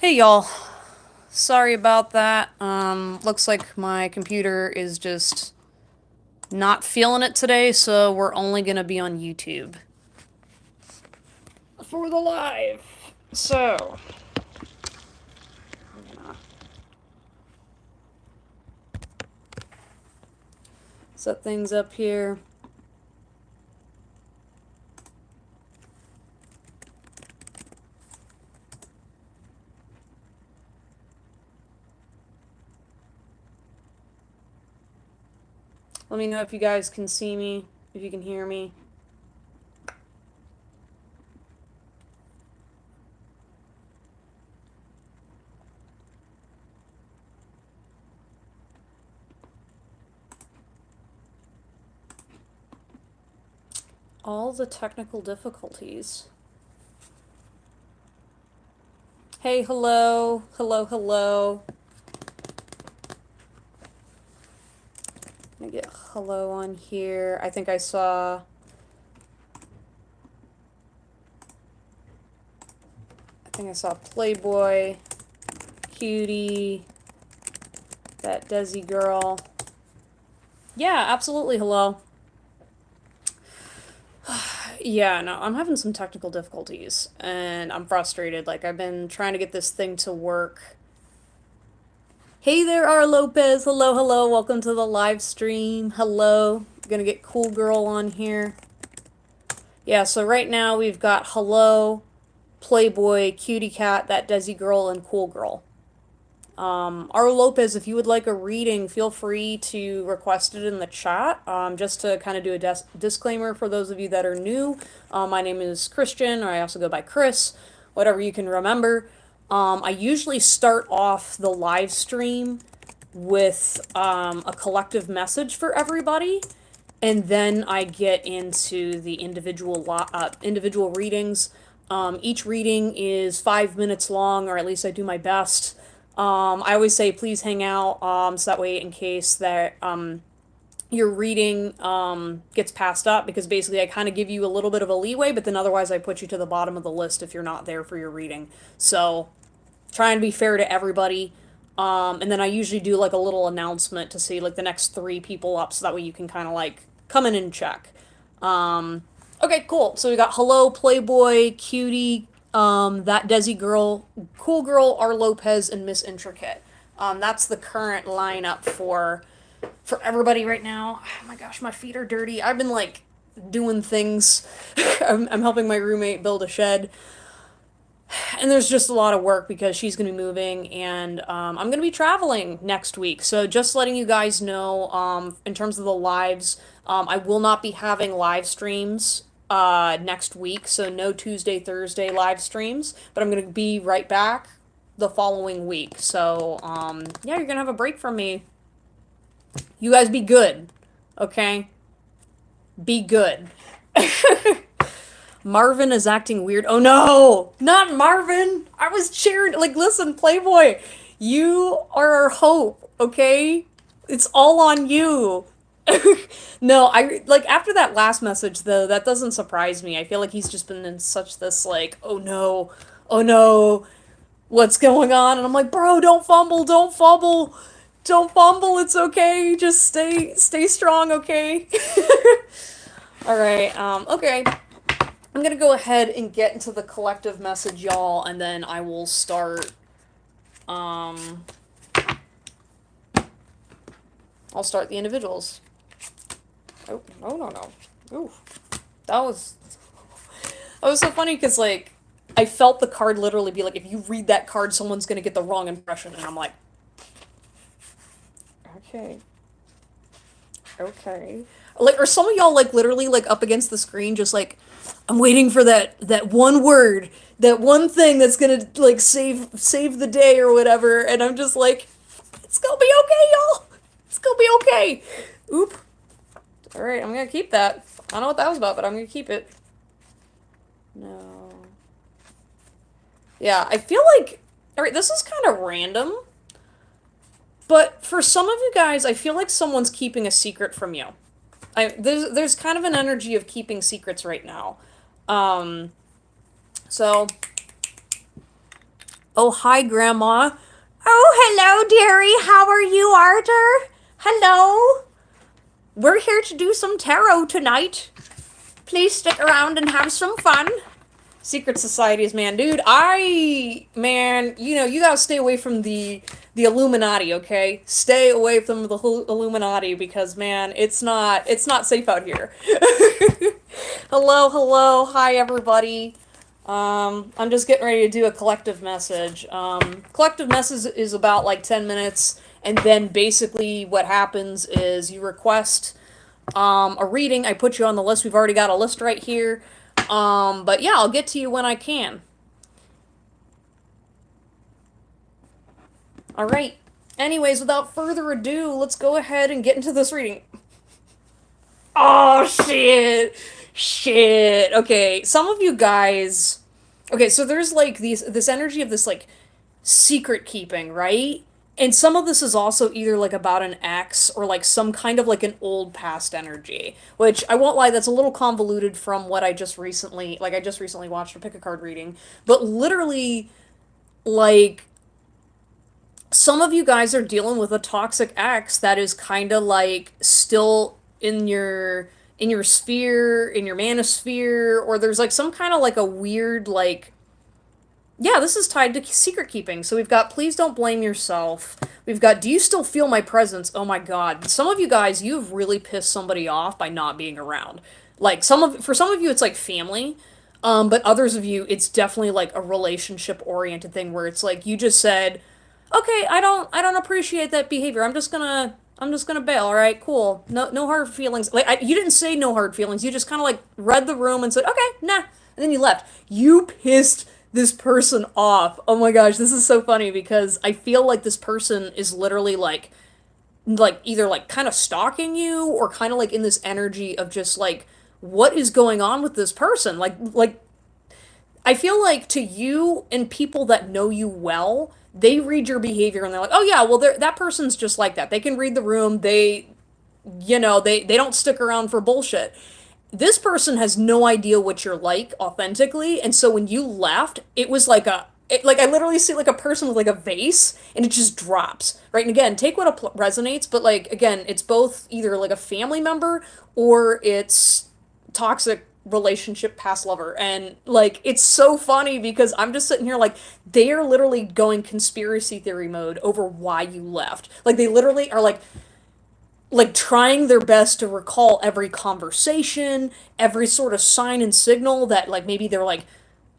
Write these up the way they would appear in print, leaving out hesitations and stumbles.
Hey y'all, sorry about that. Looks like my computer is just not feeling it today, so we're only gonna be on YouTube for the live. So, I'm gonna set things up here. Let me know if you guys can see me, if you can hear me. All the technical difficulties. Hey, hello, hello, hello. Let me get hello on here. I think I saw... Playboy, Cutie, that Desi girl. Yeah, absolutely, hello. Yeah, no, I'm having some technical difficulties, and I'm frustrated. Like, I've been trying to get this thing to work. Hey there, R. Lopez. Hello, hello. Welcome to the live stream. Hello. Gonna get Cool Girl on here. Yeah, so right now we've got Hello, Playboy, Cutie Cat, that Desi girl, and Cool Girl. R. Lopez, if you would like a reading, feel free to request it in the chat. Just to kind of do a disclaimer for those of you that are new, my name is Christian, or I also go by Chris, whatever you can remember. I usually start off the live stream with a collective message for everybody, and then I get into the individual readings. Each reading is 5 minutes long, or at least I do my best. I always say please hang out, so that way in case that your reading gets passed up, because basically I kind of give you a little bit of a leeway, but then otherwise I put you to the bottom of the list if you're not there for your reading. So trying to be fair to everybody. And then I usually do like a little announcement to see like the next 3 people up, so that way you can kind of like come in and check. Okay, cool. So we got Hello, Playboy, Cutie, that Desi girl, Cool Girl, R. Lopez, and Miss Intricate. That's the current lineup for everybody right now. Oh my gosh, my feet are dirty. I've been like doing things. I'm helping my roommate build a shed. And there's just a lot of work because she's going to be moving, and I'm going to be traveling next week. So just letting you guys know, in terms of the lives, I will not be having live streams next week. So no Tuesday, Thursday live streams, but I'm going to be right back the following week. So yeah, you're going to have a break from me. You guys be good, okay? Be good. Marvin is acting weird. Oh no! Not Marvin! I was cheering. Like, listen, Playboy, you are our hope, okay? It's all on you. No, like, after that last message, though, that doesn't surprise me. I feel like he's just been in such this, like, oh no, what's going on? And I'm like, bro, don't fumble, don't fumble, don't fumble, it's okay. Just stay strong, okay? Alright, okay. I'm gonna go ahead and get into the collective message, y'all, and then I will start, I'll start the individuals. Oh, no. Ooh. That was so funny, because, like, I felt the card literally be like, if you read that card, someone's gonna get the wrong impression, and I'm like, okay. Okay. Like, are some of y'all, like, literally, like, up against the screen, just like, I'm waiting for that one word, that one thing that's gonna, like, save the day or whatever, and I'm just like, it's gonna be okay, y'all! It's gonna be okay! Oop. Alright, I'm gonna keep that. I don't know what that was about, but I'm gonna keep it. No. Yeah, I feel like... Alright, this is kind of random, but for some of you guys, I feel like someone's keeping a secret from you. There's kind of an energy of keeping secrets right now. So, Oh, hi, Grandma. Oh, hello, dearie. How are you, Arthur? Hello. We're here to do some tarot tonight. Please stick around and have some fun. Secret societies, man, dude. Man, you gotta stay away from the Illuminati, okay? Stay away from the whole Illuminati because, man, it's not safe out here. Hello, hello, hi everybody. I'm just getting ready to do a collective message. Collective message is about like 10 minutes, and then basically what happens is you request a reading. I put you on the list. We've already got a list right here. But yeah, I'll get to you when I can. Alright. Anyways, without further ado, let's go ahead and get into this reading. Oh, shit. Shit. Okay, some of you guys... Okay, so there's like this energy of this like secret keeping, right? And some of this is also either like about an ex or like some kind of like an old past energy, which I won't lie, that's a little convoluted from what I just recently watched a pick a card reading, but literally like some of you guys are dealing with a toxic ex that is kind of like still in your sphere, in your manosphere, or there's like some kind of like a weird like yeah, this is tied to secret keeping. So we've got please don't blame yourself. We've got do you still feel my presence? Oh my god. Some of you guys, you've really pissed somebody off by not being around. Like for some of you it's like family. But others of you it's definitely like a relationship oriented thing where it's like you just said, "Okay, I don't appreciate that behavior. I'm just gonna bail. All right, cool. No hard feelings." Like you didn't say no hard feelings. You just kind of like read the room and said, "Okay, nah," and then you left. You pissed this person off. Oh my gosh, this is so funny because I feel like this person is literally like either like kind of stalking you or kind of like in this energy of just like what is going on with this person? Like I feel like to you and people that know you well, they read your behavior and they're like, "Oh yeah, well that person's just like that. They can read the room. They don't stick around for bullshit." This person has no idea what you're like authentically, and so when you left, it was like like I literally see like a person with like a vase and it just drops, right? And again, take what resonates, but like again, it's both either like a family member or it's toxic relationship past lover. And like it's so funny because I'm just sitting here like they are literally going conspiracy theory mode over why you left. Like they literally are like trying their best to recall every conversation, every sort of sign and signal that like maybe they're like,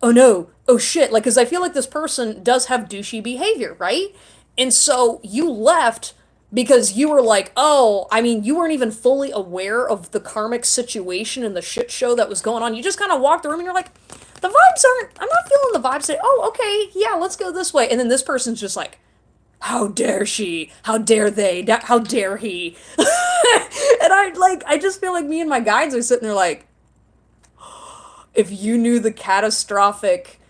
"Oh no, oh shit," like because I feel like this person does have douchey behavior, right? And so you left because you were like, "Oh, I mean, you weren't even fully aware of the karmic situation and the shit show that was going on. You just kind of walked the room and you're like, the vibes aren't, I'm not feeling the vibes. Say, oh, okay, yeah, let's go this way." And then this person's just like, "How dare she? How dare they? How dare he?" And I just feel like me and my guides are sitting there like, if you knew the catastrophic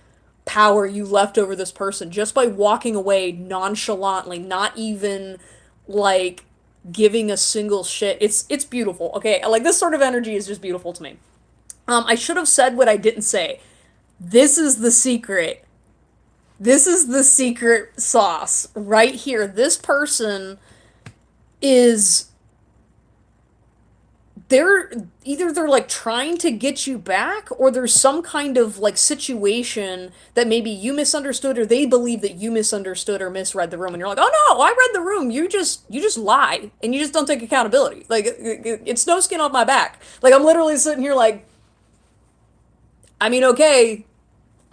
power you left over this person just by walking away nonchalantly, not even like giving a single shit. It's beautiful. Okay, like this sort of energy is just beautiful to me. I should have said what I didn't say. This is the secret. This is the secret sauce right here. This person is they're like trying to get you back or there's some kind of like situation that maybe you misunderstood or they believe that you misunderstood or misread the room and you're like, "Oh no, I read the room. You just lie and you just don't take accountability." Like it's no skin off my back. Like I'm literally sitting here like, I mean, okay,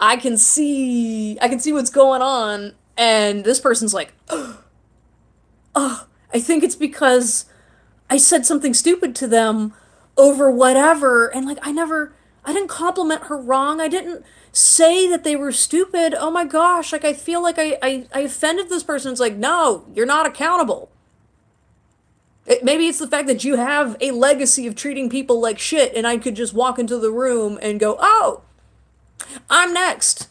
I can see what's going on, and this person's like, "Oh, I think it's because I said something stupid to them over whatever," and like I didn't compliment her wrong. I didn't say that they were stupid. Oh my gosh, like I feel like I offended this person. It's like, no, you're not accountable. Maybe it's the fact that you have a legacy of treating people like shit, and I could just walk into the room and go, "Oh, I'm next."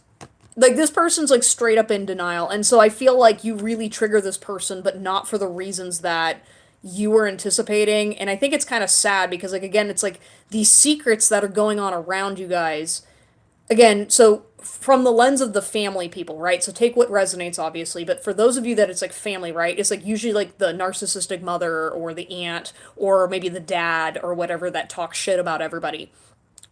Like this person's like straight up in denial, and so I feel like you really trigger this person but not for the reasons that you were anticipating. And I think it's kind of sad because like again it's like these secrets that are going on around you guys again. So from the lens of the family people, right? So take what resonates, obviously, but for those of you that it's like family, right? It's like usually like the narcissistic mother or the aunt or maybe the dad or whatever that talks shit about everybody.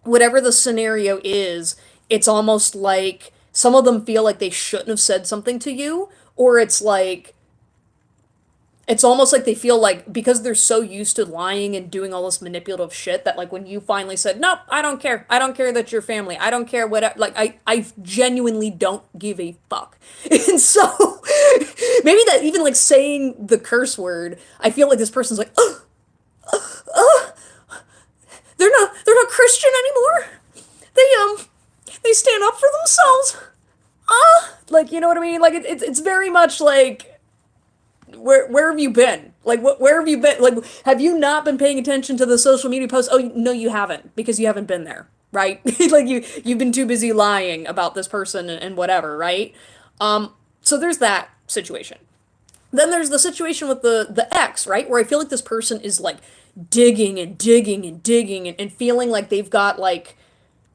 Whatever the scenario is, it's almost like some of them feel like they shouldn't have said something to you, or it's almost like they feel like because they're so used to lying and doing all this manipulative shit that like when you finally said nope, I don't care that you're family, I don't care what, like I genuinely don't give a fuck. And so maybe that even like saying the curse word, I feel like this person's like they're not Christian anymore. They stand up for themselves. Like, you know what I mean? Like it's very much like where have you been? Like where have you been? Like have you not been paying attention to the social media posts? Oh no, you haven't, because you haven't been there, right? Like you've been too busy lying about this person and whatever, right? So there's that situation. Then there's the situation with the ex, right? Where I feel like this person is like digging and digging and digging and feeling like they've got like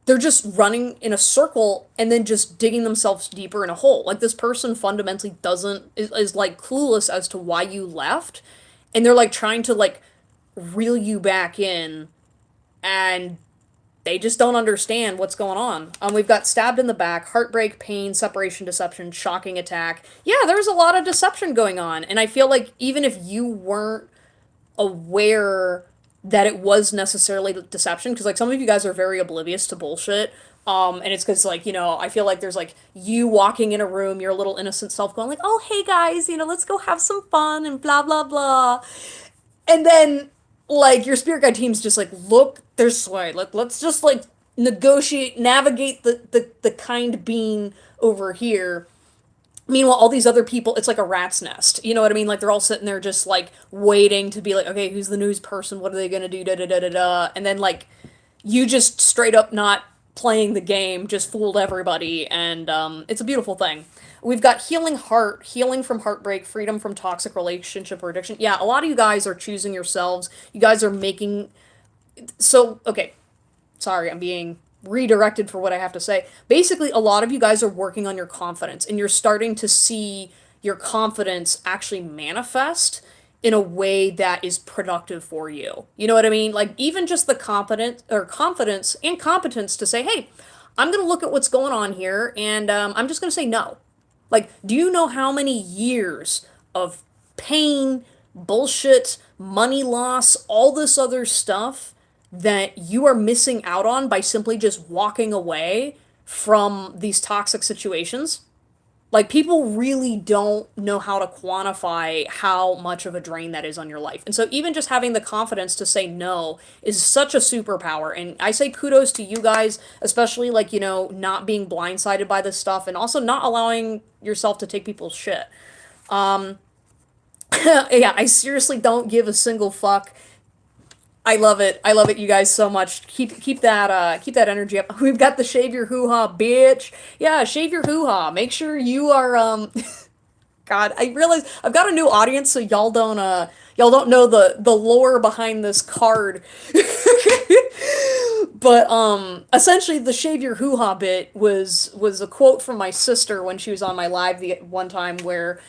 they're just running in a circle and then just digging themselves deeper in a hole. Like this person fundamentally doesn't is like clueless as to why you left, and they're like trying to like reel you back in, and they just don't understand what's going on. We've got stabbed in the back, heartbreak, pain, separation, deception, shocking attack. Yeah, there's a lot of deception going on, and I feel like even if you weren't aware that it was necessarily deception, because like some of you guys are very oblivious to bullshit, and it's because like, you know, I feel like there's like you walking in a room, your little innocent self going like, oh hey guys, you know, let's go have some fun and blah blah blah, and then like your spirit guide team's just like, look this way, let's just like negotiate, navigate the kind being over here. Meanwhile, all these other people, it's like a rat's nest. You know what I mean? Like they're all sitting there just like waiting to be like, okay, who's the news person? What are they gonna do? Da da da da da. And then like you just straight up not playing the game, just fooled everybody, and it's a beautiful thing. We've got healing heart, healing from heartbreak, freedom from toxic relationship or addiction. Yeah, a lot of you guys are choosing yourselves. You guys are making so okay. Sorry, I'm being redirected for what I have to say. Basically, a lot of you guys are working on your confidence and you're starting to see your confidence actually manifest in a way that is productive for you. You know what I mean? Like even just the competent or confidence and competence to say, "Hey, I'm going to look at what's going on here and I'm just going to say no." Like, do you know how many years of pain, bullshit, money loss, all this other stuff that you are missing out on by simply just walking away from these toxic situations? Like, people really don't know how to quantify how much of a drain that is on your life. And so, even just having the confidence to say no is such a superpower. And I say kudos to you guys, especially like, you know, not being blindsided by this stuff and also not allowing yourself to take people's shit. Yeah, I seriously don't give a single fuck. I love it. I love it, you guys, so much. Keep that energy up. We've got the shave your hoo ha, bitch. Yeah, shave your hoo ha. Make sure you are God, I realize I've got a new audience, so y'all don't know the lore behind this card. But essentially the shave your hoo ha bit was a quote from my sister when she was on my live the one time where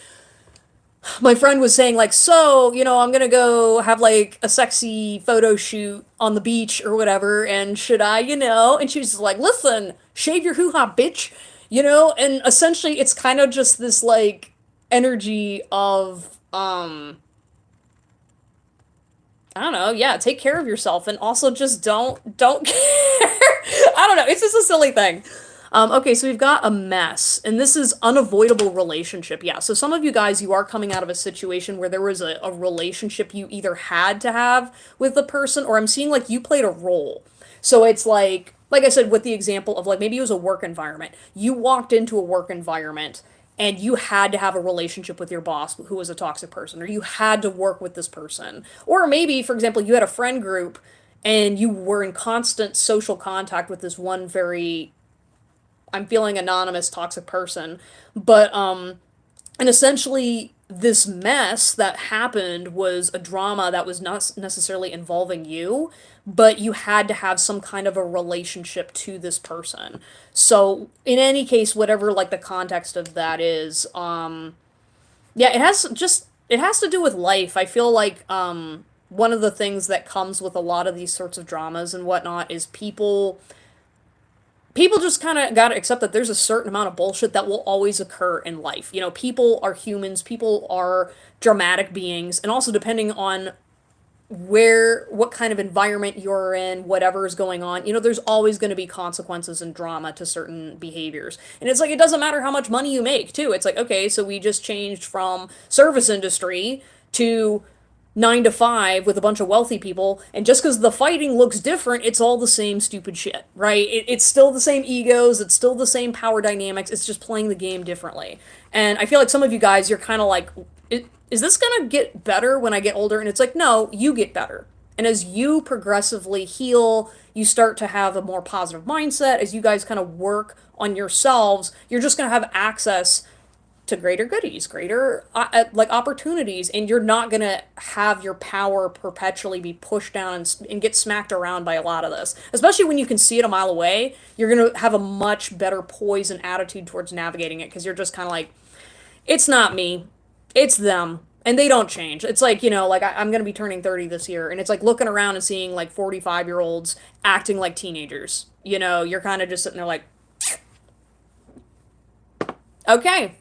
my friend was saying like, so, you know, I'm gonna go have like a sexy photo shoot on the beach or whatever, and should I, you know? And she was like, listen, shave your hoo-ha, bitch, you know? And essentially it's kind of just this like energy of I don't know, yeah, take care of yourself and also just don't care. I don't know, it's just a silly thing. Okay, so we've got a mess, and this is unavoidable relationship. Yeah, so some of you guys, you are coming out of a situation where there was a relationship you either had to have with the person, or I'm seeing like you played a role. So it's like I said, with the example of like maybe it was a work environment. You walked into a work environment and you had to have a relationship with your boss who was a toxic person, or you had to work with this person. Or maybe, for example, you had a friend group and you were in constant social contact with this one very, I'm feeling anonymous toxic person, but and essentially this mess that happened was a drama that was not necessarily involving you, but you had to have some kind of a relationship to this person. So in any case, whatever like the context of that is, yeah, it has to do with life. I feel like one of the things that comes with a lot of these sorts of dramas and whatnot is people just kind of got to accept that there's a certain amount of bullshit that will always occur in life. You know, people are humans, people are dramatic beings, and also depending on what kind of environment you're in, whatever is going on, you know, there's always going to be consequences and drama to certain behaviors. And it's like, it doesn't matter how much money you make, too. It's like, okay, so we just changed from service industry to 9 to 5 with a bunch of wealthy people, and just because the fighting looks different, it's all the same stupid shit, right? It's still the same egos, it's still the same power dynamics, it's just playing the game differently. And I feel like some of you guys, you're kind of like, is this gonna get better when I get older? And it's like, no, you get better. And as you progressively heal, you start to have a more positive mindset. As you guys kind of work on yourselves, you're just gonna have access to greater goodies, greater like opportunities, and you're not gonna have your power perpetually be pushed down and get smacked around by a lot of this. Especially when you can see it a mile away, you're gonna have a much better poise and attitude towards navigating it because you're just kind of like, it's not me, it's them. And they don't change. It's like, you know, like I'm going to be turning 30 this year, and it's like looking around and seeing like 45-year-olds acting like teenagers. You know, you're kind of just sitting there like, okay,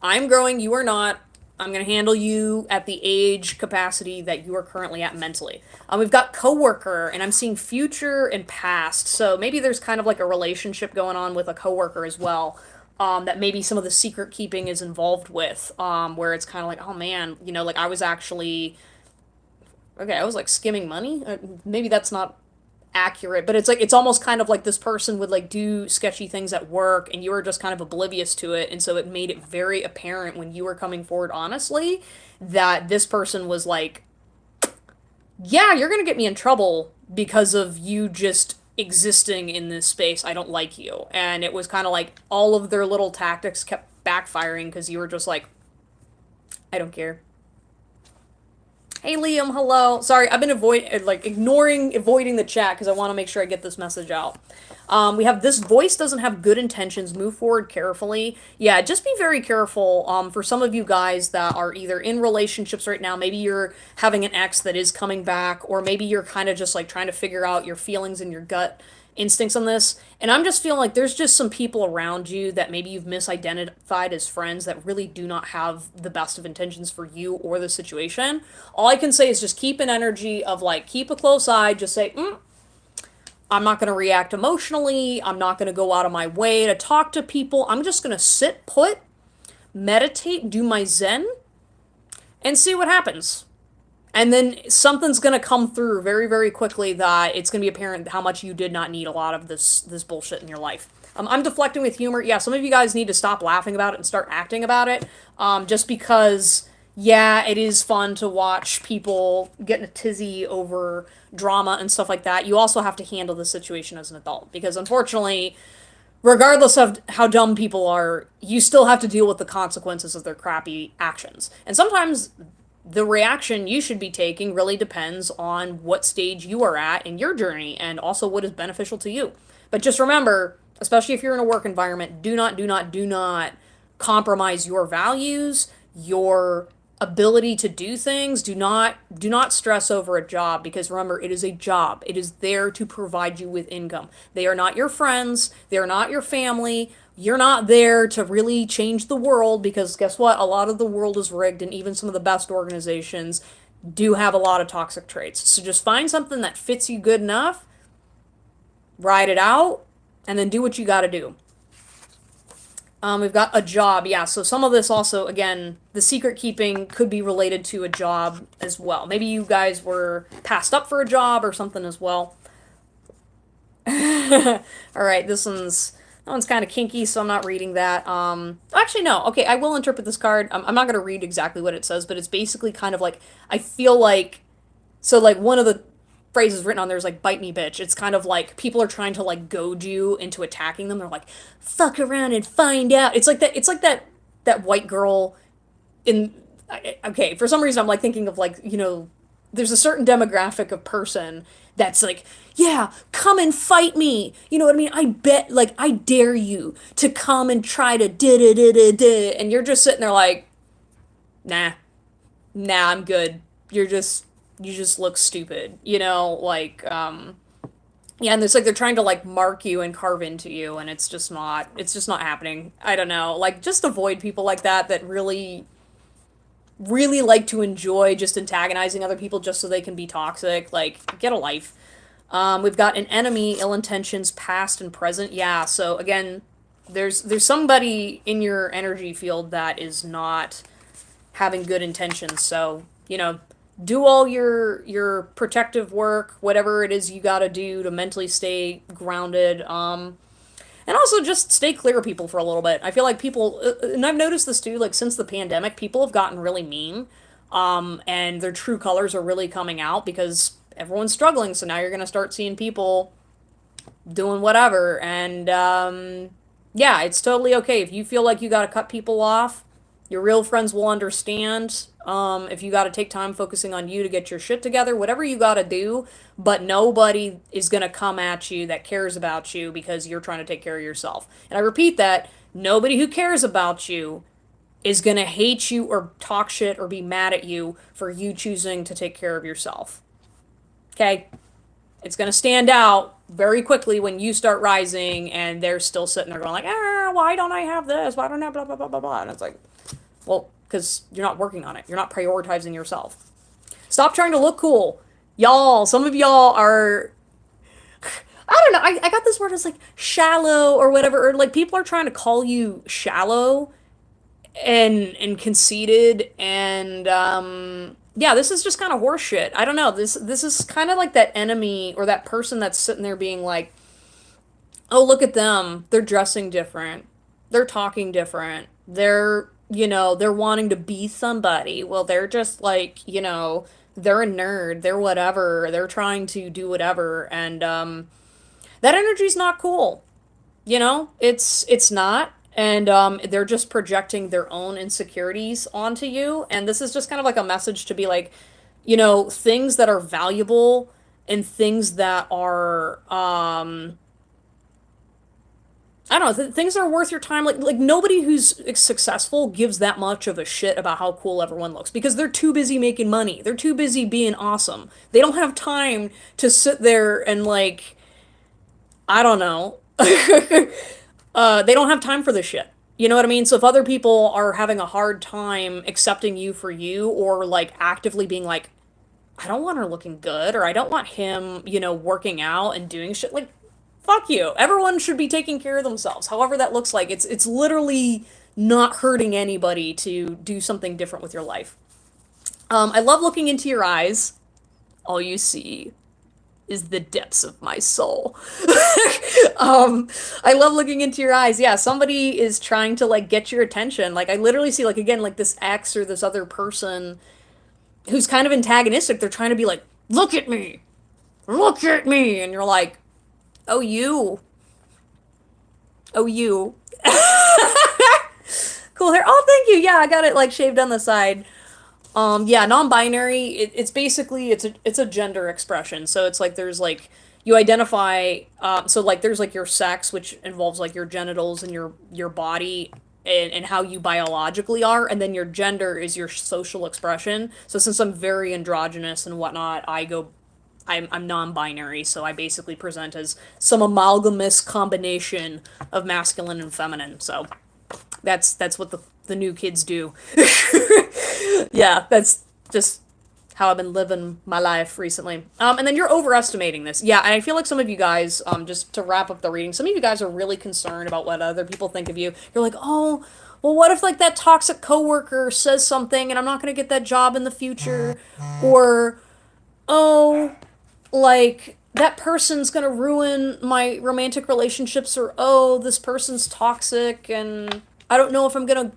I'm growing, you are not. I'm going to handle you at the age capacity that you are currently at mentally. We've got coworker, and I'm seeing future and past. So maybe there's kind of like a relationship going on with a coworker as well. That maybe some of the secret keeping is involved with, where it's kind of like, oh man, you know, like I was actually, okay, I was like skimming money. Maybe that's not accurate, but it's like it's almost kind of like this person would like do sketchy things at work and you were just kind of oblivious to it, and so it made it very apparent when you were coming forward honestly that this person was like, yeah, you're going to get me in trouble because of you just existing in this space. I don't like you. And it was kind of like all of their little tactics kept backfiring because you were just like, I don't care. Hey Liam, hello. Sorry, I've been avoiding the chat because I want to make sure I get this message out. We have this voice doesn't have good intentions. Move forward carefully. Yeah, just be very careful. For some of you guys that are either in relationships right now, maybe you're having an ex that is coming back, or maybe you're kind of just like trying to figure out your feelings and your gut instincts on this. And I'm just feeling like there's just some people around you that maybe you've misidentified as friends that really do not have the best of intentions for you or the situation. All I can say is just keep an energy of like, keep a close eye, just say, I'm not going to react emotionally. I'm not going to go out of my way to talk to people. I'm just going to sit put, meditate, do my Zen, and see what happens. And then something's going to come through very, very quickly that it's going to be apparent how much you did not need a lot of this bullshit in your life. I'm deflecting with humor. Yeah, some of you guys need to stop laughing about it and start acting about it. Just because, yeah, it is fun to watch people get in a tizzy over drama and stuff like that. You also have to handle the situation as an adult. Because unfortunately, regardless of how dumb people are, you still have to deal with the consequences of their crappy actions. And sometimes the reaction you should be taking really depends on what stage you are at in your journey and also what is beneficial to you. But just remember, especially if you're in a work environment, do not compromise your values, your ability to do things. Do not stress over a job, because remember, it is a job. It is there to provide you with income. They are not your friends, they are not your family. You're not there to really change the world, because guess what? A lot of the world is rigged, and even some of the best organizations do have a lot of toxic traits. So just find something that fits you good enough, ride it out, and then do what you got to do. We've got a job. Yeah, so some of this also, again, the secret keeping could be related to a job as well. Maybe you guys were passed up for a job or something as well. All right, that one's kind of kinky, so I'm not reading that. Actually, no. Okay, I will interpret this card. I'm not going to read exactly what it says, but it's basically kind of like, I feel like, so like one of the phrases written on there is like, bite me, bitch. It's kind of like people are trying to like goad you into attacking them. They're like, fuck around and find out. It's like that white girl in okay, for some reason I'm like thinking of like, there's a certain demographic of person that's like, yeah, come and fight me. You know what I mean? I bet, like, I dare you to come and try to da da da da da, and you're just sitting there like, nah, nah, I'm good. You just look stupid, like, yeah, and it's like they're trying to like mark you and carve into you, and it's just not happening. I don't know, like, just avoid people like that really really like to enjoy just antagonizing other people just so they can be toxic. Like, get a life. We've got an enemy, ill intentions, past and present. Yeah, so again, there's somebody in your energy field that is not having good intentions. So, do all your protective work, whatever it is you got to do to mentally stay grounded. And also just stay clear of people for a little bit. I feel like people, and I've noticed this too, like since the pandemic, people have gotten really mean, and their true colors are really coming out because everyone's struggling. So now you're gonna start seeing people doing whatever, and yeah, it's totally okay if you feel like you gotta cut people off. Your real friends will understand. If you got to take time focusing on you to get your shit together, whatever you got to do, but nobody is going to come at you that cares about you because you're trying to take care of yourself. And I repeat that nobody who cares about you is going to hate you or talk shit or be mad at you for you choosing to take care of yourself. Okay? It's going to stand out very quickly when you start rising and they're still sitting there going like, why don't I have this? Why don't I have blah, blah, blah, blah, blah. And it's like, well, because you're not working on it. You're not prioritizing yourself. Stop trying to look cool. Y'all, some of y'all are, I don't know, I got this word as like shallow or whatever, or like people are trying to call you shallow and conceited, and yeah, this is just kind of horseshit. I don't know. This is kind of like that enemy or that person that's sitting there being like, "Oh, look at them. They're dressing different. They're talking different. They're wanting to be somebody. Well, they're just like, they're a nerd. They're whatever. They're trying to do whatever." And that energy's not cool. It's not. And they're just projecting their own insecurities onto you. And this is just kind of like a message to be like, things that are valuable and things that are I don't know, things that are worth your time. Like nobody who's successful gives that much of a shit about how cool everyone looks because they're too busy making money. They're too busy being awesome. They don't have time to sit there and like, I don't know. They don't have time for this shit. You know what I mean? So if other people are having a hard time accepting you for you, or like actively being like, I don't want her looking good, or I don't want him, working out and doing shit, like, fuck you. Everyone should be taking care of themselves. However that looks like. It's literally not hurting anybody to do something different with your life. I love looking into your eyes. All you see is the depths of my soul. I love looking into your eyes. Yeah, somebody is trying to like get your attention. Like I literally see like again like this ex or this other person who's kind of antagonistic. They're trying to be like, look at me, and you're like, oh you, oh you. Cool hair. Oh, thank you. Yeah, I got it like shaved on the side. Yeah, non-binary. It's basically it's a gender expression. So it's like there's like you identify. So like there's like your sex, which involves like your genitals and your body and how you biologically are, and then your gender is your social expression. So since I'm very androgynous and whatnot, I'm non-binary, so I basically present as some amalgamous combination of masculine and feminine. So that's what the new kids do. Yeah, that's just how I've been living my life recently. And then you're overestimating this. Yeah, and I feel like some of you guys, just to wrap up the reading, some of you guys are really concerned about what other people think of you. You're like, oh, well, what if like that toxic coworker says something and I'm not gonna get that job in the future? Or, oh, like that person's gonna ruin my romantic relationships, or oh, this person's toxic and I don't know if I'm gonna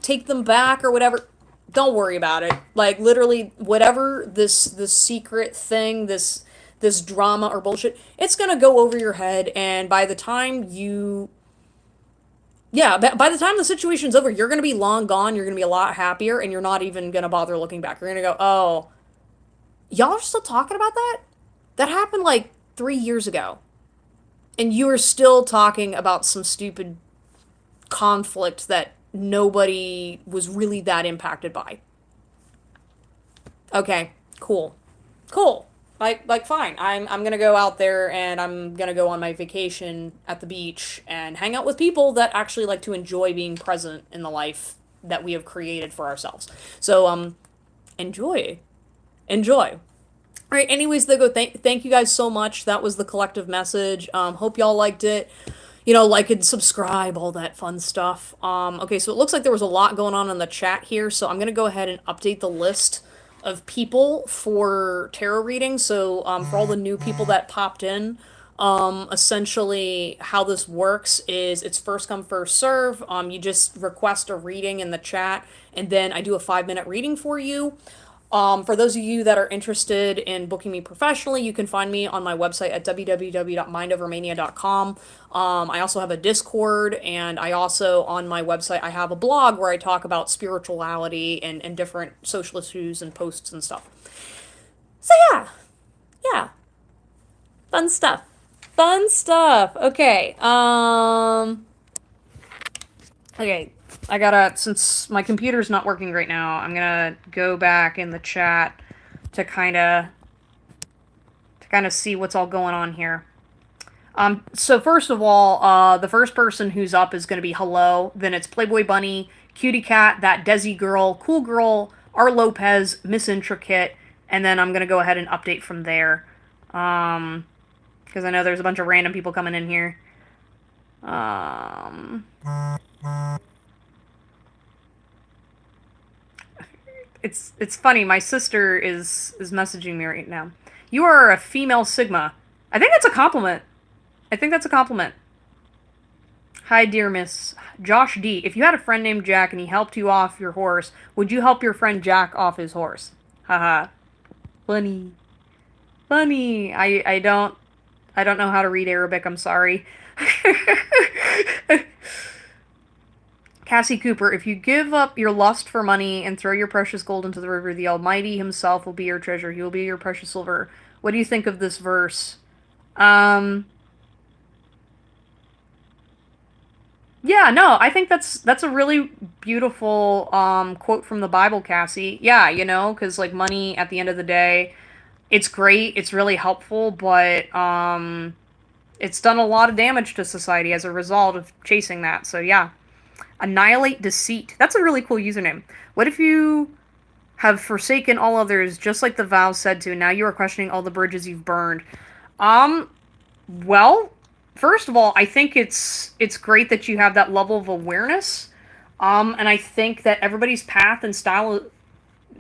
take them back or whatever. Don't worry about it. Like literally whatever this secret thing, this drama or bullshit, it's gonna go over your head, and by the time you Yeah, by the time the situation's over, you're gonna be long gone, you're gonna be a lot happier, and you're not even gonna bother looking back. You're gonna go, oh, y'all are still talking about that? That happened like 3 years ago. And you are still talking about some stupid conflict that nobody was really that impacted by. Okay, cool. Cool. Like fine. I'm gonna go out there and I'm gonna go on my vacation at the beach and hang out with people that actually like to enjoy being present in the life that we have created for ourselves. So enjoy. Enjoy. All right, anyways, though, thank you guys so much. That was the collective message. Hope y'all liked it. Like and subscribe, all that fun stuff. Okay, so it looks like there was a lot going on in the chat here, so I'm gonna go ahead and update the list of people for tarot readings. So, for all the new people that popped in, essentially how this works is it's first come, first serve. You just request a reading in the chat, and then I do a 5-minute reading for you. For those of you that are interested in booking me professionally, you can find me on my website at www.mindovermania.com. I also have a Discord, and I also, on my website, I have a blog where I talk about spirituality and different social issues and posts and stuff. So yeah, yeah, fun stuff. Fun stuff. Okay, since my computer's not working right now, I'm gonna go back in the chat to kind of see what's all going on here. So first of all, the first person who's up is gonna be hello, then it's Playboy Bunny, Cutie Cat, that Desi girl, Cool Girl, R. Lopez, Miss Intricate, and then I'm gonna go ahead and update from there. Because I know there's a bunch of random people coming in here. It's funny. My sister is messaging me right now. You are a female Sigma. I think that's a compliment. I think that's a compliment. Hi, dear Miss Josh D. If you had a friend named Jack and he helped you off your horse, would you help your friend Jack off his horse? Haha. Funny. Funny. I don't know how to read Arabic. I'm sorry. Cassie Cooper, if you give up your lust for money and throw your precious gold into the river, the Almighty himself will be your treasure. He will be your precious silver. What do you think of this verse? Yeah, no, I think that's a really beautiful quote from the Bible, Cassie. Yeah, because like money at the end of the day, it's great, it's really helpful, but it's done a lot of damage to society as a result of chasing that. So yeah. Annihilate Deceit. That's a really cool username. What if you have forsaken all others, just like the vow said to, now you are questioning all the bridges you've burned? Um, well, first of all, I think it's great that you have that level of awareness. And I think that everybody's path and style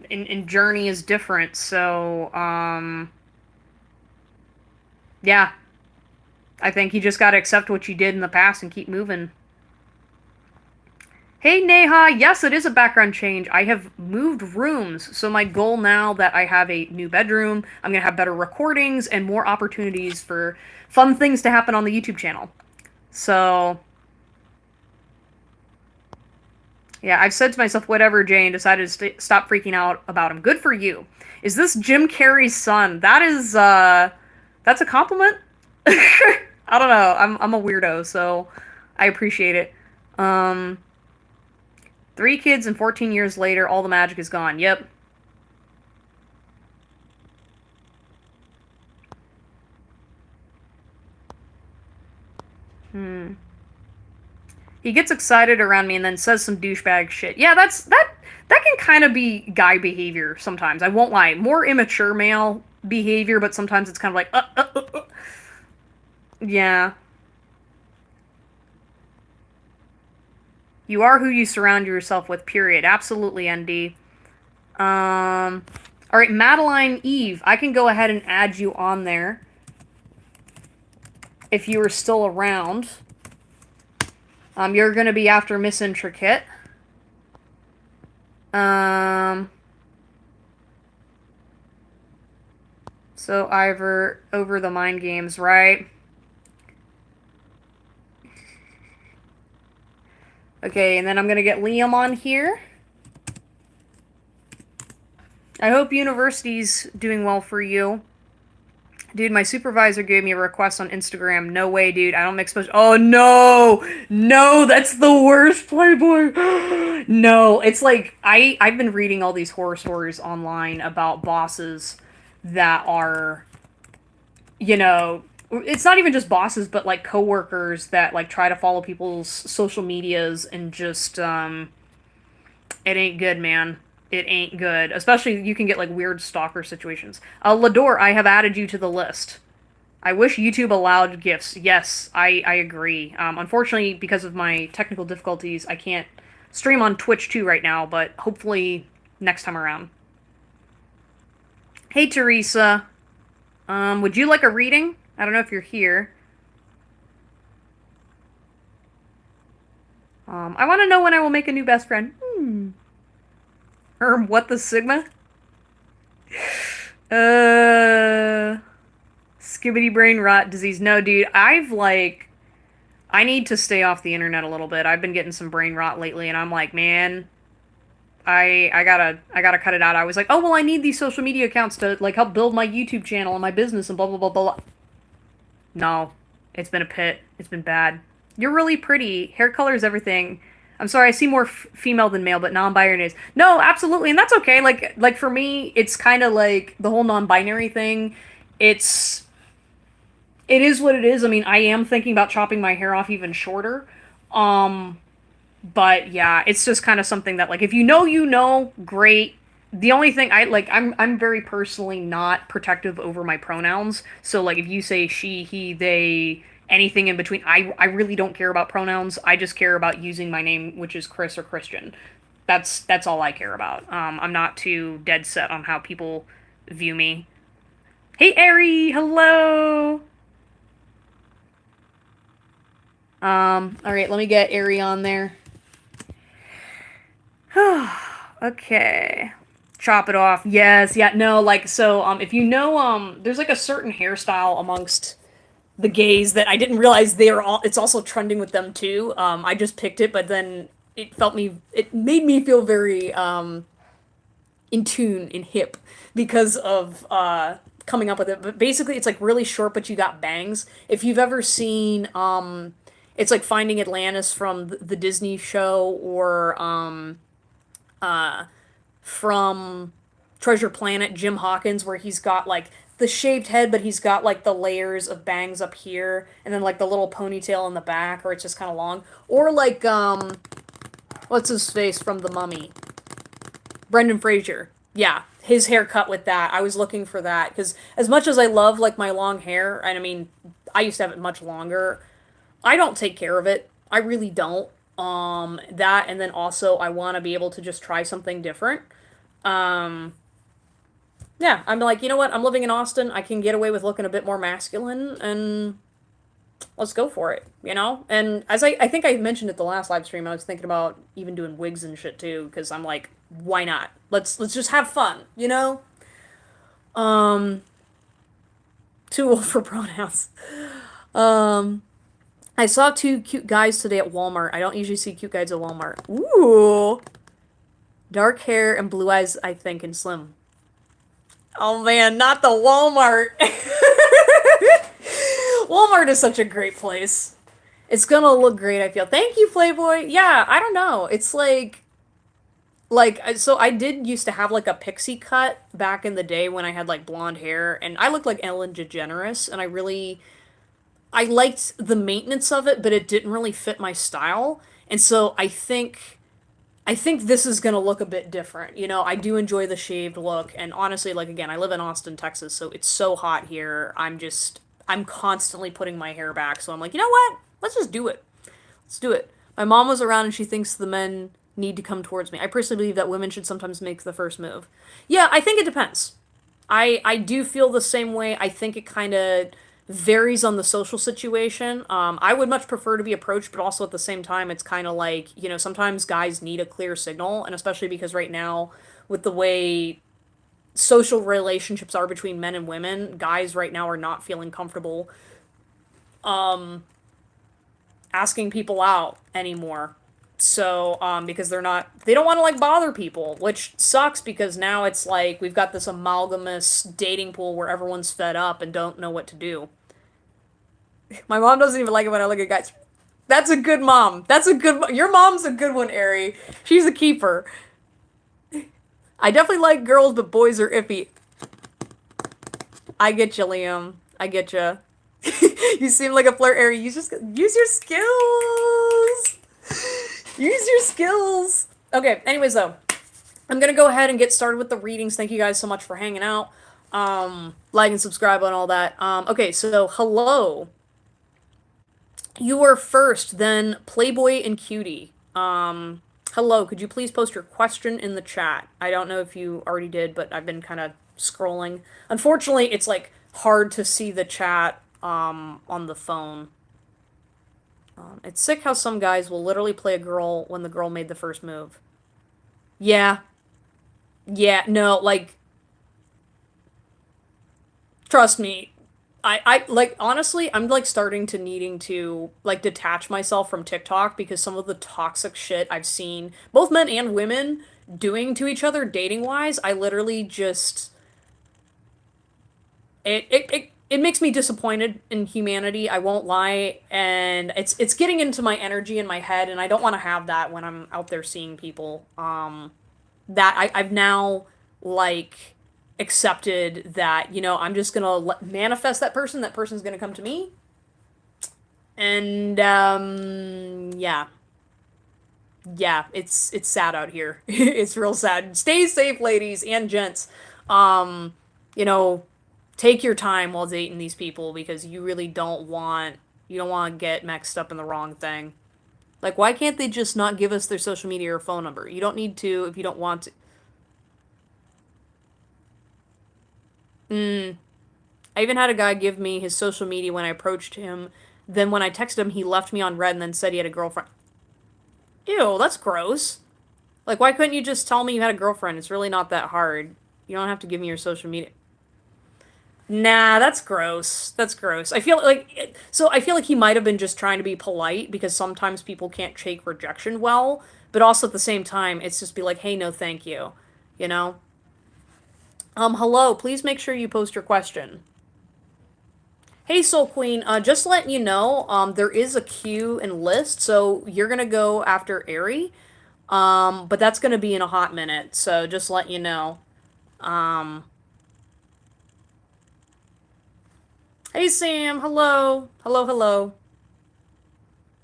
in journey is different. So, yeah. I think you just gotta accept what you did in the past and keep moving. Hey Neha, yes, it is a background change. I have moved rooms, so my goal now that I have a new bedroom, I'm gonna have better recordings and more opportunities for fun things to happen on the YouTube channel. So, yeah, I've said to myself, whatever, Jane, decided to stop freaking out about him. Good for you. Is this Jim Carrey's son? That's a compliment? I don't know. I'm a weirdo, so I appreciate it. 3 kids and 14 years later, all the magic is gone. Yep. He gets excited around me and then says some douchebag shit. Yeah, that can kind of be guy behavior sometimes. I won't lie. More immature male behavior, but sometimes it's kind of like, Yeah. You are who you surround yourself with, period. Absolutely, ND. Alright, Madeline Eve. I can go ahead and add you on there. If you are still around. You're gonna be after Miss Intricate. So Ivor, over the mind games, right? Okay, and then I'm gonna get Liam on here. I hope university's doing well for you. Dude, my supervisor gave me a request on Instagram. No way, dude. I don't mix special. Oh, no! No, that's the worst, Playboy! No, it's like, I've been reading all these horror stories online about bosses that are, you know, it's not even just bosses, but like coworkers that like try to follow people's social medias and just, it ain't good, man. It ain't good. Especially you can get like weird stalker situations. Lador, I have added you to the list. I wish YouTube allowed GIFs. Yes, I agree. Unfortunately, because of my technical difficulties, I can't stream on Twitch too right now, but hopefully next time around. Hey, Teresa. Would you like a reading? I don't know if you're here. I want to know when I will make a new best friend. What the Sigma? Skibbity brain rot disease. No, dude, I need to stay off the internet a little bit. I've been getting some brain rot lately, and I'm like, man, I gotta cut it out. I was like, oh well, I need these social media accounts to like help build my YouTube channel and my business and blah blah blah blah. No, it's been a pit. It's been bad. You're really pretty. Hair color is everything. I'm sorry, I see more female than male, but non-binary is no, absolutely, and that's okay. Like for me, it's kind of like the whole non-binary thing. It's it is what it is. I mean, I am thinking about chopping my hair off even shorter. Um, but yeah, it's just kind of something that like if you know, great. The only thing I'm very personally not protective over my pronouns. So like if you say she, he, they, anything in between, I really don't care about pronouns. I just care about using my name, which is Chris or Christian. That's all I care about. I'm not too dead set on how people view me. Hey Ari, hello. All right, let me get Ari on there. Okay. Chop it off. Yes, yeah, no, like, so, if you know, there's like a certain hairstyle amongst the gays that I didn't realize it's also trending with them too. I just picked it, but then it made me feel very, in tune and hip because of, coming up with it. But basically, it's like really short, but you got bangs. If you've ever seen, it's like Finding Atlantis from the Disney show or, from Treasure Planet, Jim Hawkins, where he's got like the shaved head, but he's got like the layers of bangs up here, and then like the little ponytail in the back, or it's just kind of long. Or like what's his face from The Mummy? Brendan Fraser. Yeah, his haircut with that. I was looking for that because as much as I love like my long hair, and I mean, I used to have it much longer. I don't take care of it. I really don't. That and then also I want to be able to just try something different. Um, yeah, I'm like, you know what? I'm living in Austin. I can get away with looking a bit more masculine, and let's go for it, you know? And as I think I mentioned at the last live stream, I was thinking about even doing wigs and shit too, because I'm like, why not? Let's just have fun, you know? Um, too old for pronouns. Um, I saw two cute guys today at Walmart. I don't usually see cute guys at Walmart. Ooh. Dark hair and blue eyes, I think, and slim. Oh man, not the Walmart. Walmart is such a great place. It's gonna look great, I feel. Thank you, Playboy. Yeah, I don't know. It's so I did used to have like a pixie cut back in the day when I had like blonde hair and I looked like Ellen DeGeneres and I liked the maintenance of it, but it didn't really fit my style. And so I think this is gonna look a bit different. You know, I do enjoy the shaved look, and honestly, like again, I live in Austin, Texas, so it's so hot here. I'm constantly putting my hair back, so I'm like, you know what? Let's just do it. Let's do it. My mom was around and she thinks the men need to come towards me. I personally believe that women should sometimes make the first move. Yeah, I think it depends. I do feel the same way. I think it kind of varies on the social situation. I would much prefer to be approached, but also at the same time, it's kind of like, you know, sometimes guys need a clear signal, and especially because right now, with the way social relationships are between men and women, guys right now are not feeling comfortable asking people out anymore. So, because they don't want to like bother people, which sucks because now it's like we've got this amalgamous dating pool where everyone's fed up and don't know what to do. My mom doesn't even like it when I look at guys. That's a good mom. Your mom's a good one, Ari. She's a keeper. I definitely like girls, but boys are iffy. I get you, Liam. I get you. You seem like a flirt, Ari. Use your skills. Use your skills. Okay, anyways, though, I'm gonna go ahead and get started with the readings. Thank you guys so much for hanging out. Like and subscribe and all that. Okay, so hello. You are first, then Playboy and Cutie. Hello, could you please post your question in the chat? I don't know if you already did, but I've been kind of scrolling. Unfortunately, it's like hard to see the chat on the phone. It's sick how some guys will literally play a girl when the girl made the first move. Yeah. Yeah, no, like, trust me. Like, honestly, I'm, like, starting to needing to, like, detach myself from TikTok because some of the toxic shit I've seen, both men and women, doing to each other dating-wise, I literally just... it makes me disappointed in humanity, I won't lie, and it's getting into my energy in my head, and I don't want to have that when I'm out there seeing people. That I've now, like, accepted that, I'm just gonna manifest that person's gonna come to me, and, yeah. Yeah, it's sad out here. It's real sad. Stay safe, ladies and gents. Um, you know, take your time while dating these people because you don't want to get mixed up in the wrong thing. Like, why can't they just not give us their social media or phone number? You don't need to if you don't want to. Mm. I even had a guy give me his social media when I approached him. Then when I texted him, he left me on red and then said he had a girlfriend. Ew, that's gross. Like, why couldn't you just tell me you had a girlfriend? It's really not that hard. You don't have to give me your social media. Nah, that's gross. That's gross. I feel like he might have been just trying to be polite because sometimes people can't take rejection well, but also at the same time, it's just be like, hey, no, thank you. You know? Hello, please make sure you post your question. Hey, Soul Queen, just letting you know, there is a queue and list, so you're gonna go after Aerie, but that's gonna be in a hot minute, so just let you know. Um, hey, Sam, hello. Hello, hello.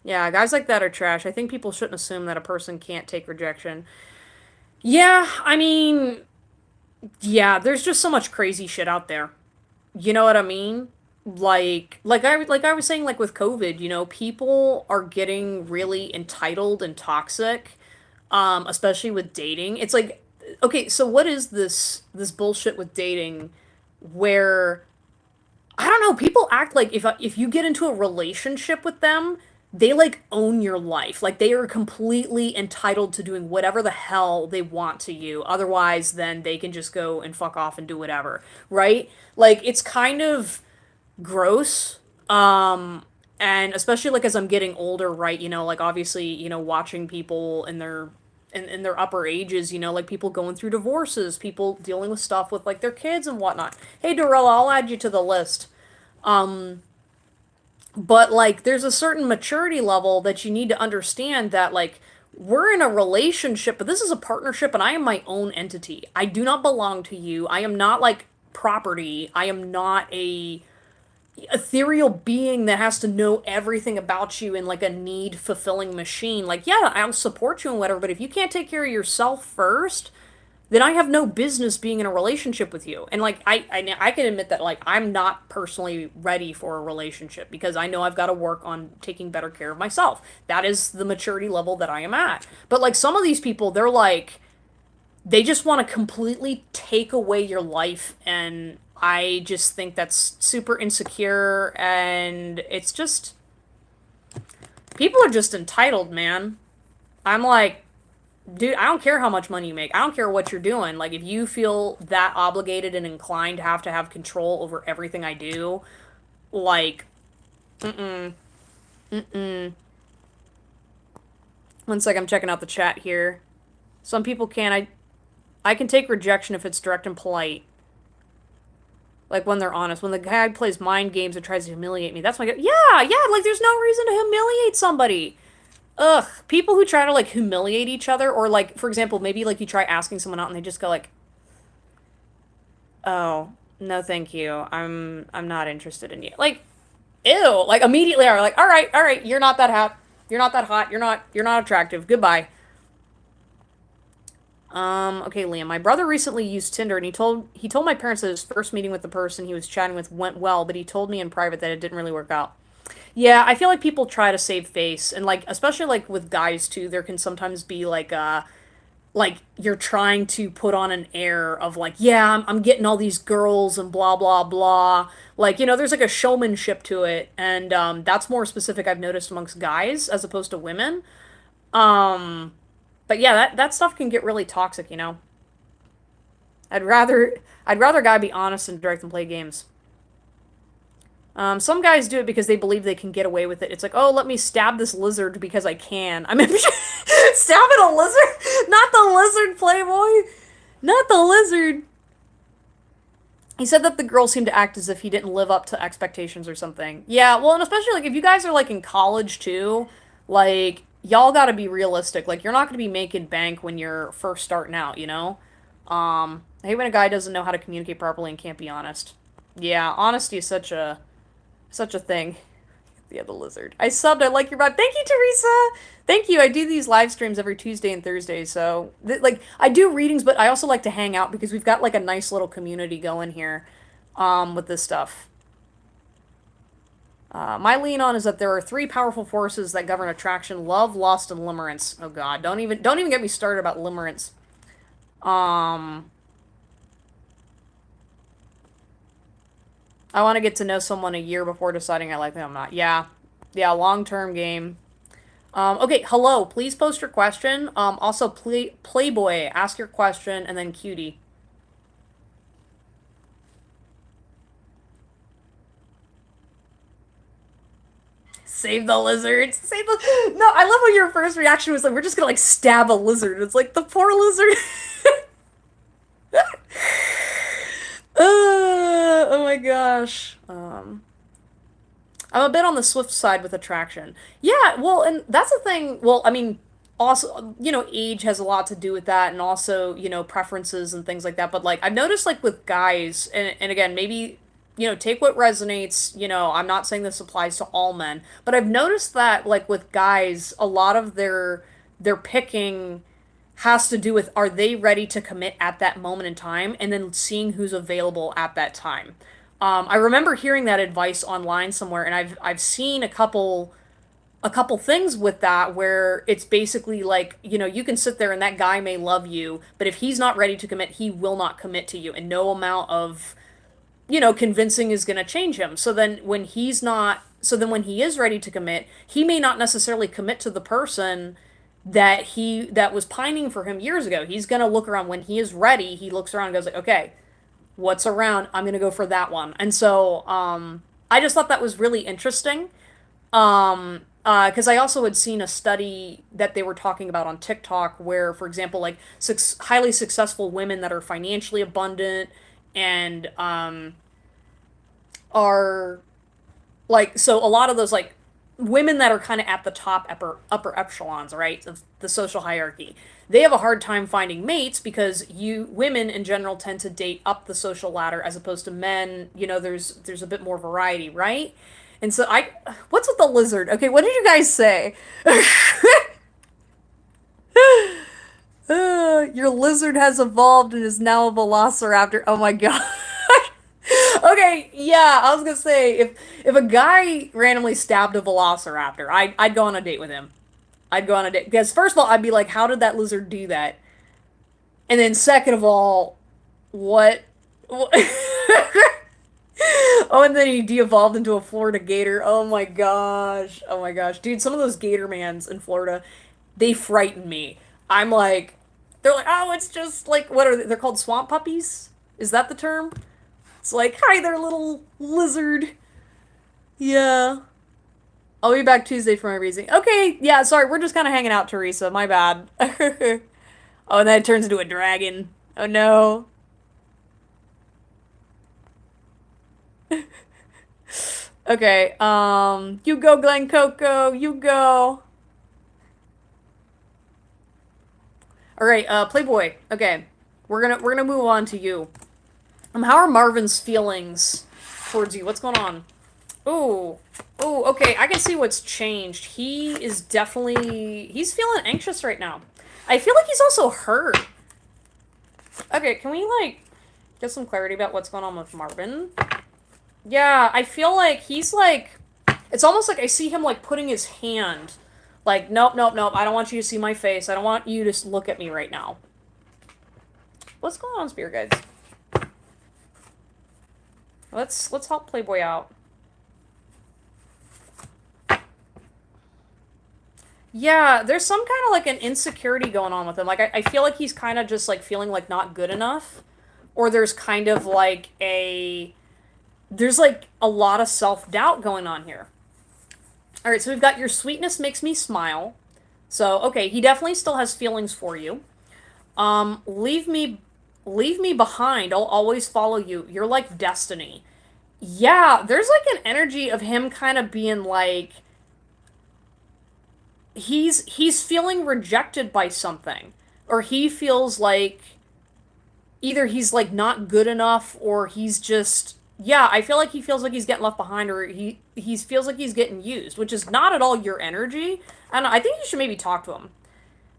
Yeah, guys like that are trash. I think people shouldn't assume that a person can't take rejection. Yeah, I mean, yeah, there's just so much crazy shit out there. You know what I mean? Like I was saying, like with COVID, people are getting really entitled and toxic, especially with dating. It's like, okay, so what is this bullshit with dating where I don't know, people act like if you get into a relationship with them, they like own your life. Like they are completely entitled to doing whatever the hell they want to you. Otherwise, then they can just go and fuck off and do whatever, right? Like it's kind of gross. And especially like as I'm getting older, right, like obviously, watching people in their upper ages, like people going through divorces, people dealing with stuff with like their kids and whatnot. Hey Dorella, I'll add you to the list. Um, but like there's a certain maturity level that you need to understand that like we're in a relationship, but this is a partnership and I am my own entity. I do not belong to you. I am not like property. I am not a ethereal being that has to know everything about you in like a need fulfilling machine. Like, yeah, I'll support you and whatever, but if you can't take care of yourself first, then I have no business being in a relationship with you. And like, I can admit that like I'm not personally ready for a relationship because I know I've got to work on taking better care of myself. That is the maturity level that I am at. But like some of these people, they're like, they just want to completely take away your life, and I just think that's super insecure, and it's just people are just entitled, man. I'm like, dude, I don't care how much money you make. I don't care what you're doing. Like if you feel that obligated and inclined to have control over everything I do, like mm-mm, mm-mm. One sec, I'm checking out the chat here. Some people can. I can take rejection if it's direct and polite. Like when they're honest. When the guy plays mind games and tries to humiliate me, that's my yeah, like there's no reason to humiliate somebody. Ugh, people who try to like humiliate each other, or like for example, maybe like you try asking someone out and they just go like, "Oh, no, thank you. I'm not interested in you." Like, ew. Like immediately are like, all right, you're not that hot. You're not that hot. You're not attractive. Goodbye. Okay, Liam. My brother recently used Tinder and he told my parents that his first meeting with the person he was chatting with went well, but he told me in private that it didn't really work out. Yeah, I feel like people try to save face and like especially like with guys too, there can sometimes be like you're trying to put on an air of like, yeah, I'm getting all these girls and blah blah blah. Like, there's like a showmanship to it and that's more specific I've noticed amongst guys as opposed to women. Um but yeah, that stuff can get really toxic. I'd rather I'd rather a guy be honest and direct than play games. Some guys do it because they believe they can get away with it. It's like, oh, let me stab this lizard because I can. I mean, stabbing a lizard? Not the lizard, Playboy! Not the lizard! He said that the girl seemed to act as if he didn't live up to expectations or something. Yeah, well, and especially, like, if you guys are, like, in college, too, like, y'all gotta be realistic. Like, you're not gonna be making bank when you're first starting out? I hate when a guy doesn't know how to communicate properly and can't be honest. Yeah, honesty is such a thing. The other lizard. I subbed. I like your vibe. Thank you, Teresa. Thank you. I do these live streams every Tuesday and Thursday. So, like, I do readings, but I also like to hang out because we've got like a nice little community going here, with this stuff. My lean on is that there are three powerful forces that govern attraction: love, lust, and limerence. Oh God, don't even get me started about limerence. Um, I want to get to know someone a year before deciding I like them or not. Yeah. Yeah, long-term game. Okay, hello. Please post your question. Also, Playboy, ask your question, and then Cutie. Save the lizards. Save the. No, I love when your first reaction was like, we're just gonna like stab a lizard. It's like the poor lizard. Oh my gosh. I'm a bit on the swift side with attraction. Yeah, well, and that's the thing. Well, I mean, also, age has a lot to do with that, and also, preferences and things like that. But, like, I've noticed, like, with guys, and again, maybe, take what resonates. I'm not saying this applies to all men, but I've noticed that, like, with guys, a lot of their picking has to do with are they ready to commit at that moment in time, and then seeing who's available at that time. I remember hearing that advice online somewhere, and I've seen a couple things with that where it's basically like, you can sit there and that guy may love you, but if he's not ready to commit, he will not commit to you, and no amount of, convincing is going to change him. So then when he is ready to commit, he may not necessarily commit to the person that was pining for him years ago. He's going to look around when he is ready. He looks around and goes like, okay, what's around? I'm gonna go for that one. And so, I just thought that was really interesting. Because I also had seen a study that they were talking about on TikTok where, for example, like highly successful women that are financially abundant and are like, so a lot of those like women that are kind of at the top upper echelons, right, of the social hierarchy, they have a hard time finding mates because women in general tend to date up the social ladder as opposed to men. There's a bit more variety, right? And so what's with the lizard? Okay, what did you guys say? Your lizard has evolved and is now a velociraptor. Oh my god. Okay, yeah, I was gonna say if a guy randomly stabbed a velociraptor, I'd go on a date with him. I'd go on a date because first of all, I'd be like, how did that lizard do that? And then second of all, what? Oh, and then he de-evolved into a Florida gator. Oh my gosh. Oh my gosh. Dude, some of those gator mans in Florida, they frighten me. I'm like, they're like, oh, it's just like, what are they? They're called swamp puppies? Is that the term? It's like, hi there, little lizard. Yeah. I'll be back Tuesday for my reason. Okay, yeah, sorry, we're just kind of hanging out, Teresa. My bad. Oh, and then it turns into a dragon. Oh no. Okay, you go, Glen Coco. You go. All right, Playboy. Okay, we're gonna move on to you. How are Marvin's feelings towards you? What's going on? Ooh, ooh. Okay, I can see what's changed. He's feeling anxious right now. I feel like he's also hurt. Okay, can we like get some clarity about what's going on with Marvin? Yeah, I feel like he's like, it's almost like I see him like putting his hand, like, nope, nope, nope. I don't want you to see my face. I don't want you to look at me right now. What's going on, Spirit Guides? Let's help Playboy out. Yeah, there's some kind of like an insecurity going on with him. Like I feel like he's kind of just like feeling like not good enough, or there's kind of like there's like a lot of self doubt going on here. All right, so we've got your sweetness makes me smile. So okay, he definitely still has feelings for you. Leave me behind. I'll always follow you. You're like destiny. Yeah, there's like an energy of him kind of being like he's feeling rejected by something, or he feels like either he's like not good enough, or he's just, yeah, I feel like he feels like he's getting left behind, or he feels like he's getting used, which is not at all your energy. And I think you should maybe talk to him.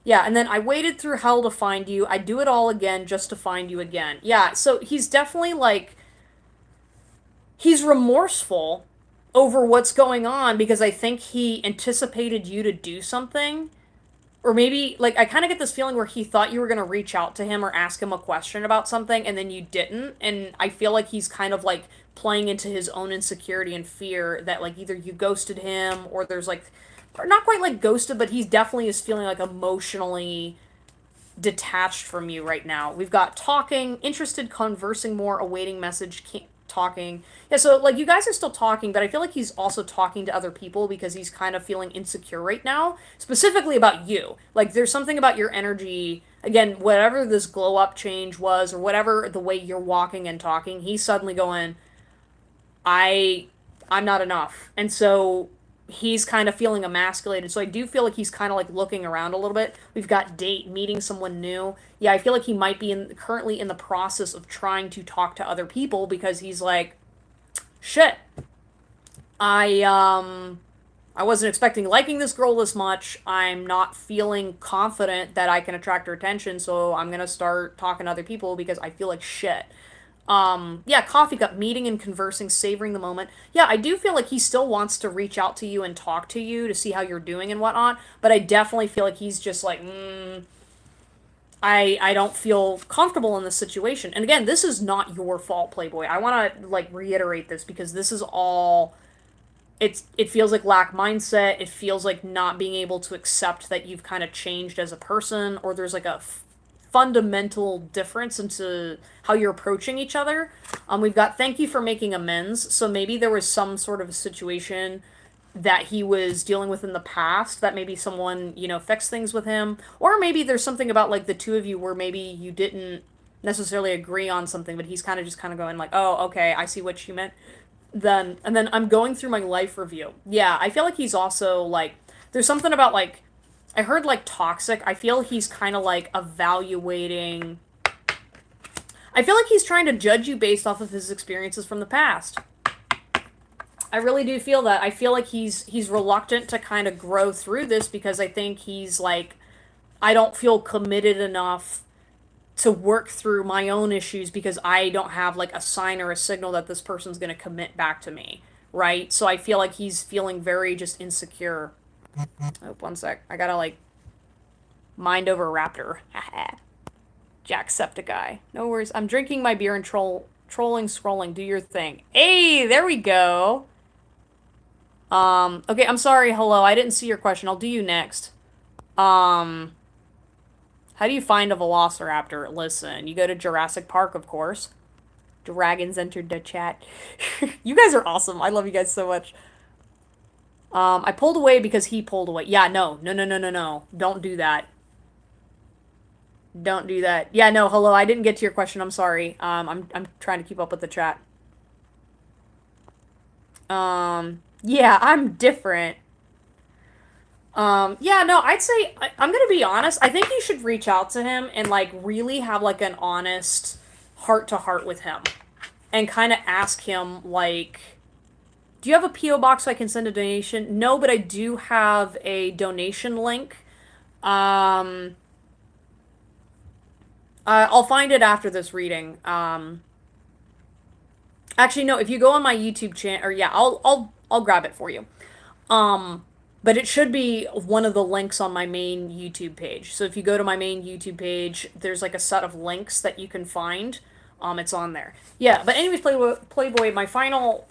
Yeah, and then I waited through hell to find you. I do it all again just to find you again. Yeah, so he's definitely like he's remorseful over what's going on because I think he anticipated you to do something. Or maybe, like, I kind of get this feeling where he thought you were going to reach out to him or ask him a question about something, and then you didn't. And I feel like he's kind of, like, playing into his own insecurity and fear that, like, either you ghosted him or there's, like, or not quite like ghosted, but he definitely is feeling, like, emotionally detached from you right now. We've got talking, interested, conversing more, awaiting message, talking. Yeah, so like you guys are still talking, but I feel like he's also talking to other people because he's kind of feeling insecure right now, specifically about you. Like there's something about your energy. Again, whatever this glow up change was, or whatever the way you're walking and talking, he's suddenly going, I I'm not enough. And so he's kind of feeling emasculated. So I do feel like he's kind of like looking around a little bit. We've got date, meeting someone new. Yeah, I feel like he might be currently in the process of trying to talk to other people because he's like, shit. I wasn't expecting liking this girl this much. I'm not feeling confident that I can attract her attention, so I'm gonna start talking to other people because I feel like shit. Yeah, coffee cup, meeting and conversing, savoring the moment. Yeah, I do feel like he still wants to reach out to you and talk to you to see how you're doing and whatnot, but I definitely feel like he's just like, I don't feel comfortable in this situation. And again, this is not your fault, Playboy. I want to like reiterate this because this is all it feels like lack mindset. It feels like not being able to accept that you've kind of changed as a person, or there's like a fundamental difference into how you're approaching each other. We've got thank you for making amends. So maybe there was some sort of a situation that he was dealing with in the past that maybe someone, fixed things with him. Or maybe there's something about like the two of you where maybe you didn't necessarily agree on something, but he's kind of just kind of going like, oh, okay, I see what you meant. And then I'm going through my life review. Yeah, I feel like he's also like, there's something about like, I heard like toxic. I feel he's kind of like evaluating. I feel like he's trying to judge you based off of his experiences from the past. I really do feel that. I feel like he's reluctant to kind of grow through this because I think he's like, I don't feel committed enough to work through my own issues because I don't have like a sign or a signal that this person's going to commit back to me, right? So I feel like he's feeling very just insecure. Oh, one sec. I gotta like mind over raptor. Jacksepticeye. No worries. I'm drinking my beer and trolling, scrolling. Do your thing. Hey, there we go. Okay, I'm sorry. Hello, I didn't see your question. I'll do you next. Um, how do you find a velociraptor? Listen, you go to Jurassic Park, of course. Dragons entered the chat. You guys are awesome. I love you guys so much. I pulled away because he pulled away. Yeah, no, no, no, no, no, no. Don't do that. Don't do that. Yeah, no, hello, I didn't get to your question. I'm sorry. I'm trying to keep up with the chat. Yeah, I'm different. Yeah, no, I'd say I'm gonna be honest. I think you should reach out to him and like really have like an honest heart to heart with him and kind of ask him like, do you have a PO box so I can send a donation? No, but I do have a donation link. Um, I'll find it after this reading. Actually, no. If you go on my YouTube channel, or yeah, I'll grab it for you. Um, but it should be one of the links on my main YouTube page. So if you go to my main YouTube page, there's like a set of links that you can find. It's on there. Yeah. But anyways, Playboy, my final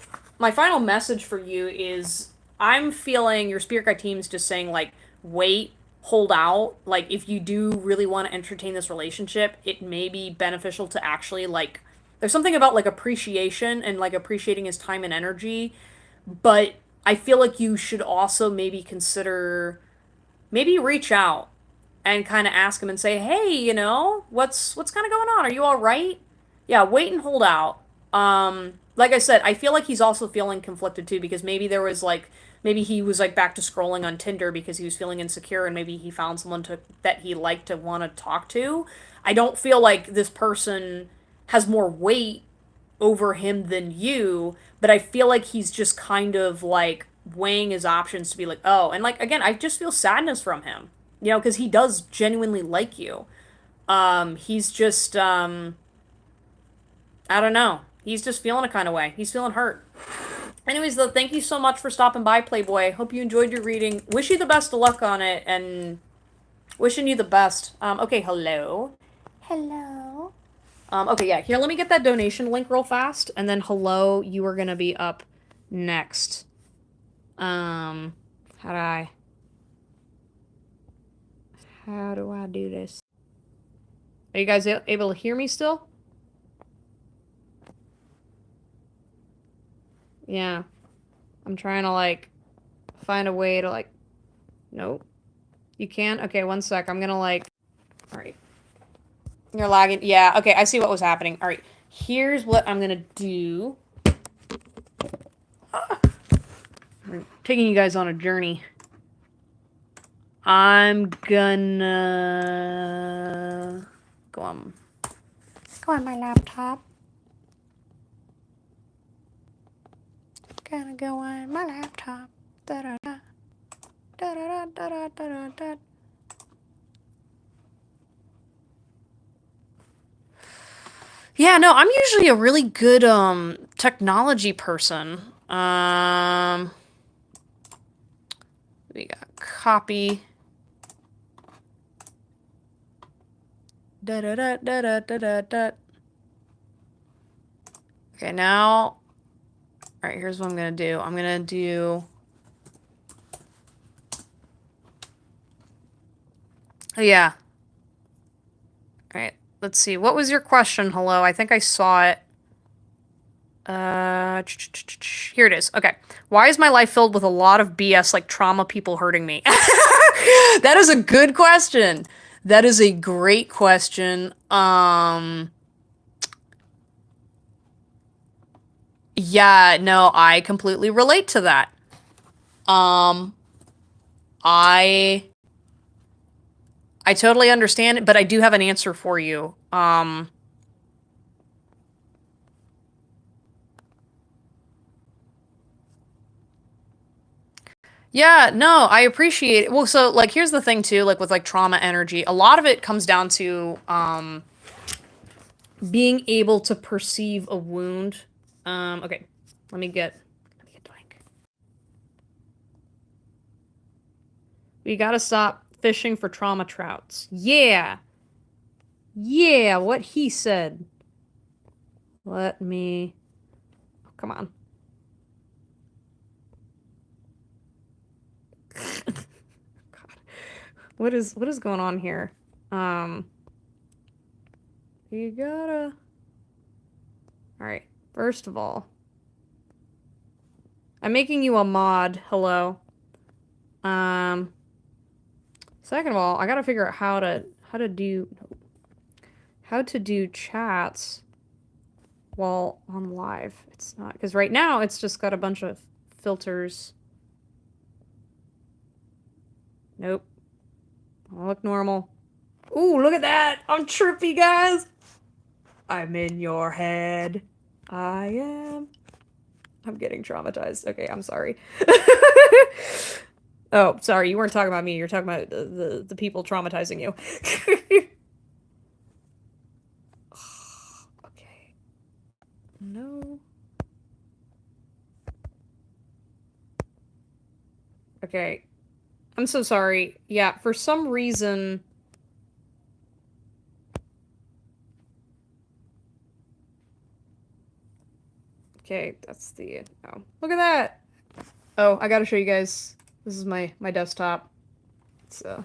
message for you is I'm feeling your spirit guide team's just saying like wait, hold out. Like if you do really want to entertain this relationship, it may be beneficial to actually like there's something about like appreciation and like appreciating his time and energy, but I feel like you should also maybe consider maybe reach out and kind of ask him and say, "Hey, what's kind of going on? Are you all right?" Yeah, wait and hold out. Like I said, I feel like he's also feeling conflicted too because maybe he was like back to scrolling on Tinder because he was feeling insecure and maybe he found someone that he liked to want to talk to. I don't feel like this person has more weight over him than you, but I feel like he's just kind of like weighing his options to be like, oh, and like again, I just feel sadness from him, because he does genuinely like you. He's just, I don't know. He's just feeling a kind of way. He's feeling hurt. Anyways, though, thank you so much for stopping by, Playboy. Hope you enjoyed your reading. Wish you the best of luck on it, and wishing you the best. Okay, hello. Hello. Okay, yeah. Here, let me get that donation link real fast, and then hello, you are gonna be up next. How do I do this? Are you guys able to hear me still? Yeah. I'm trying to, like, find a way to, like... Nope. You can? Okay, one sec. I'm gonna, like... Alright. You're lagging. Yeah, okay, I see what was happening. Alright. Here's what I'm gonna do. I'm taking you guys on a journey. I'm gonna... Go on my laptop. Gonna go on my laptop. Da da da. Da da da da da da. Yeah, no, I'm usually a really good technology person. We got copy. Da da da da da da da da. Okay, now. Alright, here's what I'm gonna do. I'm gonna do. Oh, yeah. Alright, let's see. What was your question? Hello, I think I saw it. Here it is. Okay. Why is my life filled with a lot of BS like trauma, people hurting me? That is a good question. That is a great question. Yeah, no, I completely relate to that. Um, I I totally understand it, but I do have an answer for you. Yeah, no, I appreciate it. Well, so like here's the thing too, like with like trauma energy, a lot of it comes down to being able to perceive a wound. Okay. Let me get blank. We gotta stop fishing for trauma trouts. Yeah. Yeah, what he said. Let me... Oh, come on. God. What is going on here? You gotta... Alright, first of all, I'm making you a mod. Hello. Um, Second of all, I gotta figure out how to do chats while on live. It's not, because right now it's just got a bunch of filters. Nope. I look normal. Ooh, look at that! I'm trippy, guys! I'm in your head. I am. I'm getting traumatized. Okay, I'm sorry. Oh, sorry, you weren't talking about me. You're talking about the people traumatizing you. Okay. No. Okay. I'm so sorry. Yeah, for some reason. Okay, that's the. Oh, look at that. Oh, I gotta show you guys. This is my desktop. So,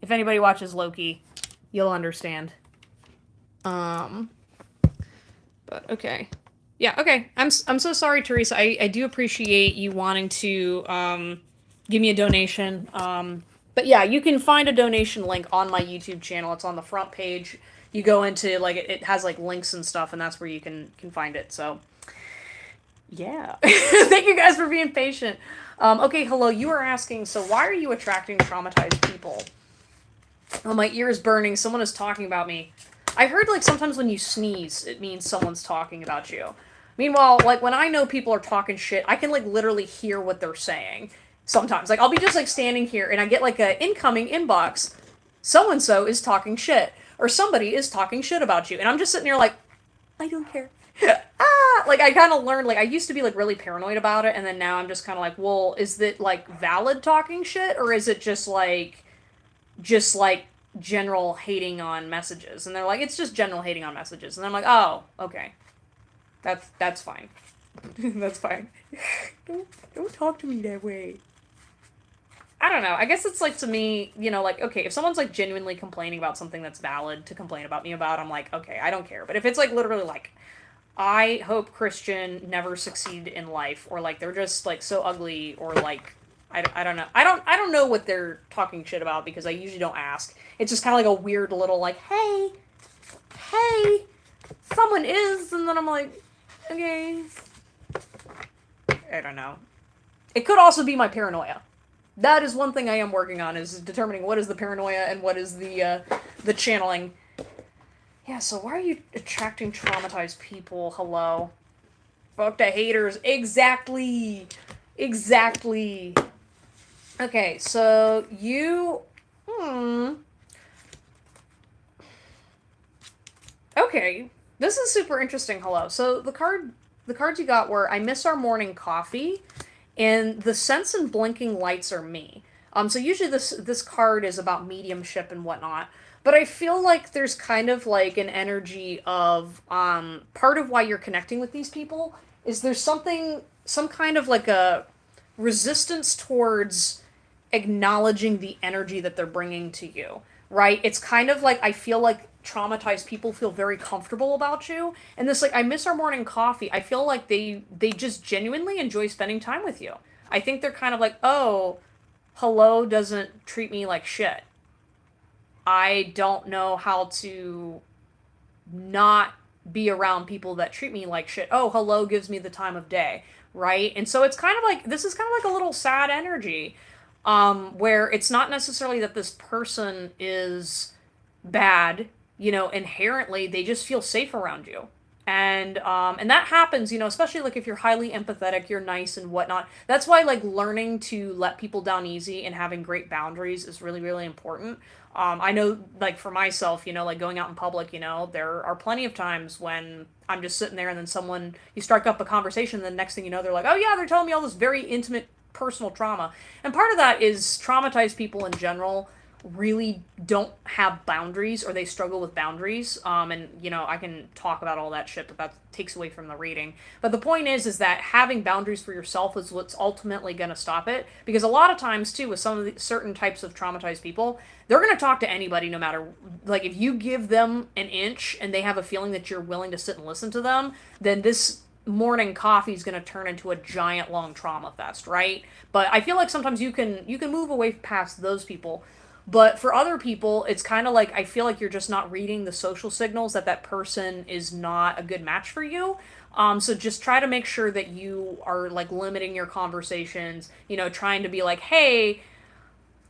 if anybody watches Loki, you'll understand. Um, but okay. Yeah, okay. I'm so sorry, Teresa. I do appreciate you wanting to give me a donation. But yeah, you can find a donation link on my YouTube channel. It's on the front page. You go into like it has like links and stuff, and that's where you can find it. So yeah, thank you guys for being patient. Okay, hello. You were asking, so why are you attracting traumatized people? Oh, my ear is burning. Someone is talking about me. I heard like sometimes when you sneeze, it means someone's talking about you. Meanwhile, like when I know people are talking shit, I can like literally hear what they're saying. Sometimes, like I'll be just like standing here and I get like a incoming inbox. So and so is talking shit, or somebody is talking shit about you, and I'm just sitting there like, I don't care. Like I kind of learned, like I used to be like really paranoid about it, and then now I'm just kind of like, well, is it like valid talking shit, or is it just like general hating on messages? And they're like, it's just general hating on messages. And I'm like, oh, okay, that's fine. That's fine. Don't talk to me that way. I don't know. I guess it's like, to me, you know, like, okay, if someone's like genuinely complaining about something that's valid to complain about me about, I'm like, okay, I don't care. But if it's like literally like, I hope Christian never succeed in life, or like they're just like so ugly, or like I don't know. I don't know what they're talking shit about, because I usually don't ask. It's just kind of like a weird little like, hey, someone is, and then I'm like, okay. I don't know. It could also be my paranoia. That is one thing I am working on, is determining what is the paranoia and what is the channeling. Yeah, so why are you attracting traumatized people? Hello. Fuck the haters. Exactly. Exactly. Okay, so you... Okay. This is super interesting. Hello. So the cards you got were, I miss our morning coffee, and the sense and blinking lights are me. So usually this card is about mediumship and whatnot. But I feel like there's kind of like an energy of part of why you're connecting with these people is there's some kind of like a resistance towards acknowledging the energy that they're bringing to you, right? It's kind of like, I feel like traumatized people feel very comfortable about you, and this like, I miss our morning coffee, I feel like they just genuinely enjoy spending time with you. I think they're kind of like, oh, hello doesn't treat me like shit. I don't know how to not be around people that treat me like shit. Oh, hello gives me the time of day, right? And so it's kind of like, this is kind of like a little sad energy, where it's not necessarily that this person is bad, you know, inherently they just feel safe around you. And that happens, you know, especially like if you're highly empathetic, you're nice and whatnot. That's why like learning to let people down easy and having great boundaries is really, really important. I know, like for myself, you know, like going out in public, you know, there are plenty of times when I'm just sitting there and then someone, you strike up a conversation, and the next thing you know, they're like, oh yeah, they're telling me all this very intimate personal trauma. And part of that is traumatized people in general really don't have boundaries, or they struggle with boundaries. And you know, I can talk about all that shit, but that takes away from the reading. But the point is that having boundaries for yourself is what's ultimately going to stop it, because a lot of times too, with some of the certain types of traumatized people, they're going to talk to anybody, no matter, like if you give them an inch and they have a feeling that you're willing to sit and listen to them, then this morning coffee is going to turn into a giant long trauma fest, right? But I feel like sometimes you can move away past those people. But for other people, it's kind of like I feel like you're just not reading the social signals that that person is not a good match for you. So just try to make sure that you are like limiting your conversations, trying to be like, hey,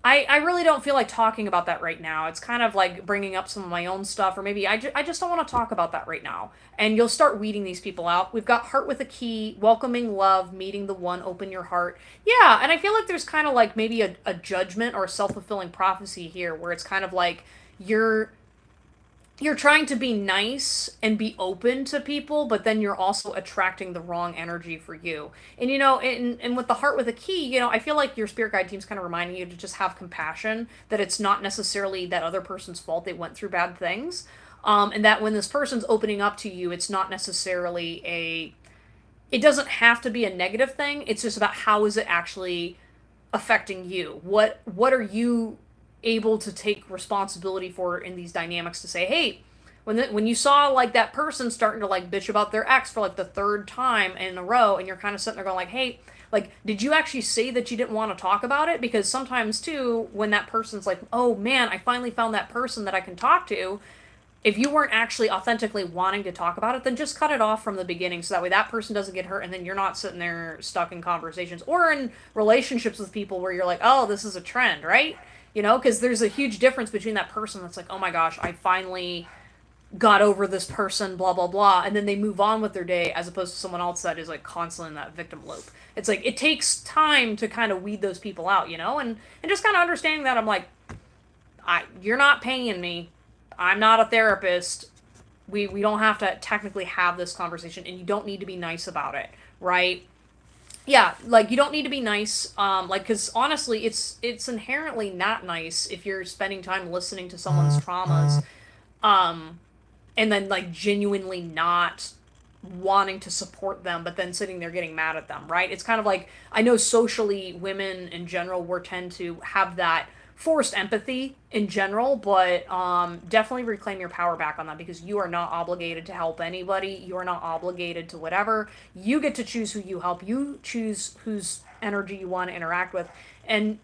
I really don't feel like talking about that right now. It's kind of like bringing up some of my own stuff, or maybe I just don't want to talk about that right now. And you'll start weeding these people out. We've got heart with a key, welcoming love, meeting the one, open your heart. Yeah, and I feel like there's kind of like maybe a judgment or a self fulfilling prophecy here where it's kind of like you're you're trying to be nice and be open to people, but then you're also attracting the wrong energy for you. And and with the heart with a key, I feel like your spirit guide team's kind of reminding you to just have compassion, that it's not necessarily that other person's fault they went through bad things. And that when this person's opening up to you, it's not necessarily it doesn't have to be a negative thing. It's just about how is it actually affecting you? What are you able to take responsibility for in these dynamics to say, hey, when you saw like that person starting to like bitch about their ex for like the third time in a row, and you're kind of sitting there going like, hey, like, did you actually say that you didn't want to talk about it? Because sometimes too, when that person's like, oh man, I finally found that person that I can talk to, if you weren't actually authentically wanting to talk about it, then just cut it off from the beginning so that way that person doesn't get hurt, and then you're not sitting there stuck in conversations or in relationships with people where you're like, oh, this is a trend, right? Because there's a huge difference between that person that's like, oh my gosh, I finally got over this person, blah, blah, blah, and then they move on with their day, as opposed to someone else that is like constantly in that victim loop. It's like it takes time to kind of weed those people out, and just kind of understanding that I'm like, you're not paying me. I'm not a therapist. We don't have to technically have this conversation, and you don't need to be nice about it, right? Yeah, like you don't need to be nice, like, because honestly, it's inherently not nice if you're spending time listening to someone's traumas, um, and then like genuinely not wanting to support them, but then sitting there getting mad at them, right? It's kind of like, I know socially women in general we tend to have that forced empathy in general, but definitely reclaim your power back on that, because you are not obligated to help anybody. You are not obligated to whatever. You get to choose who you help. You choose whose energy you want to interact with. And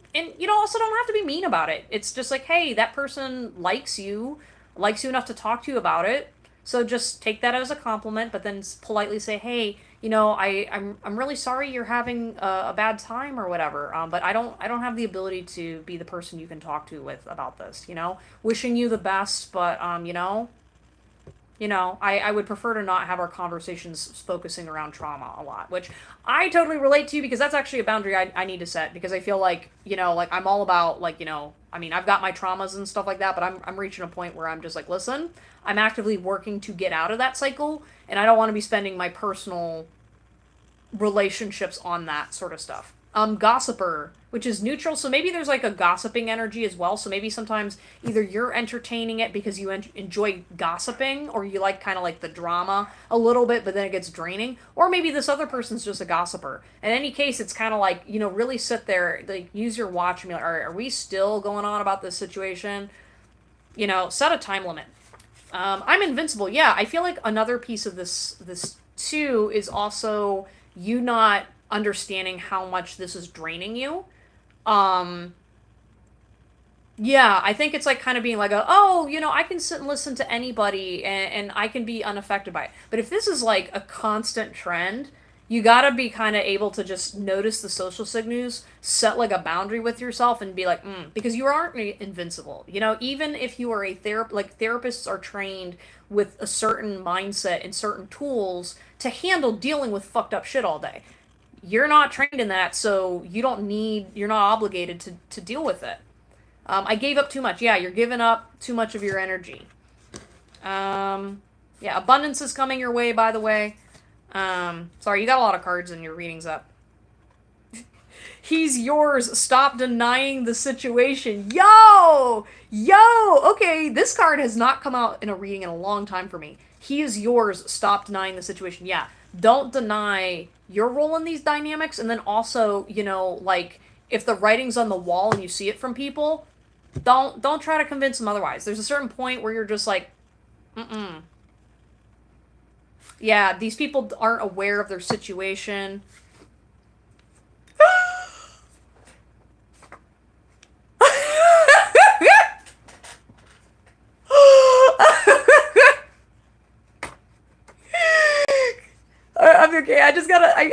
also don't have to be mean about it. It's just like, hey, that person likes you enough to talk to you about it. So just take that as a compliment, but then politely say, hey, I'm really sorry you're having a bad time or whatever. But I don't have the ability to be the person you can talk to with about this. Wishing you the best, but I would prefer to not have our conversations focusing around trauma a lot, which I totally relate to, because that's actually a boundary I need to set, because I feel like, like I'm all about like, I mean, I've got my traumas and stuff like that, but I'm reaching a point where I'm just like, listen, I'm actively working to get out of that cycle, and I don't want to be spending my personal relationships on that sort of stuff. Gossiper, which is neutral, so maybe there's like a gossiping energy as well. So maybe sometimes either you're entertaining it because you enjoy gossiping, or you like kind of like the drama a little bit, but then it gets draining, or maybe this other person's just a gossiper. In any case, it's kind of like, really sit there, like use your watch and be like, all right, are we still going on about this situation? Set a time limit. I'm invincible. Yeah, I feel like another piece of this too is also you not understanding how much this is draining you. Um, yeah, I think it's like kind of being like, I can sit and listen to anybody, and I can be unaffected by it. But if this is like a constant trend, you gotta be kind of able to just notice the social signals, set like a boundary with yourself, and be like, because you aren't invincible. Even if you are a like therapists are trained with a certain mindset and certain tools to handle dealing with fucked up shit all day. You're not trained in that, so you're not obligated to deal with it. I gave up too much. Yeah, you're giving up too much of your energy. Yeah, abundance is coming your way, by the way. Sorry, you got a lot of cards in your readings up. He's yours. Stop denying the situation. Yo! Okay, this card has not come out in a reading in a long time for me. He is yours. Stop denying the situation. Yeah, don't deny your role in these dynamics, and then also, like, if the writing's on the wall and you see it from people, don't try to convince them otherwise. There's a certain point where you're just like, Yeah, these people aren't aware of their situation. I'm okay. I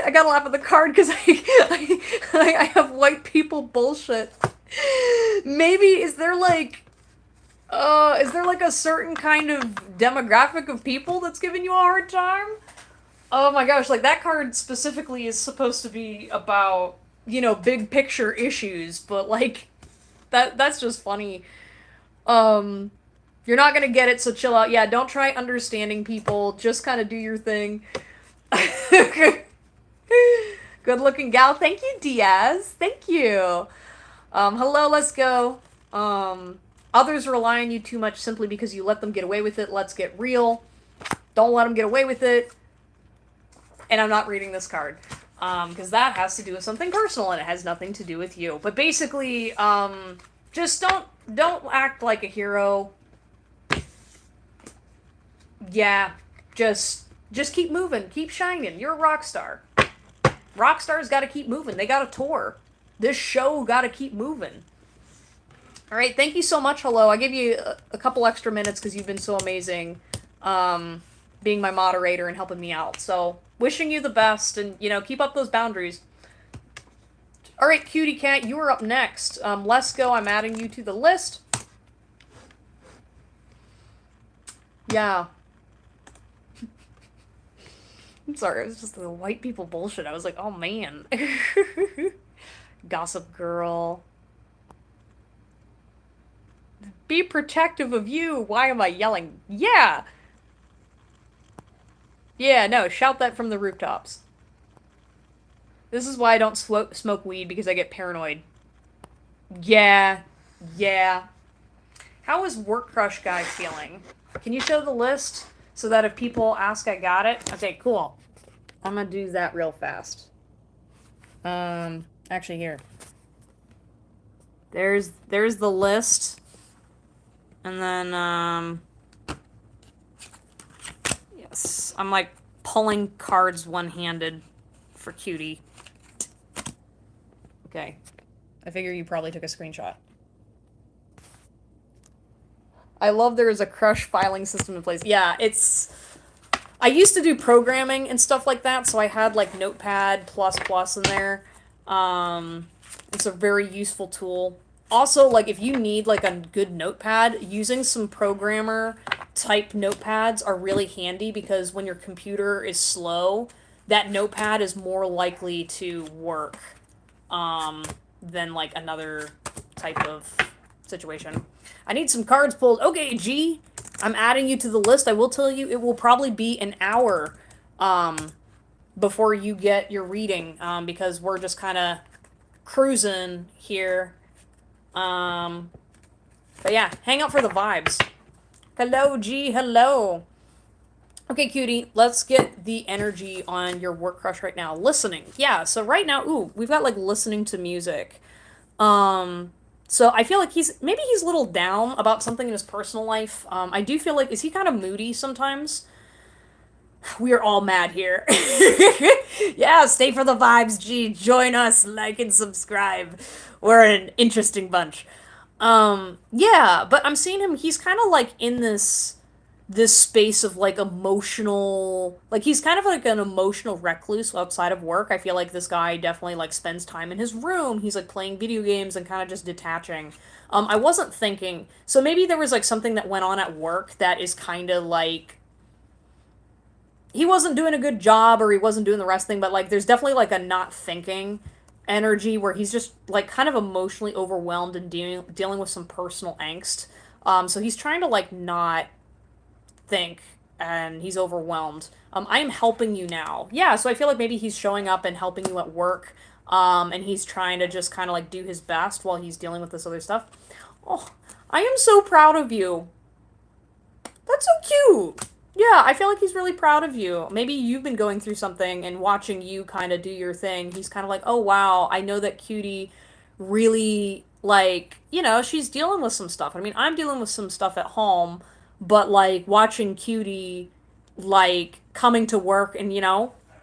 gotta laugh at the card because I have white people bullshit. Maybe is there like a certain kind of demographic of people that's giving you a hard time? Oh my gosh, like that card specifically is supposed to be about, big picture issues, but like that's just funny. Um you're not gonna get it, so chill out. Yeah, don't try understanding people. Just kind of do your thing. Good looking gal. Thank you, Diaz. Thank you. Hello, let's go. Others rely on you too much simply because you let them get away with it. Let's get real. Don't let them get away with it. And I'm not reading this card. Because that has to do with something personal and it has nothing to do with you. But basically, just don't act like a hero. Yeah, just keep moving, keep shining. You're a rock star. Rock stars got to keep moving. They got to tour. This show got to keep moving. All right, thank you so much. Hello, I give you a couple extra minutes because you've been so amazing, being my moderator and helping me out. So, wishing you the best, and keep up those boundaries. All right, cutie cat, you are up next. Let's go. I'm adding you to the list. Yeah. I'm sorry, it was just the white people bullshit. I was like, oh man. Gossip girl. Be protective of you. Why am I yelling? Yeah. Yeah, no, shout that from the rooftops. This is why I don't smoke weed, because I get paranoid. Yeah. Yeah. How is Work Crush Guy feeling? Can you show the list so that if people ask, I got it? Okay, cool. I'm gonna do that real fast. Actually here. There's the list. And then, yes, I'm like pulling cards one-handed for cutie. Okay. I figure you probably took a screenshot. I love there is a crush filing system in place. Yeah, I used to do programming and stuff like that, so I had like Notepad++ in there. It's a very useful tool. Also, like, if you need, like, a good notepad, using some programmer-type notepads are really handy, because when your computer is slow, that notepad is more likely to work, than, like, another type of situation. I need some cards pulled. Okay, G, I'm adding you to the list. I will tell you, it will probably be an hour, before you get your reading, because we're just kind of cruising here. But yeah, hang out for the vibes. Hello, G, hello. Okay, cutie, let's get the energy on your work crush right now. Listening. Yeah, so right now, ooh, we've got, like, listening to music. So I feel like maybe he's a little down about something in his personal life. I do feel like, is he kind of moody sometimes? We are all mad here. Yeah, stay for the vibes, G. Join us, like and subscribe. We're an interesting bunch. Yeah, but I'm seeing him, he's kind of like in this space of like emotional, like he's kind of like an emotional recluse outside of work. I feel like this guy definitely like spends time in his room. He's like playing video games and kind of just detaching. I wasn't thinking, so maybe there was like something that went on at work that is kind of like he wasn't doing a good job, or he wasn't doing the rest thing, but like there's definitely like a not thinking energy where he's just like kind of emotionally overwhelmed and dealing with some personal angst. So he's trying to like not think, and he's overwhelmed. I am helping you now. Yeah, so I feel like maybe he's showing up and helping you at work, and he's trying to just kind of like do his best while he's dealing with this other stuff. Oh, I am so proud of you. That's so cute. Yeah, I feel like he's really proud of you. Maybe you've been going through something, and watching you kind of do your thing, he's kind of like, oh wow, I know that cutie really, like, she's dealing with some stuff. I mean, I'm dealing with some stuff at home, but like watching cutie like coming to work and,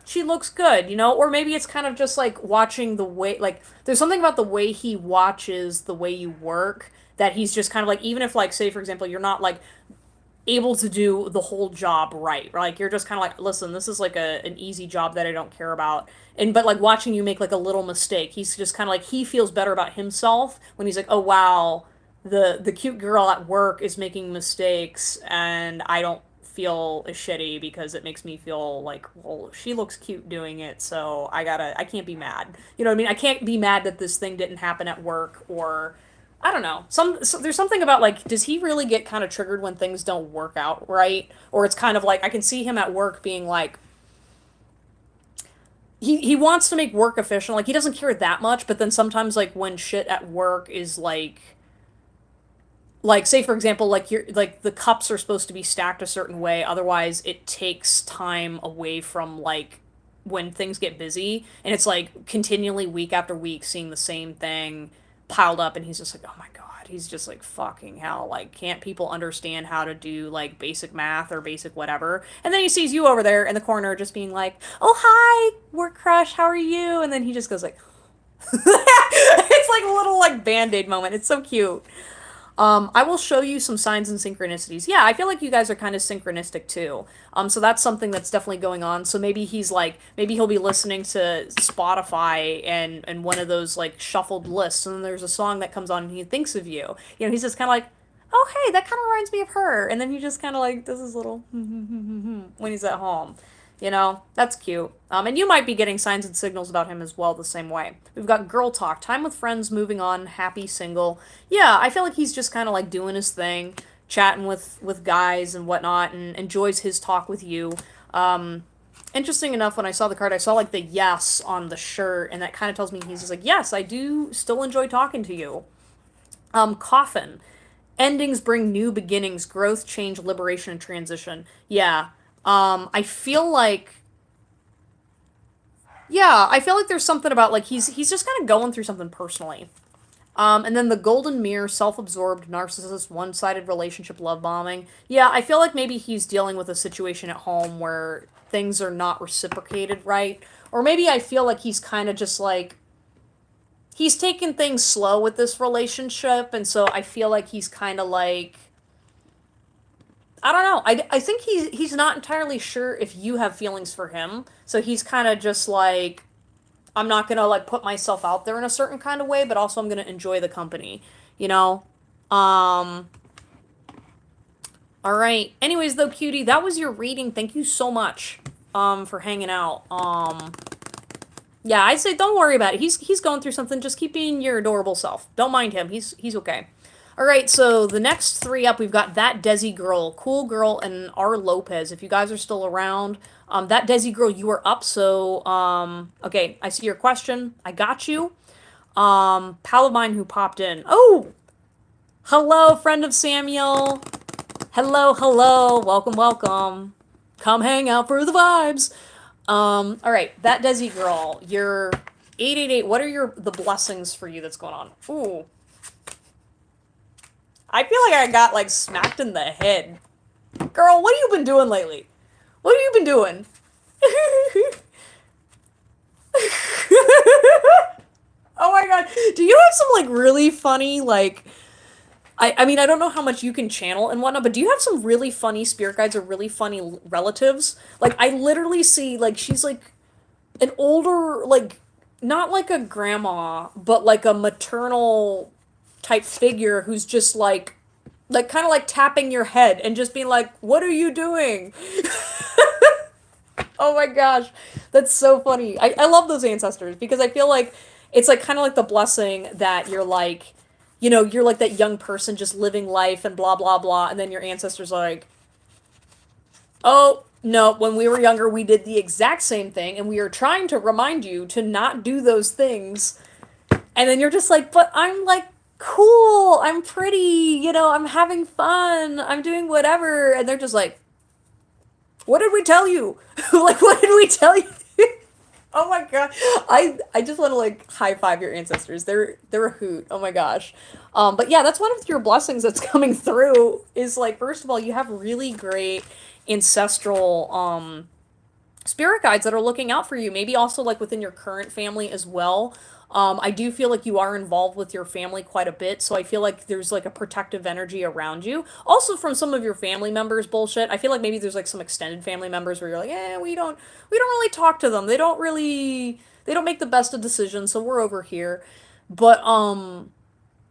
she looks good, or maybe it's kind of just like watching the way, like, there's something about the way he watches the way you work that he's just kind of like, even if, like, say, for example, you're not like able to do the whole job right. Like you're just kind of like, listen, this is like an easy job that I don't care about. And but like watching you make like a little mistake, he's just kind of like he feels better about himself when he's like, oh wow, the cute girl at work is making mistakes, and I don't feel as shitty because it makes me feel like, well, she looks cute doing it, so I can't be mad. You know what I mean? I can't be mad that this thing didn't happen at work, or I don't know. There's something about like, does he really get kind of triggered when things don't work out right? Or it's kind of like I can see him at work being like, he wants to make work efficient. Like he doesn't care that much, but then sometimes like when shit at work is like say for example like you're like the cups are supposed to be stacked a certain way, otherwise it takes time away from like when things get busy, and it's like continually week after week seeing the same thing piled up, and he's just like, oh my god, he's just like, fucking hell, like can't people understand how to do like basic math or basic whatever? And then he sees you over there in the corner just being like, oh hi work crush, how are you? And then he just goes like it's like a little like band-aid moment. It's so cute. I will show you some signs and synchronicities. Yeah, I feel like you guys are kind of synchronistic too. So that's something that's definitely going on. So maybe he's like, maybe he'll be listening to Spotify and one of those like shuffled lists, and then there's a song that comes on and he thinks of you. He's just kind of like, oh hey, that kind of reminds me of her, and then he just kind of like does his little when he's at home. That's cute. And you might be getting signs and signals about him as well the same way. We've got girl talk, time with friends, moving on, happy, single. Yeah, I feel like he's just kind of like doing his thing, chatting with guys and whatnot, and enjoys his talk with you. Interesting enough, when I saw the card, I saw like the yes on the shirt, and that kind of tells me he's just like, yes, I do still enjoy talking to you. Coffin. Endings bring new beginnings, growth, change, liberation, and transition. Yeah. I feel like I feel like there's something about like he's just kind of going through something personally. And then the golden mirror, self-absorbed, narcissist, one-sided relationship, love bombing. Yeah, I feel like maybe he's dealing with a situation at home where things are not reciprocated right. Or maybe I feel like he's kind of just like he's taking things slow with this relationship, and so I feel like he's kind of like I don't know. I think he's not entirely sure if you have feelings for him. So he's kind of just like, I'm not going to like put myself out there in a certain kind of way, but also I'm going to enjoy the company, you know? All right. Anyways, though, cutie, that was your reading. Thank you so much for hanging out. Yeah, I'd say don't worry about it. He's going through something. Just keep being your adorable self. Don't mind him. He's okay. All right, so the next three up, we've got That Desi Girl, Cool Girl, and R. Lopez. If you guys are still around, That Desi Girl, you are up. So, okay, I see your question. I got you. Pal of mine who popped in. Oh, hello, friend of Samuel. Hello, hello. Welcome, welcome. Come hang out for the vibes. All right, That Desi Girl, you're 888. What are the blessings for you that's going on? Ooh. I feel like I got, like, smacked in the head. Girl, what have you been doing lately? What have you been doing? Oh my god. Do you have some, like, really funny, like... I mean, I don't know how much you can channel and whatnot, but do you have some really funny spirit guides or really funny relatives? Like, I literally see, like, she's, like, an older, like, not like a grandma, but, like, a maternal type figure who's just like kind of like tapping your head and just being like, what are you doing? Oh my gosh, that's so funny. I love those ancestors because I feel like it's like kind of like the blessing that you're like, you're like that young person just living life and blah blah blah, and then your ancestors are like, oh no, when we were younger we did the exact same thing and we are trying to remind you to not do those things. And then you're just like, but I'm like cool, I'm pretty, I'm having fun, I'm doing whatever. And they're just like, what did we tell you? Like, what did we tell you? Oh my god. I just want to like high five your ancestors. They're a hoot. Oh my gosh. But yeah, that's one of your blessings that's coming through is like, first of all, you have really great ancestral spirit guides that are looking out for you. Maybe also like within your current family as well. I do feel like you are involved with your family quite a bit, so I feel like there's like a protective energy around you. Also from some of your family members bullshit. I feel like maybe there's like some extended family members where you're like, we don't really talk to them. They don't make the best of decisions, so we're over here. But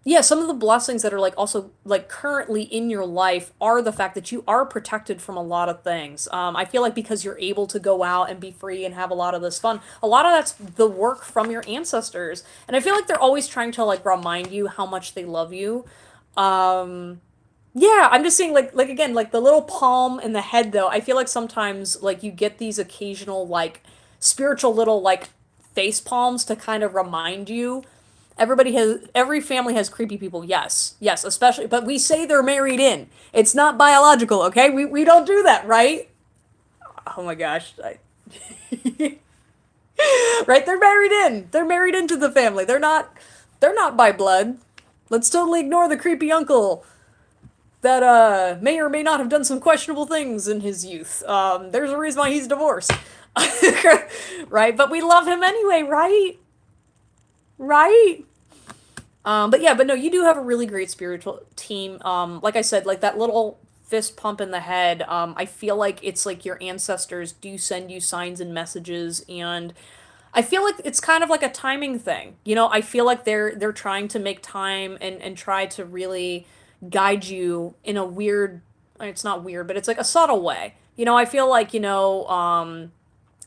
yeah, some of the blessings that are like also like currently in your life are the fact that you are protected from a lot of things. I feel like because you're able to go out and be free and have a lot of this fun, a lot of that's the work from your ancestors, and I feel like they're always trying to like remind you how much they love you. Yeah, I'm just seeing like again like the little palm in the head though. I feel like sometimes like you get these occasional like spiritual little like face palms to kind of remind you. Every family has creepy people. Yes. Yes, especially but we say they're married in. It's not biological, okay? We don't do that, right? Oh my gosh. Right? They're married in. They're married into the family. They're not by blood. Let's totally ignore the creepy uncle that may or may not have done some questionable things in his youth. There's a reason why he's divorced. Right? But we love him anyway, right? Right? But yeah, but no, you do have a really great spiritual team. Like I said, like that little fist pump in the head. I feel like it's like your ancestors do send you signs and messages, and I feel like it's kind of like a timing thing. You know, I feel like they're trying to make time and try to really guide you in a weird. It's not weird, but it's like a subtle way. You know, I feel like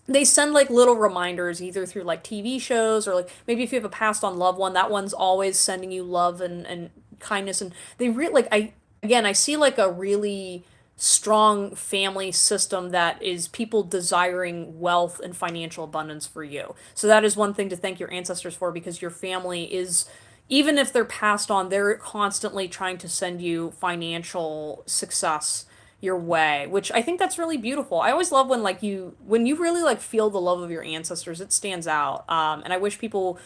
they send like little reminders either through like TV shows or like maybe if you have a passed on loved one, that one's always sending you love and kindness. And they really like I see like a really strong family system that is people desiring wealth and financial abundance for you. So that is one thing to thank your ancestors for, because your family is, even if they're passed on, they're constantly trying to send you financial success your way, which I think that's really beautiful. I always love when when you really like feel the love of your ancestors, it stands out. And I wish people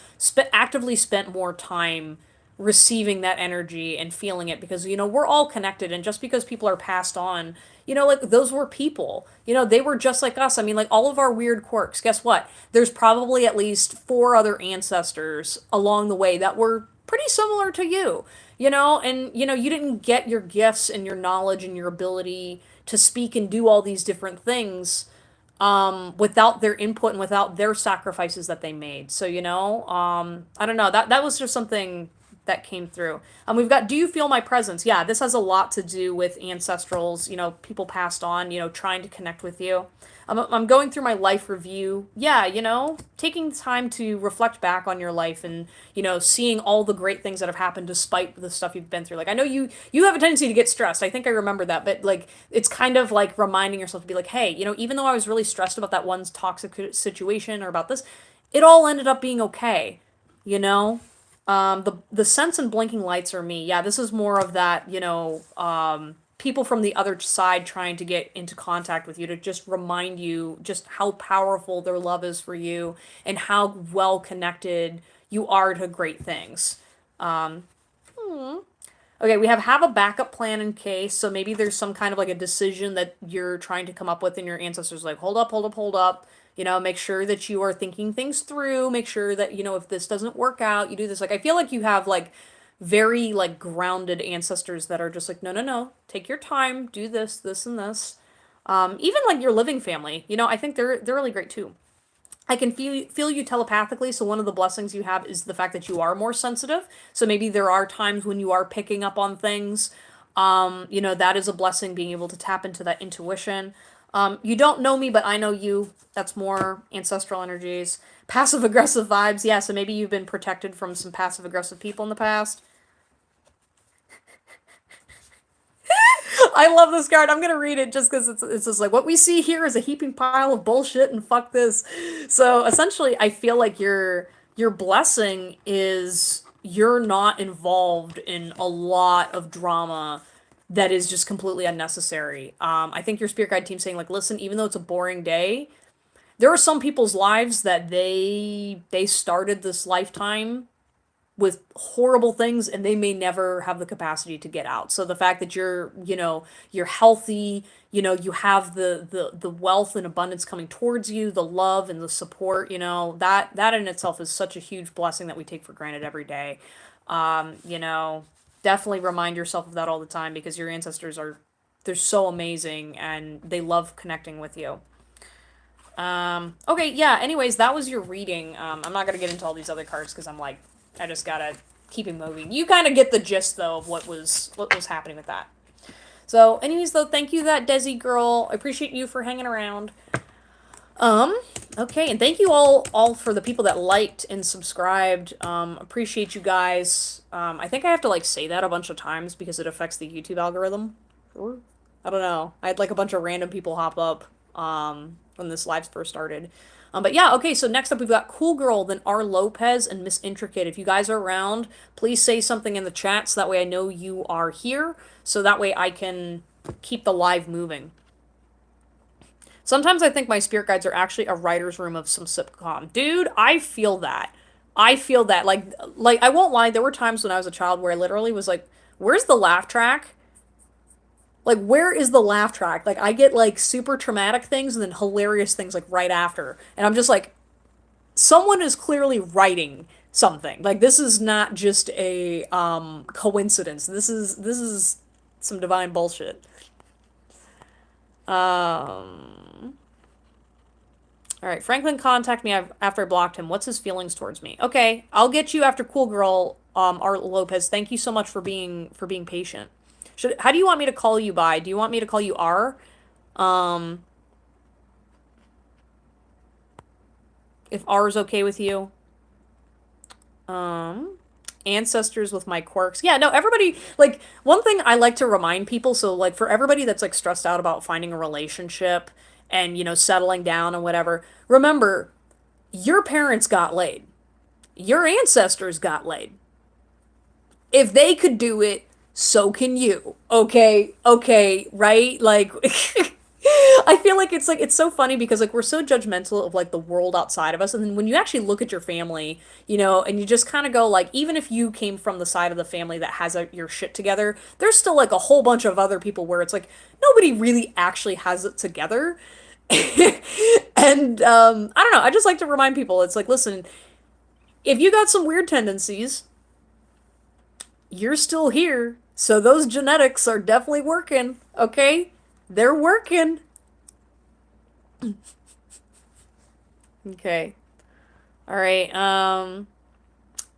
actively spent more time receiving that energy and feeling it, because we're all connected, and just because people are passed on, like those were people, they were just like us. I mean, like all of our weird quirks, guess what, there's probably at least four other ancestors along the way that were pretty similar to you, and you didn't get your gifts and your knowledge and your ability to speak and do all these different things without their input and without their sacrifices that they made. So, I don't know. That was just something that came through. We've got, do you feel my presence? Yeah, this has a lot to do with ancestrals, people passed on, trying to connect with you. I'm going through my life review. Yeah, taking time to reflect back on your life and, seeing all the great things that have happened despite the stuff you've been through. Like, I know you have a tendency to get stressed. I think I remember that, but like, it's kind of like reminding yourself to be like, hey, even though I was really stressed about that one toxic situation or about this, it all ended up being okay, you know? The sense and blinking lights are me. Yeah, this is more of that, people from the other side trying to get into contact with you to just remind you just how powerful their love is for you and how well connected you are to great things. Okay, we have a backup plan in case. So maybe there's some kind of like a decision that you're trying to come up with, and your ancestors like, hold up, hold up, hold up. Make sure that you are thinking things through. Make sure that, if this doesn't work out, you do this. Like, I feel like you have like very like grounded ancestors that are just like, no, no, no, take your time, do this, this, and this. Even like your living family, I think they're really great too. I can feel you telepathically. So one of the blessings you have is the fact that you are more sensitive. So maybe there are times when you are picking up on things. That is a blessing, being able to tap into that intuition. You don't know me, but I know you. That's more ancestral energies. Passive aggressive vibes. Yeah, so maybe you've been protected from some passive aggressive people in the past. I love this card. I'm gonna read it just because it's just like, what we see here is a heaping pile of bullshit and fuck this. So essentially, I feel like your blessing is you're not involved in a lot of drama that is just completely unnecessary. I think your spirit guide team's saying like, listen, even though it's a boring day, there are some people's lives that they started this lifetime with horrible things, and they may never have the capacity to get out. So the fact that you're, you're healthy, you have the wealth and abundance coming towards you, the love and the support, that in itself is such a huge blessing that we take for granted every day. You know, definitely remind yourself of that all the time, because your ancestors they're so amazing and they love connecting with you. Okay, yeah, anyways, that was your reading. I'm not gonna get into all these other cards because I just gotta keep it moving. You kind of get the gist, though, of what was happening with that. So, anyways, though, thank you, that Desi girl. I appreciate you for hanging around. Okay, and thank you all for the people that liked and subscribed. Appreciate you guys. I think I have to, say that a bunch of times because it affects the YouTube algorithm. I don't know. I had, a bunch of random people hop up, when this live first started. But yeah, okay, so next up we've got Cool Girl, then R. Lopez, and Miss Intricate. If you guys are around, please say something in the chat so that way I know you are here, so that way I can keep the live moving. Sometimes I think my spirit guides are actually a writer's room of some sitcom. Dude, I feel that. I feel that. Like I won't lie, there were times when I was a child where I literally was like, where's the laugh track? Like, where is the laugh track? Like, I get, super traumatic things and then hilarious things, right after. And I'm just like, someone is clearly writing something. Like, this is not just a, coincidence. This is some divine bullshit. Alright, Franklin contacted me after I blocked him. What's his feelings towards me? Okay, I'll get you after Cool Girl, Art Lopez. Thank you so much for being patient. How do you want me to call you by? Do you want me to call you R? If R is okay with you. Ancestors with my quirks. Yeah, no, everybody, one thing I like to remind people, so, for everybody that's, stressed out about finding a relationship and, settling down and whatever, remember, your parents got laid. Your ancestors got laid. If they could do it, so can you. Okay, right? I feel like it's so funny because we're so judgmental of the world outside of us, and then when you actually look at your family, and you just kind of go even if you came from the side of the family that has your shit together, there's still a whole bunch of other people where it's nobody really actually has it together. And I don't know, I just like to remind people, it's listen, if you got some weird tendencies, you're still here. So those genetics are definitely working, okay? They're working. Okay. All right.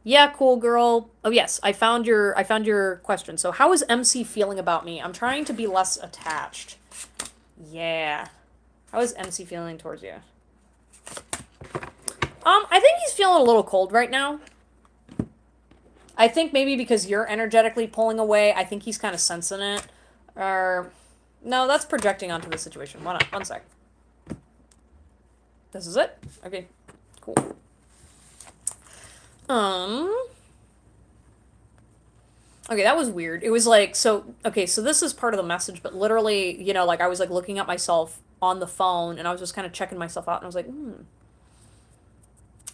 Yeah, Cool Girl. Oh yes, I found your question. So how is MC feeling about me? I'm trying to be less attached. Yeah. How is MC feeling towards you? I think he's feeling a little cold right now. I think maybe because you're energetically pulling away, I think he's kind of sensing it. Or, no, that's projecting onto the situation. One sec. This is it? Okay, cool. Okay, that was weird. It was okay, so this is part of the message, but literally, I was looking at myself on the phone, and I was just kind of checking myself out, and I was like,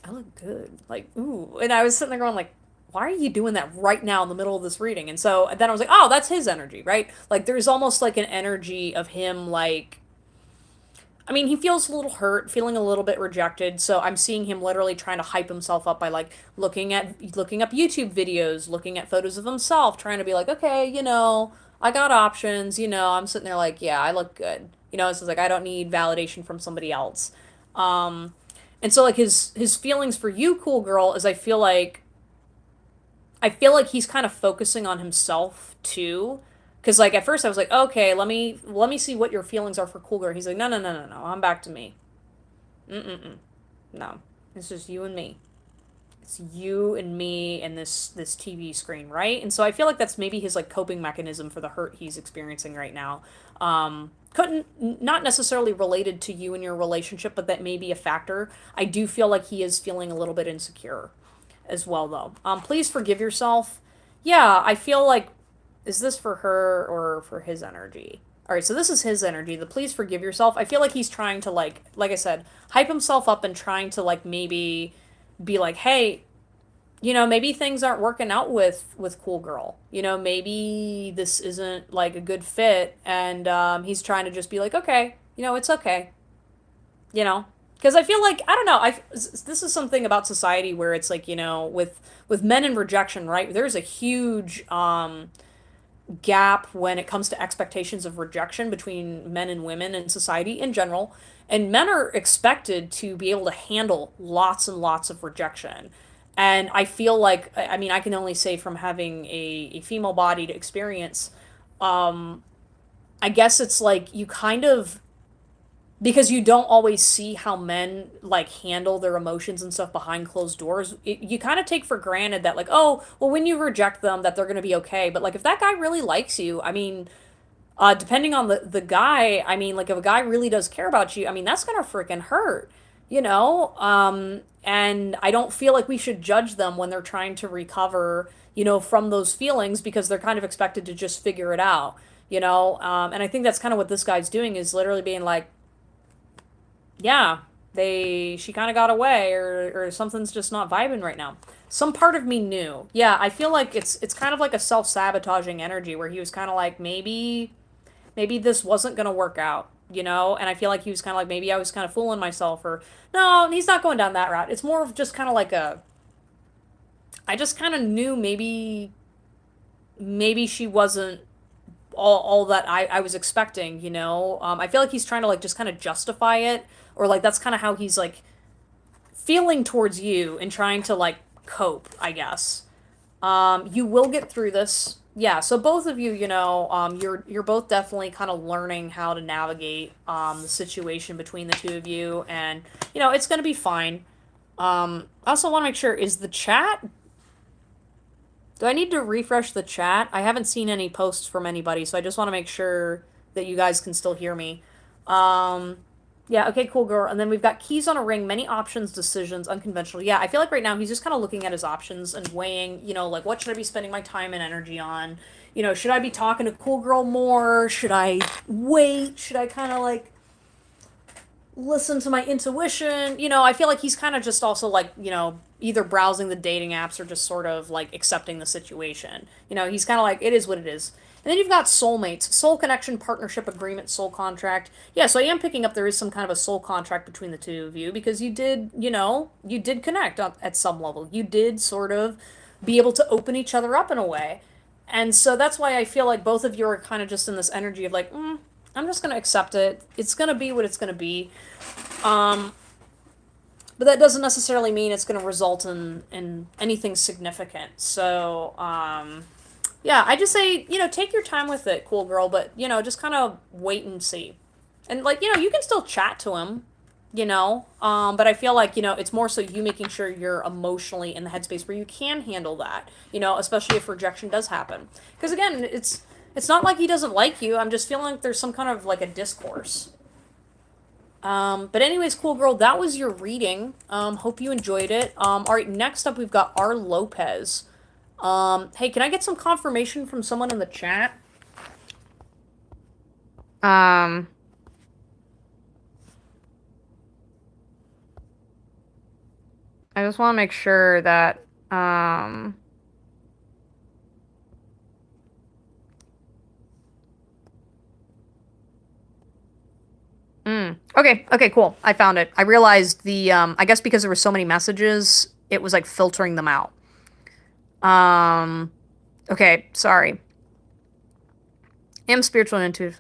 I look good. Ooh. And I was sitting there going why are you doing that right now in the middle of this reading? And so then I was like, oh, that's his energy, right? There's almost an energy of him, I mean, he feels a little hurt, feeling a little bit rejected, so I'm seeing him literally trying to hype himself up by, looking up YouTube videos, looking at photos of himself, trying to be okay, I got options, I'm sitting there yeah, I look good. It's just I don't need validation from somebody else. And so, his feelings for you, Cool Girl, is I feel like he's kind of focusing on himself too, because at first I was okay, let me see what your feelings are for Cool Girl. He's no, I'm back to me. No, it's just you and me. It's you and me and this TV screen, right? And so I feel that's maybe his coping mechanism for the hurt he's experiencing right now. Not necessarily related to you and your relationship, but that may be a factor. I do feel he is feeling a little bit insecure as well, though. Please forgive yourself. Yeah, I feel is this for her or for his energy? All right, so this is his energy. The please forgive yourself. I feel he's trying to like I said, hype himself up and trying to maybe be hey, you know, maybe things aren't working out with Cool Girl. You know, maybe this isn't like a good fit, and he's trying to just be like, okay, you know, it's okay, you know, because I feel like I don't know. This is something about society where it's like, you know, with men in rejection, right? There's a huge gap when it comes to expectations of rejection between men and women in society in general. And men are expected to be able to handle lots and lots of rejection. And I feel like, I mean, I can only say from having a female bodied experience, I guess it's like you kind of, because you don't always see how men like handle their emotions and stuff behind closed doors, you kind of take for granted that like, oh well, when you reject them that they're going to be okay. But like if that guy really likes you, I mean, depending on the guy, I mean, like if a guy really does care about you, I mean, that's gonna freaking hurt, you know. And I don't feel like we should judge them when they're trying to recover, you know, from those feelings because they're kind of expected to just figure it out, you know. And I think that's kind of what this guy's doing is literally being like, yeah, she kind of got away, or something's just not vibing right now. Some part of me knew. Yeah, I feel like it's kind of like a self-sabotaging energy where he was kind of like maybe this wasn't going to work out, you know? And I feel like he was kind of like, maybe I was kind of fooling myself, or no, he's not going down that route. It's more of just kind of like I just kind of knew maybe she wasn't all that I was expecting, you know? I feel like he's trying to like just kind of justify it, or like that's kind of how he's like feeling towards you and trying to like cope, I guess. You will get through this. Yeah, so both of you, you know, you're both definitely kind of learning how to navigate the situation between the two of you, and you know it's gonna be fine. I also want to make sure, is the chat? Do I need to refresh the chat? I haven't seen any posts from anybody, so I just want to make sure that you guys can still hear me. Um, yeah, okay, cool, girl. And then we've got keys on a ring, many options, decisions, unconventional. Yeah, I feel like right now he's just kind of looking at his options and weighing, you know, like what should I be spending my time and energy on? You know, should I be talking to Cool Girl more? Should I wait? Should I kind of like listen to my intuition? You know, I feel like he's kind of just also like, you know, either browsing the dating apps or just sort of like accepting the situation. You know, he's kind of like, it is what it is. And then you've got soulmates, soul connection, partnership agreement, soul contract. Yeah, so I am picking up there is some kind of a soul contract between the two of you because you did, you know, you did connect at some level. You did sort of be able to open each other up in a way. And so that's why I feel like both of you are kind of just in this energy of like, I'm just going to accept it. It's going to be what it's going to be. Um, but that doesn't necessarily mean it's going to result in anything significant. So, yeah, I just say, you know, take your time with it, cool girl, but, you know, just kind of wait and see. And, like, you know, you can still chat to him, you know, but I feel like, you know, it's more so you making sure you're emotionally in the headspace where you can handle that, you know, especially if rejection does happen. Because, again, it's not like he doesn't like you. I'm just feeling like there's some kind of, like, a discourse. But anyways, cool girl, that was your reading. Hope you enjoyed it. All right, next up we've got R. Lopez. Hey, can I get some confirmation from someone in the chat? Um, I just want to make sure that, okay, cool. I found it. I realized I guess because there were so many messages, it was like filtering them out. Okay, sorry. Am spiritual and intuitive.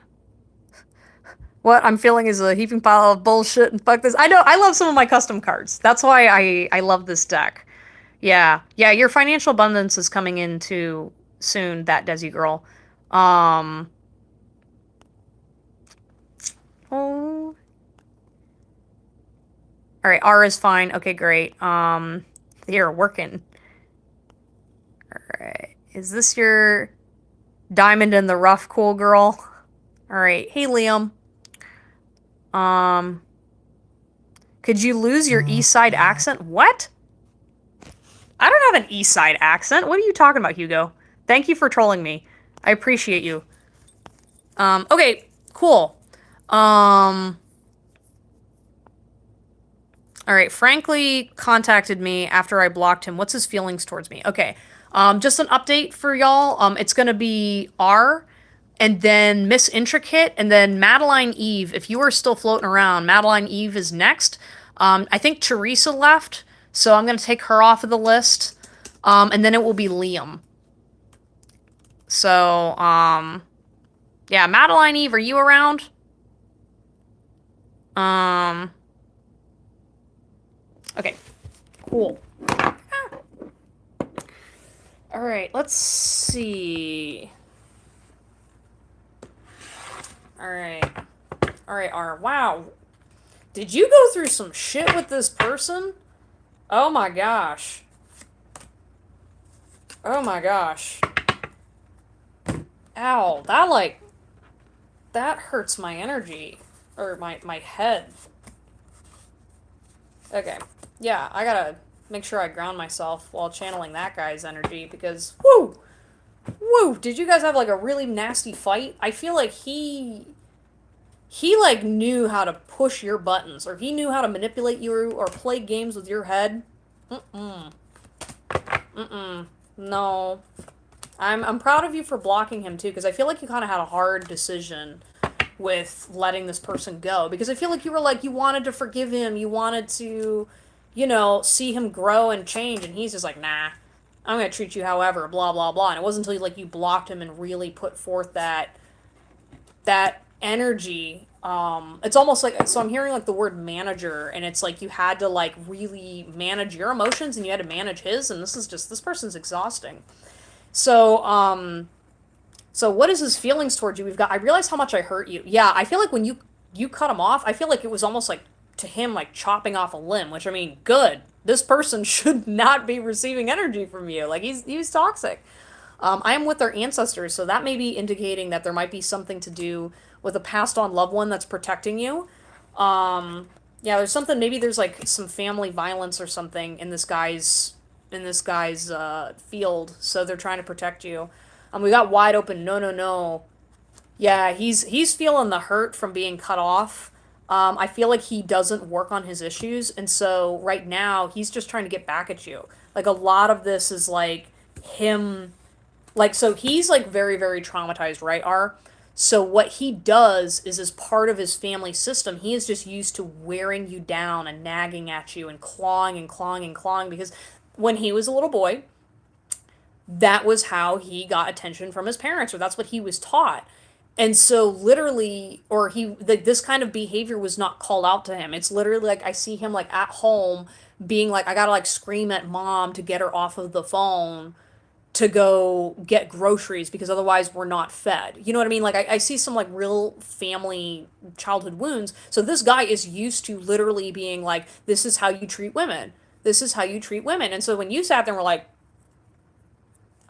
What I'm feeling is a heaping pile of bullshit and fuck this. I know, I love some of my custom cards. That's why I love this deck. Yeah. Yeah, your financial abundance is coming in too soon, that Desi girl. Oh. Alright, R is fine. Okay, great. Here, working. Alright. Is this your diamond in the rough, cool girl? Alright. Hey, Liam. Could you lose your East Side accent? What? I don't have an East Side accent. What are you talking about, Hugo? Thank you for trolling me. I appreciate you. Okay, cool. All right, Frankly contacted me after I blocked him. What's his feelings towards me? Okay, just an update for y'all. It's gonna be R, and then Miss Intricate, and then Madeline Eve. If you are still floating around, Madeline Eve is next. I think Teresa left, so I'm gonna take her off of the list. And then it will be Liam. So, yeah, Madeline Eve, are you around? Um, okay, cool. All right, let's see. All right. All right, R. Wow. Did you go through some shit with this person? Oh my gosh. Oh my gosh. Ow. That hurts my energy. Or my head. Okay. Yeah, I gotta make sure I ground myself while channeling that guy's energy because, whoo! Woo! Did you guys have like a really nasty fight? I feel like he like knew how to push your buttons, or he knew how to manipulate you or play games with your head. Mm-mm. Mm-mm. No. I'm proud of you for blocking him too, because I feel like you kind of had a hard decision with letting this person go. Because I feel like you were like, you wanted to forgive him, you wanted to, see him grow and change, and he's just like, nah, I'm gonna treat you however, blah blah blah. And it wasn't until like you blocked him and really put forth that energy. It's almost like, so I'm hearing like the word manager, and it's like you had to like really manage your emotions and you had to manage his, and this person's exhausting. So, so what is his feelings towards you? I realize how much I hurt you. Yeah, I feel like when you cut him off, I feel like it was almost like to him like chopping off a limb, which I mean, good. This person should not be receiving energy from you. Like he's toxic. I am with their ancestors, so that may be indicating that there might be something to do with a passed on loved one that's protecting you. Yeah, there's something. Maybe there's like some family violence or something in this guy's field, so they're trying to protect you. We got wide open. No, no, no. Yeah, he's feeling the hurt from being cut off. I feel like he doesn't work on his issues, and so right now he's just trying to get back at you. Like a lot of this is like him, like so he's like very very traumatized, right? R. So what he does is as part of his family system, he is just used to wearing you down and nagging at you and clawing and clawing and clawing because when he was a little boy, that was how he got attention from his parents, or that's what he was taught. And so literally, or he like this kind of behavior was not called out to him. It's literally like I see him like at home being like I gotta like scream at mom to get her off of the phone to go get groceries because otherwise we're not fed. You know what I mean? Like I see some like real family childhood wounds. So this guy is used to literally being like, this is how you treat women. This is how you treat women. And so when you sat there and were like,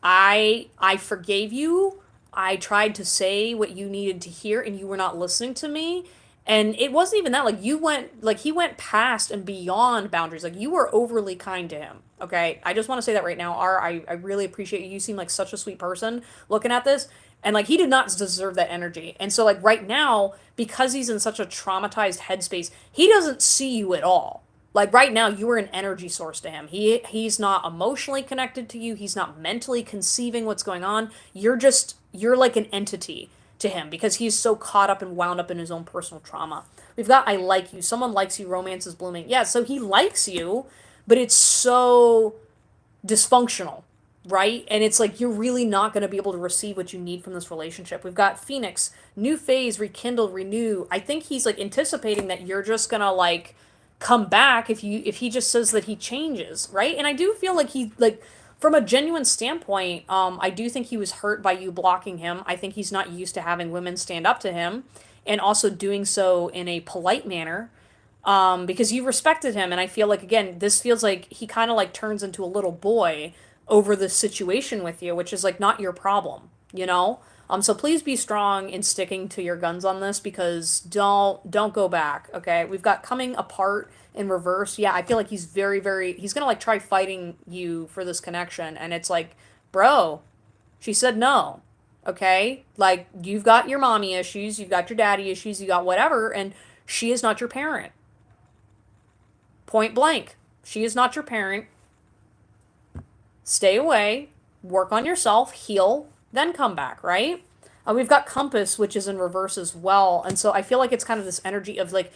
I forgave you. I tried to say what you needed to hear and you were not listening to me. And it wasn't even that, like you went like he went past and beyond boundaries. Like you were overly kind to him. Okay? I just want to say that right now. I really appreciate you. You seem like such a sweet person looking at this. And like he did not deserve that energy. And so like right now, because he's in such a traumatized headspace, he doesn't see you at all. Like right now, you are an energy source to him. He's not emotionally connected to you. He's not mentally conceiving what's going on. You're like an entity to him because he's so caught up and wound up in his own personal trauma. We've got I like you. Someone likes you. Romance is blooming. Yeah, so he likes you, but it's so dysfunctional, right? And it's like you're really not going to be able to receive what you need from this relationship. We've got Phoenix, new phase, rekindle, renew. I think he's like anticipating that you're just going to like come back if he just says that he changes, right? And I do feel like he like from a genuine standpoint, I do think he was hurt by you blocking him. I think he's not used to having women stand up to him and also doing so in a polite manner. Because you respected him, and I feel like again, this feels like he kind of like turns into a little boy over the situation with you, which is like not your problem, you know. So please be strong in sticking to your guns on this because don't go back. Okay, we've got coming apart in reverse. Yeah, I feel like he's he's gonna like try fighting you for this connection, and it's like, bro, she said no. Okay, like you've got your mommy issues, you've got your daddy issues, you got whatever, and she is not your parent. Point blank. She is not your parent. Stay away, work on yourself, heal, then come back, right? We've got Compass, which is in reverse as well. And so I feel like it's kind of this energy of like,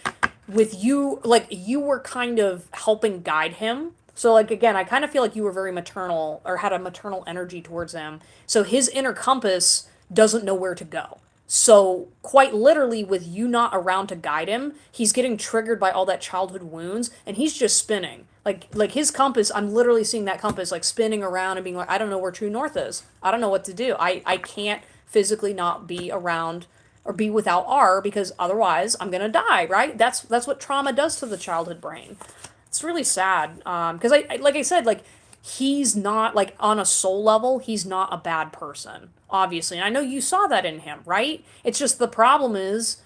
with you, like you were kind of helping guide him. So, like, again, I kind of feel like you were very maternal or had a maternal energy towards him. So his inner compass doesn't know where to go. So, quite literally, with you not around to guide him, he's getting triggered by all that childhood wounds, and he's just spinning. Like his compass, I'm literally seeing that compass like spinning around and being like, I don't know where true north is. I don't know what to do. I can't physically not be around or be without R because otherwise I'm gonna die. Right? That's what trauma does to the childhood brain. It's really sad. Because I like I said, like he's not like on a soul level, he's not a bad person, obviously. And I know you saw that in him, right? It's just the problem is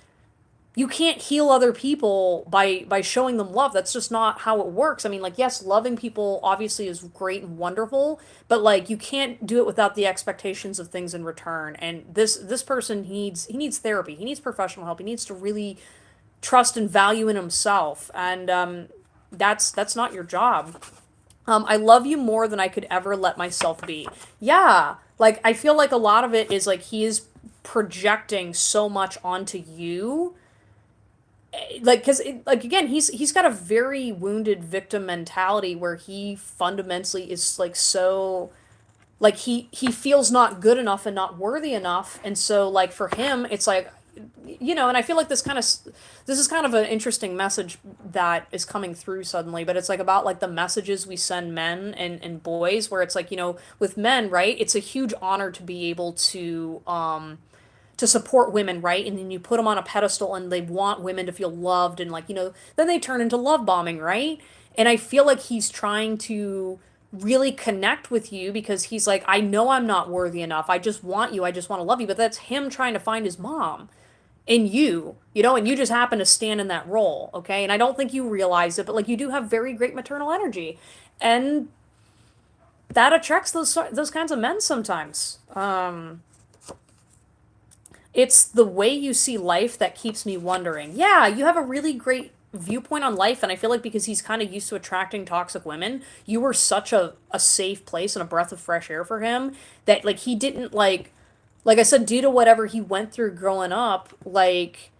you can't heal other people by showing them love. That's just not how it works. I mean, like, yes, loving people obviously is great and wonderful, but like you can't do it without the expectations of things in return. And this person he needs therapy. He needs professional help. He needs to really trust and value in himself. And that's not your job. I love you more than I could ever let myself be. Yeah, like I feel like a lot of it is like he is projecting so much onto you, like because like again he's got a very wounded victim mentality where he fundamentally is like so like he feels not good enough and not worthy enough, and so like for him it's like, and I feel like this is kind of an interesting message that is coming through suddenly, but it's like about like the messages we send men and boys, where it's like, with men, right, it's a huge honor to be able to support women, right? And then you put them on a pedestal and they want women to feel loved, and like, then they turn into love bombing, right? And I feel like he's trying to really connect with you because he's like, I know I'm not worthy enough. I just want you. I just want to love you. But that's him trying to find his mom in you, and you just happen to stand in that role, okay? And I don't think you realize it, but like you do have very great maternal energy. And that attracts those kinds of men sometimes. It's the way you see life that keeps me wondering. Yeah, you have a really great viewpoint on life, and I feel like because he's kind of used to attracting toxic women, you were such a safe place and a breath of fresh air for him that like he didn't like I said, due to whatever he went through growing up, like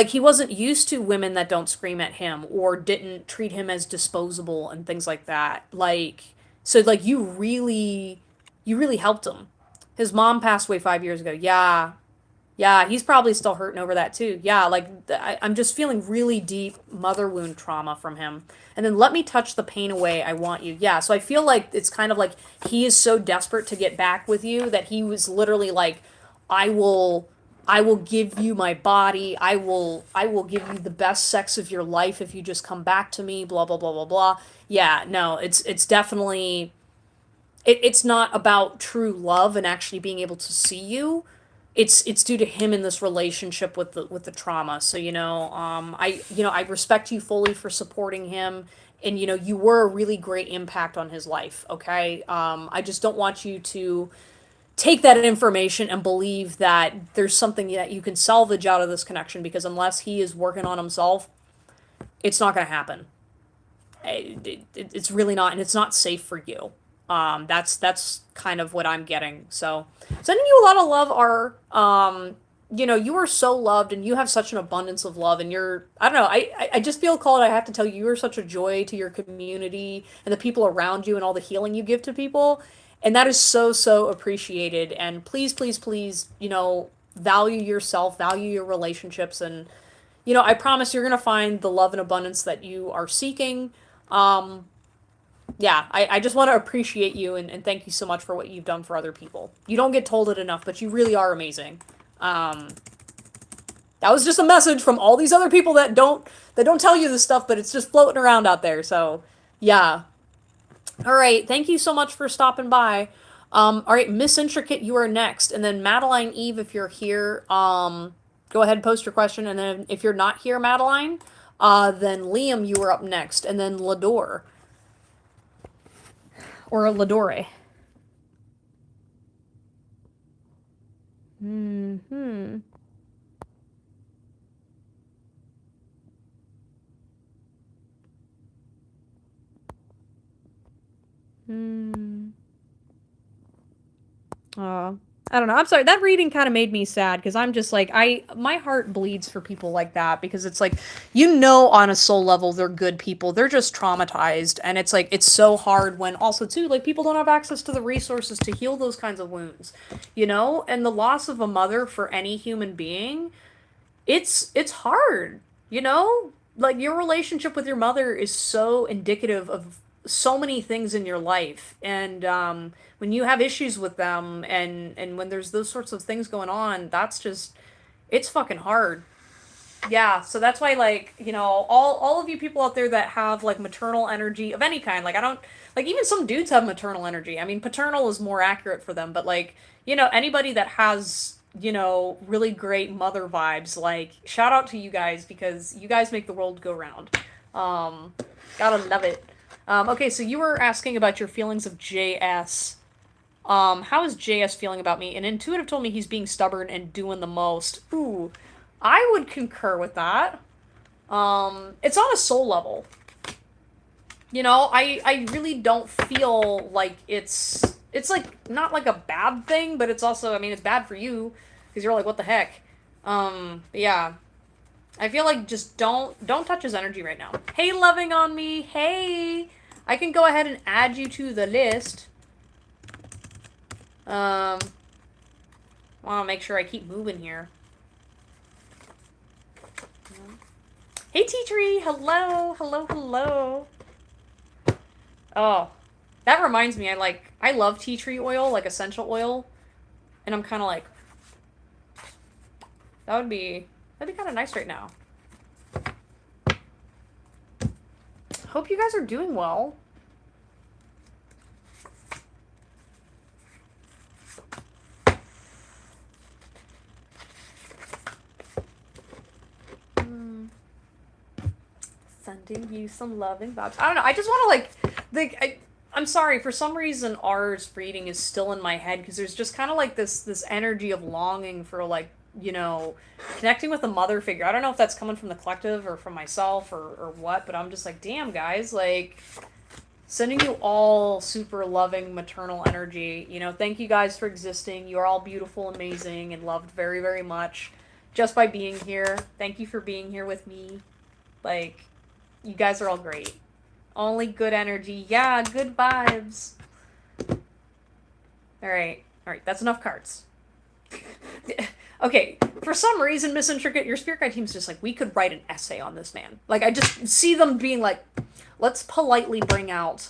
he wasn't used to women that don't scream at him or didn't treat him as disposable and things like that. Like so like you really helped him. His mom passed away 5 years ago. Yeah. Yeah, he's probably still hurting over that too. Yeah, like I'm just feeling really deep mother wound trauma from him. And then let me touch the pain away. I want you. Yeah, so I feel like it's kind of like he is so desperate to get back with you that he was literally like, I will I will give you my body. I will give you the best sex of your life if you just come back to me, blah blah blah blah blah. Yeah, no, it's definitely it's not about true love and actually being able to see you. It's due to him in this relationship with the trauma. So I respect you fully for supporting him, and you were a really great impact on his life. Okay, I just don't want you to take that information and believe that there's something that you can salvage out of this connection, because unless he is working on himself, it's not going to happen. It's really not, and it's not safe for you. That's kind of what I'm getting. So sending you a lot of love. Are you are so loved, and you have such an abundance of love, and I don't know, I just feel called. I have to tell you, you are such a joy to your community and the people around you and all the healing you give to people, and that is so so appreciated. And please please please, value yourself, value your relationships, and I promise you're gonna find the love and abundance that you are seeking. Yeah, I just want to appreciate you, and thank you so much for what you've done for other people. You don't get told it enough, but you really are amazing. Um, that was just a message from all these other people that don't tell you this stuff, but it's just floating around out there. So, yeah. All right, thank you so much for stopping by. All right, Miss Intricate, you are next, and then Madeline Eve, if you're here, go ahead and post your question, and then if you're not here, Madeline, then Liam, you are up next, and then Lador. Or Ladore. Hmm. Hmm. I don't know. I'm sorry. That reading kind of made me sad because I'm just like my heart bleeds for people like that because it's like on a soul level they're good people. They're just traumatized and it's like it's so hard when also too like people don't have access to the resources to heal those kinds of wounds. And the loss of a mother for any human being, it's hard, you know? Like your relationship with your mother is so indicative of so many things in your life. And when you have issues with them and when there's those sorts of things going on, that's just it's fucking hard. Yeah, so that's why like, all of you people out there that have like maternal energy of any kind, like I don't like even some dudes have maternal energy. I mean, paternal is more accurate for them, but like, anybody that has, really great mother vibes, like shout out to you guys because you guys make the world go round. Um Gotta love it. Okay, so you were asking about your feelings of JS. How is JS feeling about me? And Intuitive told me he's being stubborn and doing the most. Ooh, I would concur with that. It's on a soul level. I really don't feel like it's like not like a bad thing, but it's also, I mean, it's bad for you because you're like, what the heck? But yeah. I feel like just don't touch his energy right now. Hey, loving on me. Hey. I can go ahead and add you to the list. Want to make sure I keep moving here. Hey, Tea Tree. Hello, hello, hello. Oh, that reminds me. I love tea tree oil, like essential oil, and I'm kind of like that'd be kind of nice right now. Hope you guys are doing well. Sending you some loving vibes. I don't know. I just want to I'm sorry. For some reason, R's reading is still in my head because there's just kind of like this energy of longing for like connecting with a mother figure. I don't know if that's coming from the collective or from myself or what, but I'm just like, damn guys, like sending you all super loving maternal energy. Thank you guys for existing. You are all beautiful, amazing, and loved very, very much just by being here. Thank you for being here with me. Like, you guys are all great. Only good energy. Yeah, good vibes. Alright. Alright, that's enough cards. Okay, for some reason, Miss Intricate, your spirit guide team's just like, we could write an essay on this man. Like, I just see them being like, let's politely bring out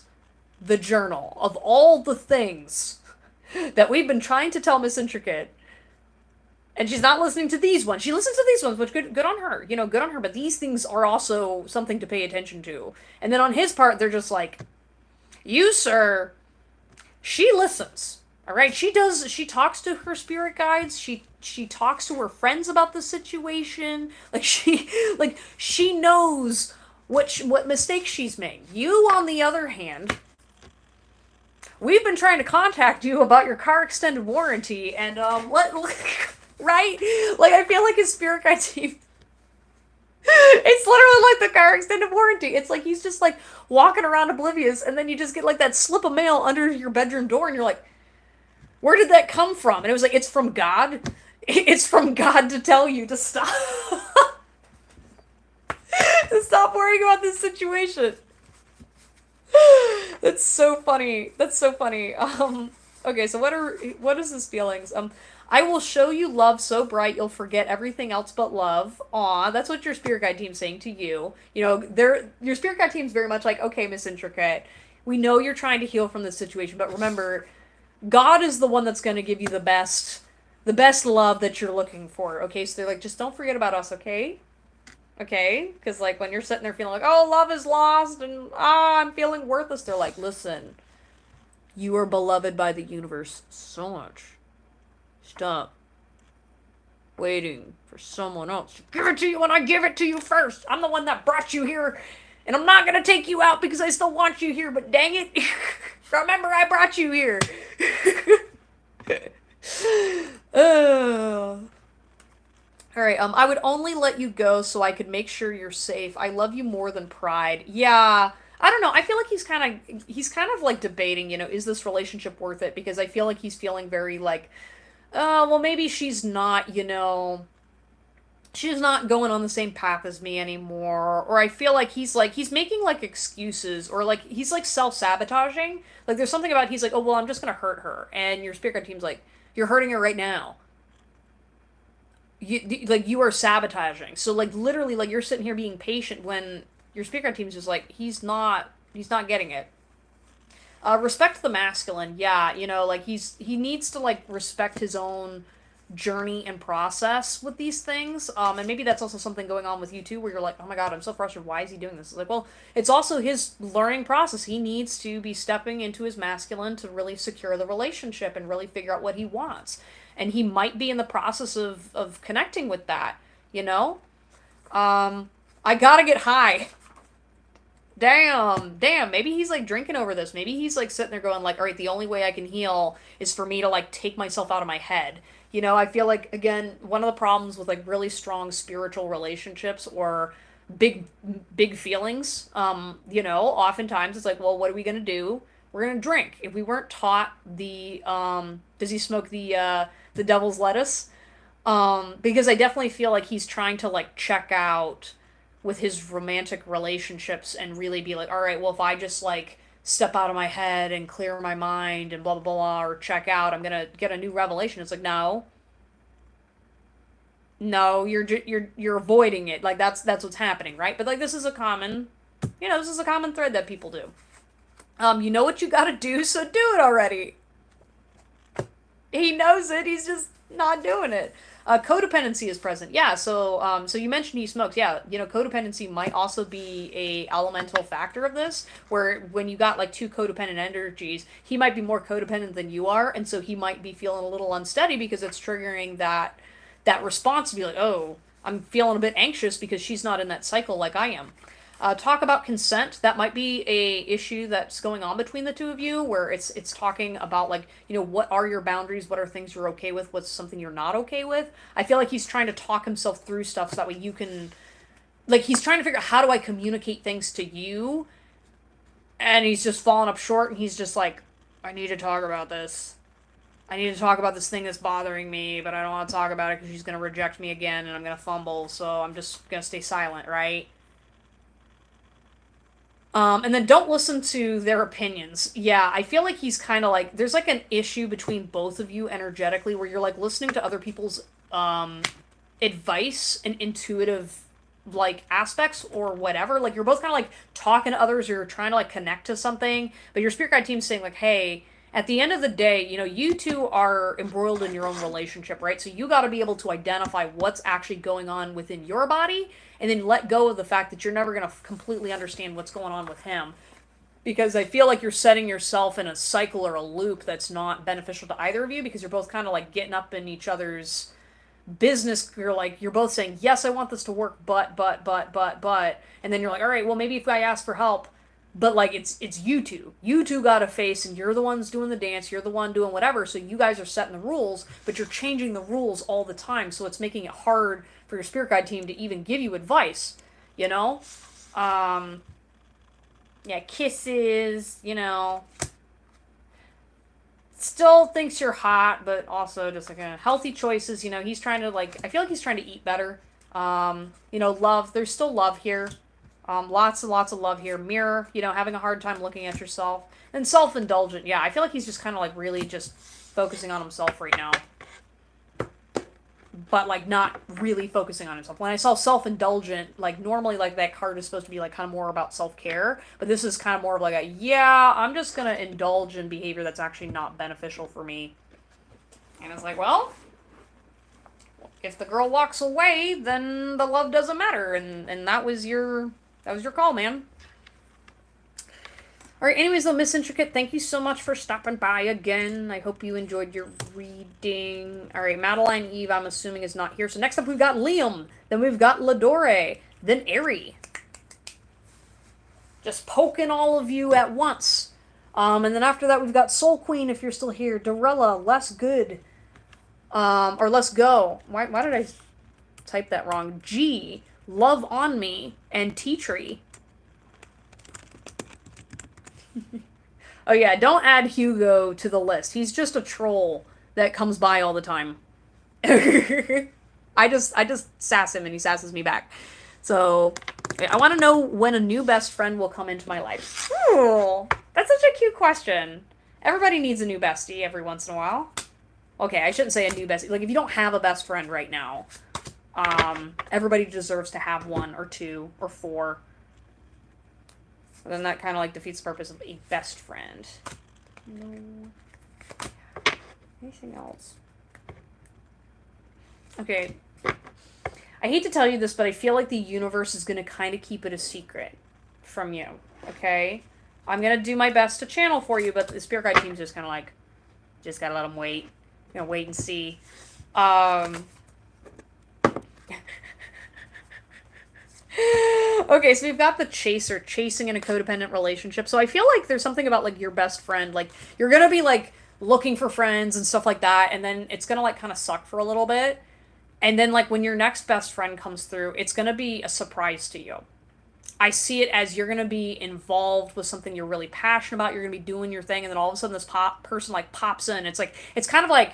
the journal of all the things that we've been trying to tell Miss Intricate. And she's not listening to these ones. She listens to these ones, which good on her. Good on her. But these things are also something to pay attention to. And then on his part, they're just like, you, sir, she listens. All right? She talks to her spirit guides. She talks to her friends about the situation. She knows what mistakes she's made. You, on the other hand, we've been trying to contact you about your car extended warranty, and right? Like, I feel like his spirit guide team, it's literally like the car extended warranty. It's like he's just like walking around oblivious, and then you just get like that slip of mail under your bedroom door, and you're like, where did that come from? And it was like, it's from God. It's from God to tell you to stop. To stop worrying about this situation. That's so funny. That's so funny. Okay, so what is his feelings? I will show you love so bright you'll forget everything else but love. Aw, that's what your spirit guide team's saying to you. Your spirit guide team's very much like, okay, Miss Intricate, we know you're trying to heal from this situation, but remember, God is the one that's going to give you the best love that you're looking for. Okay, so they're like, just don't forget about us, okay? Okay? Because, like, when you're sitting there feeling like, oh, love is lost, and, I'm feeling worthless, they're like, listen, you are beloved by the universe so much. Stop waiting for someone else to give it to you when I give it to you first. I'm the one that brought you here, and I'm not gonna take you out because I still want you here, but dang it, remember I brought you here. Alright, I would only let you go so I could make sure you're safe. I love you more than pride. Yeah, I don't know. I feel like he's kind of like debating, is this relationship worth it? Because I feel like he's feeling very like, well, maybe she's not going on the same path as me anymore. Or I feel like he's making like excuses, or like he's like self-sabotaging. Like there's something about he's like, "Oh, well, I'm just going to hurt her." And your spirit guide team's like, "You're hurting her right now. You are sabotaging." So like literally like you're sitting here being patient when your spirit guide team's just like, he's not getting it. Respect the masculine. Yeah, like he needs to like respect his own journey and process with these things. And maybe that's also something going on with you too, where you're like, oh my god, I'm so frustrated. Why is he doing this? It's like, well, it's also his learning process. He needs to be stepping into his masculine to really secure the relationship and really figure out what he wants. And he might be in the process of connecting with that, you know? I gotta get high. Damn, maybe he's like drinking over this. Maybe he's like sitting there going like, all right, the only way I can heal is for me to like take myself out of my head. I feel like again, one of the problems with like really strong spiritual relationships or big feelings, oftentimes it's like, well, what are we gonna do? We're gonna drink. If we weren't taught does he smoke the devil's lettuce? Because I definitely feel like he's trying to like check out with his romantic relationships and really be like, all right, well, if I just like step out of my head and clear my mind and blah blah blah, or check out, I'm gonna get a new revelation. It's like, no, no, you're avoiding it. Like that's what's happening, right? But like this is a common thread that people do. You know what you gotta do, so do it already. He knows it. He's just not doing it. Codependency is present. Yeah. So you mentioned he smokes. Yeah. Codependency might also be a elemental factor of this, where when you got like two codependent energies, he might be more codependent than you are, and so he might be feeling a little unsteady because it's triggering that response to be like, oh, I'm feeling a bit anxious because she's not in that cycle like I am. Talk about consent. That might be a issue that's going on between the two of you, where it's talking about like, what are your boundaries, what are things you're okay with, what's something you're not okay with. I feel like he's trying to talk himself through stuff so that way you can, like, he's trying to figure out how do I communicate things to you, and he's just falling up short, and he's just like, I need to talk about this. I need to talk about this thing that's bothering me, but I don't want to talk about it because she's going to reject me again and I'm going to fumble, so I'm just going to stay silent, right? And then don't listen to their opinions. Yeah, I feel like he's kind of like, there's like an issue between both of you energetically where you're like listening to other people's advice and intuitive like aspects or whatever. Like you're both kind of like talking to others, or you're trying to like connect to something, but your spirit guide team's saying like, hey, at the end of the day, you two are embroiled in your own relationship, right? So you got to be able to identify what's actually going on within your body and then let go of the fact that you're never going to completely understand what's going on with him. Because I feel like you're setting yourself in a cycle or a loop that's not beneficial to either of you, because you're both kind of like getting up in each other's business. You're both saying, yes, I want this to work, but. And then you're like, all right, well, maybe if I ask for help, but like it's you two. You two got a face, and you're the ones doing the dance. You're the one doing whatever. So you guys are setting the rules, but you're changing the rules all the time. So it's making it hard for your spirit guide team to even give you advice. You know, yeah, kisses. Still thinks you're hot, but also just like healthy choices. He's trying to like. I feel like he's trying to eat better. Love. There's still love here. Lots and lots of love here. Mirror, having a hard time looking at yourself. And self-indulgent. Yeah, I feel like he's just kind of like really just focusing on himself right now. But like not really focusing on himself. When I saw self-indulgent, like normally like that card is supposed to be like kind of more about self-care. But this is kind of more of like yeah, I'm just going to indulge in behavior that's actually not beneficial for me. And it's like, well, if the girl walks away, then the love doesn't matter. And that was your call, man. Alright, anyways, though, Miss Intricate, thank you so much for stopping by again. I hope you enjoyed your reading. Alright, Madeline Eve, I'm assuming, is not here. So next up, we've got Liam. Then we've got Ladore. Then Aerie. Just poking all of you at once. And then after that, we've got Soul Queen, if you're still here. Dorella, Less Good. Or Let's Go. Why did I type that wrong? G, Love on Me, and Tea Tree. Oh yeah, don't add Hugo to the list. He's just a troll that comes by all the time. I just sass him and he sasses me back. So I want to know when a new best friend will come into my life. Ooh, that's such a cute question. Everybody needs a new bestie every once in a while. Okay, I shouldn't say a new bestie. Like if you don't have a best friend right now, everybody deserves to have one or two or four. And then that kind of like defeats the purpose of a best friend. No. Anything else? Okay. I hate to tell you this, but I feel like the universe is going to kind of keep it a secret from you. Okay? I'm going to do my best to channel for you, but the spirit guide team's just kind of like, just gotta let them wait. You know, wait and see. Okay, so we've got the chaser, chasing in a codependent relationship. So I feel like there's something about like your best friend, like you're gonna be like looking for friends and stuff like that, and then it's gonna like kind of suck for a little bit. And then like when your next best friend comes through, it's gonna be a surprise to you. I see it as you're gonna be involved with something you're really passionate about, you're gonna be doing your thing, and then all of a sudden this person like pops in. It's like it's kind of like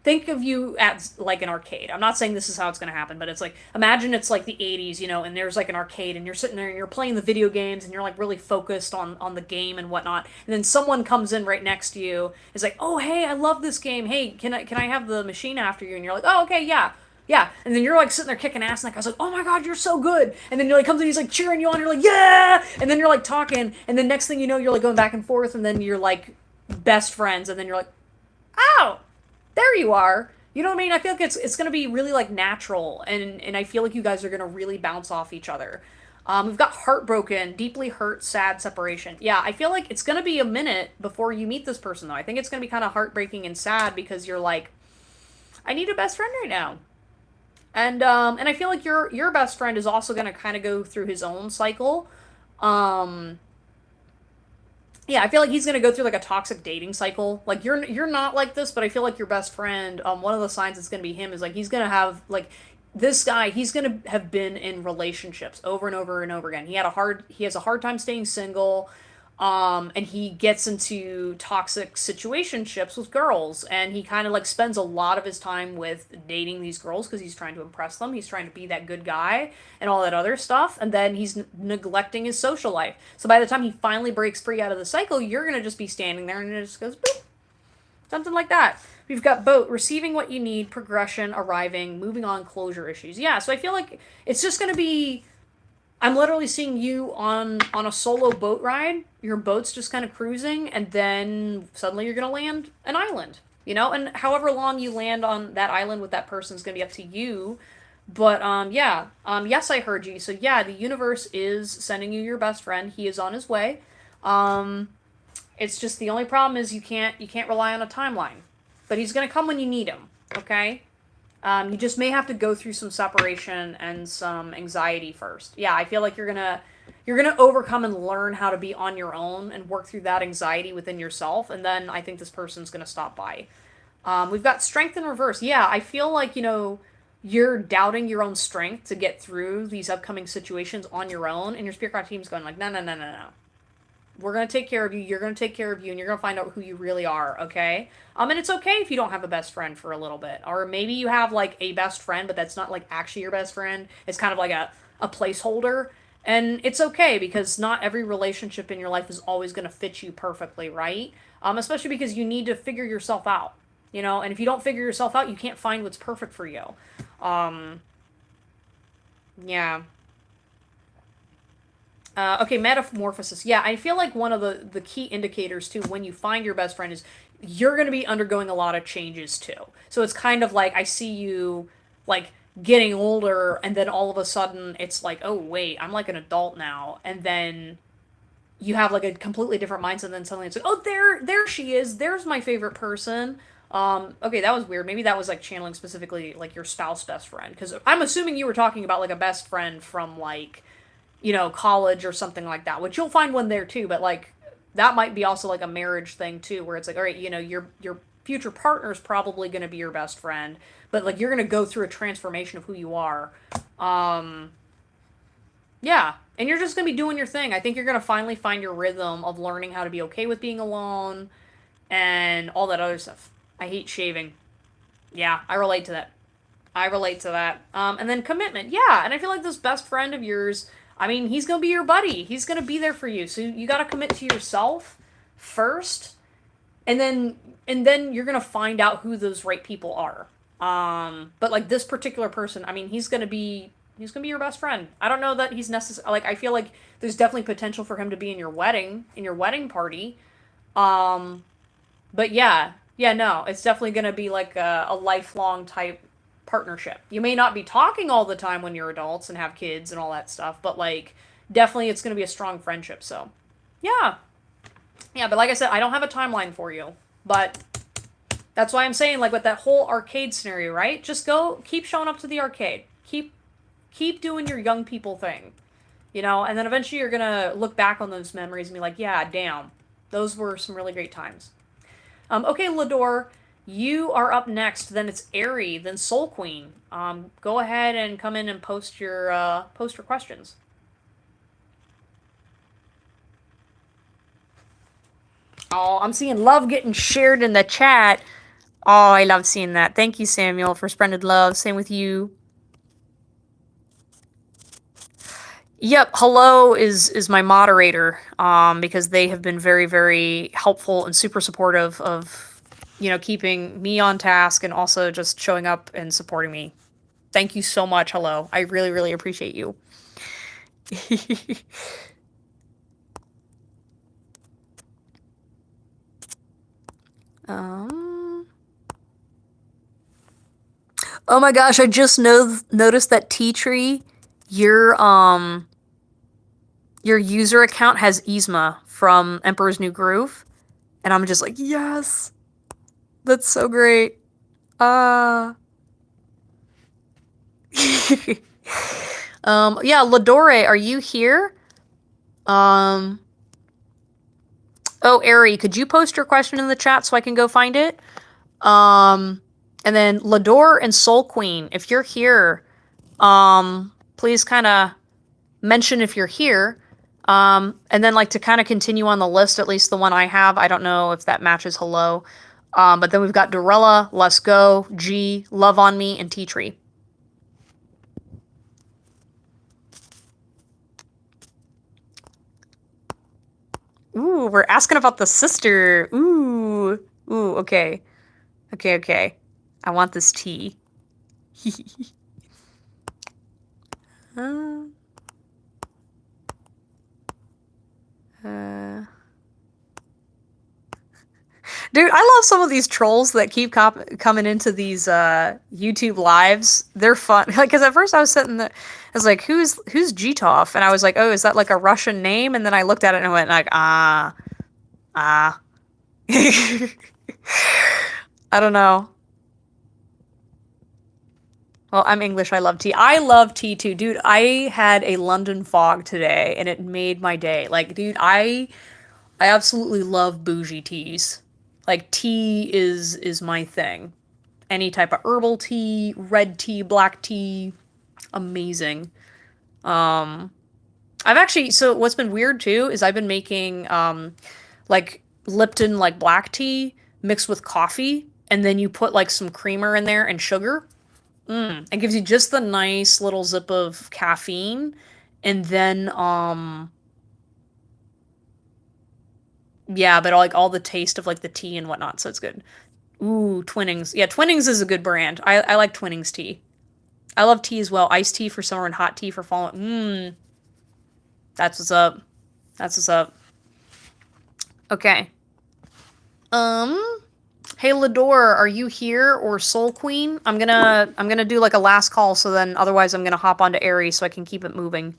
think of you at like an arcade. I'm not saying this is how it's going to happen, but it's like imagine it's like the 80s, you know, and there's like an arcade and you're sitting there and you're playing the video games and you're like really focused on the game and whatnot. And then someone comes in right next to you, is like, "Oh, hey, I love this game. Hey, can I have the machine after you?" And you're like, "Oh, okay, yeah." Yeah, and then you're like sitting there kicking ass, and that guy's like, "Oh my god, you're so good!" And then you're like comes in, he's like cheering you on, you're like, "Yeah!" And then you're like talking, and then next thing you know, you're like going back and forth, and then you're like best friends, and then you're like, "Oh, there you are." You know what I mean? I feel like it's gonna be really like natural, and I feel like you guys are gonna really bounce off each other. We've got heartbroken, deeply hurt, sad separation. Yeah, I feel like it's gonna be a minute before you meet this person though. I think it's gonna be kind of heartbreaking and sad because you're like, I need a best friend right now. And I feel like your best friend is also gonna kind of go through his own cycle. Um, yeah, I feel like he's gonna go through like a toxic dating cycle. Like you're not like this, but I feel like your best friend, one of the signs it's gonna be him is like he's gonna have like this guy, he's gonna have been in relationships over and over and over again. He has a hard time staying single. And he gets into toxic situationships with girls, and he kind of like spends a lot of his time with dating these girls because he's trying to impress them. He's trying to be that good guy and all that other stuff, and then he's neglecting his social life. So by the time he finally breaks free out of the cycle, you're gonna just be standing there, and it just goes boop, something like that. We've got boat, receiving what you need, progression, arriving, moving on, closure issues. Yeah, so I feel like it's just gonna be I'm literally seeing you on a solo boat ride. Your boat's just kind of cruising, and then suddenly you're gonna land an island. You know, and however long you land on that island with that person is gonna be up to you. But yeah, yes, I heard you. So yeah, the universe is sending you your best friend. He is on his way. Um, it's just the only problem is you can't rely on a timeline, but he's gonna come when you need him. Okay. You just may have to go through some separation and some anxiety first. Yeah, I feel like you're gonna overcome and learn how to be on your own and work through that anxiety within yourself, and then I think this person's gonna stop by. We've got strength in reverse. Yeah, I feel like you're doubting your own strength to get through these upcoming situations on your own, and your spirit guide team's going like, no, no, no, no, no. We're gonna take care of you. You're gonna take care of you, and you're gonna find out who you really are. Okay. And it's okay if you don't have a best friend for a little bit, or maybe you have like a best friend, but that's not like actually your best friend. It's kind of like a placeholder, and it's okay because not every relationship in your life is always gonna fit you perfectly, right? Especially because you need to figure yourself out. And if you don't figure yourself out, you can't find what's perfect for you. Um, yeah. Okay, metamorphosis. Yeah, I feel like one of the key indicators too when you find your best friend is you're going to be undergoing a lot of changes too. So it's kind of like I see you like getting older, and then all of a sudden it's like, oh wait, I'm like an adult now, and then you have like a completely different mindset. And then suddenly it's like, oh, there she is. There's my favorite person. Okay, that was weird. Maybe that was like channeling specifically like your spouse best friend, because I'm assuming you were talking about like a best friend from like college or something like that, which you'll find one there too, but like that might be also like a marriage thing too, where it's like, all right, your future partner is probably going to be your best friend, but like you're going to go through a transformation of who you are. Yeah. And you're just going to be doing your thing. I think you're going to finally find your rhythm of learning how to be okay with being alone and all that other stuff. I hate shaving. Yeah, I relate to that. I relate to that. And then commitment. Yeah, and I feel like this best friend of yours, I mean, he's going to be your buddy. He's going to be there for you. So you got to commit to yourself first, and then you're going to find out who those right people are. But like this particular person, I mean, he's gonna be your best friend. I don't know that he's necessary. Like I feel like there's definitely potential for him to be in your wedding party. Um, but yeah, yeah, no, it's definitely gonna be like a lifelong type partnership. You may not be talking all the time when you're adults and have kids and all that stuff, but like definitely it's gonna be a strong friendship. So yeah, yeah. But like I said, I don't have a timeline for you, but that's why I'm saying, like, with that whole arcade scenario, right? Just go, keep showing up to the arcade. Keep doing your young people thing, and then eventually you're gonna look back on those memories and be like, yeah, damn, those were some really great times. Okay, Lador, you are up next. Then it's Airy, then Soul Queen. Go ahead and come in and post your questions. Oh, I'm seeing love getting shared in the chat. Oh, I love seeing that. Thank you, Samuel, for spreading love. Same with you. Yep, hello is my moderator, because they have been very, very helpful and super supportive of, keeping me on task and also just showing up and supporting me. Thank you so much. Hello. I really, really appreciate you. um Oh my gosh, I just noticed that Tea Tree, your your user account has Yzma from Emperor's New Groove, and I'm just like, yes, that's so great. Uh yeah, Ladore, are you here? Um oh, Ari, could you post your question in the chat so I can go find it? And then Lador and Soul Queen, if you're here, please kind of mention if you're here. And then like to kind of continue on the list, at least the one I have. I don't know if that matches hello. But then we've got Dorella, Let's Go, G, Love on Me, and Tea Tree. Ooh, we're asking about the sister. Ooh, okay. Okay. I want this tea. uh, uh. Dude, I love some of these trolls that keep coming into these YouTube lives. They're fun. Like, because at first I was sitting there, I was like, who's Gitov? And I was like, oh, is that like a Russian name? And then I looked at it and I went like, ah. I don't know. Well, I'm English. I love tea. I love tea too, dude. I had a London fog today, and it made my day. Like, dude, I absolutely love bougie teas. Like tea is my thing. Any type of herbal tea, red tea, black tea, amazing. Um I've actually so what's been weird too is I've been making like Lipton like black tea mixed with coffee and then you put like some creamer in there and sugar. It gives you just the nice little zip of caffeine and then yeah, but like all the taste of like the tea and whatnot, so it's good. Ooh, Twinings. Yeah, Twinings is a good brand. I like Twinings tea. I love tea as well. Iced tea for summer and hot tea for fall. That's what's up. That's what's up. Okay. Hey Lador, are you here or Soul Queen? I'm gonna do like a last call, so then otherwise I'm gonna hop onto Aries so I can keep it moving.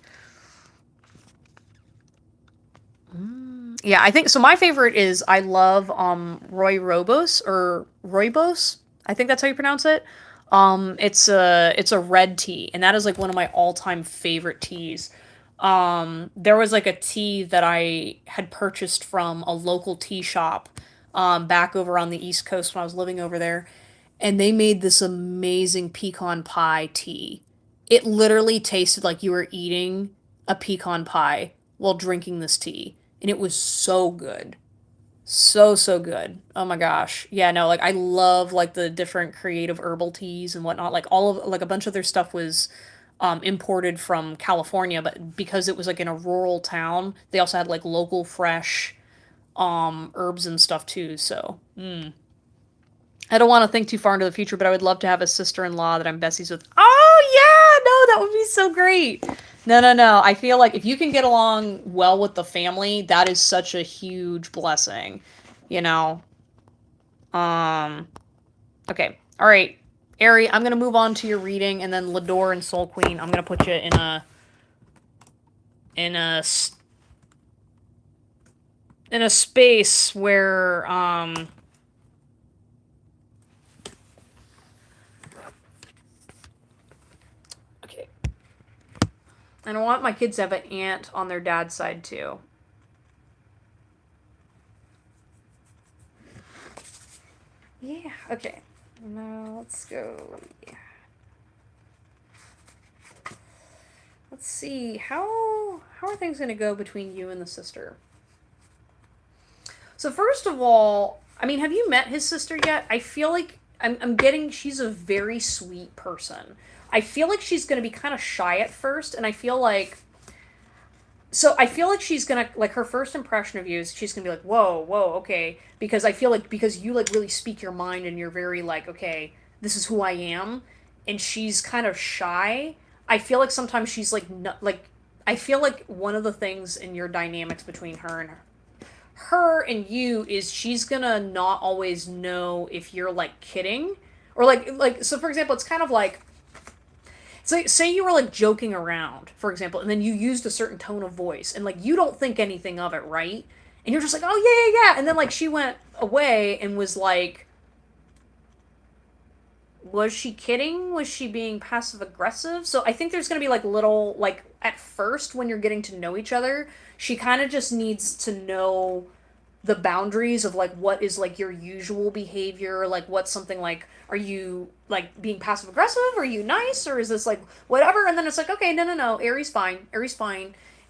Yeah, I think so. My favorite is I love Roy Robos or Rooibos. I think that's how you pronounce it. It's a red tea, and that is like one of my all-time favorite teas. There was like a tea that I had purchased from a local tea shop back over on the East Coast when I was living over there, and they made this amazing pecan pie tea. It literally tasted like you were eating a pecan pie while drinking this tea, and it was so good. So, so good. Oh my gosh. Yeah, no, like I love like the different creative herbal teas and whatnot. Like all of like a bunch of their stuff was imported from California, but because it was like in a rural town, they also had like local fresh herbs and stuff too. So I don't want to think too far into the future, but I would love to have a sister-in-law that I'm besties with. Oh yeah, no, that would be so great. No, no, no. I feel like if you can get along well with the family, that is such a huge blessing. You know. Um. Okay. All right, Ari. I'm gonna move on to your reading, and then Lador and Soul Queen. I'm gonna put you in a in a space where Okay. And I want my kids to have an aunt on their dad's side too. Yeah, okay. Now let's go. Let's see. How are things going to go between you and the sister? So first of all, I mean, have you met his sister yet? I feel like I'm getting she's a very sweet person. I feel like she's going to be kind of shy at first, and I feel like she's gonna like her first impression of you is she's gonna be like, whoa, whoa, okay, because I feel like because you like really speak your mind and you're very like, okay, this is who I am, and she's kind of shy. I feel like sometimes she's like, like I feel like one of the things in your dynamics between her and you is she's gonna not always know if you're like kidding or like so for example it's kind of like so say you were like joking around, for example, and then you used a certain tone of voice, and like you don't think anything of it, right? And you're just like, oh yeah, yeah, yeah, and then like she went away and was like, was she kidding? Was she being passive aggressive? So I think there's gonna be like little like at first when you're getting to know each other, she kind of just needs to know the boundaries of like what is like your usual behavior, like what's something like are you like being passive aggressive, are you nice, or is this like whatever, and then it's like okay, no, no, no, Aries fine.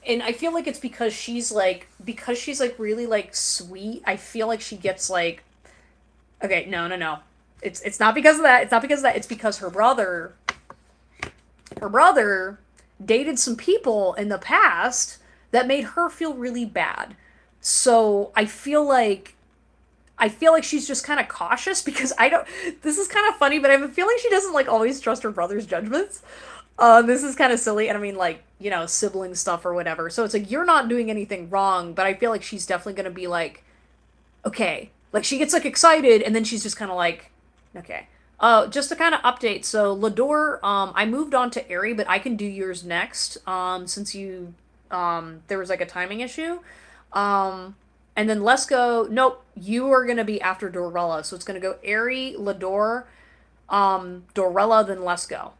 And I feel like it's because she's like really like sweet. I feel like she gets like okay, no, no, no, it's not because of that, it's because her brother dated some people in the past that made her feel really bad. So I feel like she's just kind of cautious because I don't. This is kind of funny, but I have a feeling she doesn't like always trust her brother's judgments. This is kind of silly, and I mean like sibling stuff or whatever. So it's like you're not doing anything wrong, but I feel like she's definitely gonna be like, okay, like she gets like excited, and then she's just kind of like, okay. Just to kind of update. So Lador, I moved on to Airy, but I can do yours next. Since there was like a timing issue. Um, and then let's go. Nope, you are gonna be after Dorella, so it's gonna go Airy, Lador, Dorella, then let's go.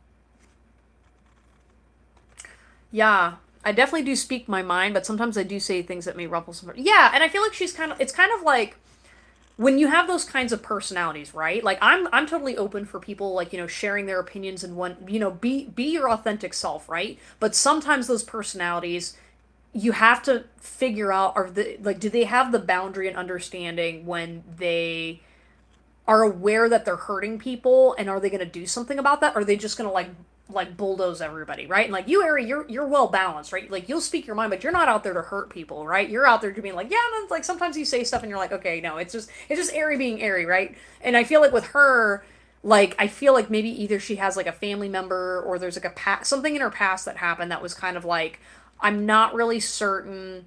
Yeah, I definitely do speak my mind, but sometimes I do say things that may ruffle some. Yeah, and I feel like it's kind of like when you have those kinds of personalities, right? Like I'm totally open for people like, sharing their opinions and be your authentic self, right? But sometimes those personalities you have to figure out do they have the boundary and understanding when they are aware that they're hurting people, and are they going to do something about that, or are they just going to like bulldoze everybody, right? And like you, Ari, you're well balanced, right? Like you'll speak your mind, but you're not out there to hurt people, right? You're out there to being like, yeah, and then, like sometimes you say stuff and you're like, okay, no, it's just Ari being Ari, right? And I feel like with her, like I feel like maybe either she has like a family member or there's like something in her past that happened that was kind of like I'm not really certain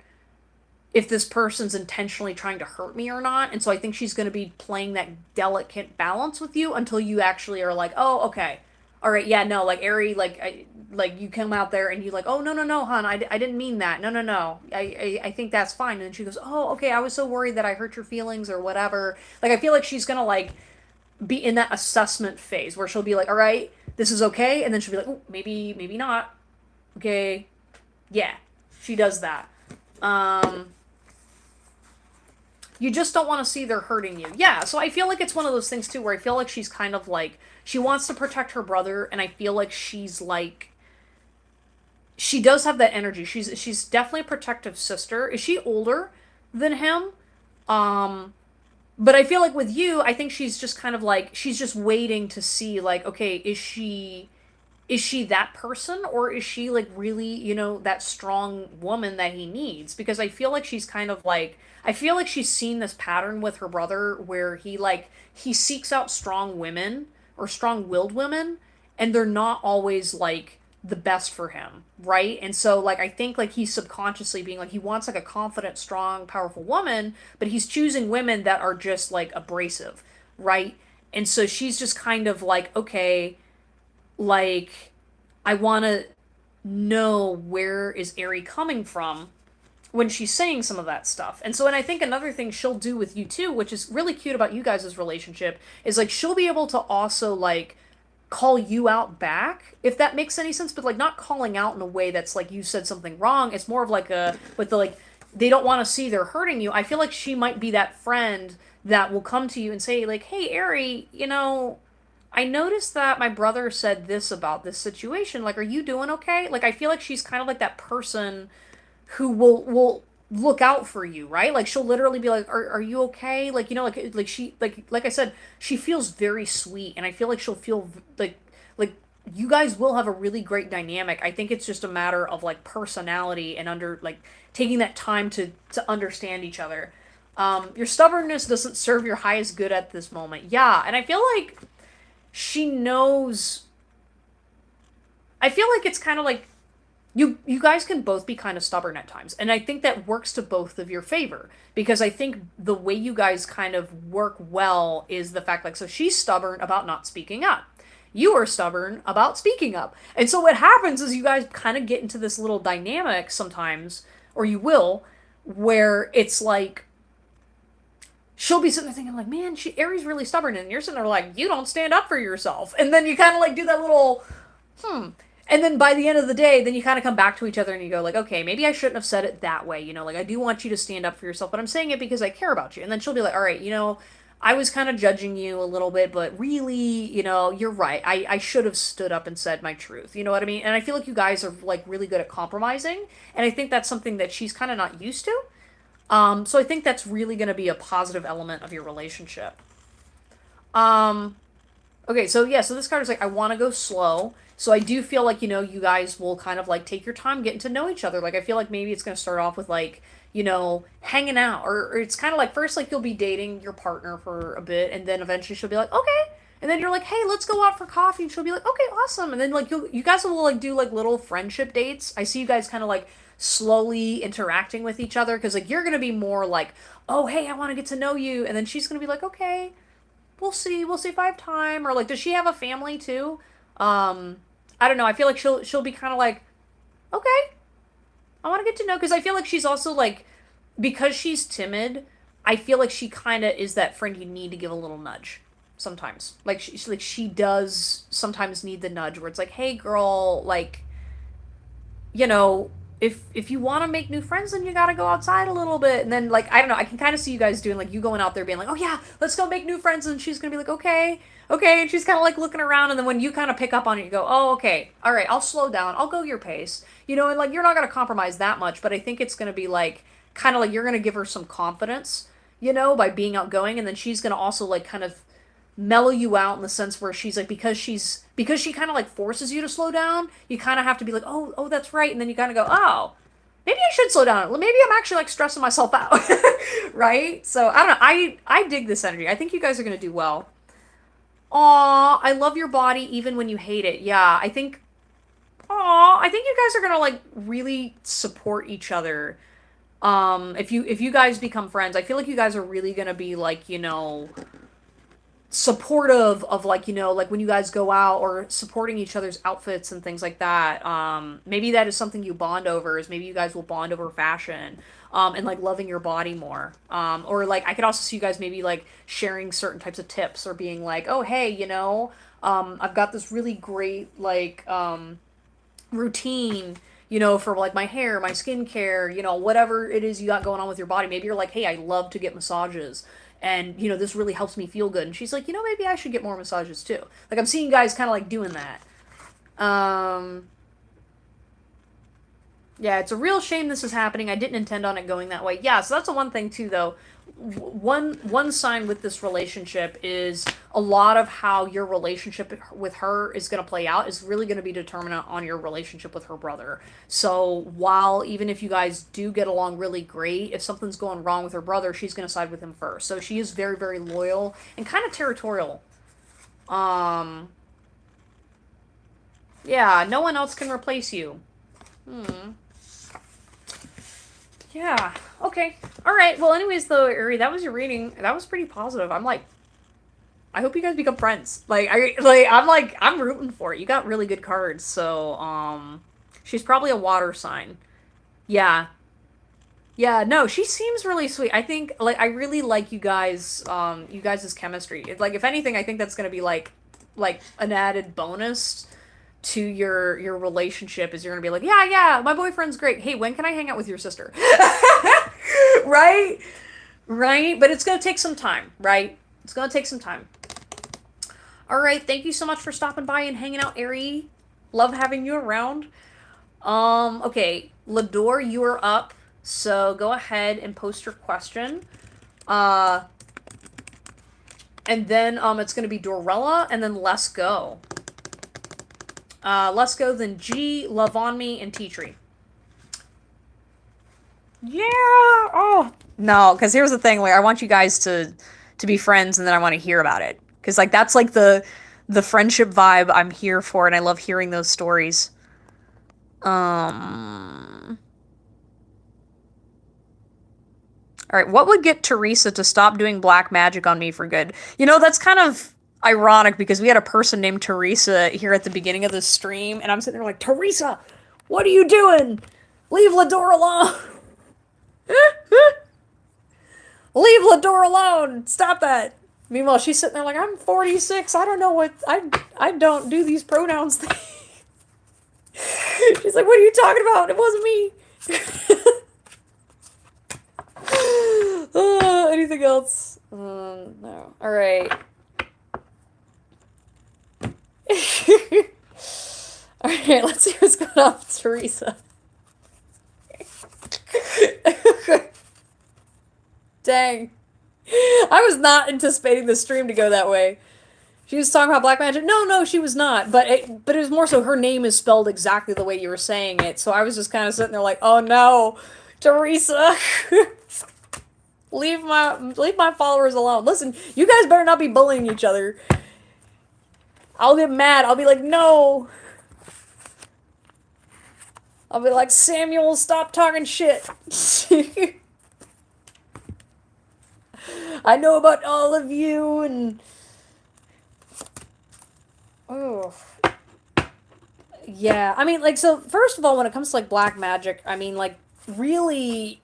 if this person's intentionally trying to hurt me or not. And so I think she's going to be playing that delicate balance with you until you actually are like, oh, okay. All right, yeah, no, like Ari, like you come out there and you like, oh no no no, hon, I didn't mean that, no no no, I think that's fine, and then she goes, oh okay, I was so worried that I hurt your feelings or whatever. Like I feel like she's gonna like be in that assessment phase where she'll be like, all right, this is okay, and then she'll be like, oh maybe not, okay, yeah, she does that. Um, you just don't want to see they're hurting you. Yeah, so I feel like it's one of those things too where I feel like she's kind of like she wants to protect her brother, and I feel like she does have that energy. She's definitely a protective sister. Is she older than him? Um, but I feel like with you, I think she's just kind of like she's just waiting to see like, okay, is she that person, or is she like really, that strong woman that he needs? Because I feel like she's kind of like I feel like she's seen this pattern with her brother where he seeks out strong women or strong-willed women, and they're not always like the best for him, right? And so like I think like he's subconsciously being like he wants like a confident, strong, powerful woman, but he's choosing women that are just like abrasive, right? And so she's just kind of like, okay, like I want to know where is Ari coming from when she's saying some of that stuff. And I think another thing she'll do with you too, which is really cute about you guys' relationship, is like she'll be able to also like call you out back, if that makes any sense, but like not calling out in a way that's like you said something wrong. It's more of like a with the like they don't want to see they're hurting you. I feel like she might be that friend that will come to you and say like, "Hey, Ari, I noticed that my brother said this about this situation. Like, are you doing okay?" Like, I feel like she's kind of like that person who will look out for you, right? Like, she'll literally be like, "Are you okay?" Like, like she like I said, she feels very sweet, and I feel like she'll feel like you guys will have a really great dynamic. I think it's just a matter of like personality and under like taking that time to understand each other. Your stubbornness doesn't serve your highest good at this moment. Yeah, and I feel like she knows. I feel like it's kind of like you guys can both be kind of stubborn at times, and I think that works to both of your favor, because I think the way you guys kind of work well is the fact like, so she's stubborn about not speaking up, you are stubborn about speaking up, and so what happens is you guys kind of get into this little dynamic sometimes, or you will, where it's like she'll be sitting there thinking like, man, Aries really stubborn, and you're sitting there like, you don't stand up for yourself, and then you kind of like do that little and then by the end of the day, then you kind of come back to each other and you go like, okay, maybe I shouldn't have said it that way, like I do want you to stand up for yourself, but I'm saying it because I care about you. And then she'll be like, all right, I was kind of judging you a little bit, but really, you're right. I should have stood up and said my truth. You know what I mean? And I feel like you guys are like really good at compromising, and I think that's something that she's kind of not used to. So I think that's really going to be a positive element of your relationship. Um, Okay, so yeah, so this card is like, I want to go slow. So I do feel like, you guys will kind of like take your time getting to know each other. Like, I feel like maybe it's going to start off with like, hanging out. Or it's kind of like first, like, you'll be dating your partner for a bit. And then eventually she'll be like, okay. And then you're like, hey, let's go out for coffee. And she'll be like, okay, awesome. And then like, you guys will like do like little friendship dates. I see you guys kind of like slowly interacting with each other. Cause like, you're going to be more like, oh, hey, I want to get to know you. And then she's going to be like, okay, we'll see if I have time. Or like, does she have a family too? Um, I don't know. I feel like she'll be kind of like, okay, I want to get to know, because I feel like she's also like, because she's timid. I feel like she kind of is that friend you need to give a little nudge sometimes. She does sometimes need the nudge where it's like, hey, girl, like, you know, if you want to make new friends, then you got to go outside a little bit. And then like, I don't know, I can kind of see you guys doing like, you going out there being like, oh yeah, let's go make new friends, and she's gonna be like, okay, okay, and she's kind of like looking around, and then when you kind of pick up on it, you go, oh, okay, all right, I'll slow down, I'll go your pace, and like, you're not gonna compromise that much, but I think it's gonna be like kind of like you're gonna give her some confidence, by being outgoing, and then she's gonna also like kind of mellow you out in the sense where she's like, because she kind of like forces you to slow down, you kind of have to be like, oh, that's right, and then you kind of go, oh, maybe I should slow down, maybe I'm actually like stressing myself out. Right? So I don't know, I dig this energy. I think you guys are gonna do well. Aw, I love your body even when you hate it. Yeah, I think you guys are gonna like really support each other. If you guys become friends, I feel like you guys are really gonna be like, supportive of like, like when you guys go out, or supporting each other's outfits and things like that. Maybe that is something you bond over, is maybe you guys will bond over fashion, and like loving your body more. Or like, I could also see you guys maybe like sharing certain types of tips, or being like, oh, hey, I've got this really great like routine, for like my hair, my skincare, whatever it is you got going on with your body. Maybe you're like, hey, I love to get massages, and this really helps me feel good. And she's like, maybe I should get more massages too. Like, I'm seeing you guys kind of like doing that. Yeah, it's a real shame this is happening. I didn't intend on it going that way. Yeah, so that's the one thing too, though. One sign with this relationship is a lot of how your relationship with her is going to play out is really going to be determinant on your relationship with her brother. So while even if you guys do get along really great, if something's going wrong with her brother, she's going to side with him first. So she is very, very loyal and kind of territorial. Um, yeah, no one else can replace you. Hmm. Yeah. Okay. All right. Well, anyways, though, Uri, that was your reading. That was pretty positive. I'm like, I hope you guys become friends. I'm rooting for it. You got really good cards. So, she's probably a water sign. Yeah. Yeah. No, she seems really sweet. I think, like, I really like you guys' chemistry. Like, if anything, I think that's gonna be like an added bonus to your relationship. Is you're gonna be like, yeah, yeah, my boyfriend's great. Hey, when can I hang out with your sister? Right? Right? But it's gonna take some time, right? It's gonna take some time. All right, thank you so much for stopping by and hanging out, Ari. Love having you around. Okay, Lador, you are up. So go ahead and post your question. Uh, and then it's gonna be Dorella, and then Let's Go. Let's Go, then G, Love on Me, and Tea Tree. Yeah. Oh no, because here's the thing. Like, I want you guys to be friends, and then I want to hear about it. Because like that's like the friendship vibe I'm here for, and I love hearing those stories. Um. All right, what would get Teresa to stop doing black magic on me for good? You know, that's kind of ironic because we had a person named Teresa here at the beginning of the stream, and I'm sitting there like, Teresa, what are you doing? Leave Lador alone. Leave Lador alone. Stop that. Meanwhile, she's sitting there like, I'm 46. I don't know what I don't do these pronouns things. She's like, what are you talking about? It wasn't me. Anything else? No. All right. All right. Let's see what's going on with Teresa. Dang. I was not anticipating the stream to go that way. She was talking about black magic. No, no, she was not. But it was more so her name is spelled exactly the way you were saying it. So I was just kind of sitting there like, oh no, Teresa, leave my followers alone. Listen, you guys better not be bullying each other. I'll get mad. I'll be like, no. I'll be like, Samuel, stop talking shit. I know about all of you and. Oh. Yeah, I mean, like, so, first of all, when it comes to, like, black magic, I mean, like, really,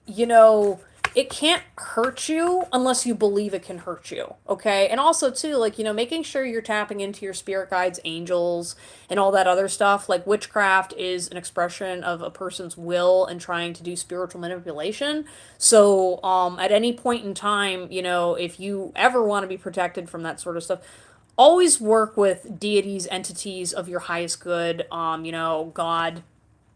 it can't hurt you unless you believe it can hurt you, okay? And also, too, like, making sure you're tapping into your spirit guides, angels, and all that other stuff. Like, witchcraft is an expression of a person's will and trying to do spiritual manipulation. So, at any point in time, if you ever want to be protected from that sort of stuff, always work with deities, entities of your highest good, God,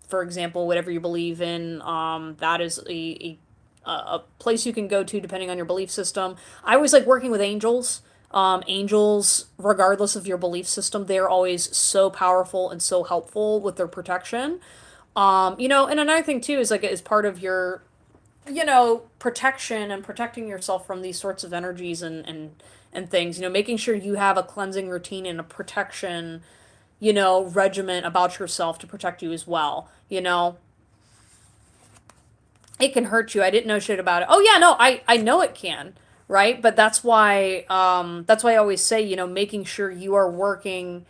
for example, whatever you believe in. That is a place you can go to depending on your belief system. I always like working with angels. Angels, regardless of your belief system, they're always so powerful and so helpful with their protection. And another thing too is like as part of your, protection and protecting yourself from these sorts of energies and things, making sure you have a cleansing routine and a protection, regimen about yourself to protect you as well. It can hurt you. I didn't know shit about it. Oh yeah, no, I know it can, right? But that's why I always say, making sure you are working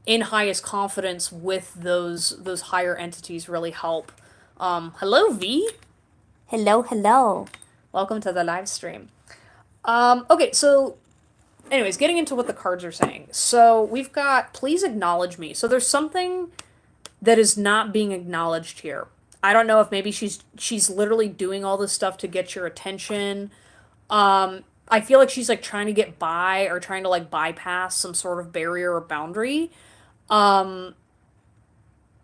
in highest confidence with those higher entities really help. Hello V. Hello, hello. Welcome to the live stream. Okay, so anyways, getting into what the cards are saying. So we've got please acknowledge me. So there's something that is not being acknowledged here. I don't know if maybe she's literally doing all this stuff to get your attention. I feel like she's like trying to get by or trying to like bypass some sort of barrier or boundary. Um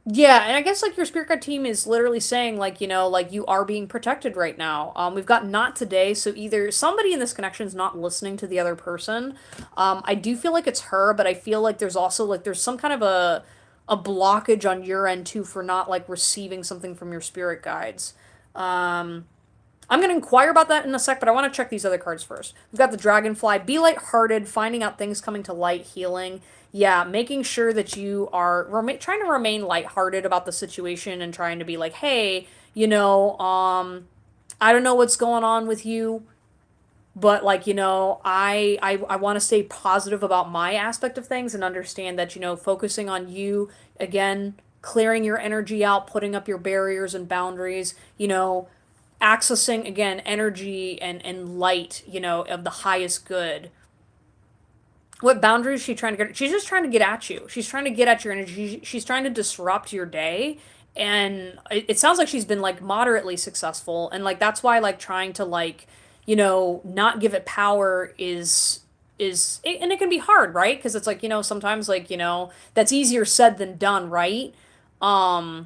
Yeah, and I guess like your spirit guide team is literally saying like, like you are being protected right now. We've got not today, so either somebody in this connection is not listening to the other person. I do feel like it's her, but I feel like there's also like there's some kind of a blockage on your end too for not like receiving something from your spirit guides. Um, I'm going to inquire about that in a sec, but I want to check these other cards first. We've got the Dragonfly. Be lighthearted, finding out things coming to light, healing. Yeah, making sure that you are trying to remain lighthearted about the situation and trying to be like, hey, I don't know what's going on with you, but like, I want to stay positive about my aspect of things and understand that, focusing on you, again, clearing your energy out, putting up your barriers and boundaries, accessing again energy and light, of the highest good. What boundaries is she trying to get? She's just trying to get at you. She's trying to get at your energy. She's trying to disrupt your day. And it sounds like she's been like moderately successful. And like that's why like trying to like, not give it power and it can be hard, right? Because it's like, sometimes like, that's easier said than done, right? Um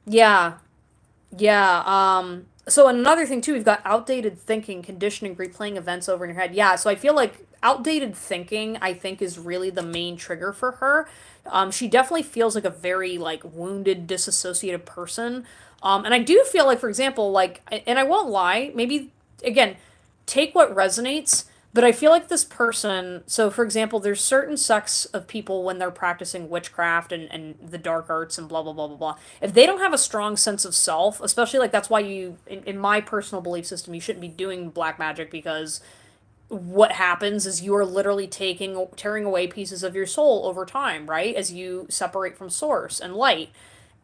yeah, yeah. So another thing too, we've got outdated thinking, conditioning, replaying events over in your head. Yeah. So I feel like outdated thinking, I think, is really the main trigger for her. She definitely feels like a very like wounded, disassociated person. And I do feel like, for example, like, and I won't lie, maybe again, take what resonates. But I feel like this person, so for example, there's certain sects of people when they're practicing witchcraft and the dark arts and blah, blah, blah, blah, blah. If they don't have a strong sense of self, especially like that's why in my personal belief system, you shouldn't be doing black magic because what happens is you are literally tearing away pieces of your soul over time, right? As you separate from source and light.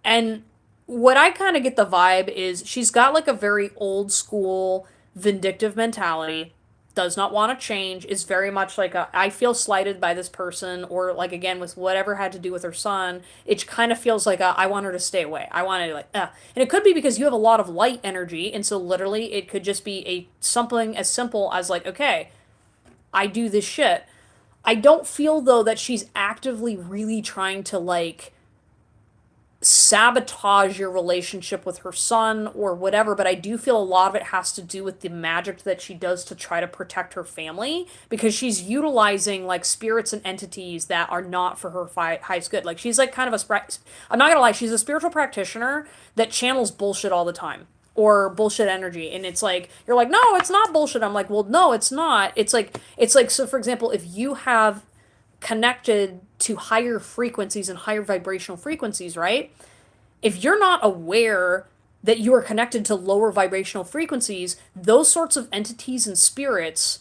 And what I kind of get the vibe is she's got like a very old school vindictive mentality, does not want to change, is very much like I feel slighted by this person, or like again with whatever had to do with her son, it kind of feels like I want her to stay away. I want to like, and it could be because you have a lot of light energy, and so literally it could just be a something as simple as like, okay, I do this shit. I don't feel though that she's actively really trying to like sabotage your relationship with her son or whatever, but I do feel a lot of it has to do with the magic that she does to try to protect her family because she's utilizing like spirits and entities that are not for her highest good. Like she's like kind of I'm not gonna lie, she's a spiritual practitioner that channels bullshit all the time or bullshit energy, and it's like you're like, no, it's not bullshit. I'm like, well, no, it's not. It's like so for example, if you have connected to higher frequencies and higher vibrational frequencies, right? If you're not aware that you are connected to lower vibrational frequencies, those sorts of entities and spirits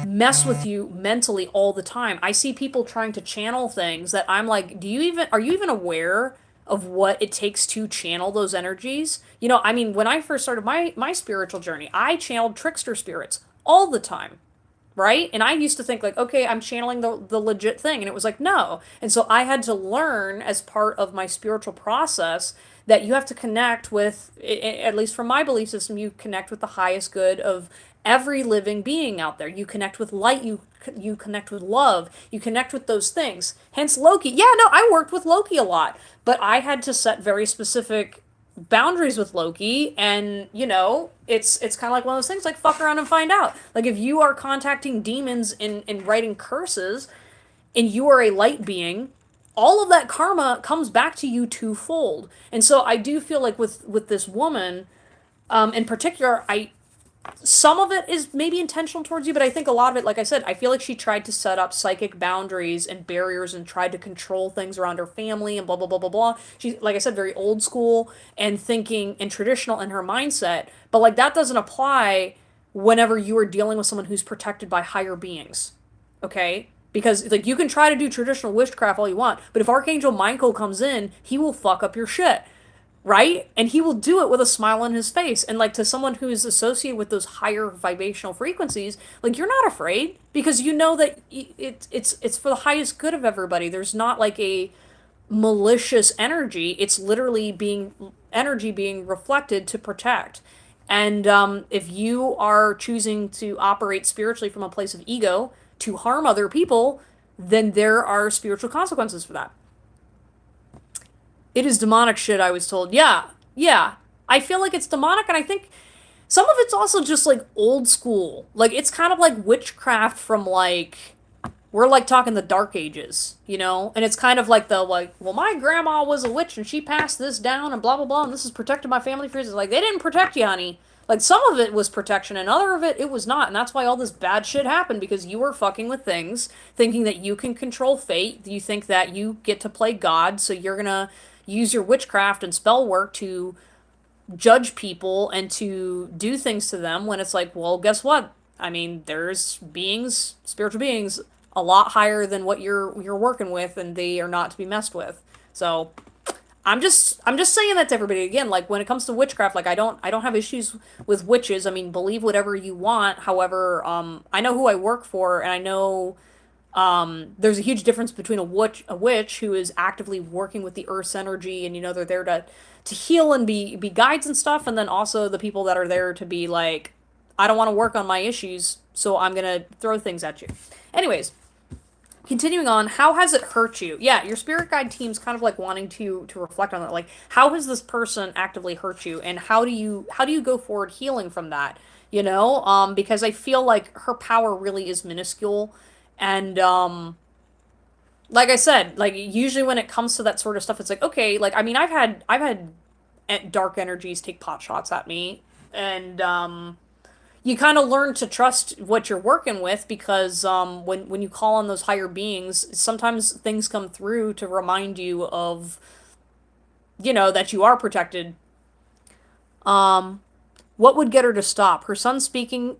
mess with you mentally all the time. I see people trying to channel things that I'm like, are you even aware of what it takes to channel those energies? I mean, when I first started my spiritual journey, I channeled trickster spirits all the time, right? And I used to think like, okay, I'm channeling the legit thing, and it was like, no. And so I had to learn as part of my spiritual process that you have to connect with, at least from my belief system, you connect with the highest good of every living being out there. You connect with light, you connect with love, you connect with those things. Hence Loki. Yeah, no, I worked with Loki a lot, but I had to set very specific boundaries with Loki, and it's kind of like one of those things like fuck around and find out. Like if you are contacting demons and writing curses and you are a light being, all of that karma comes back to you twofold. And so I do feel like with this woman in particular, I some of it is maybe intentional towards you, but I think a lot of it, like I said, I feel like she tried to set up psychic boundaries and barriers and tried to control things around her family and blah, blah, blah, blah, blah. She's, like I said, very old school and thinking and traditional in her mindset, but like that doesn't apply whenever you are dealing with someone who's protected by higher beings, okay? Because like you can try to do traditional witchcraft all you want, but if Archangel Michael comes in, he will fuck up your shit, right? And he will do it with a smile on his face. And like to someone who is associated with those higher vibrational frequencies, like you're not afraid because you know that it's for the highest good of everybody. There's not like a malicious energy. It's literally being energy being reflected to protect. And if you are choosing to operate spiritually from a place of ego to harm other people, then there are spiritual consequences for that. It is demonic shit, I was told. Yeah, yeah. I feel like it's demonic, and I think some of it's also just like old school. Like it's kind of like witchcraft from like we're like talking the dark ages, you know? And it's kind of like the like, well, my grandma was a witch and she passed this down and blah blah blah and this has protected my family for years. Like they didn't protect you, honey. Like some of it was protection and other of it was not. And that's why all this bad shit happened because you were fucking with things, thinking that you can control fate. You think that you get to play God, so you're gonna use your witchcraft and spell work to judge people and to do things to them when it's like, well, guess what? I mean, there's beings, spiritual beings, a lot higher than what you're working with, and they are not to be messed with. So I'm just saying that to everybody again. Like when it comes to witchcraft, like I don't have issues with witches. I mean, believe whatever you want. However, I know who I work for, and I know there's a huge difference between a witch who is actively working with the earth's energy and they're there to heal and be guides and stuff, and then also the people that are there to be like, I don't want to work on my issues, so I'm gonna throw things at you. Anyways, continuing on, how has it hurt you? Yeah, your spirit guide team's kind of like wanting to reflect on that. Like, how has this person actively hurt you, and how do you go forward healing from that? Because I feel like her power really is minuscule, and like I said, like usually when it comes to that sort of stuff, it's like okay, like I mean, I've had dark energies take pot shots at me, and you kind of learn to trust what you're working with because when you call on those higher beings, sometimes things come through to remind you of that you are protected. What would get her to stop? Her son speaking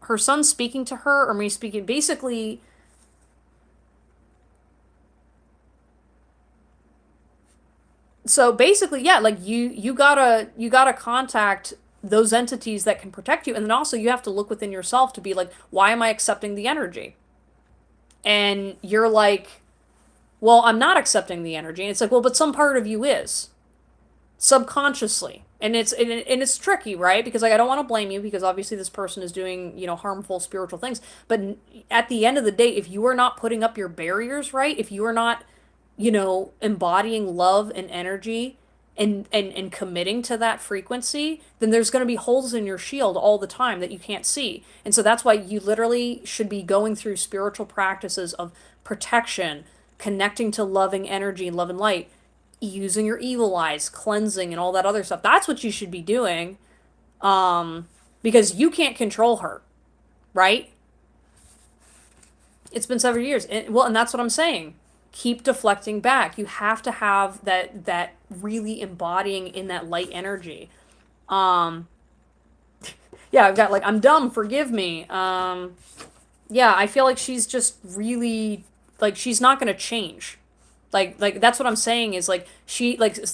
to her, or me speaking? Basically, yeah, like you gotta contact those entities that can protect you, and then also you have to look within yourself to be like, why am I accepting the energy? And you're like, well, I'm not accepting the energy. And it's like, well, but some part of you is subconsciously. And it's tricky, right? Because like I don't want to blame you because obviously this person is doing, harmful spiritual things. But at the end of the day, if you are not putting up your barriers right, if you are not, embodying love and energy and committing to that frequency, then there's going to be holes in your shield all the time that you can't see. And so that's why you literally should be going through spiritual practices of protection, connecting to loving energy and love and light, using your evil eyes, cleansing, and all that other stuff. That's what you should be doing, because you can't control her, right? It's been several years. And that's what I'm saying. Keep deflecting back. You have to have that really embodying in that light energy. Um, yeah, I've got like, I'm dumb, forgive me. Yeah, I feel like she's just really like she's not gonna change. Like that's what I'm saying is like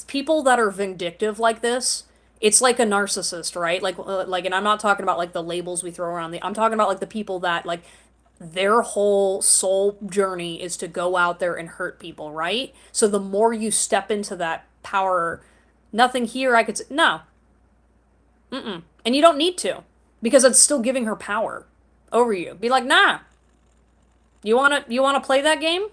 people that are vindictive like this, it's like a narcissist, right? Like and I'm not talking about like the labels we throw around. I'm talking about like the people that like their whole soul journey is to go out there and hurt people, right? So the more you step into that power, nothing here I could say, no. Mm-mm. And you don't need to because it's still giving her power over you. Be like, "Nah. You want to play that game?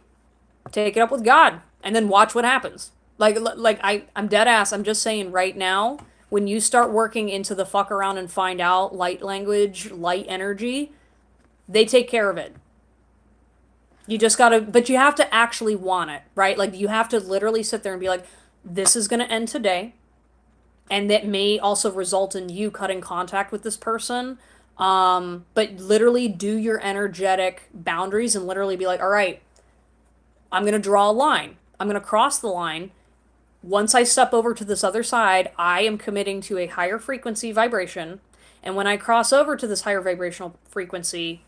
Take it up with God and then watch what happens." I'm dead ass. I'm just saying right now, when you start working into the fuck around and find out light language, light energy, they take care of it. You just gotta, but you have to actually want it, right? Like you have to literally sit there and be like, this is gonna end today. And that may also result in you cutting contact with this person. But literally do your energetic boundaries and literally be like, all right, I'm going to draw a line. I'm going to cross the line. Once I step over to this other side, I am committing to a higher frequency vibration. And when I cross over to this higher vibrational frequency,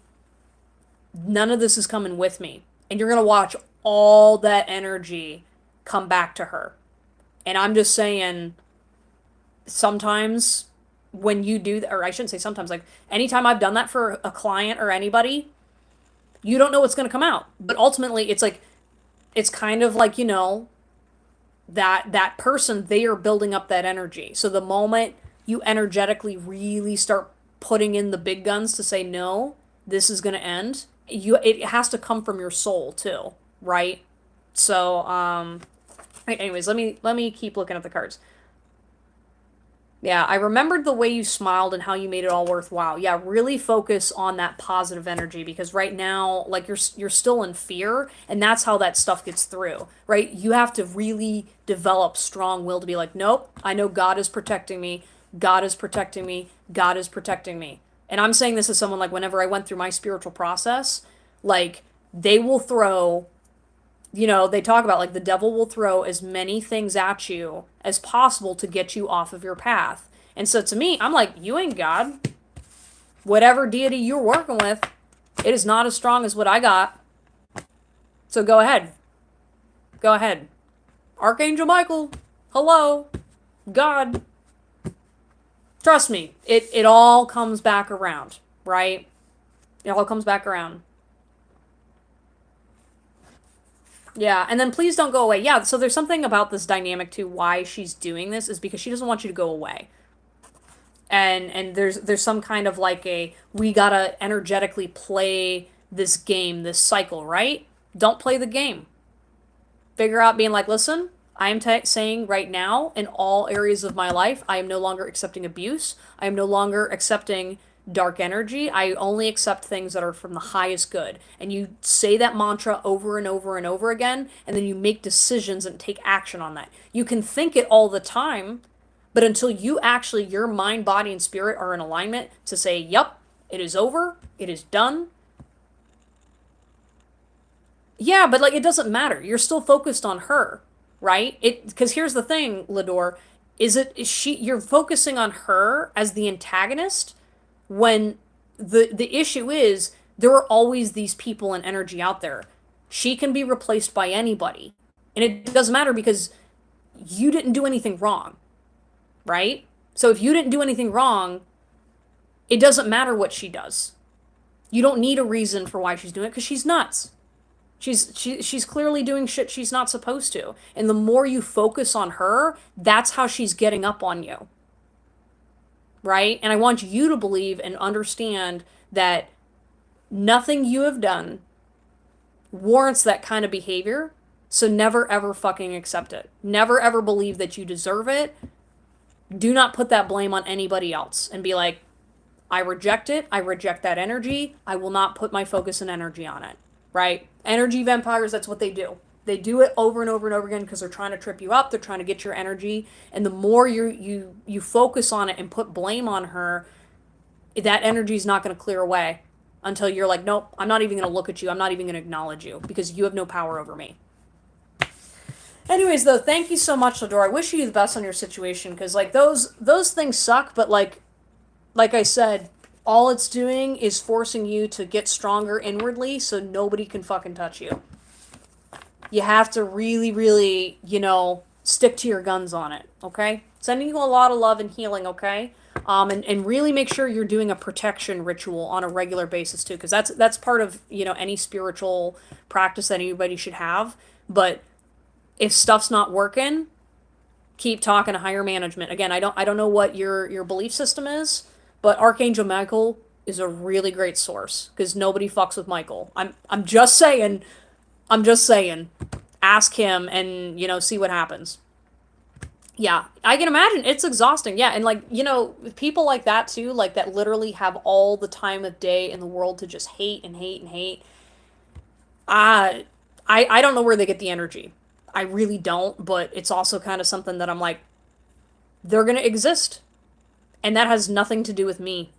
none of this is coming with me. And you're going to watch all that energy come back to her. And I'm just saying, sometimes when you do that, or I shouldn't say sometimes, like anytime I've done that for a client or anybody, you don't know what's going to come out. But ultimately, it's like, it's kind of like, that person, they are building up that energy. So the moment you energetically really start putting in the big guns to say, no, this is going to end, it has to come from your soul too, right? So, Right, anyways, let me keep looking at the cards. Yeah, I remembered the way you smiled and how you made it all worthwhile. Yeah, really focus on that positive energy because right now, like you're still in fear, and that's how that stuff gets through, right? You have to really develop strong will to be like, nope, I know God is protecting me. God is protecting me. God is protecting me. And I'm saying this as someone like whenever I went through my spiritual process, like they will throw, they talk about like the devil will throw as many things at you as possible to get you off of your path. And so to me, I'm like, you ain't God. Whatever deity you're working with, it is not as strong as what I got. So go ahead. Go ahead. Archangel Michael, hello. God. Trust me, it all comes back around, right? It all comes back around. Yeah, and then please don't go away. Yeah, so there's something about this dynamic too. Why she's doing this is because she doesn't want you to go away. And there's some kind of like a we gotta energetically play this game, this cycle, right? Don't play the game. Figure out being like, listen, I am saying right now in all areas of my life, I am no longer accepting abuse. I am no longer accepting dark energy. I only accept things that are from the highest good. And you say that mantra over and over and over again, and then you make decisions and take action on that. You can think it all the time, but until you actually, your mind, body, and spirit are in alignment to say, yep, it is over, it is done. Yeah, but like it doesn't matter. You're still focused on her, right? It because here's the thing, Lador, is she you're focusing on her as the antagonist when the issue is there are always these people and energy out there. She can be replaced by anybody. And it doesn't matter because you didn't do anything wrong, right? So if you didn't do anything wrong, it doesn't matter what she does. You don't need a reason for why she's doing it because she's nuts. She's clearly doing shit she's not supposed to. And the more you focus on her, that's how she's getting up on you. Right? And I want you to believe and understand that nothing you have done warrants that kind of behavior. So never ever fucking accept it. Never ever believe that you deserve it. Do not put that blame on anybody else and be like, I reject it. I reject that energy. I will not put my focus and energy on it. Right? Energy vampires, that's what they do. They do it over and over and over again because they're trying to trip you up. They're trying to get your energy. And the more you focus on it and put blame on her, that energy is not going to clear away until you're like, nope, I'm not even going to look at you. I'm not even going to acknowledge you because you have no power over me. Anyways, though, thank you so much, Lador. I wish you the best on your situation because like those things suck, but like I said, all it's doing is forcing you to get stronger inwardly so nobody can fucking touch you. You have to really, really, stick to your guns on it, okay? Sending you a lot of love and healing, okay? And really make sure you're doing a protection ritual on a regular basis too, because that's part of, any spiritual practice that anybody should have. But if stuff's not working, keep talking to higher management. Again, I don't know what your belief system is, but Archangel Michael is a really great source because nobody fucks with Michael. I'm just saying. I'm just saying. Ask him and see what happens. Yeah, I can imagine it's exhausting. Yeah, and like people like that too, like that literally have all the time of day in the world to just hate and hate and hate. I don't know where they get the energy. I really don't, but it's also kind of something that I'm like, they're gonna exist. And that has nothing to do with me.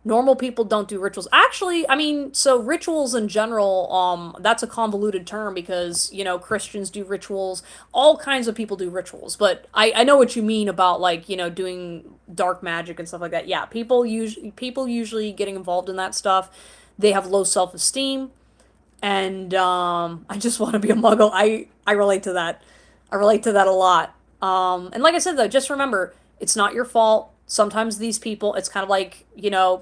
Normal people don't do rituals. Actually, I mean, so rituals in general, that's a convoluted term because, Christians do rituals. All kinds of people do rituals. But I know what you mean about, like, doing dark magic and stuff like that. Yeah, people usually getting involved in that stuff, they have low self-esteem. And I just want to be a muggle. I relate to that. I relate to that a lot. And like I said, though, just remember, it's not your fault. Sometimes these people, it's kind of like,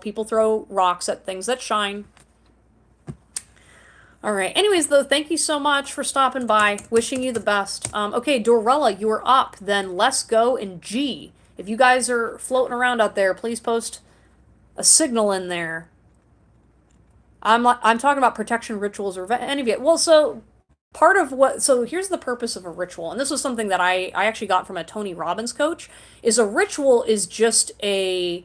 people throw rocks at things that shine. All right. Anyways, though, thank you so much for stopping by. Wishing you the best. Okay, Dorella, you are up. Then let's go in G. If you guys are floating around out there, please post a signal in there. I'm talking about protection rituals or any of it. Well, so part of what, so here's the purpose of a ritual, and this was something that I actually got from a Tony Robbins coach, is a ritual is just a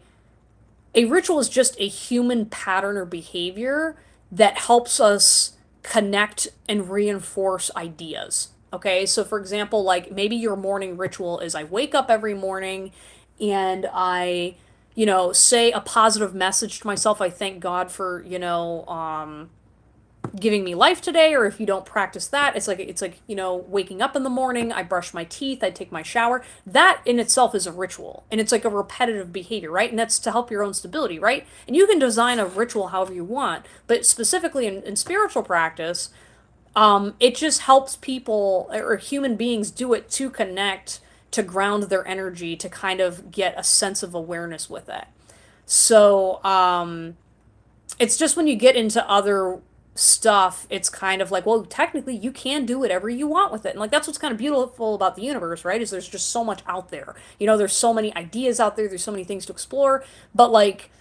ritual is just a human pattern or behavior that helps us connect and reinforce ideas. Okay, so for example, like maybe your morning ritual is I wake up every morning and I, say a positive message to myself. I thank God for, giving me life today. Or if you don't practice that, it's like waking up in the morning, I brush my teeth, I take my shower. That in itself is a ritual, and it's like a repetitive behavior, right? And that's to help your own stability, right? And you can design a ritual however you want, but specifically in spiritual practice, it just helps people or human beings do it to connect, to ground their energy, to kind of get a sense of awareness with it. So it's just when you get into other stuff, it's kind of like, well, technically you can do whatever you want with it. And like that's what's kind of beautiful about the universe, right? Is there's just so much out there. There's so many ideas out there, there's so many things to explore, but like,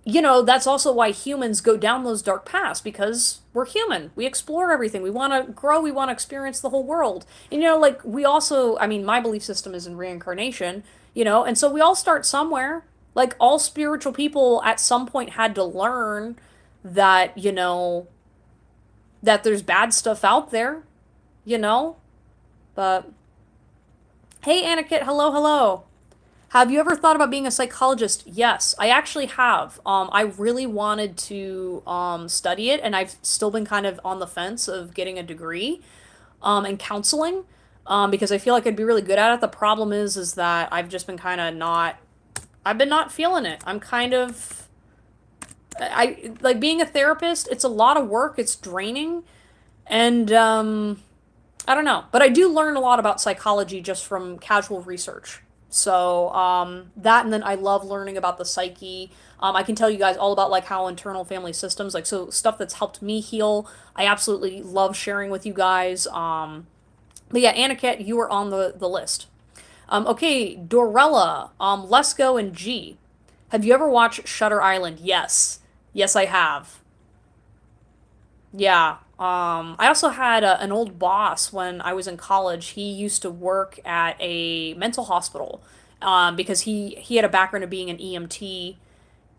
that's also why humans go down those dark paths, because we're human. We explore everything. We want to grow, we want to experience the whole world. And like we also, I mean, my belief system is in reincarnation, and so we all start somewhere. Like all spiritual people at some point had to learn that, that there's bad stuff out there, you know? But hey, Aniket, hello, hello. Have you ever thought about being a psychologist? Yes, I actually have. I really wanted to study it, and I've still been kind of on the fence of getting a degree in counseling, because I feel like I'd be really good at it. The problem is that I've just been kind of not. I've been not feeling it. I'm kind of. I like being a therapist. It's a lot of work. It's draining, and I don't know. But I do learn a lot about psychology just from casual research. So that, and then I love learning about the psyche. I can tell you guys all about like how internal family systems, like so stuff that's helped me heal. I absolutely love sharing with you guys. But yeah, Aniket, you were on the list. Okay, Dorella, Lesko, and G. Have you ever watched Shutter Island? Yes. Yes, I have. Yeah. I also had an old boss when I was in college. He used to work at a mental hospital, because he had a background of being an EMT,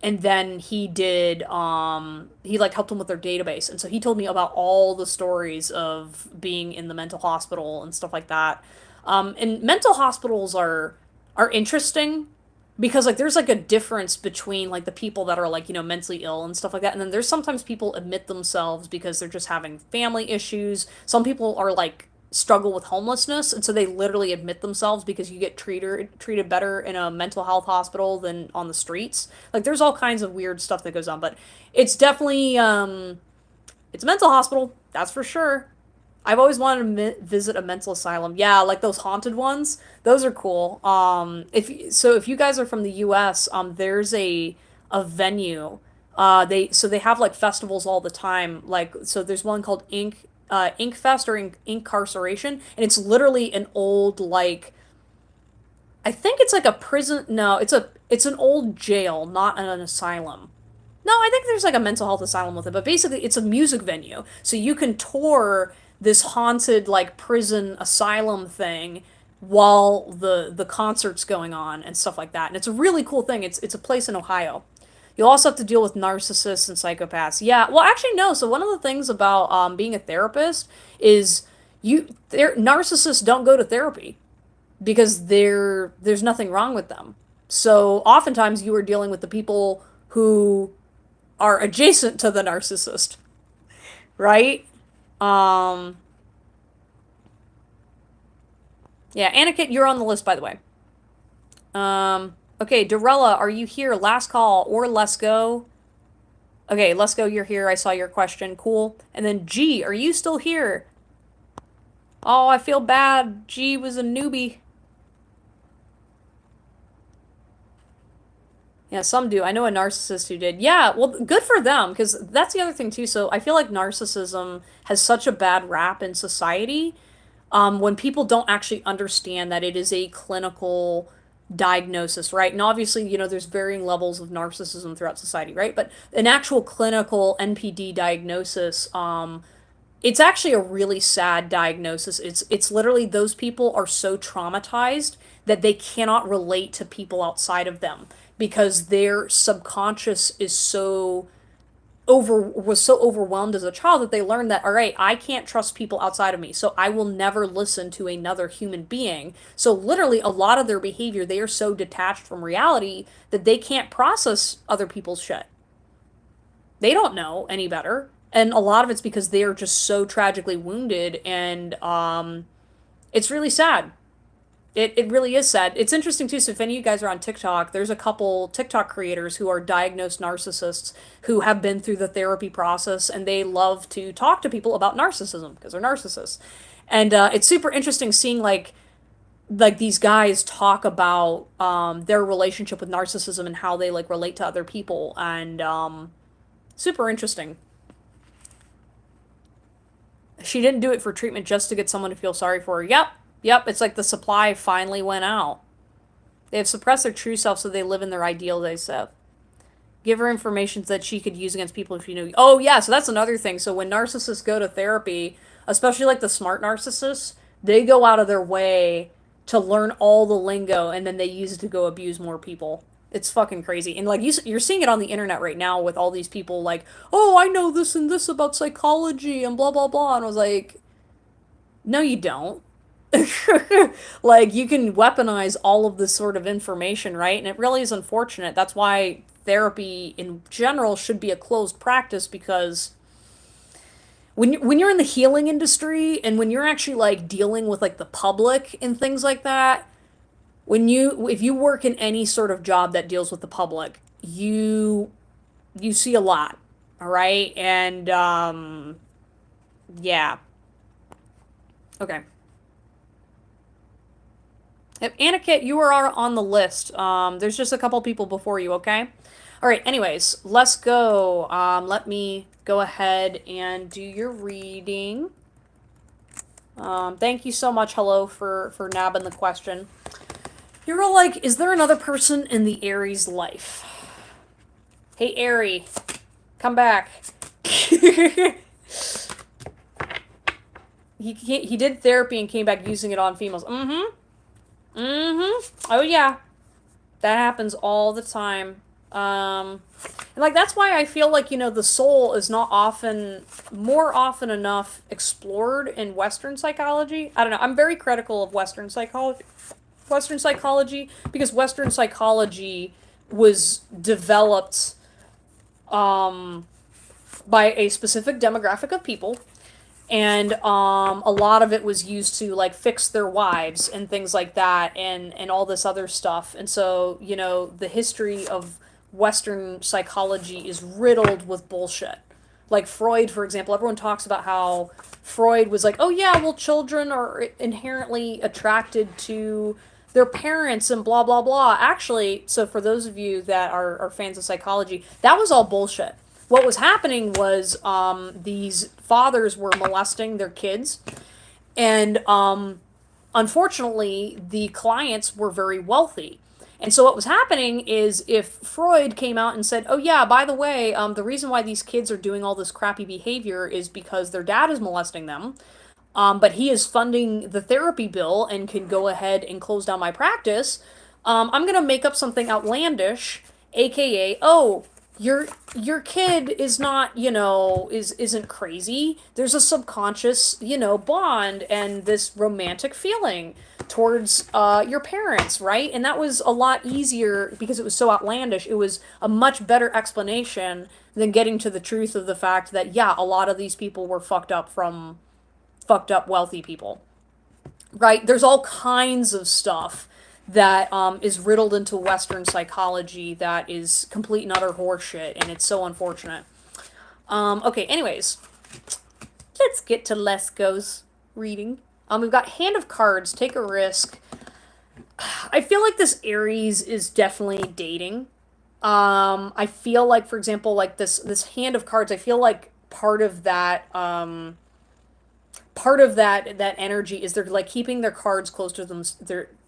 and then he like helped them with their database, and so he told me about all the stories of being in the mental hospital and stuff like that. And mental hospitals are interesting because like there's like a difference between like the people that are like mentally ill and stuff like that, and then there's sometimes people admit themselves because they're just having family issues. Some people are like struggle with homelessness, and so they literally admit themselves because you get treated better in a mental health hospital than on the streets. Like there's all kinds of weird stuff that goes on, but it's definitely it's a mental hospital, that's for sure. I've always wanted to visit a mental asylum. Yeah, like those haunted ones. Those are cool. If you guys are from the U.S., there's a venue. They have like festivals all the time. Like so, there's one called Ink Fest or Incarceration, and it's literally an old like I think it's like a prison. No, it's an old jail, not an asylum. No, I think there's like a mental health asylum with it, but basically it's a music venue. So you can tour this haunted like prison asylum thing while the concert's going on and stuff like that. And it's a really cool thing. It's a place in Ohio. You'll also have to deal with narcissists and psychopaths. Yeah, well actually no. So one of the things about being a therapist is narcissists don't go to therapy because there's nothing wrong with them. So oftentimes you are dealing with the people who are adjacent to the narcissist, right? Um, yeah, Aniket, you're on the list, by the way. Okay, Dorella, are you here? Last call, or let's go. Okay, let's go, you're here. I saw your question. Cool. And then G, are you still here? Oh, I feel bad. G was a newbie. Yeah, some do. I know a narcissist who did. Yeah, well, good for them, because that's the other thing too. So I feel like narcissism has such a bad rap in society, when people don't actually understand that it is a clinical diagnosis, right? And obviously, there's varying levels of narcissism throughout society, right? But an actual clinical NPD diagnosis, It's actually a really sad diagnosis. It's literally those people are so traumatized that they cannot relate to people outside of them because their subconscious is so was so overwhelmed as a child that they learned that, all right, I can't trust people outside of me, so I will never listen to another human being. So literally a lot of their behavior, they are so detached from reality that they can't process other people's shit. They don't know any better. And a lot of it's because they are just so tragically wounded, and it's really sad. It really is sad. It's interesting too. So if any of you guys are on TikTok, there's a couple TikTok creators who are diagnosed narcissists who have been through the therapy process, and they love to talk to people about narcissism because they're narcissists. And it's super interesting seeing like these guys talk about their relationship with narcissism and how they like relate to other people, and super interesting. She didn't do it for treatment just to get someone to feel sorry for her. Yep. Yep. It's like the supply finally went out. They have suppressed their true self so they live in their ideal, they said. Give her information that she could use against people if she knew. Oh, yeah. So that's another thing. So when narcissists go to therapy, especially like the smart narcissists, they go out of their way to learn all the lingo and then they use it to go abuse more people. It's fucking crazy. And like you're seeing it on the internet right now with all these people like, oh, I know this and this about psychology and blah, blah, blah. And I was like, no, you don't. Like, you can weaponize all of this sort of information, right? And it really is unfortunate. That's why therapy in general should be a closed practice, because when you're in the healing industry and when you're actually like dealing with like the public and things like that, if you work in any sort of job that deals with the public, you see a lot, all right? And yeah. Okay. If Aniket, you are on the list. There's just a couple people before you, okay? All right, anyways, let's go. Let me go ahead and do your reading. Thank you so much, hello, for nabbing the question. You're all like, is there another person in the Aries life? Hey, Aries, come back. He did therapy and came back using it on females. Mm-hmm. Mm-hmm. Oh, yeah. That happens all the time. And like, that's why I feel like, the soul is not more often enough explored in Western psychology. I don't know. I'm very critical of Western psychology because Western psychology was developed, by a specific demographic of people, and a lot of it was used to like fix their wives and things like that, and all this other stuff. And so the history of Western psychology is riddled with bullshit. Like Freud, for example, everyone talks about how Freud was like, oh yeah, well, children are inherently attracted to their parents and blah blah blah. Actually, so for those of you that are fans of psychology, that was all bullshit. What was happening was these fathers were molesting their kids, and unfortunately, the clients were very wealthy. And so what was happening is, if Freud came out and said, oh yeah, by the way, the reason why these kids are doing all this crappy behavior is because their dad is molesting them, but he is funding the therapy bill and can go ahead and close down my practice, I'm going to make up something outlandish, aka, oh, your kid is not, isn't crazy. There's a subconscious, bond and this romantic feeling towards your parents, right? And that was a lot easier because it was so outlandish. It was a much better explanation than getting to the truth of the fact that, yeah, a lot of these people were fucked up wealthy people, right? There's all kinds of stuff that is riddled into Western psychology that is complete and utter horseshit, and it's so unfortunate. Okay, anyways, let's get to Lesko's reading. We've got Hand of Cards, Take a Risk. I feel like this Aries is definitely dating. I feel like, for example, like this Hand of Cards, I feel like part of that energy is they're like keeping their cards close to them,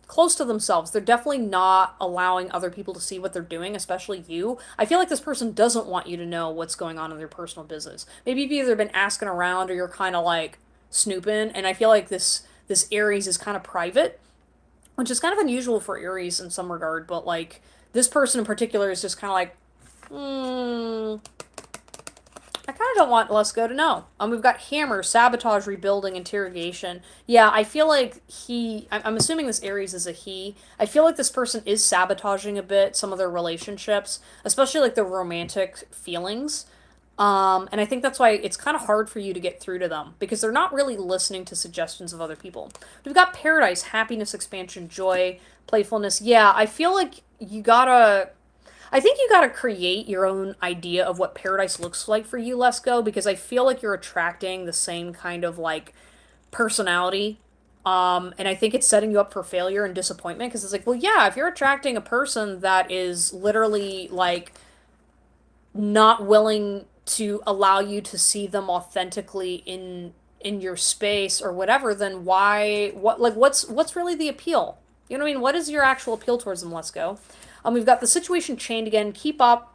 close to themselves. They're definitely not allowing other people to see what they're doing, especially you. I feel like this person doesn't want you to know what's going on in their personal business. Maybe you've either been asking around or you're kind of like snooping, and I feel like this Aries is kind of private, which is kind of unusual for Aries in some regard, but like this person in particular is just kind of like, hmm, I kind of don't want Lesko to know. We've got hammer, sabotage, rebuilding, interrogation. Yeah, I feel like I'm assuming this Aries is a he. I feel like this person is sabotaging a bit some of their relationships, especially like the romantic feelings. And I think that's why it's kind of hard for you to get through to them because they're not really listening to suggestions of other people. We've got paradise, happiness, expansion, joy, playfulness. Yeah, I feel like I think you gotta create your own idea of what paradise looks like for you, Lesko, because I feel like you're attracting the same kind of like personality. And I think it's setting you up for failure and disappointment because it's like, well, yeah, if you're attracting a person that is literally like not willing to allow you to see them authentically in your space or whatever, then what's really the appeal? You know what I mean? What is your actual appeal towards them? Let's go. We've got the situation chained again. Keep up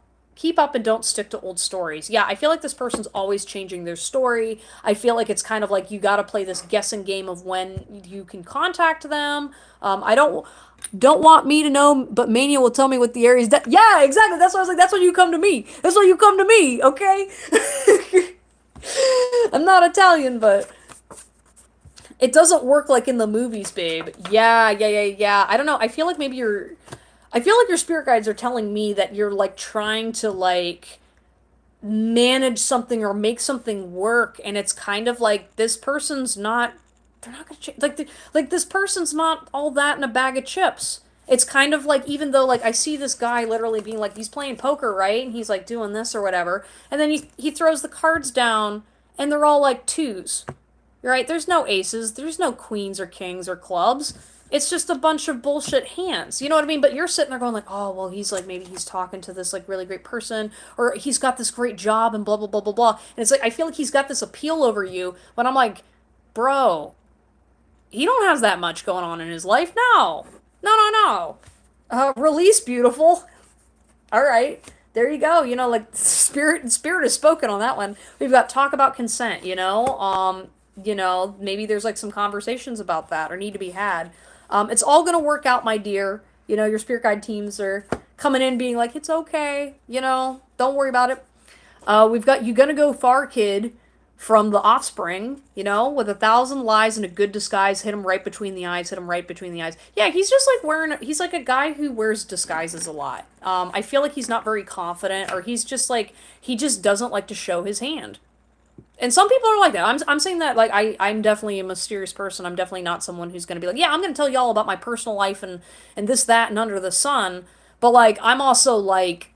and don't stick to old stories. Yeah, I feel like this person's always changing their story. I feel like it's kind of like you got to play this guessing game of when you can contact them. I don't want me to know, but Mania will tell me what the Aries. Yeah, exactly. That's why I was like, that's why you come to me. That's why you come to me. Okay. I'm not Italian, but it doesn't work like in the movies, babe. Yeah. I don't know. I feel like your spirit guides are telling me that you're like trying to like manage something or make something work, and it's kind of like this person's not. They're not gonna like this person's not all that in a bag of chips. It's kind of like even though like I see this guy literally being like he's playing poker, right? And he's like doing this or whatever, and then he throws the cards down, and they're all like twos, right? There's no aces, there's no queens or kings or clubs. It's just a bunch of bullshit hands. You know what I mean? But you're sitting there going like, "Oh, well, he's like maybe he's talking to this like really great person or he's got this great job and blah blah blah blah blah." And it's like I feel like he's got this appeal over you, but I'm like, "Bro, he don't have that much going on in his life. No. Release, beautiful. All right. There you go. You know, like spirit is spoken on that one. We've got talk about consent, maybe there's like some conversations about that or need to be had. It's all gonna work out, my dear. You know, your spirit guide teams are coming in being like, it's okay, don't worry about it. We've got you gonna go far, kid, from the offspring, with 1,000 lies and a good disguise, hit him right between the eyes, hit him right between the eyes. Yeah, he's just like he's like a guy who wears disguises a lot. I feel like he's not very confident, or he's just like, he just doesn't like to show his hand. And some people are like that. I'm saying that, like, I'm definitely a mysterious person. I'm definitely not someone who's going to be like, yeah, I'm going to tell y'all about my personal life and this, that, and under the sun. But, like, I'm also, like,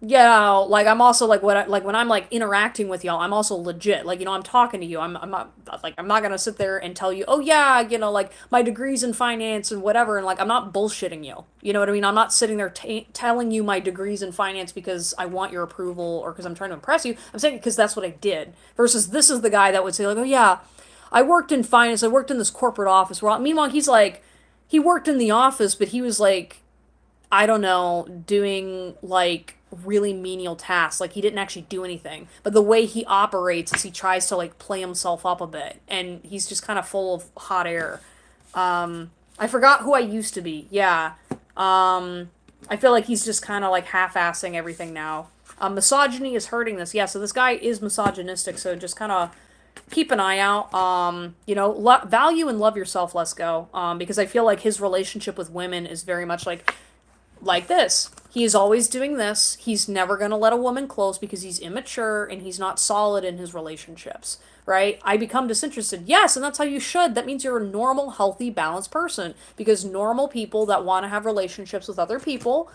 like I'm also like like when I'm like interacting with y'all, I'm also legit. Like, I'm talking to you. I'm not like I'm not gonna sit there and tell you, oh yeah, like my degrees in finance and whatever, and like I'm not bullshitting you. You know what I mean? I'm not sitting there telling you my degrees in finance because I want your approval or because I'm trying to impress you. I'm saying it because that's what I did. Versus this is the guy that would say like, oh yeah, I worked in finance. I worked in this corporate office. Meanwhile, he's like, he worked in the office, but he was like, I don't know, doing like really menial tasks. Like he didn't actually do anything. But the way he operates is he tries to like play himself up a bit. And he's just kind of full of hot air. I forgot who I used to be. Yeah. I feel like he's just kind of like half-assing everything now. Misogyny is hurting this. Yeah, so this guy is misogynistic, so just kind of keep an eye out. Value and love yourself, let's go. Because I feel like his relationship with women is very much like this. He is always doing this. He's never going to let a woman close because he's immature and he's not solid in his relationships, right? I become disinterested. Yes, and that's how you should. That means you're a normal, healthy, balanced person because normal people that want to have relationships with other people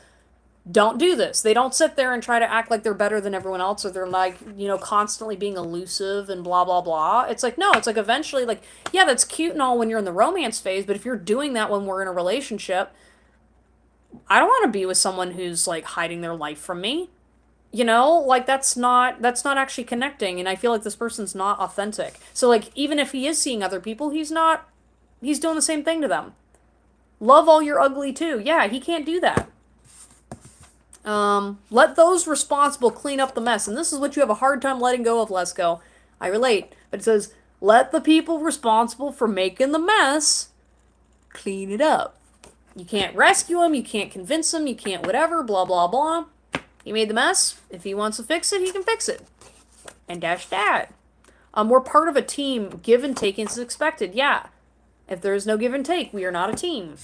don't do this. They don't sit there and try to act like they're better than everyone else, or they're like, constantly being elusive and blah, blah, blah. It's like, no, it's like eventually, like, yeah, that's cute and all when you're in the romance phase, but if you're doing that when we're in a relationship, I don't want to be with someone who's like hiding their life from me. Like that's not actually connecting, and I feel like this person's not authentic. So like even if he is seeing other people, he's doing the same thing to them. Love all your ugly too. Yeah, he can't do that. Let those responsible clean up the mess. And this is what you have a hard time letting go of, Lesko. I relate. But it says, let the people responsible for making the mess clean it up. You can't rescue him, you can't convince him, you can't whatever, blah, blah, blah. He made the mess. If he wants to fix it, he can fix it. And dash that. We're part of a team. Give and take is expected. Yeah. If there is no give and take, we are not a team.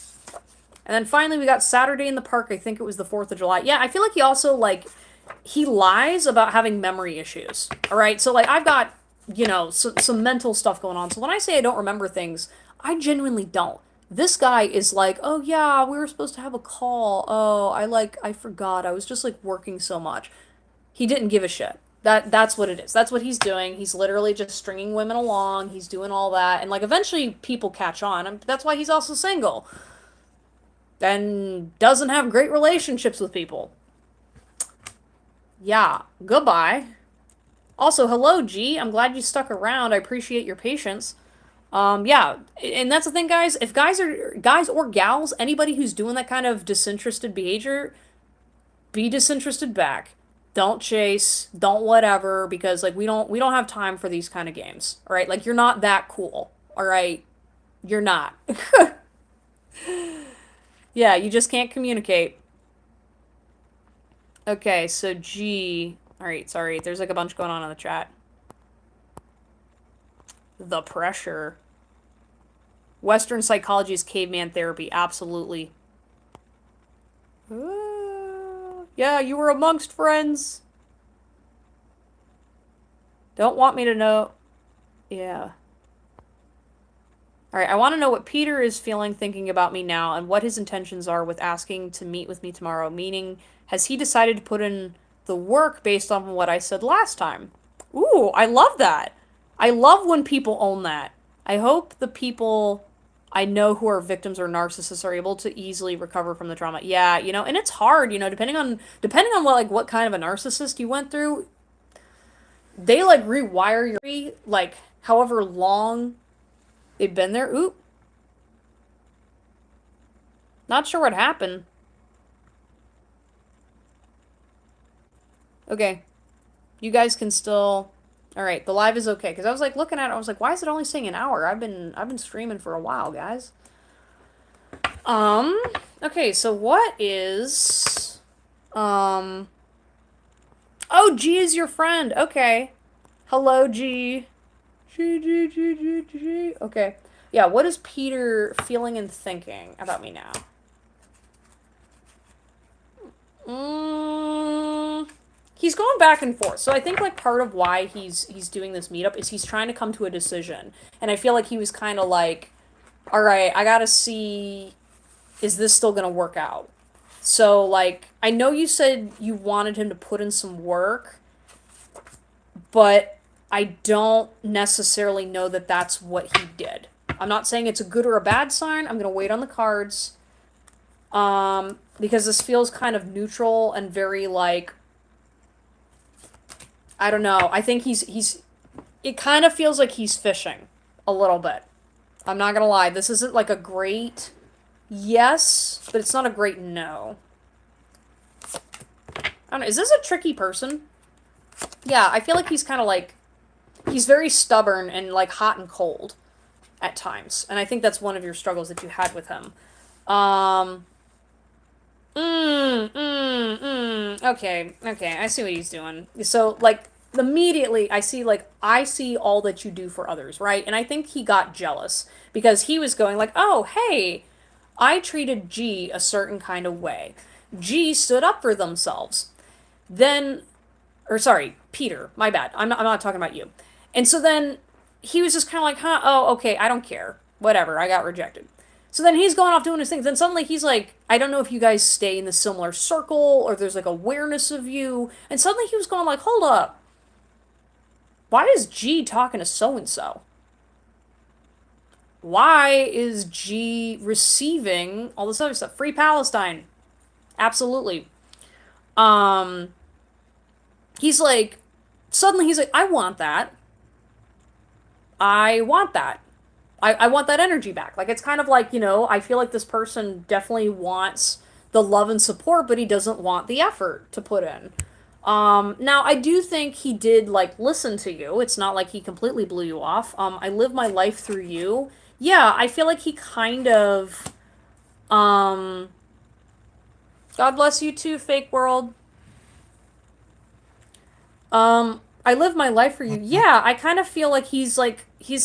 And then finally, we got Saturday in the park. I think it was the 4th of July. Yeah, I feel like he also, like, he lies about having memory issues. All right? So, like, I've got, you know, some mental stuff going on. So when I say I don't remember things, I genuinely don't. This guy is like, oh, yeah, we were supposed to have a call. Oh, I forgot. I was just, like, working so much. He didn't give a shit. That's what it is. That's what he's doing. He's literally just stringing women along. He's doing all that. And, like, eventually people catch on. And that's why he's also single. And doesn't have great relationships with people. Yeah. Goodbye. Also, hello, G. I'm glad you stuck around. I appreciate your patience. Yeah. And that's the thing, guys. If guys or gals, anybody who's doing that kind of disinterested behavior, be disinterested back. Don't chase, don't whatever, because like we don't have time for these kind of games. All right? Like you're not that cool. All right? You're not. Yeah, you just can't communicate. Okay, so G. All right, sorry. There's like a bunch going on in the chat. The pressure. Western psychology is caveman therapy. Absolutely. Yeah, you were amongst friends. Don't want me to know. Yeah. Alright, I want to know what Peter is feeling thinking about me now and what his intentions are with asking to meet with me tomorrow. Meaning, has he decided to put in the work based on what I said last time? Ooh, I love that. I love when people own that. I hope the people I know who are victims or narcissists are able to easily recover from the trauma. Yeah, you know, and it's hard, you know, depending on what kind of a narcissist you went through, they like rewire your like however long they've been there. Oop. Not sure what happened. Okay. You guys can still. All right, the live is okay because I was like looking at it. I was like, why is it only saying an hour? I've been streaming for a while, guys. Okay, so what is oh, G is your friend. Okay. Hello, G. G. Okay. Yeah, what is Peter feeling and thinking about me now? He's going back and forth. So I think like part of why he's doing this meetup is he's trying to come to a decision. And I feel like he was kind of like, all right, I gotta see, is this still gonna work out? So like, I know you said you wanted him to put in some work, but I don't necessarily know that that's what he did. I'm not saying it's a good or a bad sign. I'm gonna wait on the cards. Because this feels kind of neutral and very like, I don't know. I think it kind of feels like he's fishing a little bit. I'm not gonna lie. This isn't like a great yes, but it's not a great no. I don't know. Is this a tricky person? Yeah, I feel like he's kind of like, he's very stubborn and like hot and cold at times. And I think that's one of your struggles that you had with him. Okay, I see what he's doing. So, like, immediately, I see all that you do for others, right? And I think he got jealous because he was going like, oh, hey, I treated G a certain kind of way. G stood up for themselves. Then, or sorry, Peter, my bad. I'm not talking about you. And so then he was just kind of like, huh, oh, okay, I don't care. Whatever, I got rejected. So then he's going off doing his thing. Then suddenly he's like, I don't know if you guys stay in the similar circle or there's like awareness of you. And suddenly he was going like, hold up. Why is G talking to so-and-so? Why is G receiving all this other stuff? Free Palestine. Absolutely. He's like, suddenly he's like, I want that. I want that. I want that energy back. Like, it's kind of like, I feel like this person definitely wants the love and support, but he doesn't want the effort to put in. Now I do think he did like listen to you. It's not like he completely blew you off. I live my life through you. Yeah, I feel like he kind of, um, God bless you too, fake world. I live my life for you. Yeah, I kind of feel like he's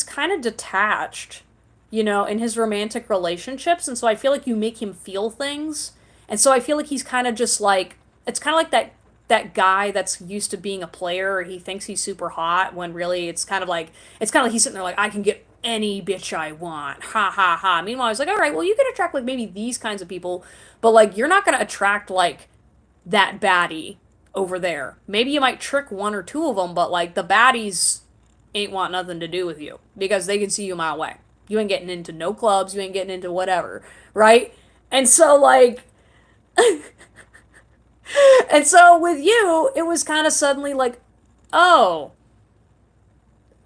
kind of detached, in his romantic relationships, and so I feel like you make him feel things. And so I feel like he's kind of just like it's kind of like that guy that's used to being a player, or he thinks he's super hot when really it's kind of like he's sitting there like I can get any bitch I want. Ha ha ha. Meanwhile, he's like, "All right, well, you can attract like maybe these kinds of people, but like you're not going to attract like that baddie over there. Maybe you might trick one or two of them, but like the baddies ain't want nothing to do with you because they can see you a mile away. You ain't getting into no clubs, you ain't getting into whatever, right? And so like and so with you, it was kind of suddenly like, "Oh,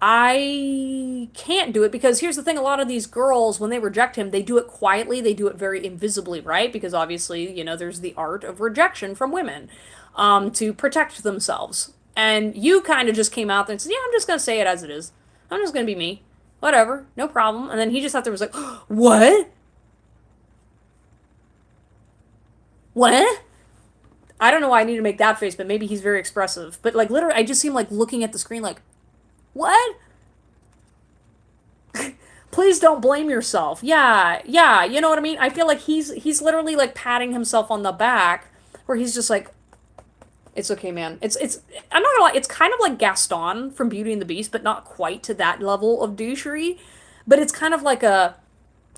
I can't do it," because here's the thing, a lot of these girls when they reject him, they do it quietly, they do it very invisibly, right? Because obviously, there's the art of rejection from women to protect themselves. And you kind of just came out there and said, "Yeah, I'm just going to say it as it is. I'm just going to be me. Whatever, no problem." And then he just out there was like, "What? What?" I don't know why I need to make that face, but maybe he's very expressive. But like literally I just seem like looking at the screen like, "What? Please don't blame yourself." Yeah, yeah, you know what I mean? I feel like he's literally like patting himself on the back where he's just like, "It's okay, man." It's I'm not gonna lie, it's kind of like Gaston from Beauty and the Beast, but not quite to that level of douchery. But it's kind of like a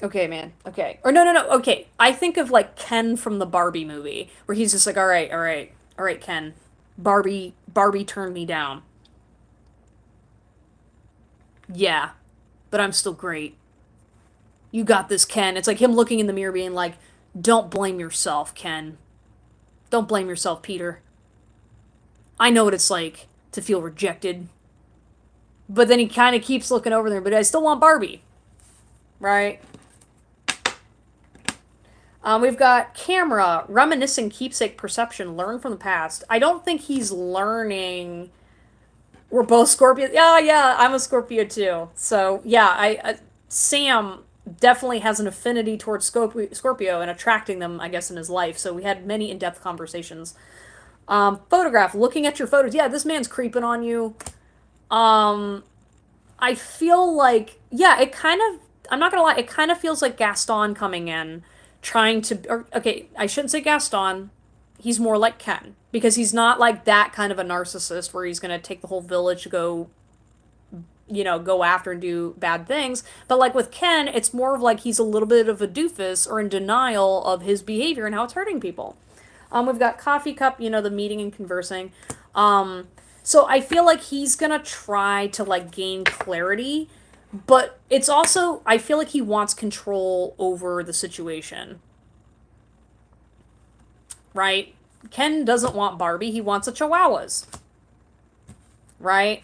okay, man. Okay. Or no, no, no. Okay. I think of like Ken from the Barbie movie where he's just like, "All right, all right. All right, Ken. Barbie turned me down. Yeah, but I'm still great. You got this, Ken." It's like him looking in the mirror being like, "Don't blame yourself, Ken. Don't blame yourself, Peter. I know what it's like to feel rejected." But then he kind of keeps looking over there, "But I still want Barbie." Right? We've got camera, reminiscing keepsake perception, learn from the past. I don't think he's learning. We're both Scorpio. Yeah, yeah, I'm a Scorpio too. So yeah, Sam definitely has an affinity towards Scorpio and attracting them, I guess, in his life. So we had many in-depth conversations. Photograph, looking at your photos. Yeah, this man's creeping on you. Um, I feel like, yeah, it kind of, I'm not gonna lie, it kind of feels like Gaston coming in, trying to, or, okay, I shouldn't say Gaston. He's more like Ken, because he's not like that kind of a narcissist where he's gonna take the whole village to go, go after and do bad things. But like with Ken, it's more of like he's a little bit of a doofus or in denial of his behavior and how it's hurting people. We've got coffee cup, the meeting and conversing. So I feel like he's gonna try to like gain clarity, but it's also I feel like he wants control over the situation, right? Ken doesn't want Barbie, he wants a Chihuahuas, right?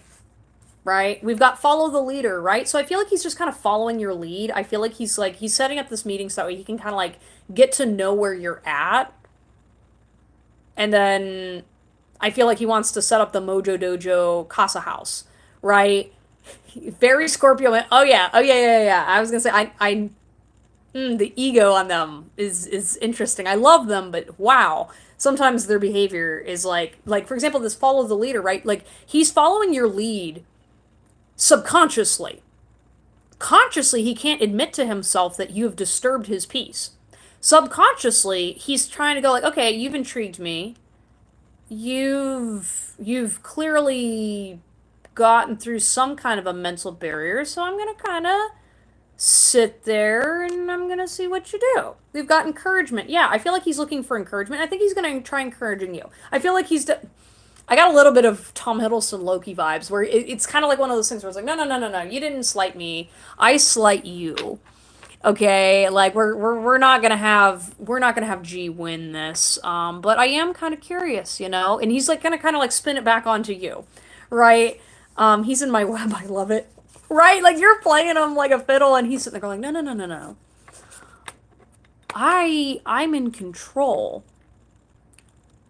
Right? We've got follow the leader, right? So I feel like he's just kind of following your lead. I feel like he's setting up this meeting so that way he can kind of like get to know where you're at. And then I feel like he wants to set up the Mojo Dojo Casa House, right? Very Scorpio. Oh yeah, oh yeah, yeah, yeah. I was gonna say the ego on them is interesting. I love them, but wow, sometimes their behavior is like for example, this follow the leader, right? Like he's following your lead subconsciously. Consciously, he can't admit to himself that you have disturbed his peace. Subconsciously, he's trying to go like, "Okay, you've intrigued me. You've clearly gotten through some kind of a mental barrier, so I'm gonna kind of sit there and I'm gonna see what you do." We've got encouragement. Yeah, I feel like he's looking for encouragement. I think he's gonna try encouraging you. I feel like I got a little bit of Tom Hiddleston Loki vibes where it's kind of like one of those things where it's like, "No, no, no, no, no, you didn't slight me. I slight you." Okay, like we're not gonna have G win this. But I am kind of curious, and he's like gonna kind of like spin it back onto you, right? He's in my web. I love it. Right? Like, you're playing him like a fiddle, and he's sitting there going, no, no, no, no, no. I'm in control.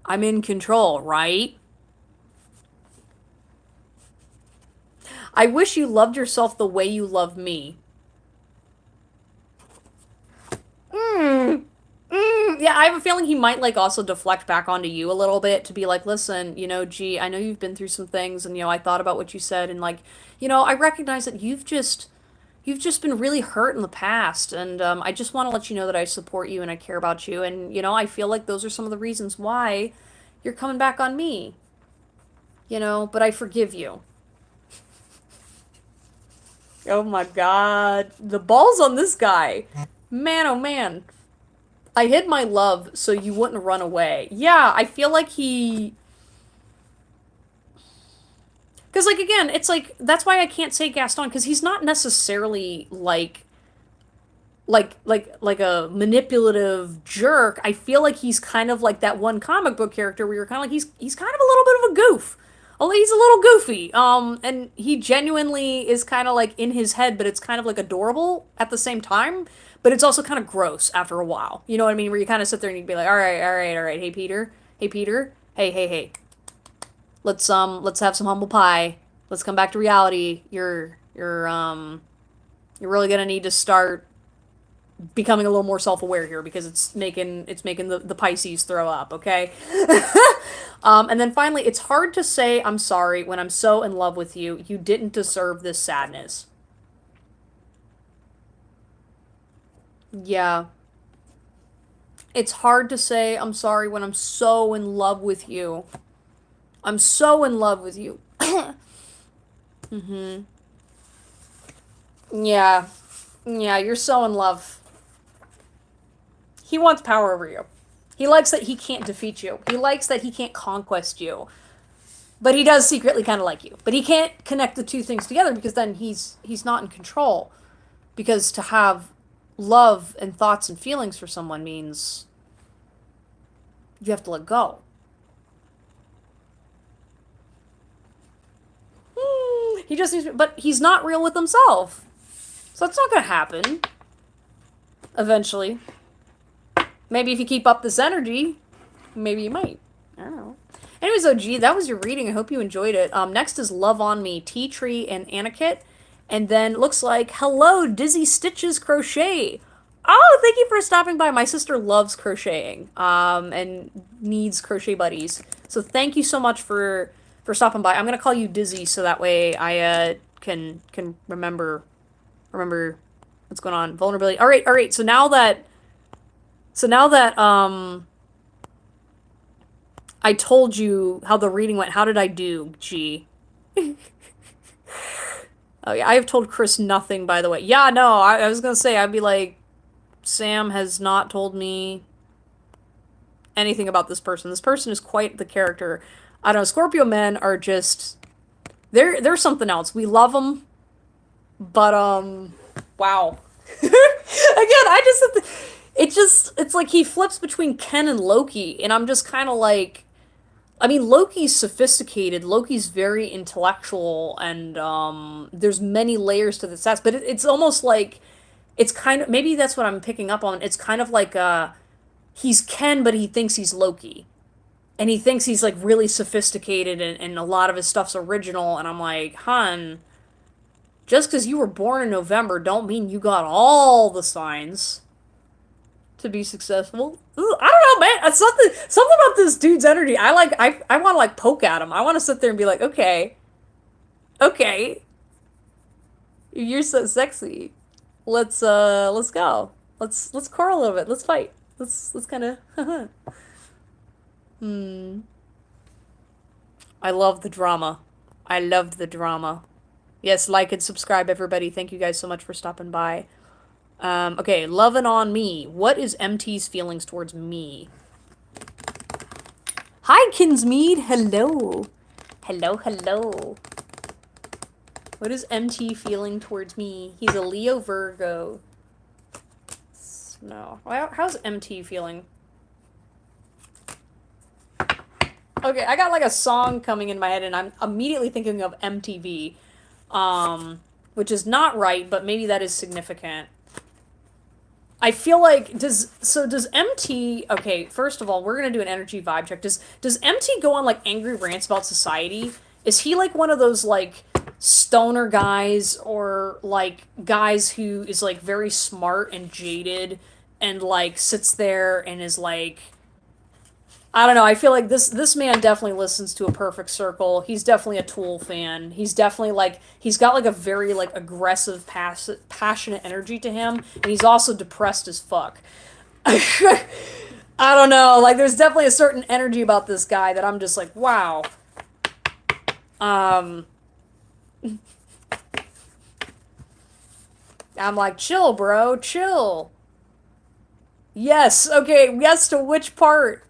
I'm in control, right? I wish you loved yourself the way you love me. Yeah, I have a feeling he might like also deflect back onto you a little bit to be like, listen, gee, I know you've been through some things and I thought about what you said and like, I recognize that you've just been really hurt in the past and I just want to let you know that I support you and I care about you and I feel like those are some of the reasons why you're coming back on me. But I forgive you. Oh my god. The balls on this guy. Man, oh man. I hid my love so you wouldn't run away. Yeah, I feel like he... Because, like, again, it's like, that's why I can't say Gaston, because he's not necessarily, like a manipulative jerk. I feel like he's kind of like that one comic book character where you're kind of like, he's kind of a little bit of a goof. Oh, he's a little goofy. And he genuinely is kind of like in his head, but it's kind of like adorable at the same time. But it's also kind of gross after a while. You know what I mean? Where you kind of sit there and you'd be like, all right, all right, all right. Hey, Peter. Hey, Peter. Hey, hey, hey. Let's have some humble pie. Let's come back to reality. You're really gonna need to start becoming a little more self-aware here because it's making the Pisces throw up, okay? And then finally, it's hard to say I'm sorry when I'm so in love with you. You didn't deserve this sadness. Yeah. It's hard to say I'm sorry when I'm so in love with you. I'm so in love with you. Mm-hmm. Yeah. Yeah, you're so in love. He wants power over you. He likes that he can't defeat you. He likes that he can't conquest you. But he does secretly kind of like you. But he can't connect the two things together because then he's not in control. Because to have love and thoughts and feelings for someone means you have to let go. He just needs, but he's not real with himself. So that's not going to happen. Eventually. Maybe if you keep up this energy, maybe you might. I don't know. Anyways, OG, that was your reading. I hope you enjoyed it. Next is Love on Me, Tea Tree and Anakit. And then looks like, hello, Dizzy Stitches Crochet. Oh, thank you for stopping by. My sister loves crocheting and needs crochet buddies. So thank you so much for stopping by. I'm going to call you Dizzy so that way I can remember what's going on. Vulnerability. All right, all right. So now that I told you how the reading went, how did I do, G? Oh yeah, I have told Chris nothing, by the way. Yeah, no, I was gonna say, I'd be like, Sam has not told me anything about this person. This person is quite the character. I don't know, Scorpio men are just, they're something else. We love them, but, wow. Again, it's like he flips between Ken and Loki, and I'm just kind of like, I mean, Loki's sophisticated, Loki's very intellectual, and, there's many layers to this sass, but it's almost like, it's kind of, maybe that's what I'm picking up on, it's kind of like, he's Ken, but he thinks he's Loki. And he thinks he's, like, really sophisticated, and a lot of his stuff's original, and I'm like, hun, just because you were born in November don't mean you got all the signs to be successful. Ooh, I don't know, man. Something about this dude's energy. I want to like poke at him. I want to sit there and be like, okay, okay, you're so sexy. Let's go. Let's quarrel a little bit. Let's fight. Let's kind of. Hmm. I love the drama. I loved the drama. Yes, like and subscribe, everybody. Thank you guys so much for stopping by. Okay, loving on me. What is MT's feelings towards me? Hi, Kinsmead. Hello. Hello, hello. What is MT feeling towards me? He's a Leo Virgo. No. How's MT feeling? Okay, I got like a song coming in my head and I'm immediately thinking of MTV. which is not right, but maybe that is significant. I feel like does MT, okay, first of all, we're gonna do an energy vibe check. Does MT go on like angry rants about society? Is he like one of those like stoner guys, or like guys who is like very smart and jaded and like sits there and is like, I don't know. I feel like this man definitely listens to A Perfect Circle. He's definitely a Tool fan. He's definitely like, he's got like a very like aggressive, passionate energy to him, and he's also depressed as fuck. I don't know. Like, there's definitely a certain energy about this guy that I'm just like, wow. Um, I'm like, chill, bro, chill. Yes. Okay. Yes to which part?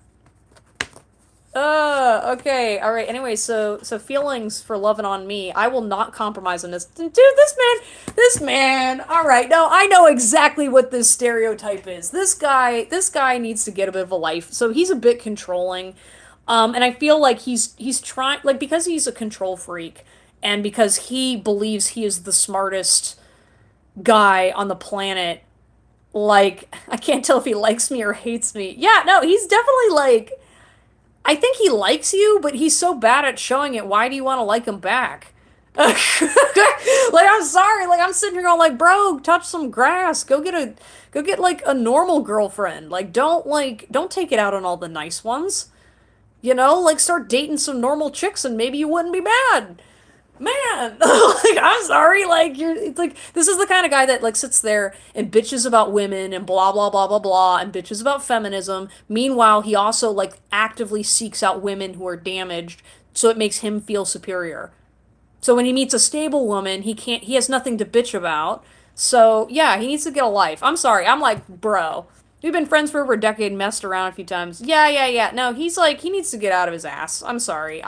Okay, all right. Anyway, so feelings for loving on me. I will not compromise on this. Dude, this man. All right, no, I know exactly what this stereotype is. This guy needs to get a bit of a life. So he's a bit controlling, and I feel like he's trying, like, because he's a control freak, and because he believes he is the smartest guy on the planet. Like, I can't tell if he likes me or hates me. Yeah, no, he's definitely like, I think he likes you, but he's so bad at showing it. Why do you want to like him back? Like, I'm sorry. Like, I'm sitting here going, like, bro, touch some grass. Go get like a normal girlfriend. Don't take it out on all the nice ones. You know, like, start dating some normal chicks and maybe you wouldn't be mad. Man, like, I'm sorry, like, it's like, this is the kind of guy that, like, sits there and bitches about women and blah, blah, blah, blah, blah, and bitches about feminism. Meanwhile, he also, like, actively seeks out women who are damaged, so it makes him feel superior. So when he meets a stable woman, he has nothing to bitch about. So, yeah, he needs to get a life. I'm sorry, I'm like, bro, we've been friends for over a decade, messed around a few times. Yeah, yeah, yeah. No, he's like, he needs to get out of his ass. I'm sorry.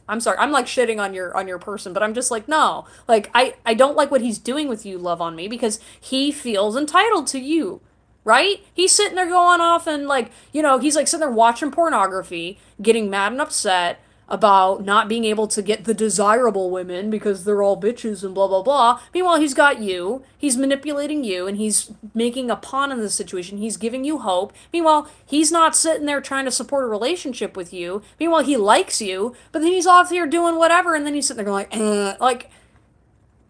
I'm sorry. I'm like shitting on your person, but I'm just like, no. Like, I don't like what he's doing with you, Love on Me, because he feels entitled to you. Right? He's sitting there going off and, like, you know, he's like sitting there watching pornography, getting mad and upset about not being able to get the desirable women because they're all bitches and blah blah blah. Meanwhile, he's got you. He's manipulating you and he's making a pawn in this situation. He's giving you hope. Meanwhile, he's not sitting there trying to support a relationship with you. Meanwhile, he likes you, but then he's off here doing whatever, and then he's sitting there going like,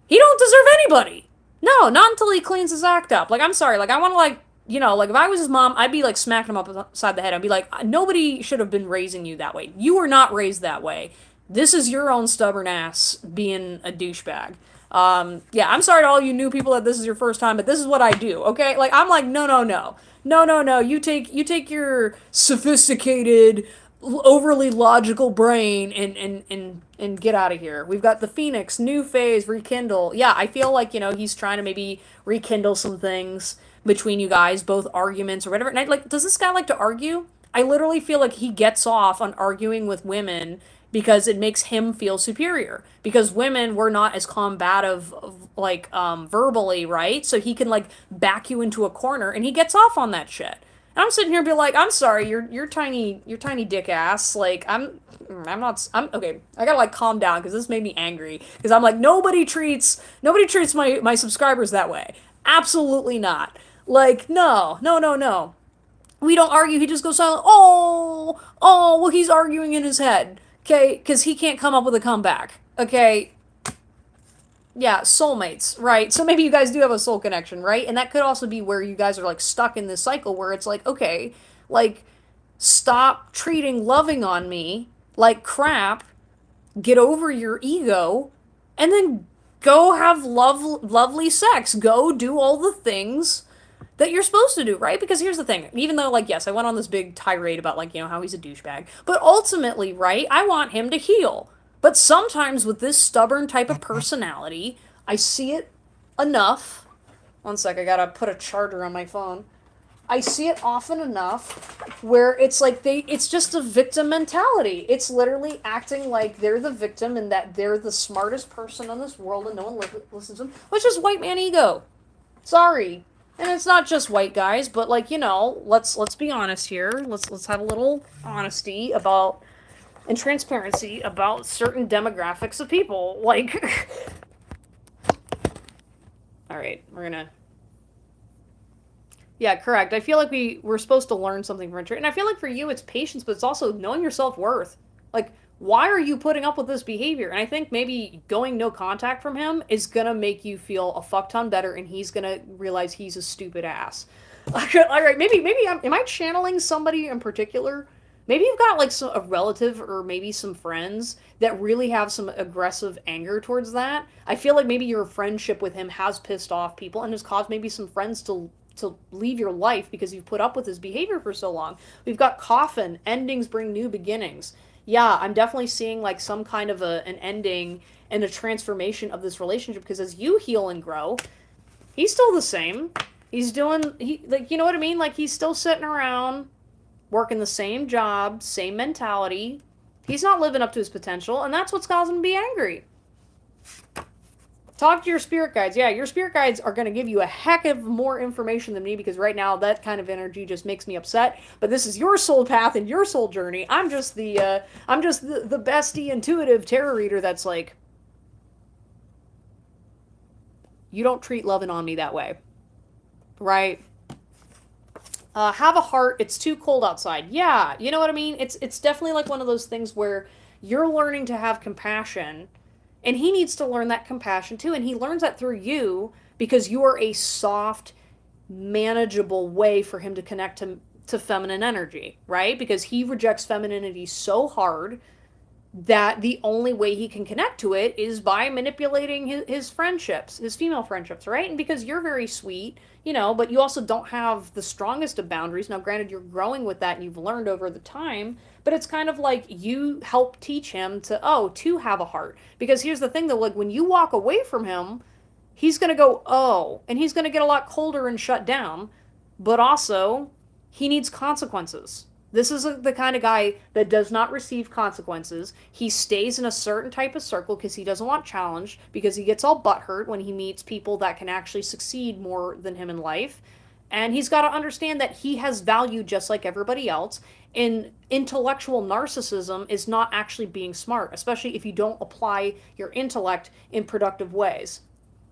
he don't deserve anybody. No, not until he cleans his act up. Like, I'm sorry. Like, I want to, like, you know, like, if I was his mom, I'd be like smacking him upside the head. I'd be like, nobody should have been raising you that way. You were not raised that way. This is your own stubborn ass being a douchebag. Yeah, I'm sorry to all you new people that this is your first time, but this is what I do. Okay, like, I'm like, no, no, no, no, no, no. You take your sophisticated, overly logical brain and get out of here. We've got the Phoenix, new phase, rekindle. Yeah, I feel like, you know, he's trying to maybe rekindle some things between you guys, both arguments or whatever. And I, like, does this guy like to argue? I literally feel like he gets off on arguing with women because it makes him feel superior. Because women were not as combative, like, verbally, right? So he can, like, back you into a corner, and he gets off on that shit. And I'm sitting here and be like, I'm sorry, you're tiny dick ass. Like, I'm okay. I gotta, like, calm down because this made me angry. Because I'm like, nobody treats my subscribers that way. Absolutely not. Like, no, no, no, no. We don't argue. He just goes silent. Oh, well, he's arguing in his head. Okay, because he can't come up with a comeback. Okay, yeah, soulmates, right? So maybe you guys do have a soul connection, right? And that could also be where you guys are, like, stuck in this cycle where it's like, okay, like, stop treating loving on me like crap, get over your ego, and then go have lovely sex. Go do all the things that you're supposed to do, right? Because here's the thing. Even though, like, yes, I went on this big tirade about, like, you know, how he's a douchebag, but ultimately, right, I want him to heal. But sometimes with this stubborn type of personality, I see it enough. One sec, I gotta put a charger on my phone. I see it often enough where it's like it's just a victim mentality. It's literally acting like they're the victim and that they're the smartest person on this world and no one listens to them, which is white man ego. Sorry. And it's not just white guys, but, like, you know, let's be honest here. Let's have a little honesty about and transparency about certain demographics of people. Like, right, we're gonna. Yeah, correct. I feel like we're supposed to learn something from it, and I feel like for you it's patience, but it's also knowing your self worth. Like, why are you putting up with this behavior? And I think maybe going no contact from him is gonna make you feel a fuck ton better, and he's gonna realize he's a stupid ass. All right, maybe am I channeling somebody in particular? Maybe you've got like a relative or maybe some friends that really have some aggressive anger towards that. I feel like maybe your friendship with him has pissed off people and has caused maybe some friends to leave your life because you've put up with his behavior for so long. We've got coffin, endings bring new beginnings. Yeah, I'm definitely seeing like some kind of an ending and a transformation of this relationship because as you heal and grow, he's still the same. He's doing like you know what I mean? Like he's still sitting around working the same job, same mentality. He's not living up to his potential, and that's what's causing him to be angry. Talk to your spirit guides. Yeah, your spirit guides are going to give you a heck of more information than me because right now that kind of energy just makes me upset. But this is your soul path and your soul journey. I'm just the bestie intuitive tarot reader that's like, you don't treat loving on me that way, right? Have a heart. It's too cold outside. Yeah, you know what I mean. It's definitely like one of those things where you're learning to have compassion and he needs to learn that compassion too. And he learns that through you because you are a soft, manageable way for him to connect to feminine energy, right? Because he rejects femininity so hard that the only way he can connect to it is by manipulating his friendships, his female friendships, right? And because you're very sweet, you know, but you also don't have the strongest of boundaries. Now, granted, you're growing with that and you've learned over the time, but it's kind of like you help teach him to have a heart. Because here's the thing though, like when you walk away from him, he's going to go, oh, and he's going to get a lot colder and shut down, but also he needs consequences. This is the kind of guy that does not receive consequences. He stays in a certain type of circle because he doesn't want challenge, because he gets all butthurt when he meets people that can actually succeed more than him in life. And he's got to understand that he has value just like everybody else. And intellectual narcissism is not actually being smart, especially if you don't apply your intellect in productive ways.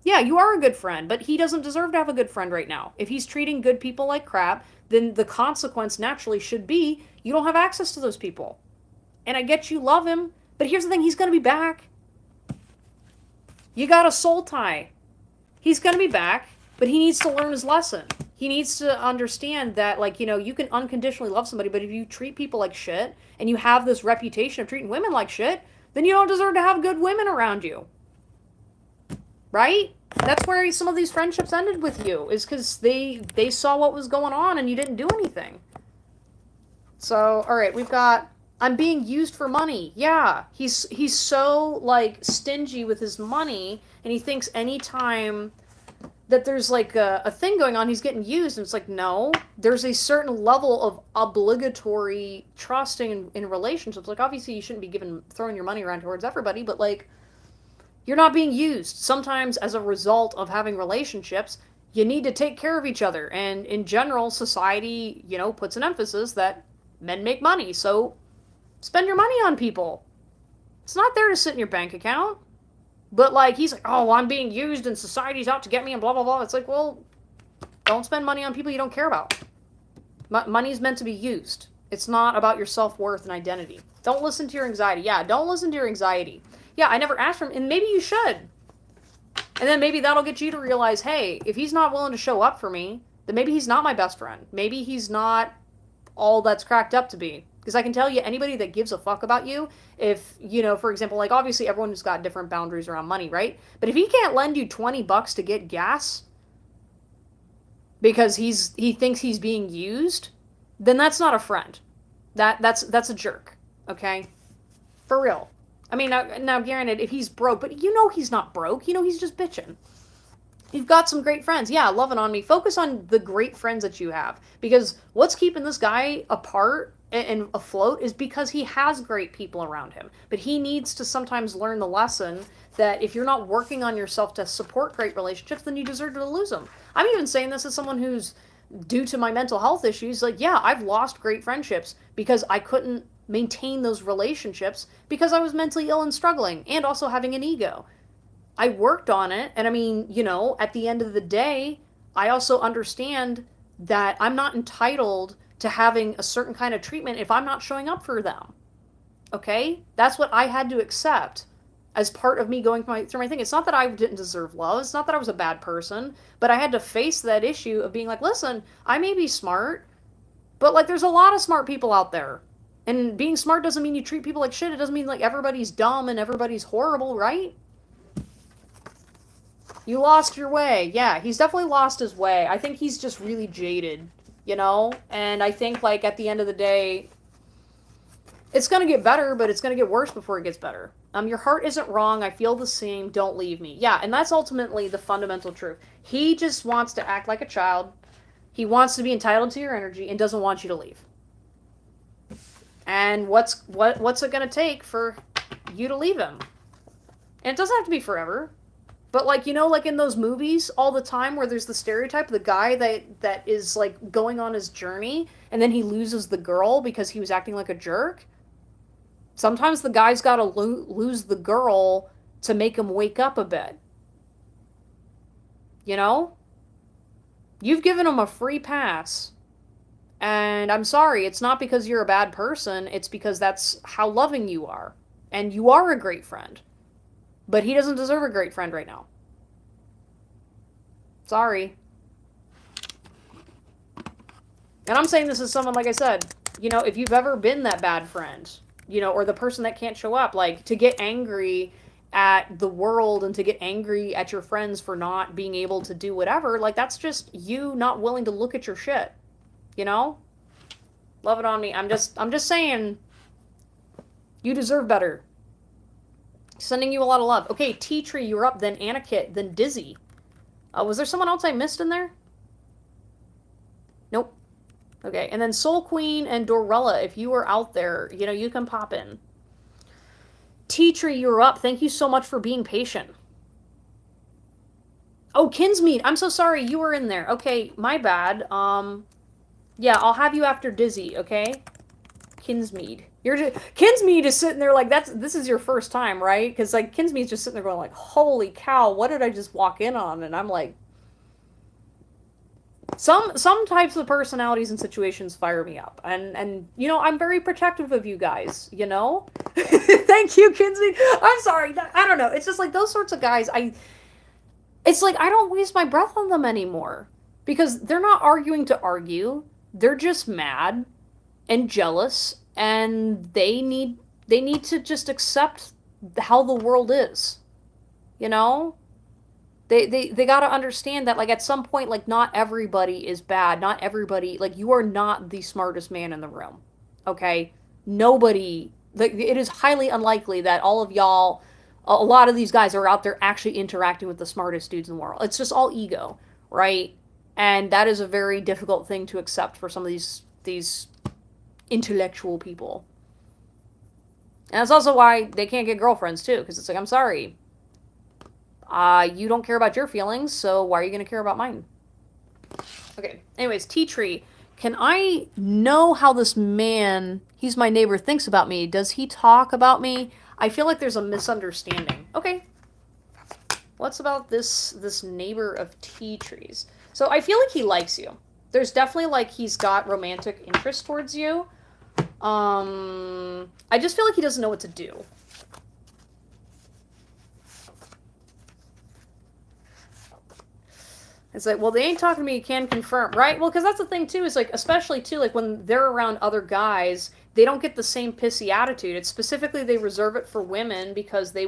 Yeah, you are a good friend, but he doesn't deserve to have a good friend right now. If he's treating good people like crap, then the consequence naturally should be you don't have access to those people. And I get you love him, but here's the thing, he's going to be back. You got a soul tie. He's going to be back, but he needs to learn his lesson. He needs to understand that, like, you know, you can unconditionally love somebody, but if you treat people like shit and you have this reputation of treating women like shit, then you don't deserve to have good women around you. Right? That's where some of these friendships ended with you, is because they saw what was going on and you didn't do anything. So, all right, we've got, I'm being used for money. Yeah, he's so, like, stingy with his money, and he thinks anytime that there's, like, a thing going on, he's getting used, and it's like, no, there's a certain level of obligatory trusting in relationships. Like, obviously, you shouldn't be throwing your money around towards everybody, but, like, you're not being used. Sometimes, as a result of having relationships, you need to take care of each other. And in general, society, you know, puts an emphasis that men make money. So spend your money on people. It's not there to sit in your bank account. But, like, he's like, oh, well, I'm being used and society's out to get me and blah, blah, blah. It's like, well, don't spend money on people you don't care about. Money's meant to be used. It's not about your self-worth and identity. Don't listen to your anxiety. Yeah, don't listen to your anxiety. Yeah, I never asked for him, and maybe you should. And then maybe that'll get you to realize, hey, if he's not willing to show up for me, then maybe he's not my best friend. Maybe he's not all that's cracked up to be. Because I can tell you, anybody that gives a fuck about you, if, you know, for example, like, obviously everyone's got different boundaries around money, right? But if he can't lend you $20 to get gas because he thinks he's being used, then that's not a friend. That's a jerk, okay? For real. I mean, now, granted, if he's broke, but you know he's not broke. You know he's just bitching. You've got some great friends. Yeah, loving on me. Focus on the great friends that you have. Because what's keeping this guy apart and afloat is because he has great people around him. But he needs to sometimes learn the lesson that if you're not working on yourself to support great relationships, then you deserve to lose them. I'm even saying this as someone who's, due to my mental health issues, like, yeah, I've lost great friendships because I couldn't maintain those relationships because I was mentally ill and struggling and also having an ego. I worked on it. And I mean, at the end of the day, I also understand that I'm not entitled to having a certain kind of treatment if I'm not showing up for them. Okay? That's what I had to accept as part of me going through my thing. It's not that I didn't deserve love. It's not that I was a bad person, but I had to face that issue of being like, listen, I may be smart, but like there's a lot of smart people out there. And being smart doesn't mean you treat people like shit. It doesn't mean like everybody's dumb and everybody's horrible, right? You lost your way. Yeah, he's definitely lost his way. I think he's just really jaded, And I think like at the end of the day, it's going to get better, but it's going to get worse before it gets better. Your heart isn't wrong. I feel the same. Don't leave me. Yeah, and that's ultimately the fundamental truth. He just wants to act like a child. He wants to be entitled to your energy and doesn't want you to leave. And what's it going to take for you to leave him? And it doesn't have to be forever. But like, like in those movies all the time where there's the stereotype of the guy that is like going on his journey and then he loses the girl because he was acting like a jerk. Sometimes the guy's got to lose the girl to make him wake up a bit. You've given him a free pass. And I'm sorry, it's not because you're a bad person. It's because that's how loving you are. And you are a great friend. But he doesn't deserve a great friend right now. Sorry. And I'm saying this as someone, like I said, if you've ever been that bad friend, or the person that can't show up, like, to get angry at the world and to get angry at your friends for not being able to do whatever, like, that's just you not willing to look at your shit. Love it on me. I'm just saying, you deserve better. Sending you a lot of love. Okay, Tea Tree, you're up, then Anakit, then Dizzy. Was there someone else I missed in there? Nope. Okay, and then Soul Queen and Dorella, if you are out there, you can pop in. Tea Tree, you're up. Thank you so much for being patient. Oh, Kinsmead, I'm so sorry you were in there. Okay, my bad. Yeah, I'll have you after Dizzy, okay? Kinsmead. Kinsmead is sitting there like, this is your first time, right? Because like Kinsmead's just sitting there going like, holy cow, what did I just walk in on? And I'm like, some types of personalities and situations fire me up, and I'm very protective of you guys. Thank you, Kinsmead. I'm sorry. I don't know. It's just like those sorts of guys. It's like I don't waste my breath on them anymore because they're not arguing to argue. They're just mad and jealous, and they need to just accept how the world is. They got to understand that, like, at some point, like, not everybody is bad. Not everybody, like, you are not the smartest man in the room. Okay? Nobody, like, it is highly unlikely that all of y'all, a lot of these guys are out there actually interacting with the smartest dudes in the world. It's just all ego, right? And that is a very difficult thing to accept for some of these intellectual people. And that's also why they can't get girlfriends, too, because it's like, I'm sorry. You don't care about your feelings, so why are you going to care about mine? Okay, anyways, Tea Tree. Can I know how this man, he's my neighbor, thinks about me? Does he talk about me? I feel like there's a misunderstanding. Okay. What's about this neighbor of Tea Trees? So I feel like he likes you. There's definitely, like, he's got romantic interest towards you. I just feel like he doesn't know what to do. It's like, well, they ain't talking to me, you can confirm, right? Well, because that's the thing, too, is, like, especially, too, like, when they're around other guys, they don't get the same pissy attitude. It's specifically they reserve it for women because they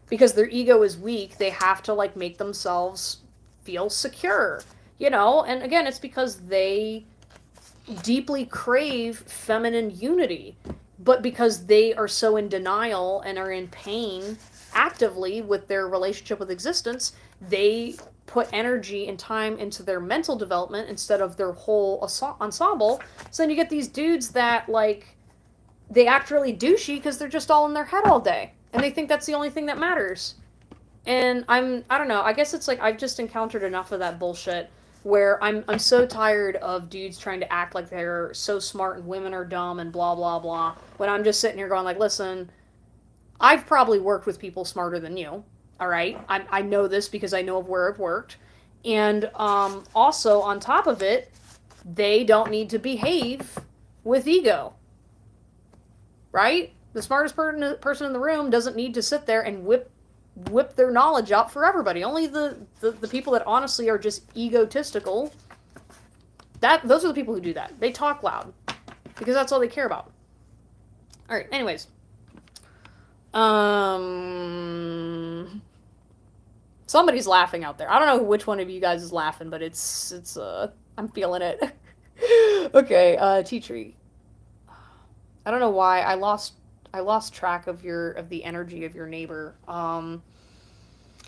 because their ego is weak, they have to, like, make themselves feel secure, And, again, it's because they deeply crave feminine unity. But because they are so in denial and are in pain actively with their relationship with existence, they put energy and time into their mental development instead of their whole ensemble. So then you get these dudes that, like, they act really douchey because they're just all in their head all day. And they think that's the only thing that matters. And I don't know, I guess it's like I've just encountered enough of that bullshit where I'm so tired of dudes trying to act like they're so smart and women are dumb and blah, blah, blah. When I'm just sitting here going like, listen, I've probably worked with people smarter than you. All right, I know this because I know of where I've worked, and also on top of it, they don't need to behave with ego, right? The smartest person in the room doesn't need to sit there and whip their knowledge out for everybody. Only the people that honestly are just egotistical, those are the people who do that. They talk loud because that's all they care about. All right, anyways. Somebody's laughing out there. I don't know which one of you guys is laughing, but it's I'm feeling it. Okay, tea tree. I don't know why I lost track of the energy of your neighbor.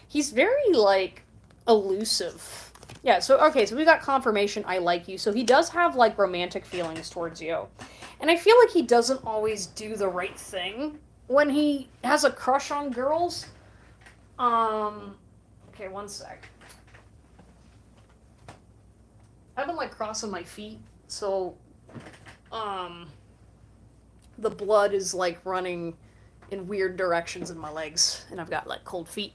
He's very like elusive. Yeah, so okay, so we got confirmation I like you. So he does have like romantic feelings towards you. And I feel like he doesn't always do the right thing when he has a crush on girls. Okay, one sec. I've been like crossing my feet, so the blood is like running in weird directions in my legs, and I've got like cold feet.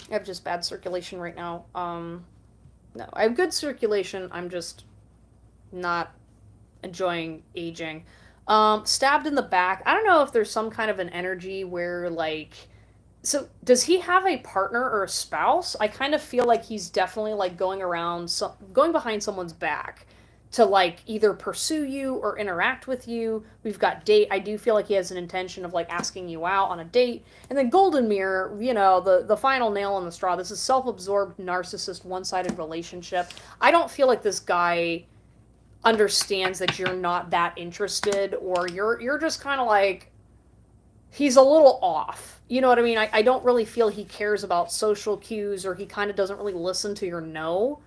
I have just bad circulation right now. No, I have good circulation. I'm just not enjoying aging. Stabbed in the back. I don't know if there's some kind of an energy where like, so does he have a partner or a spouse? I kind of feel like he's definitely like going behind someone's back to like either pursue you or interact with you. We've got date. I do feel like he has an intention of like asking you out on a date. And then golden mirror, you know, the final nail in the straw. This is self-absorbed, narcissist, one-sided relationship. I don't feel like this guy understands that you're not that interested, or you're just kind of like, he's a little off. You know what I mean? I don't really feel he cares about social cues, or he kind of doesn't really listen to your no.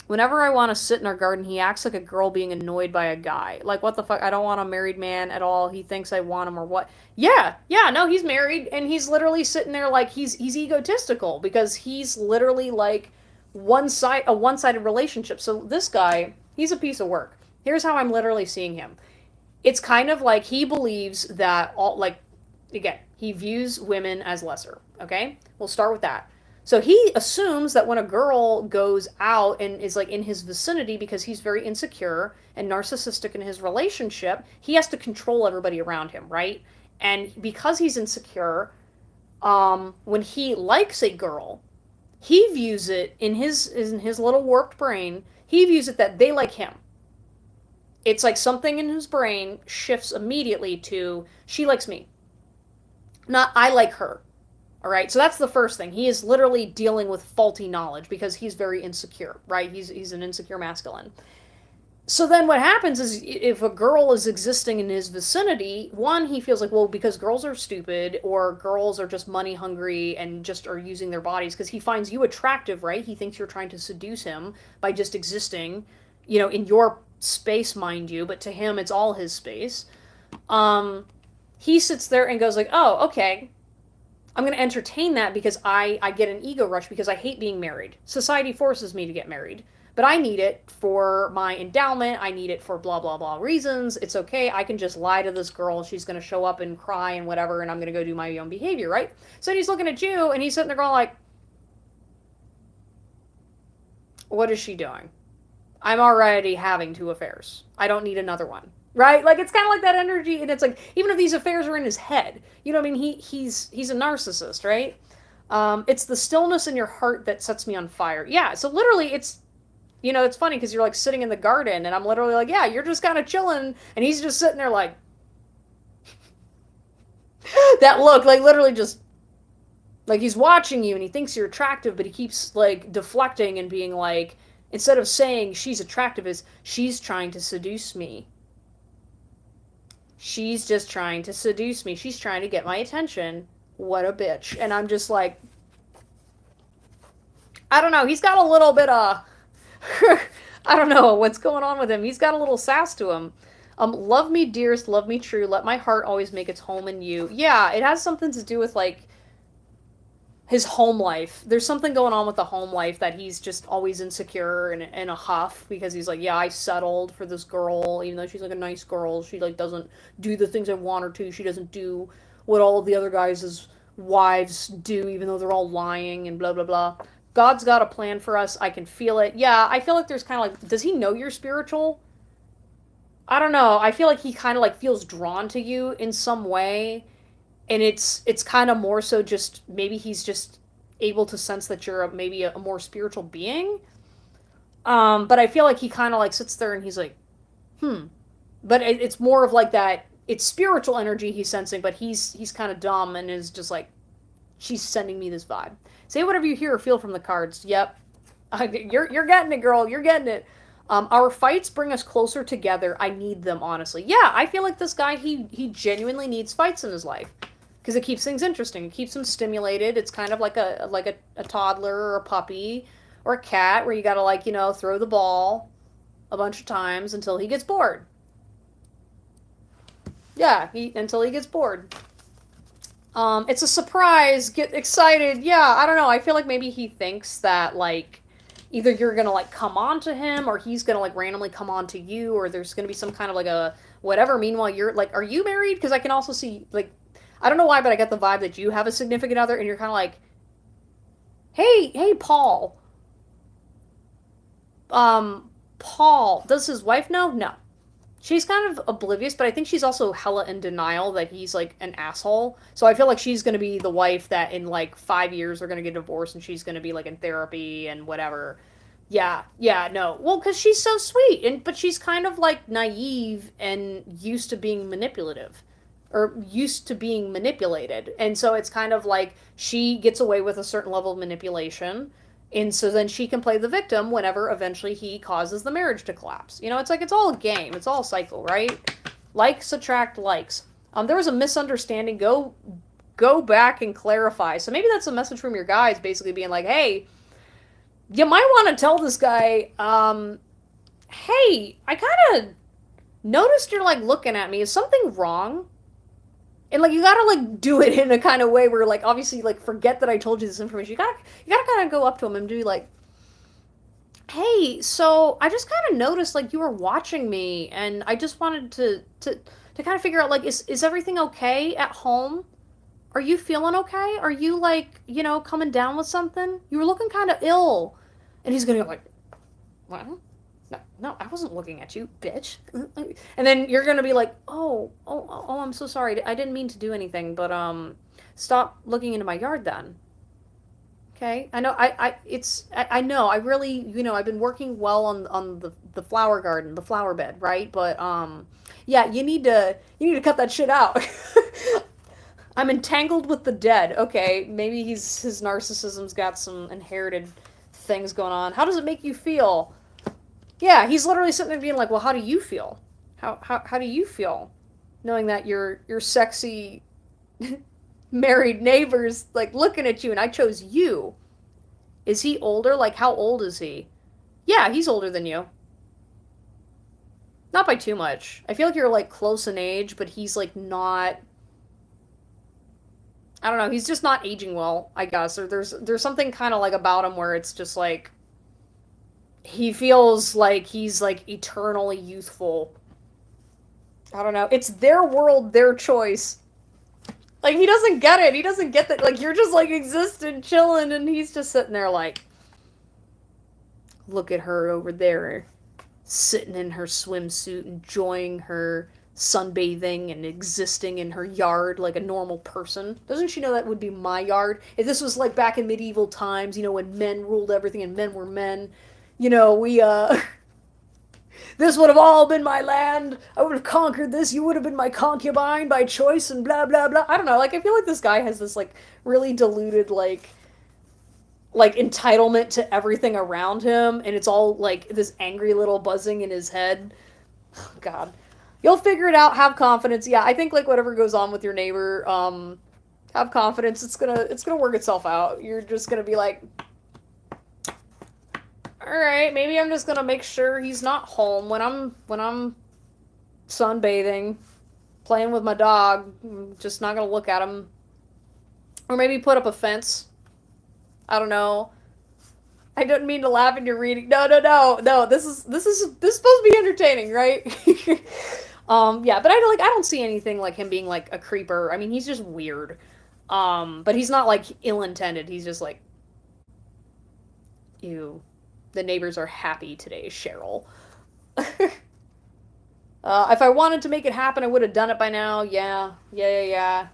Whenever I want to sit in our garden, he acts like a girl being annoyed by a guy. Like, what the fuck? I don't want a married man at all. He thinks I want him or what? Yeah, no, he's married, and he's literally sitting there like he's egotistical because he's literally like a one-sided relationship. So this guy, he's a piece of work. Here's how I'm literally seeing him. It's kind of like he believes that again, he views women as lesser, okay? We'll start with that. So he assumes that when a girl goes out and is like in his vicinity, because he's very insecure and narcissistic in his relationship, he has to control everybody around him, right? And because he's insecure, when he likes a girl, he views it in his little warped brain, he views it that they like him. It's like something in his brain shifts immediately to, she likes me, not I like her. All right, so that's the first thing. He is literally dealing with faulty knowledge because he's very insecure, right? He's an insecure masculine. So then what happens is, if a girl is existing in his vicinity, one, he feels like, well, because girls are stupid, or girls are just money hungry and just are using their bodies, because he finds you attractive, right? He thinks you're trying to seduce him by just existing, you know, in your space, mind you, but to him, it's all his space. He sits there and goes like, oh, okay, I'm going to entertain that because I get an ego rush because I hate being married. Society forces me to get married, but I need it for my endowment. I need it for blah, blah, blah reasons. It's okay. I can just lie to this girl. She's going to show up and cry and whatever, and I'm going to go do my own behavior, right? So he's looking at you, and he's sitting there going like, what is she doing? I'm already having 2 affairs. I don't need another one. Right? Like, it's kind of like that energy, and it's like, even if these affairs are in his head, you know what I mean? He's a narcissist, right? It's the stillness in your heart that sets me on fire. Yeah, so literally, it's, you know, it's funny, because you're, like, sitting in the garden, and I'm literally like, yeah, you're just kind of chilling, and he's just sitting there, like, that look, like, literally just, like, he's watching you, and he thinks you're attractive, but he keeps, like, deflecting and being like, instead of saying she's attractive, is, she's trying to seduce me. She's just trying to seduce me. She's trying to get my attention. What a bitch. And I'm just like, I don't know. He's got a little bit of, I don't know what's going on with him. He's got a little sass to him. Love me, dearest, love me true. Let my heart always make its home in you. Yeah, it has something to do with like, his home life. There's something going on with the home life that he's just always insecure and in a huff because he's like, yeah, I settled for this girl, even though she's like a nice girl. She like doesn't do the things I want her to. She doesn't do what all of the other guys' wives do, even though they're all lying and blah blah blah. God's got a plan for us. I can feel it. Yeah, I feel like there's kind of like, does he know you're spiritual? I don't know. I feel like he kind of like feels drawn to you in some way, and it's kind of more so just maybe he's just able to sense that you're maybe a more spiritual being. But I feel like he kind of like sits there and he's like, hmm. But it's more of like that. It's spiritual energy he's sensing, but he's kind of dumb and is just like, she's sending me this vibe. Say whatever you hear or feel from the cards. Yep, you're getting it, girl. You're getting it. Our fights bring us closer together. I need them, honestly. Yeah, I feel like this guy, he genuinely needs fights in his life because it keeps things interesting. It keeps him stimulated. It's kind of like a toddler or a puppy or a cat where you gotta like throw the ball a bunch of times until he gets bored. Yeah, until he gets bored. It's a surprise. Get excited. Yeah, I don't know. I feel like maybe he thinks that like either you're gonna like come on to him or he's gonna like randomly come on to you or there's gonna be some kind of like a whatever. Meanwhile, you're like, are you married? Because I can also see like, I don't know why, but I get the vibe that you have a significant other and you're kind of like, hey, Paul. Paul, does his wife know? No. She's kind of oblivious, but I think she's also hella in denial that he's like an asshole. So I feel like she's gonna be the wife that in like 5 years they're gonna get divorced and she's gonna be like in therapy and whatever. Yeah, no. Well, because she's so sweet, and but she's kind of like naive and used to being manipulative, or used to being manipulated, and so it's kind of like she gets away with a certain level of manipulation, and so then she can play the victim whenever eventually he causes the marriage to collapse. It's like it's all a game. It's all a cycle, right? Likes attract likes. There was a misunderstanding. Go back and clarify. So maybe that's a message from your guys, basically being like, hey, you might want to tell this guy, hey, I kind of noticed you're like looking at me. Is something wrong? And like you gotta like do it in a kind of way where like obviously like forget that I told you this information. You gotta kind of go up to him and be like, hey, so I just kind of noticed like you were watching me, and I just wanted to kind of figure out like is everything okay at home? Are you feeling okay? Are you like coming down with something? You were looking kind of ill, and he's gonna go like, what? No, I wasn't looking at you, bitch. And then you're gonna be like, oh, I'm so sorry. I didn't mean to do anything, but stop looking into my yard then. Okay, I know. I know. I really, I've been working well on the flower garden, the flower bed, right? But yeah, you need to cut that shit out. I'm entangled with the dead. Okay, maybe his narcissism's got some inherited things going on. How does it make you feel? Yeah, he's literally sitting there being like, well, how do you feel? How do you feel? Knowing that your sexy married neighbor's like looking at you and I chose you. Is he older? Like, how old is he? Yeah, he's older than you. Not by too much. I feel like you're like close in age, but he's like not. I don't know. He's just not aging well, I guess. Or there's something kind of like about him where it's just like he feels like he's like eternally youthful. I don't know. It's their world, their choice. Like he doesn't get it. He doesn't get that. Like you're just like existing, chilling, and he's just sitting there like, look at her over there, sitting in her swimsuit, enjoying her sunbathing and existing in her yard like a normal person. Doesn't she know that would be my yard? If this was like back in medieval times, when men ruled everything and men were men, we this would have all been my land. I would have conquered this. You would have been my concubine by choice and blah blah blah. I don't know. Like I feel like this guy has this like really diluted like entitlement to everything around him, and it's all like this angry little buzzing in his head. Oh, God. You'll figure it out. Have confidence. Yeah, I think like whatever goes on with your neighbor, have confidence. It's gonna work itself out. You're just gonna be like, all right, maybe I'm just gonna make sure he's not home when I'm sunbathing, playing with my dog. I'm just not gonna look at him. Or maybe put up a fence. I don't know. I didn't mean to laugh in your reading. No, no, no, no. This is supposed to be entertaining, right? Yeah, but I don't see anything like him being like a creeper. I mean, he's just weird. But he's not like ill-intended. He's just like, ew. The neighbors are happy today, Cheryl. If I wanted to make it happen, I would have done it by now. Yeah, yeah, yeah, yeah.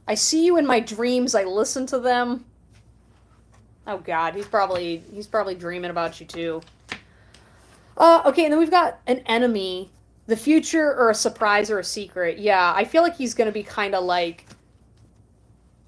I see you in my dreams. I listen to them. Oh God, he's probably dreaming about you too. Okay, and then we've got an enemy, the future, or a surprise or a secret. Yeah, I feel like he's gonna be kind of like,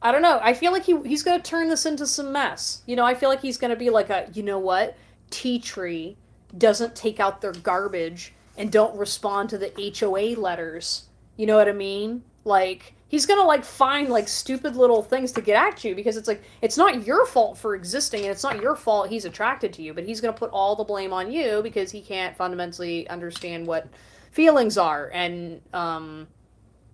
I don't know. I feel like he's gonna turn this into some mess. I feel like he's gonna be like a, you know what, tea tree doesn't take out their garbage and don't respond to the HOA letters. You know what I mean? Like he's gonna like find like stupid little things to get at you because it's like it's not your fault for existing and it's not your fault he's attracted to you, but he's gonna put all the blame on you because he can't fundamentally understand what feelings are and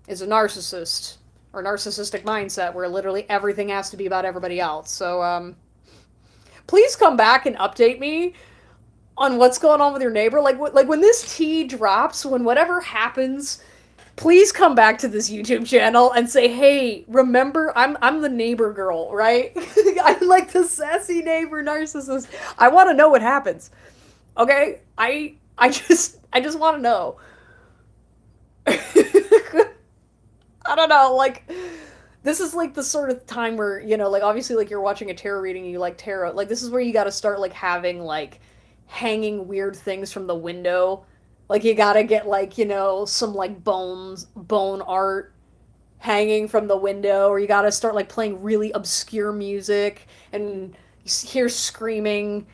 is a narcissist or narcissistic mindset where literally everything has to be about everybody else. So please come back and update me on what's going on with your neighbor. Like when this tea drops, when whatever happens, please come back to this YouTube channel and say, "Hey, remember I'm the neighbor girl, right? I'm like the sassy neighbor narcissist. I want to know what happens." Okay? I just want to know. I don't know, like this is like the sort of time where, like obviously like you're watching a tarot reading and you like tarot. Like this is where you got to start like having like hanging weird things from the window. Like you got to get like, some like bone art hanging from the window, or you got to start like playing really obscure music and you hear screaming.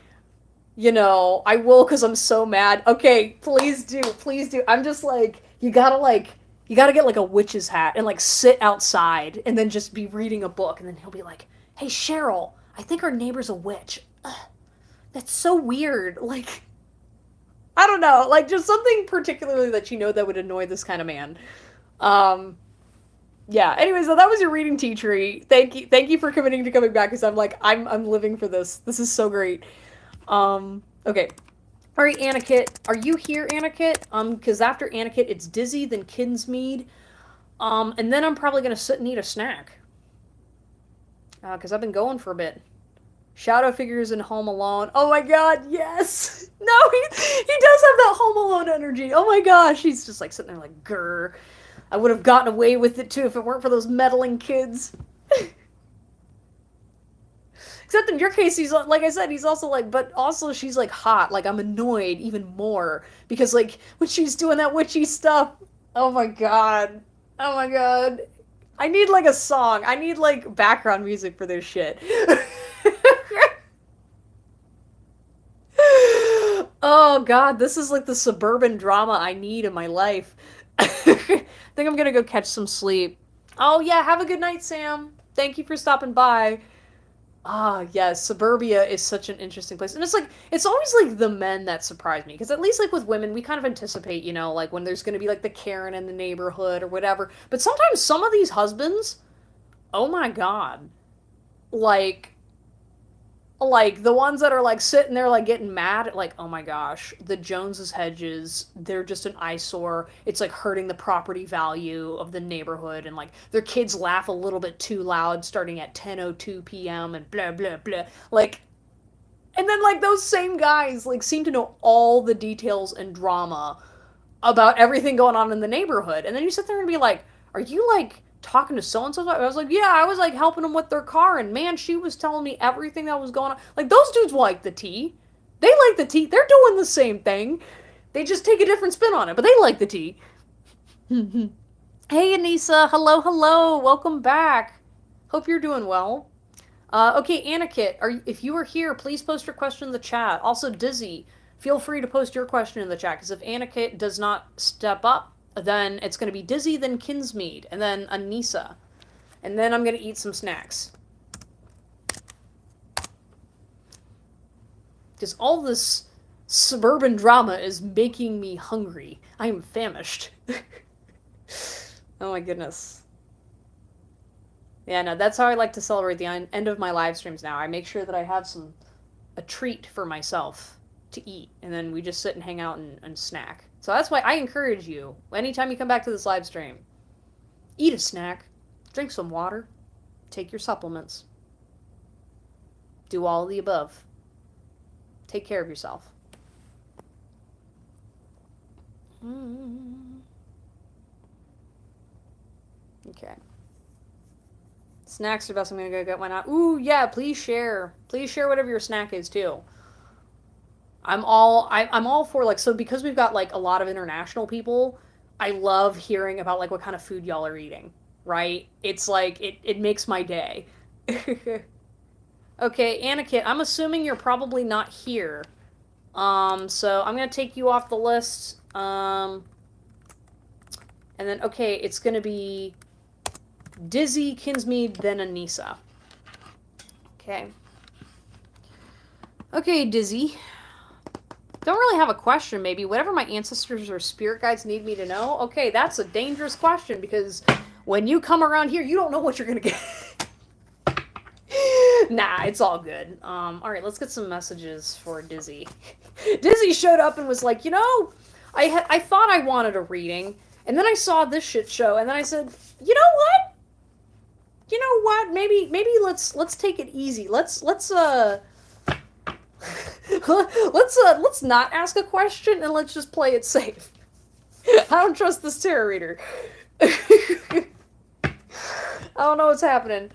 I will because I'm so mad. Okay, please do, please do. I'm just like, you gotta get like a witch's hat and like sit outside and then just be reading a book and then he'll be like, "Hey Cheryl, I think our neighbor's a witch." Ugh, that's so weird. Like, I don't know, like just something particularly that that would annoy this kind of man. Um, yeah. Anyway, so that was your reading, tea tree. Thank you for committing to coming back because I'm living for this. This is so great. Okay. All right, Anakit, are you here, Anakit? Because after Anakit, it's Dizzy, then Kinsmead, and then I'm probably gonna sit and eat a snack. Because I've been going for a bit. Shadow figures in Home Alone. Oh my God, yes! No, he does have that Home Alone energy. Oh my gosh, he's just like sitting there like, grr. I would have gotten away with it too if it weren't for those meddling kids. Except in your case, he's like I said, he's also like, but also she's like hot. Like I'm annoyed even more because like when she's doing that witchy stuff. Oh my God. Oh my God. I need like a song. I need like background music for this shit. Oh God, this is like the suburban drama I need in my life. I think I'm gonna go catch some sleep. Oh yeah, have a good night, Sam. Thank you for stopping by. Ah, yes, suburbia is such an interesting place. And it's always like the men that surprise me. Because at least like with women, we kind of anticipate, like when there's going to be like the Karen in the neighborhood or whatever. But sometimes some of these husbands, oh my God, like like the ones that are like sitting there like getting mad at like, oh my gosh, the Joneses hedges, they're just an eyesore. It's like hurting the property value of the neighborhood, and like their kids laugh a little bit too loud starting at 10:02 p.m. and blah blah blah. Like, and then like those same guys like seem to know all the details and drama about everything going on in the neighborhood. And then you sit there and be like, are you like talking to so and so? I was like, yeah, I was like helping them with their car, and man, she was telling me everything that was going on. Like those dudes like the tea. They like the tea. They're doing the same thing. They just take a different spin on it, but they like the tea. Hey, Anissa. Hello, hello. Welcome back. Hope you're doing well. Okay, Anakit, if you are here, please post your question in the chat. Also, Dizzy, feel free to post your question in the chat, because if Anakit does not step up, then it's going to be Dizzy, then Kinsmead, and then Anissa. And then I'm going to eat some snacks. Because all this suburban drama is making me hungry. I am famished. Oh my goodness. Yeah, no, that's how I like to celebrate the end of my live streams now. I make sure that I have a treat for myself to eat, and then we just sit and hang out and snack. So that's why I encourage you, anytime you come back to this live stream, eat a snack, drink some water, take your supplements, do all of the above. Take care of yourself. Okay. Snacks are the best. I'm gonna go get one out. Ooh, yeah, please share. Please share whatever your snack is too. I'm all for like, so because we've got like a lot of international people, I love hearing about like what kind of food y'all are eating, right? It's like it makes my day. Okay, Anakit, I'm assuming you're probably not here. So I'm gonna take you off the list. And then okay, it's gonna be Dizzy, Kinsmead, then Anissa. Okay. Okay, Dizzy. Don't really have a question, maybe. Whatever my ancestors or spirit guides need me to know. Okay, that's a dangerous question because when you come around here, you don't know what you're gonna get. Nah, it's all good. Alright, let's get some messages for Dizzy. Dizzy showed up and was like, you know, I thought I wanted a reading, and then I saw this shit show, and then I said, you know what? You know what? Maybe let's take it easy. Let's let's not ask a question and let's just play it safe. I don't trust this tarot reader. I don't know what's happening.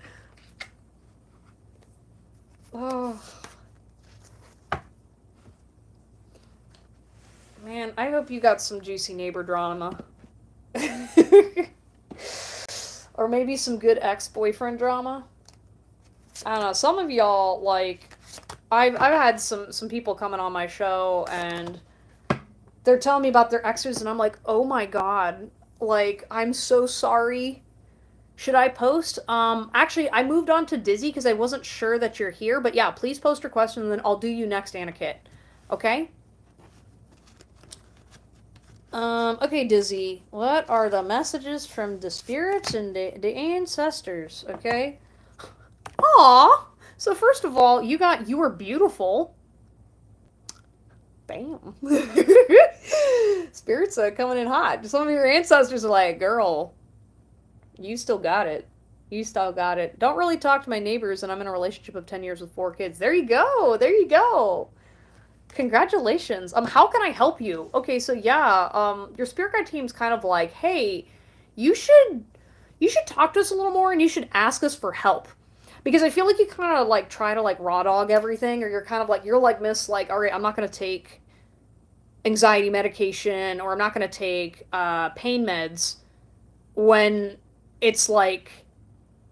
Oh. Man, I hope you got some juicy neighbor drama. Or maybe some good ex-boyfriend drama. I don't know. Some of y'all, like, I've had some people coming on my show and they're telling me about their exes and I'm like, oh my god, like, I'm so sorry. Should I post? Actually, I moved on to Dizzy because I wasn't sure that you're here, but yeah, please post your question and then I'll do you next, Anakit. Okay? Okay, Dizzy, what are the messages from the spirits and the ancestors, okay? Aw! So first of all, you were beautiful. Bam. Spirits are coming in hot. Some of your ancestors are like, girl, you still got it. You still got it. Don't really talk to my neighbors, and I'm in a relationship of 10 years with 4 kids. There you go. There you go. Congratulations. How can I help you? Okay, so yeah, your spirit guide team's kind of like, hey, you should talk to us a little more and you should ask us for help. Because I feel like you kind of like try to like raw dog everything, or you're like Miss, like, all right, I'm not gonna take anxiety medication, or I'm not gonna take pain meds when it's like,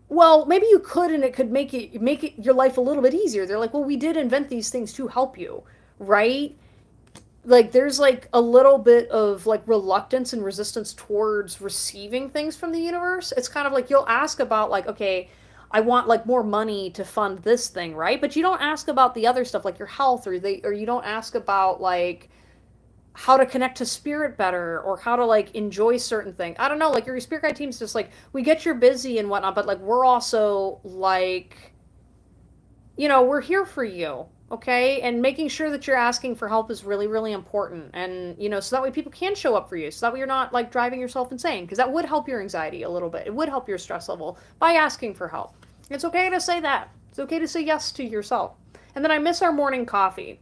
well, maybe you could and it could make it your life a little bit easier. They're like, well, we did invent these things to help you, right? Like there's like a little bit of like reluctance and resistance towards receiving things from the universe. It's kind of like you'll ask about like, okay, I want like more money to fund this thing, right? But you don't ask about the other stuff like your health, or you don't ask about like how to connect to spirit better, or how to like enjoy certain things. I don't know, like your spirit guide team's just like, we get you're busy and whatnot, but like we're also like, you know, we're here for you, okay? And making sure that you're asking for help is really, really important. And, you know, so that way people can show up for you, so that way you're not like driving yourself insane, because that would help your anxiety a little bit. It would help your stress level by asking for help. It's okay to say that. It's okay to say yes to yourself. And then I miss our morning coffee.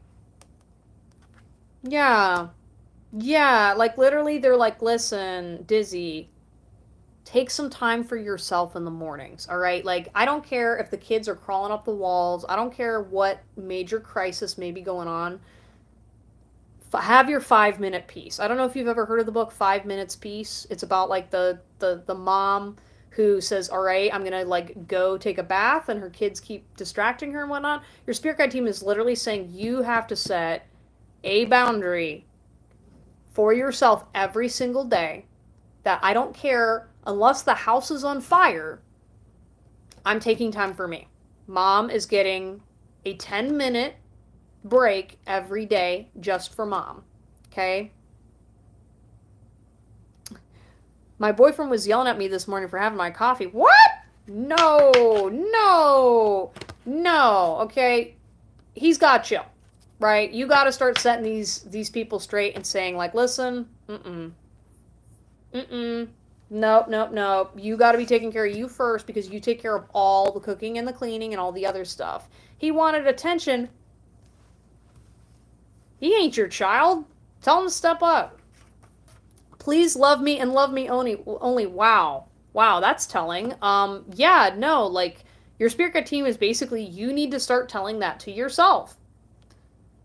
Yeah. Yeah, like literally they're like, listen, Dizzy, take some time for yourself in the mornings, all right? Like, I don't care if the kids are crawling up the walls. I don't care what major crisis may be going on. Have your 5-minute piece. I don't know if you've ever heard of the book 5 Minutes Peace. It's about like the mom who says, all right, I'm gonna like go take a bath, and her kids keep distracting her and whatnot. Your spirit guide team is literally saying you have to set a boundary for yourself every single day that I don't care, unless the house is on fire, I'm taking time for me. Mom is getting a 10-minute break every day just for mom. Okay? My boyfriend was yelling at me this morning for having my coffee. What? No, no, no. Okay, he's got you, right? You got to start setting these people straight and saying like, listen, nope, nope, nope. You got to be taking care of you first because you take care of all the cooking and the cleaning and all the other stuff. He wanted attention. He ain't your child. Tell him to step up. Please love me and love me only. Wow. Wow, that's telling. Yeah, no, like your spirit guide team is basically you need to start telling that to yourself.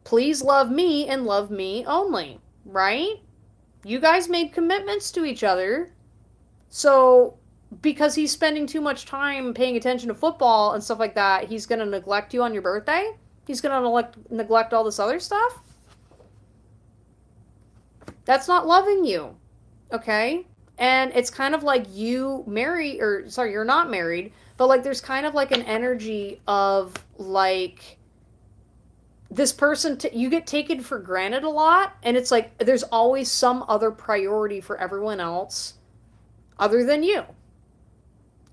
Please love me and love me only, right? You guys made commitments to each other. So because he's spending too much time paying attention to football and stuff like that, he's going to neglect you on your birthday? He's going to neglect all this other stuff? That's not loving you. Okay? And it's kind of like you marry, or sorry, you're not married, but like there's kind of like an energy of like this person, you get taken for granted a lot, and it's like there's always some other priority for everyone else other than you.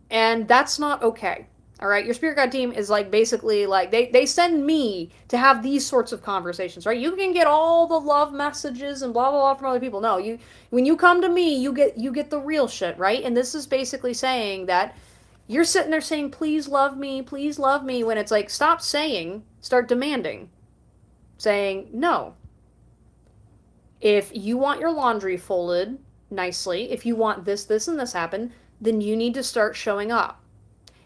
And that's not okay. All right, your spirit guide team is like basically like they send me to have these sorts of conversations, right? You can get all the love messages and blah blah blah from other people. No, you when you come to me, you get the real shit, right? And this is basically saying that you're sitting there saying please love me, when it's like stop saying, start demanding. Saying no. If you want your laundry folded nicely, if you want this and this happen, then you need to start showing up.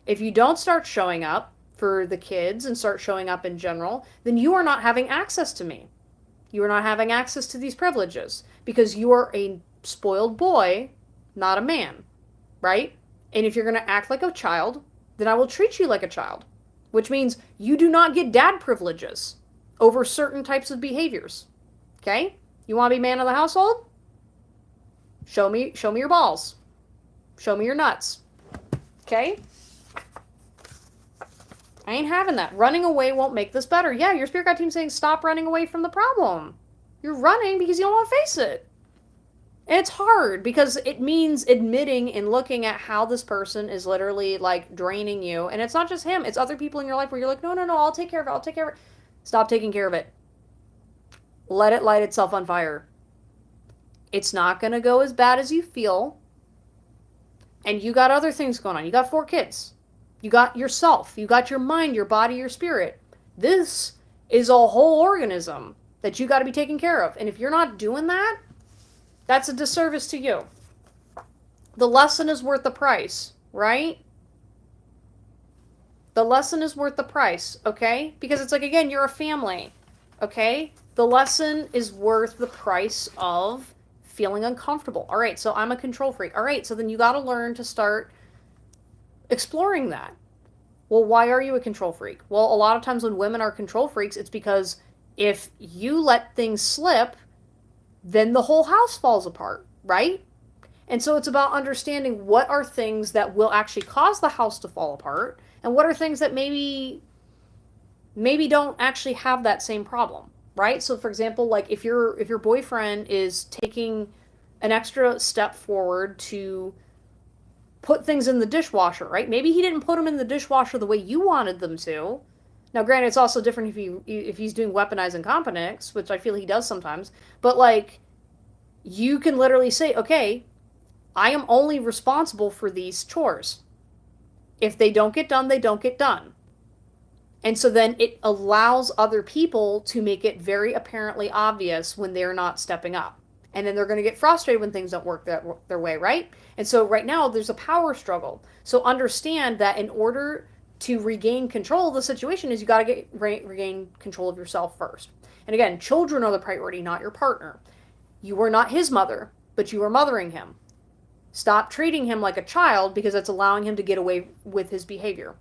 If you don't start showing up for the kids and start showing up in general, then you are not having access to me. You are not having access to these privileges because you are a spoiled boy, not a man, right? And if you're going to act like a child, then I will treat you like a child, which means you do not get dad privileges over certain types of behaviors. Okay? You want to be man of the household? Show me your balls. Show me your nuts. Okay? I ain't having that. Running away won't make this better. Yeah, your spirit guide team's saying stop running away from the problem. You're running because you don't want to face it. And it's hard because it means admitting and looking at how this person is literally like draining you. And it's not just him, it's other people in your life where you're like, no, I'll take care of it. Stop taking care of it. Let it light itself on fire. It's not going to go as bad as you feel. And you got other things going on. You got 4 kids. You got yourself. You got your mind, your body, your spirit. This is a whole organism that you got to be taking care of. And if you're not doing that, that's a disservice to you. The lesson is worth the price, right? The lesson is worth the price, okay? Because it's like, again, you're a family, okay? The lesson is worth the price of feeling uncomfortable. All right, so I'm a control freak. All right, so then you got to learn to start exploring that. Well, why are you a control freak? Well, a lot of times when women are control freaks, it's because if you let things slip, then the whole house falls apart, right? And so it's about understanding what are things that will actually cause the house to fall apart and what are things that maybe don't actually have that same problem, right? So for example, like if your boyfriend is taking an extra step forward to put things in the dishwasher, right? Maybe he didn't put them in the dishwasher the way you wanted them to. Now, granted, it's also different if he's doing weaponized incompetence, which I feel he does sometimes. But like, you can literally say, okay, I am only responsible for these chores. If they don't get done, they don't get done. And so then it allows other people to make it very apparently obvious when they're not stepping up. And then they're going to get frustrated when things don't work their way, right? And so right now there's a power struggle. So understand that in order to regain control of the situation is you got to regain control of yourself first. And again, children are the priority, not your partner. You are not his mother, but you are mothering him. Stop treating him like a child because that's allowing him to get away with his behavior,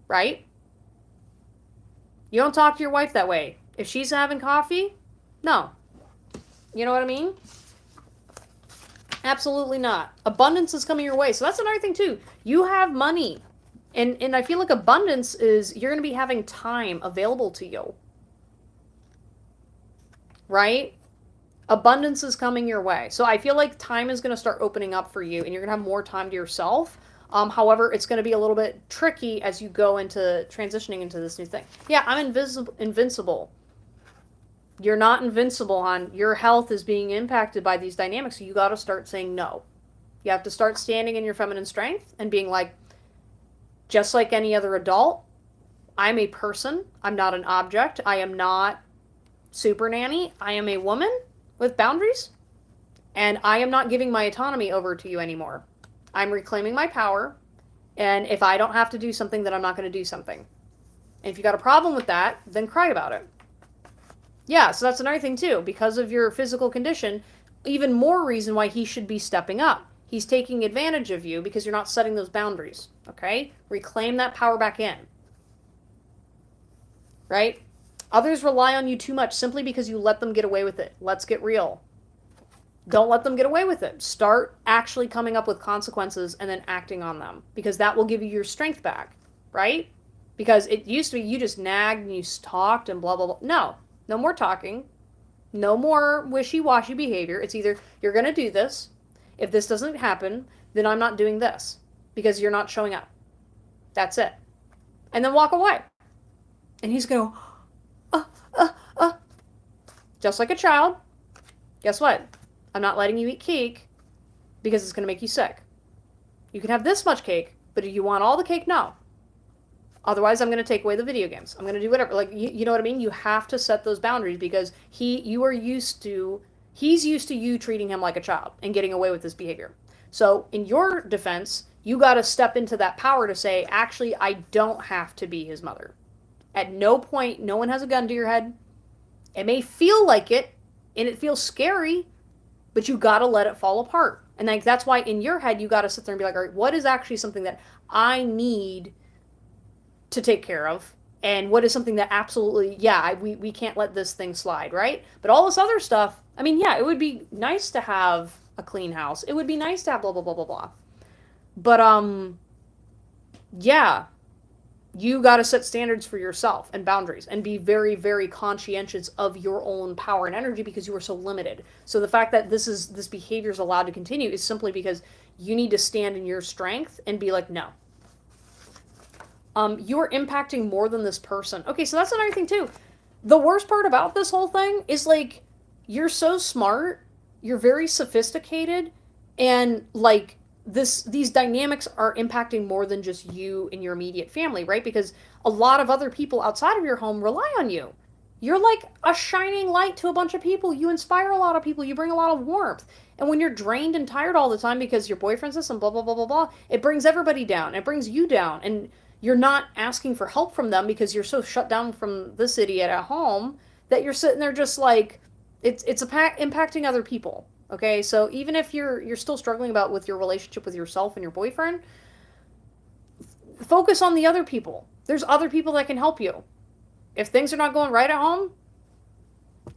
right? You don't talk to your wife that way. If she's having coffee, no. You know what I mean? Absolutely not. Abundance is coming your way. So that's another thing too. You have money. And I feel like abundance is you're going to be having time available to you. Right? Abundance is coming your way. So I feel like time is going to start opening up for you and you're going to have more time to yourself. However, it's going to be a little bit tricky as you go into transitioning into this new thing. Yeah, I'm invincible. You're not invincible, hon. Your health is being impacted by these dynamics, so you got to start saying no. You have to start standing in your feminine strength and being like, just like any other adult, I'm a person. I'm not an object. I am not super nanny. I am a woman with boundaries, and I am not giving my autonomy over to you anymore. I'm reclaiming my power, and if I don't have to do something, then I'm not going to do something. And if you got a problem with that, then cry about it. Yeah, so that's another thing too. Because of your physical condition, even more reason why he should be stepping up. He's taking advantage of you because you're not setting those boundaries. Okay? Reclaim that power back in. Right? Others rely on you too much simply because you let them get away with it. Let's get real. Don't let them get away with it. Start actually coming up with consequences and then acting on them, because that will give you your strength back, right? Because it used to be you just nagged and you talked and blah, blah, blah. No, no more talking. No more wishy-washy behavior. It's either you're going to do this. If this doesn't happen, then I'm not doing this because you're not showing up. That's it. And then walk away. And he's going to go, just like a child. Guess what? I'm not letting you eat cake because it's going to make you sick. You can have this much cake, but if you want all the cake, no. Otherwise, I'm going to take away the video games. I'm going to do whatever. Like, you know what I mean? You have to set those boundaries because he's used to you treating him like a child and getting away with this behavior. So in your defense, you got to step into that power to say, actually, I don't have to be his mother. At no point, no one has a gun to your head. It may feel like it, and it feels scary, but you got to let it fall apart. And like that's why in your head, you got to sit there and be like, all right, what is actually something that I need to take care of? And what is something that absolutely, yeah, we can't let this thing slide, right? But all this other stuff, I mean, yeah, it would be nice to have a clean house. It would be nice to have blah, blah, blah, blah, blah. But, yeah, you got to set standards for yourself and boundaries and be very, very conscientious of your own power and energy because you are so limited. So the fact that this behavior is allowed to continue is simply because you need to stand in your strength and be like, no. You're impacting more than this person. Okay, so that's another thing too. The worst part about this whole thing is like, you're so smart, you're very sophisticated, and like, these dynamics are impacting more than just you and your immediate family, right? Because a lot of other people outside of your home rely on you. You're like a shining light to a bunch of people. You inspire a lot of people. You bring a lot of warmth. And when you're drained and tired all the time because your boyfriend's this and blah, blah, blah, blah, blah, it brings everybody down. It brings you down. And you're not asking for help from them because you're so shut down from this idiot at home that you're sitting there just like, it's impacting other people. Okay, so even if you're still struggling with your relationship with yourself and your boyfriend, focus on the other people. There's other people that can help you. If things are not going right at home,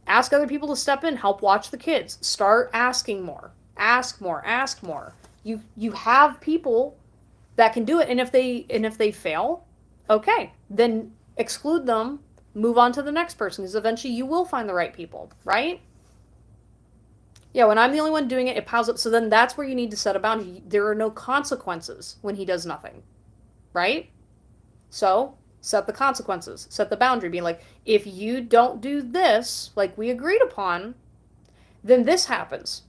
ask other people to step in, help watch the kids. Start asking more. Ask more, ask more. You have people that can do it, and if they fail, okay, then exclude them, move on to the next person because eventually you will find the right people, right? Yeah, when I'm the only one doing it, it piles up. So then that's where you need to set a boundary. There are no consequences when he does nothing, right? So set the consequences, set the boundary, being like, if you don't do this, like we agreed upon, then this happens.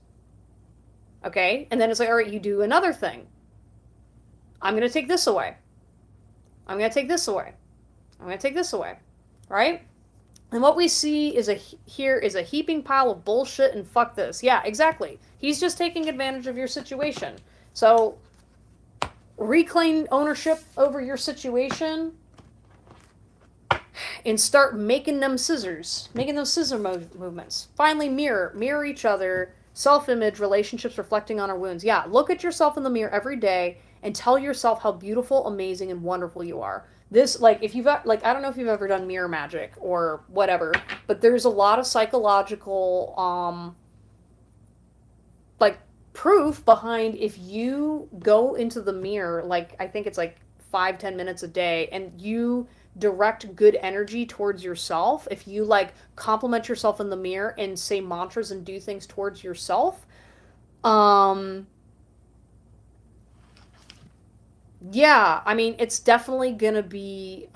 Okay? And then it's like, all right, you do another thing. I'm going to take this away. I'm going to take this away. I'm going to take this away. Right? And what we see is here is a heaping pile of bullshit and fuck this. Yeah, exactly. He's just taking advantage of your situation. So reclaim ownership over your situation and start making them scissors, making those scissor movements. Finally, mirror each other, self-image, relationships reflecting on our wounds. Yeah, look at yourself in the mirror every day and tell yourself how beautiful, amazing, and wonderful you are. This, like, if you've, like, I don't know if you've ever done mirror magic or whatever, but there's a lot of psychological, like, proof behind if you go into the mirror, like, I think it's like 5-10 minutes a day, and you direct good energy towards yourself, if you, like, compliment yourself in the mirror and say mantras and do things towards yourself, Yeah, I mean, it's definitely gonna be,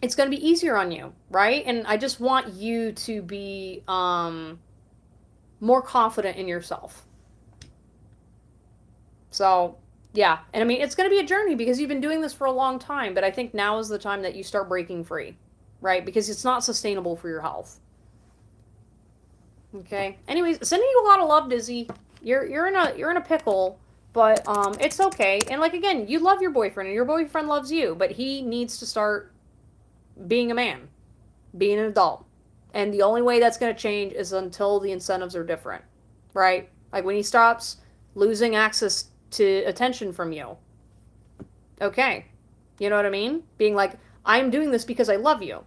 it's gonna be easier on you, right? And I just want you to be, more confident in yourself. So, yeah. And I mean, it's going to be a journey because you've been doing this for a long time, but I think now is the time that you start breaking free, right? Because it's not sustainable for your health. Okay. Anyways, sending you a lot of love, Dizzy. You're in a pickle, but it's okay. And like again, you love your boyfriend and your boyfriend loves you, but he needs to start being a man, being an adult. And the only way that's going to change is until the incentives are different, right? Like when he stops losing access to attention from you. Okay. You know what I mean? Being like, I'm doing this because I love you.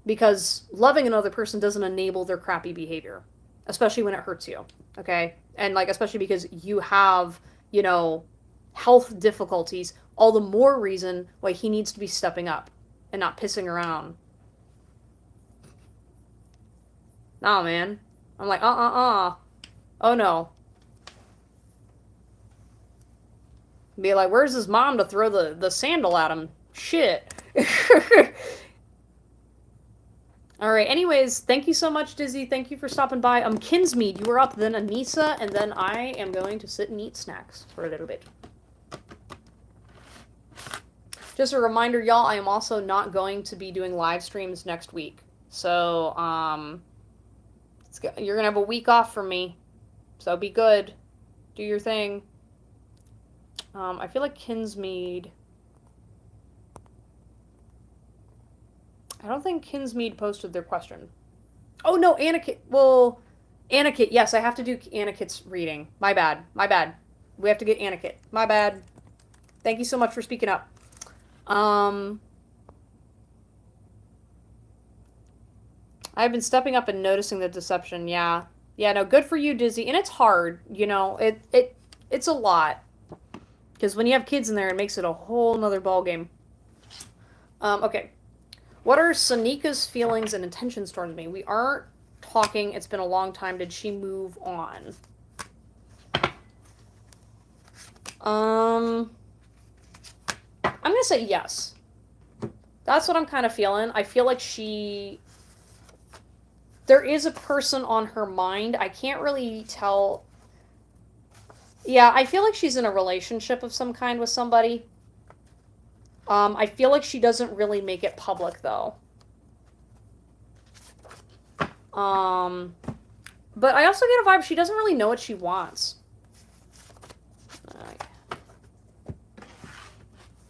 Because loving another person doesn't enable their crappy behavior, especially when it hurts you. Okay? And like, especially because you have, you know, health difficulties, all the more reason why he needs to be stepping up and not pissing around. Nah, man. I'm like, oh no. Be like, where's his mom to throw the sandal at him? Shit. All right. Anyways, thank you so much, Dizzy. Thank you for stopping by. Kinsmead, you were up, then Anissa, and then I am going to sit and eat snacks for a little bit. Just a reminder, y'all, I am also not going to be doing live streams next week. So, you're gonna have a week off from me. So be good. Do your thing. I feel like Kinsmead. I don't think Kinsmead posted their question. Oh no, Anakit. Well, Anakit. Yes, I have to do Anakit's reading. My bad. My bad. We have to get Anakit. My bad. Thank you so much for speaking up. I've been stepping up and noticing the deception. Yeah. Yeah, no, good for you, Dizzy. And it's hard, you know. It's a lot. Because when you have kids in there, it makes it a whole nother ballgame. Okay. What are Sanika's feelings and intentions towards me? We aren't talking. It's been a long time. Did she move on? I'm gonna say yes. That's what I'm kind of feeling. I feel like there is a person on her mind. I can't really tell. Yeah, I feel like she's in a relationship of some kind with somebody. I feel like she doesn't really make it public, though. But I also get a vibe she doesn't really know what she wants.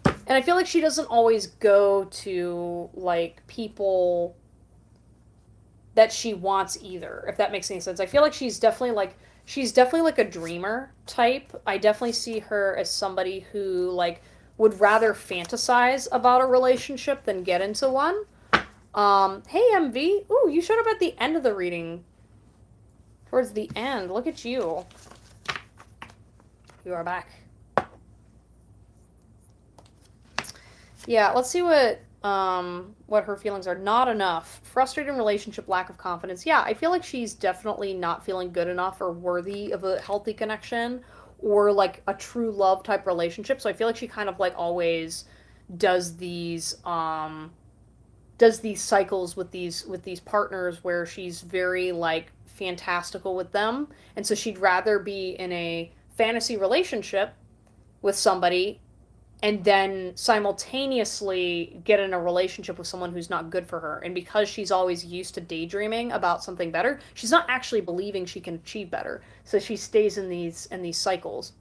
And I feel like she doesn't always go to, like, people that she wants either, if that makes any sense. I feel like she's definitely like a dreamer type. I definitely see her as somebody who, like, would rather fantasize about a relationship than get into one. Hey, MV. Ooh, you showed up at the end of the reading. Towards the end. Look at you. You are back. Yeah, let's see what her feelings are. Not enough. Frustrated relationship, lack of confidence. Yeah, I feel like she's definitely not feeling good enough or worthy of a healthy connection or like a true love type relationship. So I feel like she kind of like always does these cycles with these partners where she's very like fantastical with them. And so she'd rather be in a fantasy relationship with somebody and then simultaneously get in a relationship with someone who's not good for her. And because she's always used to daydreaming about something better, she's not actually believing she can achieve better. So she stays in these cycles.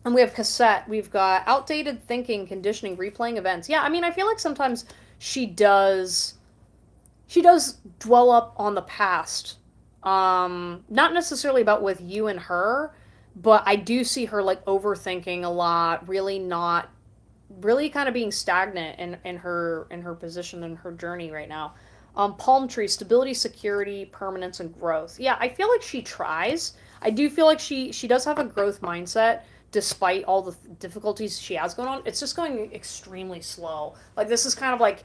And we have cassette. We've got outdated thinking, conditioning, replaying events. Yeah, I mean, I feel like sometimes she does dwell up on the past. Not necessarily about with you and her, but I do see her like overthinking a lot, really kind of being stagnant in her position and her journey right now. Palm tree, stability, security, permanence, and growth. Yeah, I feel like she tries. I do feel like she does have a growth mindset despite all the difficulties she has going on. It's just going extremely slow. Like this is kind of like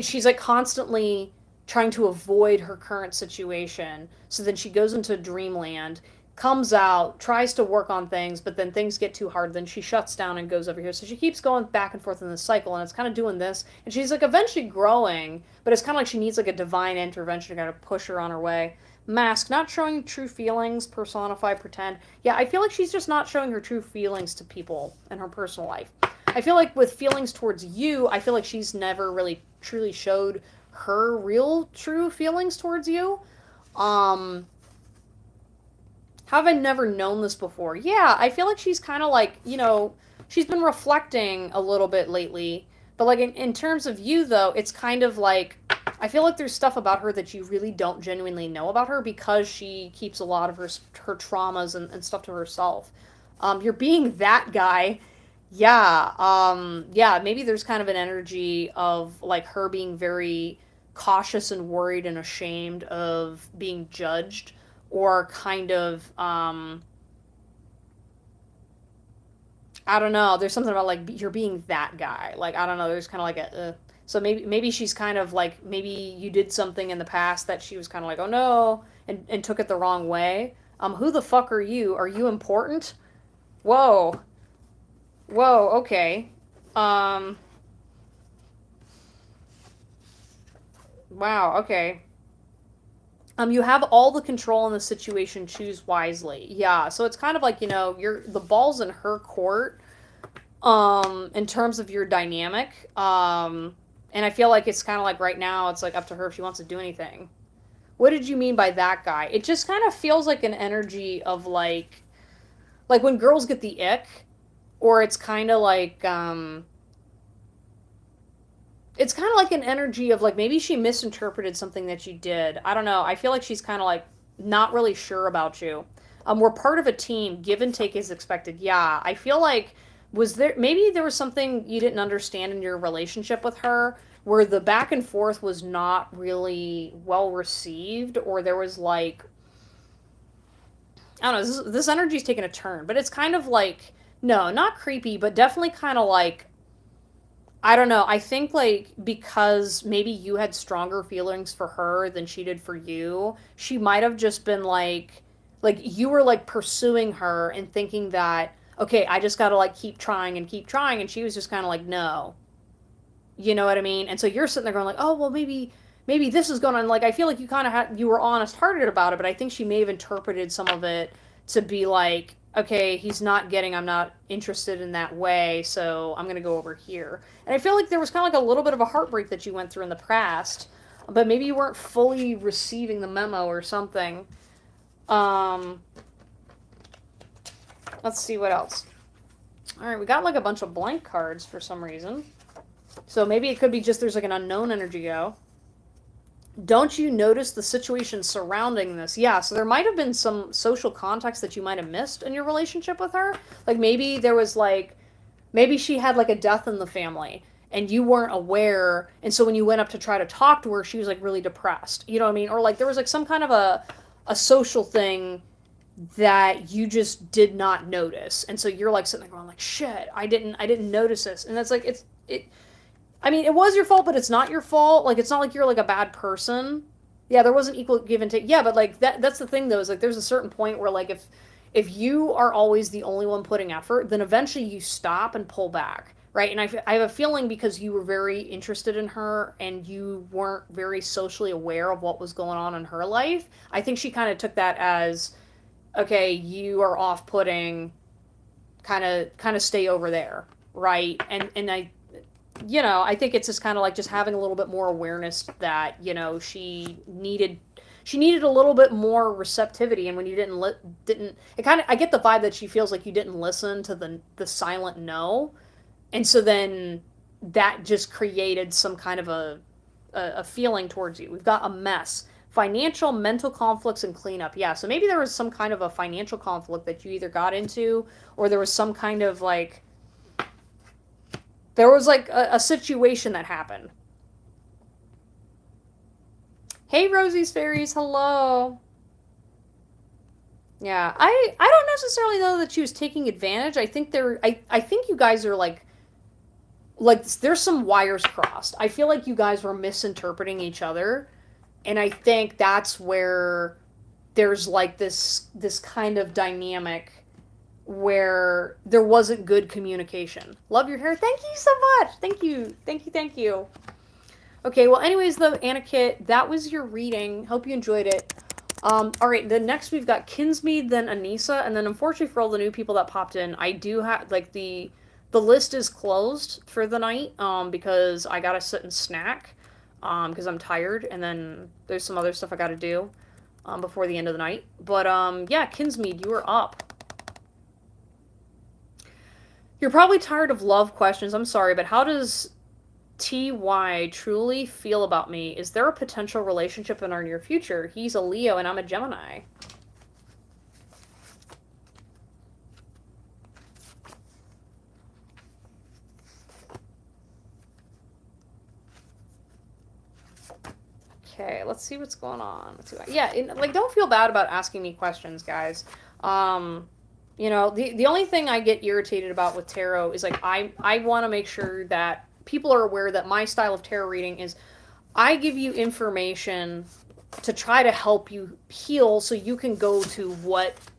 she's like constantly trying to avoid her current situation. So then she goes into dreamland, comes out, tries to work on things, but then things get too hard. Then she shuts down and goes over here. So she keeps going back and forth in this cycle, and it's kind of doing this. And she's like eventually growing, but it's kind of like she needs like a divine intervention to kind of push her on her way. Mask, not showing true feelings, personify, pretend. Yeah, I feel like she's just not showing her true feelings to people in her personal life. I feel like with feelings towards you, I feel like she's never really truly showed her real true feelings towards you. Um have I never known this before? Yeah, I feel like she's kind of like, she's been reflecting a little bit lately. But like in terms of you though, it's kind of like I feel like there's stuff about her that you really don't genuinely know about her because she keeps a lot of her traumas and stuff to herself. You're being that guy. Yeah. Yeah, maybe there's kind of an energy of like her being very cautious and worried and ashamed of being judged, or kind of I don't know, there's something about like you're being that guy. Like I don't know, there's kind of like a so maybe she's kind of like, maybe you did something in the past that she was kind of like, oh no, and took it the wrong way. Who the fuck are you? Are you important? Whoa. Whoa, okay. Um, wow, okay. You have all the control in the situation, choose wisely. Yeah, so it's kind of like, you're the ball's in her court, in terms of your dynamic. And I feel like it's kind of like right now, it's like up to her if she wants to do anything. What did you mean by that guy? It just kind of feels like an energy of like when girls get the ick, or it's kind of like, it's kind of like an energy of like maybe she misinterpreted something that you did. I don't know. I feel like she's kind of like not really sure about you. We're part of a team. Give and take is expected. Yeah, I feel like maybe there was something you didn't understand in your relationship with her where the back and forth was not really well received, or there was like, I don't know, this energy's taking a turn, but it's kind of like, no, not creepy, but definitely kind of like, I don't know. I think like because maybe you had stronger feelings for her than she did for you, she might have just been like you were like pursuing her and thinking that, okay, I just got to like keep trying, and she was just kind of like, no. You know what I mean? And so you're sitting there going like, "Oh, well maybe this is going on." Like I feel like you kind of you were honest-hearted about it, but I think she may have interpreted some of it to be like, okay, he's not getting, I'm not interested in that way, so I'm going to go over here. And I feel like there was kind of like a little bit of a heartbreak that you went through in the past, but maybe you weren't fully receiving the memo or something. Um, let's see what else. All right, we got like a bunch of blank cards for some reason. So maybe it could be just there's like an unknown energy go. Don't you notice the situation surrounding this? Yeah, so there might have been some social context that you might have missed in your relationship with her. Like maybe there was like, maybe she had like a death in the family and you weren't aware. And so when you went up to try to talk to her, she was like really depressed. You know what I mean? Or like there was like some kind of a social thing that you just did not notice. And so you're like sitting there going like, shit, I didn't notice this. And that's like, I mean, it was your fault, but it's not your fault. Like, it's not like you're like a bad person. Yeah, there wasn't equal give and take. Yeah, but like that's the thing though, is like there's a certain point where like if you are always the only one putting effort, then eventually you stop and pull back, right? And I have a feeling because you were very interested in her and you weren't very socially aware of what was going on in her life, I think she kind of took that as, okay, you are off-putting, kind of stay over there, right? And I think it's just kind of like just having a little bit more awareness that, she needed a little bit more receptivity, and when you didn't it kind of, I get the vibe that she feels like you didn't listen to the silent no, and so then that just created some kind of a feeling towards you. We've got a mess. Financial, mental conflicts, and cleanup. Yeah, so maybe there was some kind of a financial conflict that you either got into, or there was some kind of like, there was like a situation that happened. Hey, Rosie's Fairies, hello. Yeah, I don't necessarily know that she was taking advantage. I think I think you guys are like, like there's some wires crossed. I feel like you guys were misinterpreting each other, and I think that's where there's like this kind of dynamic where there wasn't good communication. Love your hair. Thank you so much. Thank you. Thank you. Thank you. Okay, well, anyways, though, Anakit, that was your reading. Hope you enjoyed it. All right, then next we've got Kinsmead, then Anissa, and then unfortunately for all the new people that popped in, I do have, like, the list is closed for the night, because I gotta sit and snack, because I'm tired, and then there's some other stuff I gotta do, before the end of the night. But, yeah, Kinsmead, you are up. You're probably tired of love questions, I'm sorry, but how does TY truly feel about me? Is there a potential relationship in our near future? He's a Leo and I'm a Gemini. Okay, let's see what's going on. Yeah, like, don't feel bad about asking me questions, guys. You know, the only thing I get irritated about with tarot is, like, I want to make sure that people are aware that my style of tarot reading is I give you information to try to help you heal so you can go to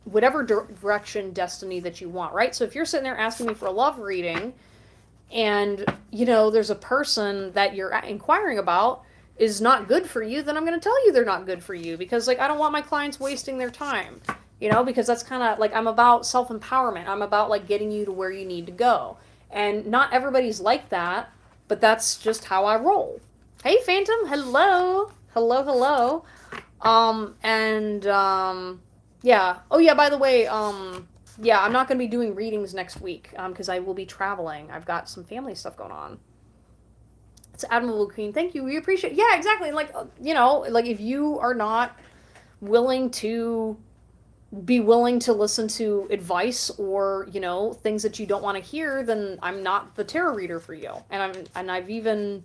whatever direction, destiny that you want, right? So if you're sitting there asking me for a love reading and, you know, there's a person that you're inquiring about is not good for you, then I'm going to tell you they're not good for you because, like, I don't want my clients wasting their time, you know, because that's kind of like, I'm about self-empowerment. I'm about, like, getting you to where you need to go. And not everybody's like that, but that's just how I roll. Hey, Phantom. Hello. Hello, hello. Yeah. Oh, yeah, by the way, yeah, I'm not going to be doing readings next week, because I will be traveling. I've got some family stuff going on. It's Admirable Queen. Thank you. We appreciate. Yeah, exactly. Like, you know, like, if you are not willing to be willing to listen to advice or, you know, things that you don't want to hear, then I'm not the tarot reader for you. And I've even,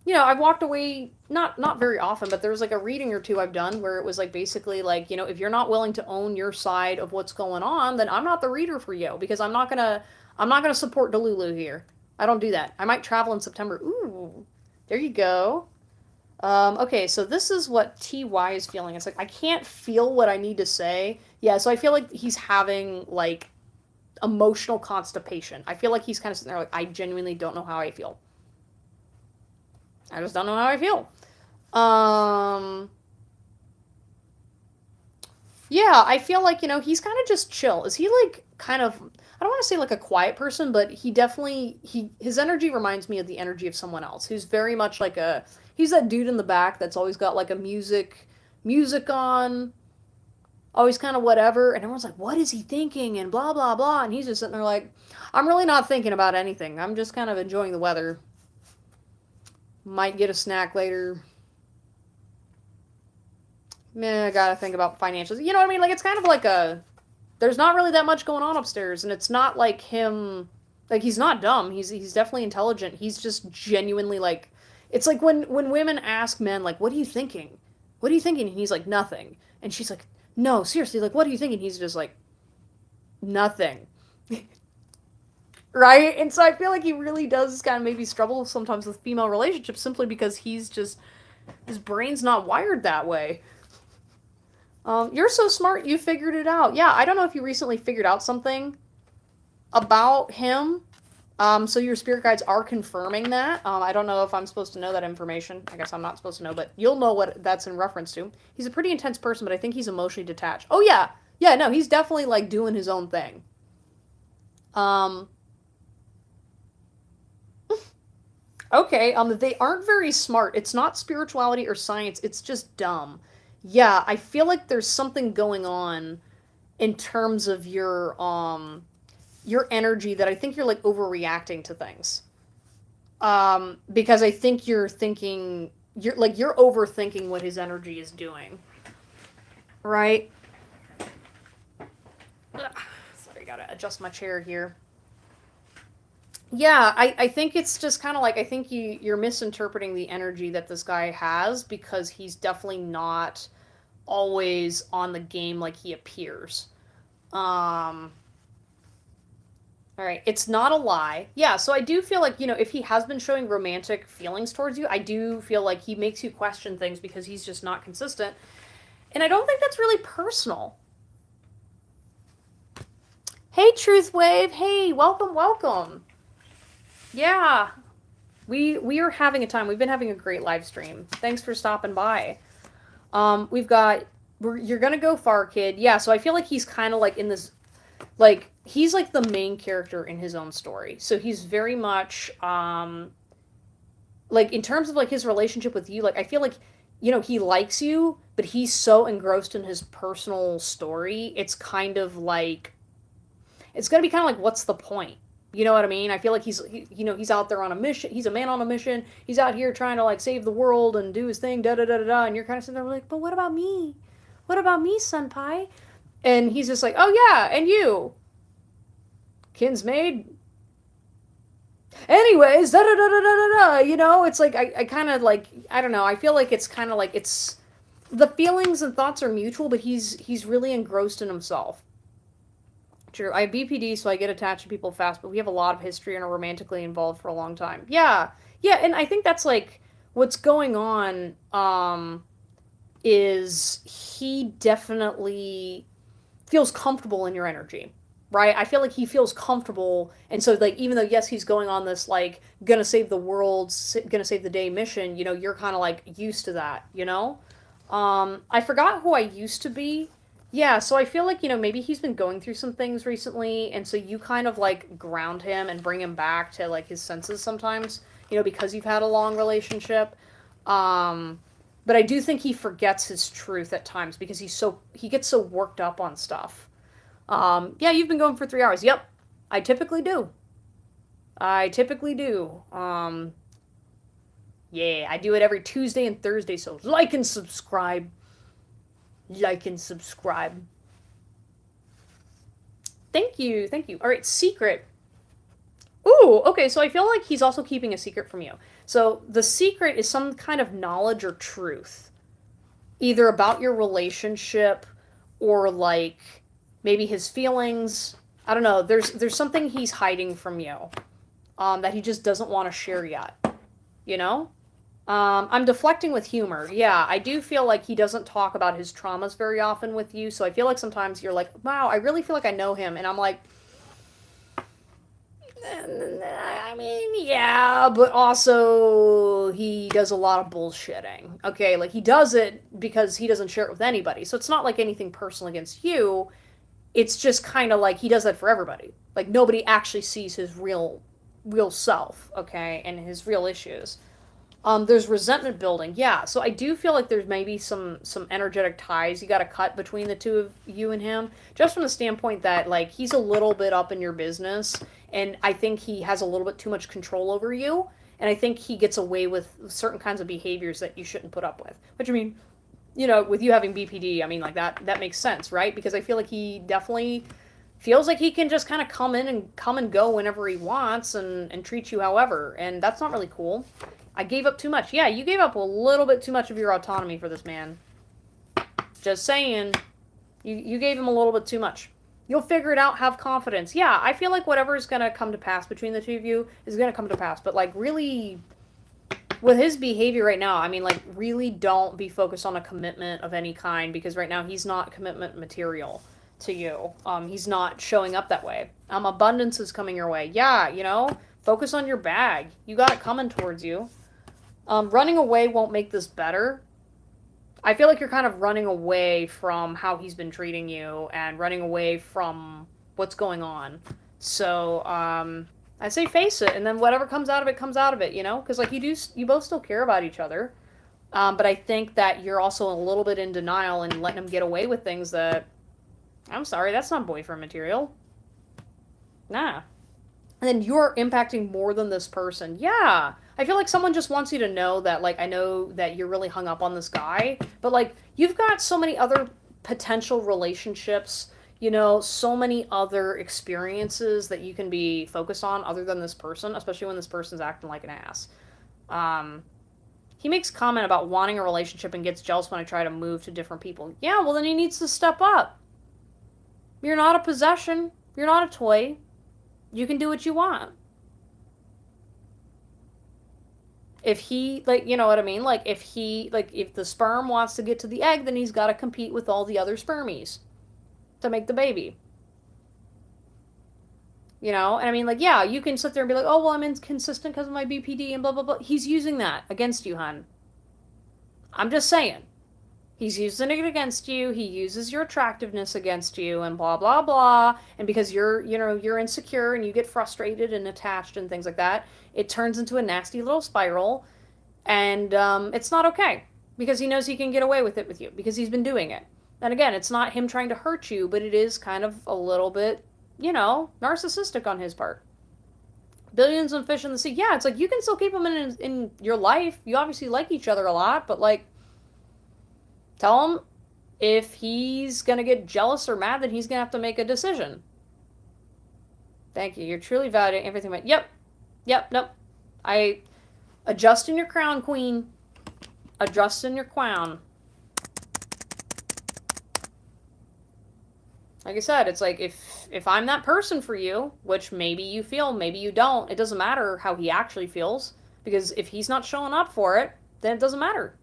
you know, I've walked away not very often, but there was like a reading or two I've done where it was like basically like, you know, if you're not willing to own your side of what's going on, then I'm not the reader for you because I'm not gonna support Delulu here. I don't do that. I might travel in September. Ooh, there you go. Okay, so this is what TY is feeling. It's like, I can't feel what I need to say. Yeah, so I feel like he's having, like, emotional constipation. I feel like he's kind of sitting there like, I genuinely don't know how I feel. I just don't know how I feel. Yeah, I feel like, you know, he's kind of just chill. Is he, like, kind of, I don't want to say like a quiet person, but he definitely, his energy reminds me of the energy of someone else who's very much like he's that dude in the back that's always got like a music on, always kind of whatever, and everyone's like, what is he thinking, and blah, blah, blah, and he's just sitting there like, I'm really not thinking about anything. I'm just kind of enjoying the weather. Might get a snack later. Meh, I gotta think about financials. You know what I mean? Like, it's kind of like there's not really that much going on upstairs, and it's not like him, like, he's not dumb. He's definitely intelligent. He's just genuinely like, it's like when women ask men like, what are you thinking? What are you thinking? And he's like, nothing. And she's like, no, seriously, like, what are you thinking? He's just like, nothing. Right? And so I feel like he really does kind of maybe struggle sometimes with female relationships simply because he's just, his brain's not wired that way. You're so smart, you figured it out. Yeah, I don't know if you recently figured out something about him. So your spirit guides are confirming that. I don't know if I'm supposed to know that information. I guess I'm not supposed to know, but you'll know what that's in reference to. He's a pretty intense person, but I think he's emotionally detached. Oh, yeah. Yeah, no, he's definitely, like, doing his own thing. Okay, they aren't very smart. It's not spirituality or science, it's just dumb. Yeah, I feel like there's something going on in terms of your energy that I think you're, like, overreacting to things. Because I think you're thinking, you're overthinking what his energy is doing. Right? Ugh, sorry, gotta adjust my chair here. Yeah, I think it's just kind of like, I think you're misinterpreting the energy that this guy has because he's definitely not always on the game like he appears. Um, All right, it's not a lie. Yeah, so I do feel like, if he has been showing romantic feelings towards you, I do feel like he makes you question things because he's just not consistent. And I don't think that's really personal. Hey, Truth Wave. Hey, welcome, welcome. Yeah, we are having a time. We've been having a great live stream. Thanks for stopping by. We've got you're gonna go far, kid. Yeah, so I feel like he's kind of like in this, like he's like the main character in his own story. So he's very much like in terms of like his relationship with you. Like I feel like he likes you, but he's so engrossed in his personal story. It's kind of like it's gonna be kind of like what's the point? You know what I mean? I feel like he's out there on a mission. He's a man on a mission. He's out here trying to like save the world and do his thing. Da da da da da. And you're kind of sitting there like, but what about me? What about me, senpai? And he's just like, oh yeah, and you, kinsmaid. Anyways, da da da da da da. It's like I kind of like I don't know. I feel like it's kind of like it's the feelings and thoughts are mutual, but he's really engrossed in himself. True. I have BPD, so I get attached to people fast, but we have a lot of history and are romantically involved for a long time. Yeah. Yeah, and I think that's like what's going on is he definitely feels comfortable in your energy. Right? I feel like he feels comfortable, and so like even though yes, he's going on this like gonna save the world, gonna save the day mission, you're kind of like used to that. I forgot who I used to be. Yeah, so I feel like, maybe he's been going through some things recently, and so you kind of like ground him and bring him back to like his senses sometimes, because you've had a long relationship. But I do think he forgets his truth at times because he gets so worked up on stuff. Yeah, you've been going for 3 hours. Yep, I typically do. I typically do. Yeah, I do it every Tuesday and Thursday, so like and subscribe. Like and subscribe. Thank you, thank you. All right, secret. Ooh, okay, so I feel like he's also keeping a secret from you. So the secret is some kind of knowledge or truth, either about your relationship or like maybe his feelings. I don't know. There's something he's hiding from you, that he just doesn't want to share yet. You know? I'm deflecting with humor. Yeah, I do feel like he doesn't talk about his traumas very often with you, so I feel like sometimes you're like, wow, I really feel like I know him, and I'm like, I mean, yeah, but also he does a lot of bullshitting. Okay, like he does it because he doesn't share it with anybody, so it's not like anything personal against you. It's just kind of like he does that for everybody. Like nobody actually sees his real self, okay, and his real issues. There's resentment building. Yeah, so I do feel like there's maybe some energetic ties you got to cut between the two of you and him, just from the standpoint that like he's a little bit up in your business, and I think he has a little bit too much control over you, and I think he gets away with certain kinds of behaviors that you shouldn't put up with. Which I mean, with you having BPD, I mean like that makes sense, right? Because I feel like he definitely feels like he can just kind of come and go whenever he wants and treat you however, and that's not really cool. I gave up too much. Yeah, you gave up a little bit too much of your autonomy for this man. Just saying. You gave him a little bit too much. You'll figure it out, have confidence. Yeah, I feel like whatever is going to come to pass between the two of you is going to come to pass. But, like, really, with his behavior right now, I mean, like, really don't be focused on a commitment of any kind, because right now he's not commitment material to you. He's not showing up that way. Abundance is coming your way. Yeah, focus on your bag. You got it coming towards you. Running away won't make this better. I feel like you're kind of running away from how he's been treating you and running away from what's going on. So, I say face it, and then whatever comes out of it, comes out of it, Because, like, you both still care about each other. But I think that you're also a little bit in denial and letting him get away with things that, I'm sorry, that's not boyfriend material. Nah. And then you're impacting more than this person. Yeah. I feel like someone just wants you to know that, like, I know that you're really hung up on this guy, but, like, you've got so many other potential relationships, so many other experiences that you can be focused on other than this person, especially when this person's acting like an ass. He makes comment about wanting a relationship and gets jealous when I try to move to different people. Yeah, well, then he needs to step up. You're not a possession. You're not a toy. You can do what you want. If he, like, you know what I mean? Like, if the sperm wants to get to the egg, then he's got to compete with all the other spermies to make the baby. You know? And I mean, like, yeah, you can sit there and be like, oh, well, I'm inconsistent because of my BPD and blah, blah, blah. He's using that against you, hun. I'm just saying. He's using it against you. He uses your attractiveness against you and blah, blah, blah. And because you're insecure and you get frustrated and attached and things like that, it turns into a nasty little spiral. And it's not okay because he knows he can get away with it with you because he's been doing it. And again, it's not him trying to hurt you, but it is kind of a little bit, narcissistic on his part. Billions of fish in the sea. Yeah, it's like you can still keep him in your life. You obviously like each other a lot, but like, tell him if he's gonna get jealous or mad, then he's gonna have to make a decision. Thank you. You're truly validating everything. Yep. Nope. I adjust in your crown, queen. Adjust in your crown. Like I said, it's like if I'm that person for you, which maybe you feel, maybe you don't, it doesn't matter how he actually feels, because if he's not showing up for it, then it doesn't matter.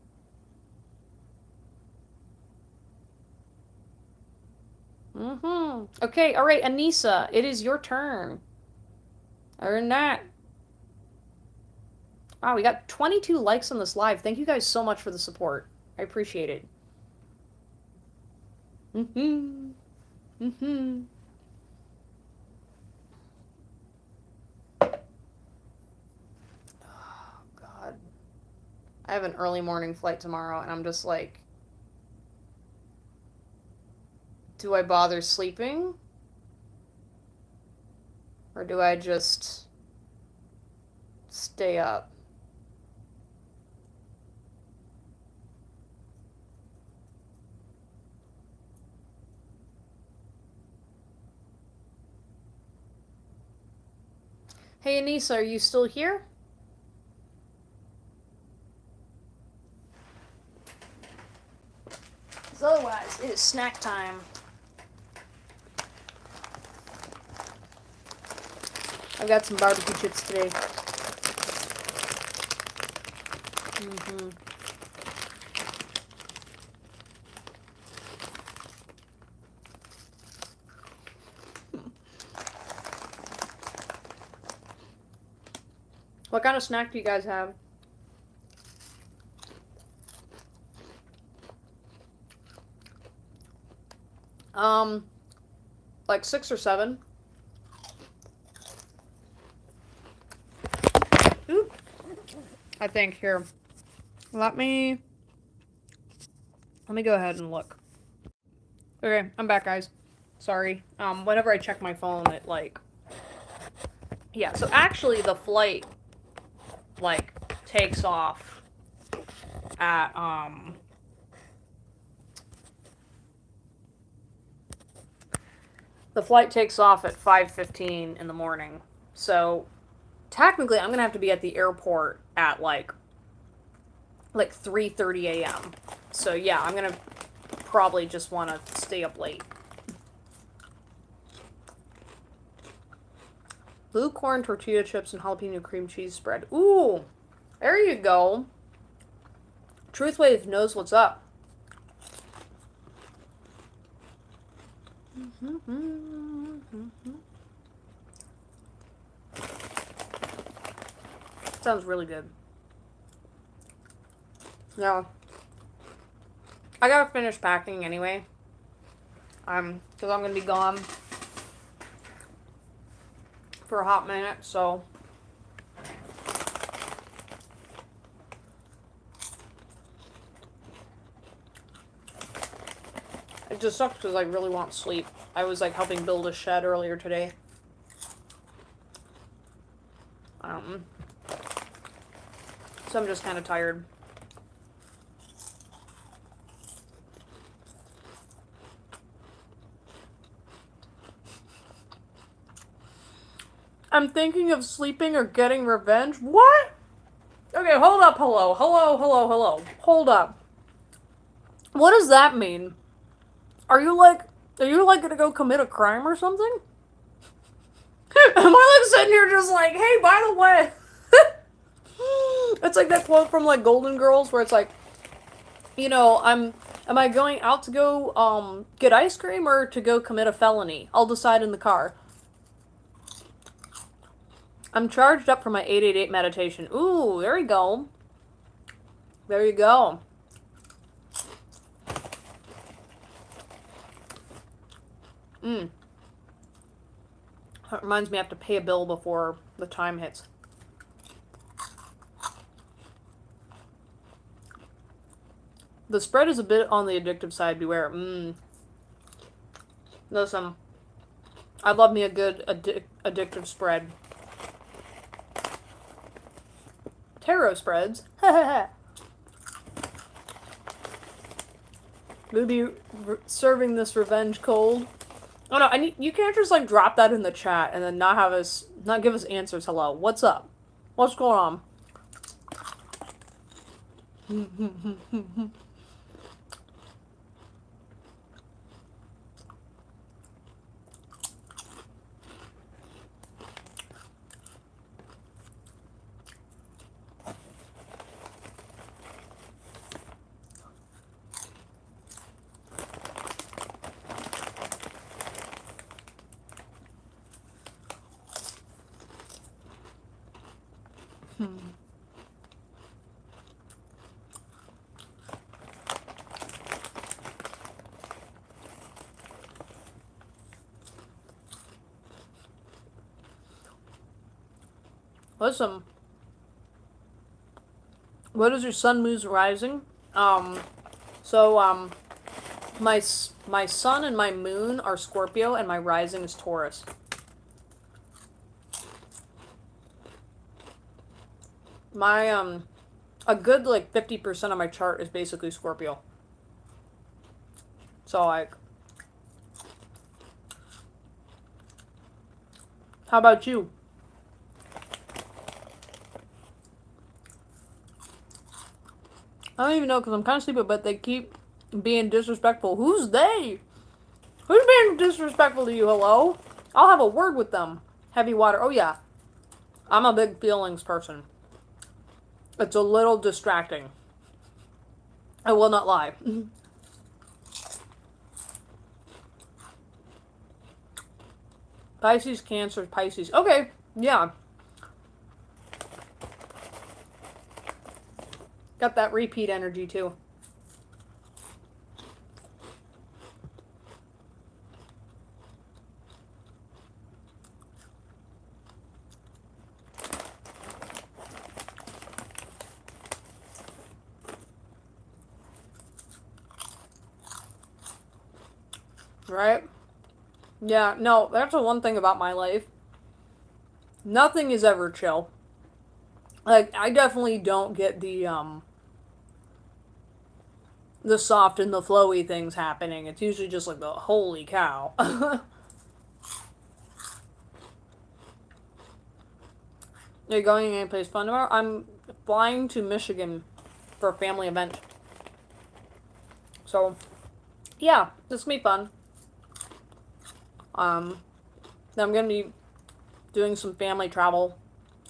Okay, alright, Anissa, it is your turn. Other than that. Wow, we got 22 likes on this live. Thank you guys so much for the support. I appreciate it. Oh, God. I have an early morning flight tomorrow, and I'm just like, do I bother sleeping? Or do I just stay up? Hey, Anissa, are you still here? Because otherwise, it is snack time. I've got some barbecue chips today. What kind of snack do you guys have? Like 6 or 7. Oop. I think here. Let me go ahead and look. Okay, I'm back, guys. Sorry. Whenever I check my phone, it like, yeah. So actually, the flight like takes off at the flight takes off at 5:15 in the morning. So technically, I'm gonna have to be at the airport at like 3:30 a.m. So yeah, I'm gonna probably just want to stay up late. Blue corn tortilla chips and jalapeno cream cheese spread. Ooh, there you go. Truthwave knows what's up. Sounds really good. Yeah. I gotta finish packing anyway. Because I'm gonna be gone for a hot minute, so. It just sucks because I really want sleep. I was like helping build a shed earlier today. So I'm just kind of tired. I'm thinking of sleeping or getting revenge. What? Okay, hold up, hello. Hold up. What does that mean? Are you like gonna go commit a crime or something? I'm like sitting here just like, hey, by the way. It's like that quote from like Golden Girls where it's like, am I going out to go get ice cream or to go commit a felony? I'll decide in the car. I'm charged up for my 888 meditation. Ooh, there you go. There you go. That reminds me I have to pay a bill before the time hits. The spread is a bit on the addictive side, beware. Listen, I love me a good addictive spread. Tarot spreads. We'll be serving this revenge cold. Oh no, you can't just like drop that in the chat and then not give us answers. Hello, what's up? What's going on? Listen, what is your sun, moon, rising? So my sun and my moon are Scorpio, and my rising is Taurus. My a good like 50% of my chart is basically Scorpio. So like, how about you? I don't even know because I'm kind of stupid, but they keep being disrespectful. Who's they? Who's being disrespectful to you? Hello? I'll have a word with them. Heavy water. Oh yeah. I'm a big feelings person. It's a little distracting. I will not lie. Pisces, Cancer, Pisces. Okay, yeah. Got that repeat energy too. Right? Yeah, no, that's the one thing about my life. Nothing is ever chill. Like, I definitely don't get the soft and the flowy things happening. It's usually just like the holy cow. You're going any place fun tomorrow? I'm flying to Michigan for a family event. So, yeah, this will be fun. Then I'm gonna be doing some family travel,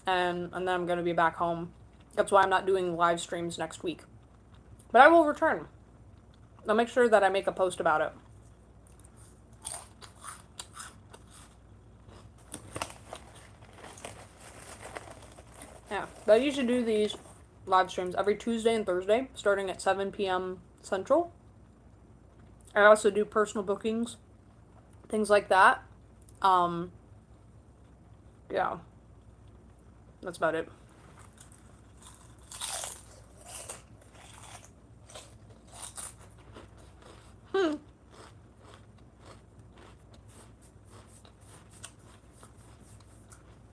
and then I'm gonna be back home. That's why I'm not doing live streams next week. But I will return. I'll make sure that I make a post about it. Yeah, but I usually do these live streams every Tuesday and Thursday, starting at 7 p.m. Central. I also do personal bookings, things like that. Yeah, that's about it.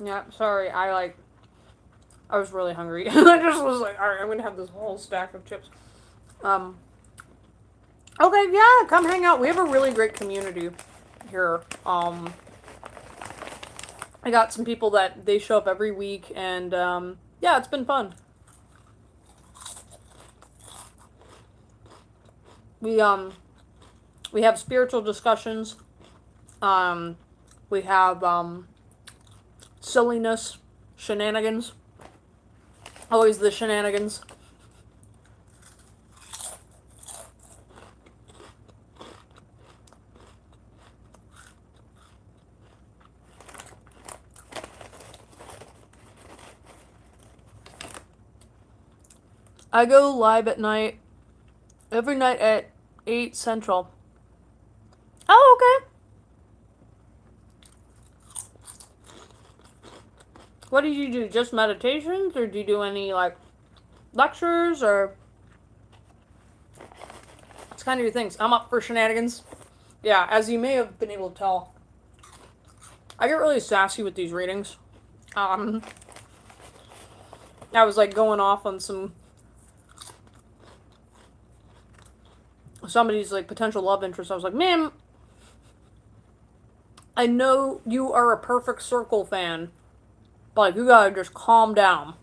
Yeah, sorry, I was really hungry. I just was like, alright, I'm gonna have this whole stack of chips. Okay, yeah, come hang out. We have a really great community here. I got some people that they show up every week, and yeah, it's been fun. We have spiritual discussions. We have silliness, shenanigans. Always the shenanigans. I go live at night, every night at 8 Central. Oh, okay. What do you do? Just meditations? Or do you do any, like, lectures? Or... It's kind of your things. I'm up for shenanigans. Yeah, as you may have been able to tell, I get really sassy with these readings. I was, like, going off on somebody's, like, potential love interest. I was like, ma'am, I know you are a Perfect Circle fan, but, like, you gotta just calm down.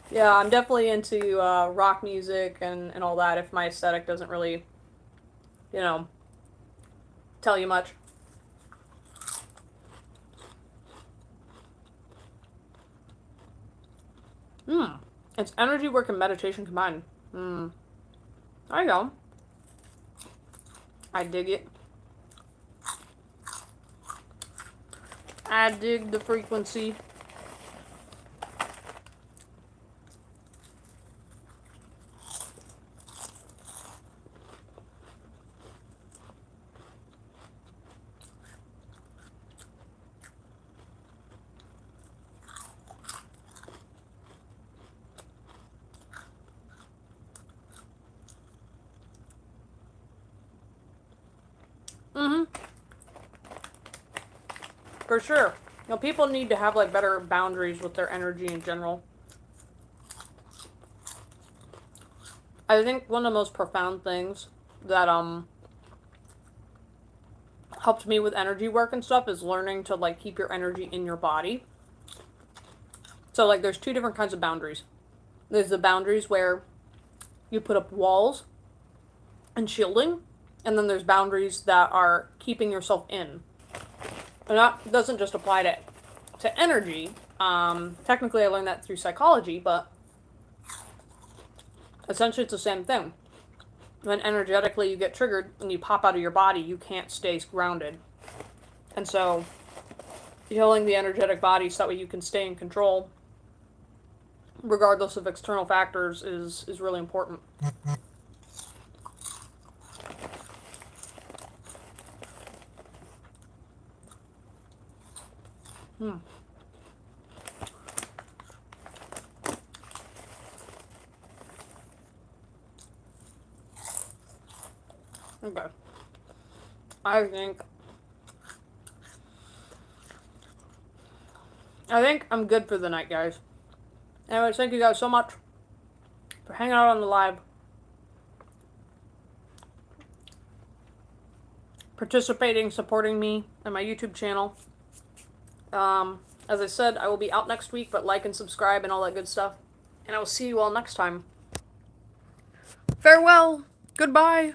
Yeah, I'm definitely into rock music and all that if my aesthetic doesn't really, you know, tell you much. It's energy work and meditation combined. There you go. I dig it. I dig the frequency. For sure. You know, people need to have, like, better boundaries with their energy in general. I think one of the most profound things that, helped me with energy work and stuff is learning to, like, keep your energy in your body. So, like, there's two different kinds of boundaries. There's the boundaries where you put up walls and shielding, and then there's boundaries that are keeping yourself in. And that doesn't just apply to energy. Technically, I learned that through psychology, but essentially it's the same thing. When energetically you get triggered and you pop out of your body, you can't stay grounded. And so, healing the energetic body so that way you can stay in control, regardless of external factors, is really important. Okay. I think I'm good for the night, guys. Anyways, thank you guys so much for hanging out on the live, participating, supporting me and my YouTube channel. As I said, I will be out next week, but like and subscribe and all that good stuff. And I will see you all next time. Farewell. Goodbye.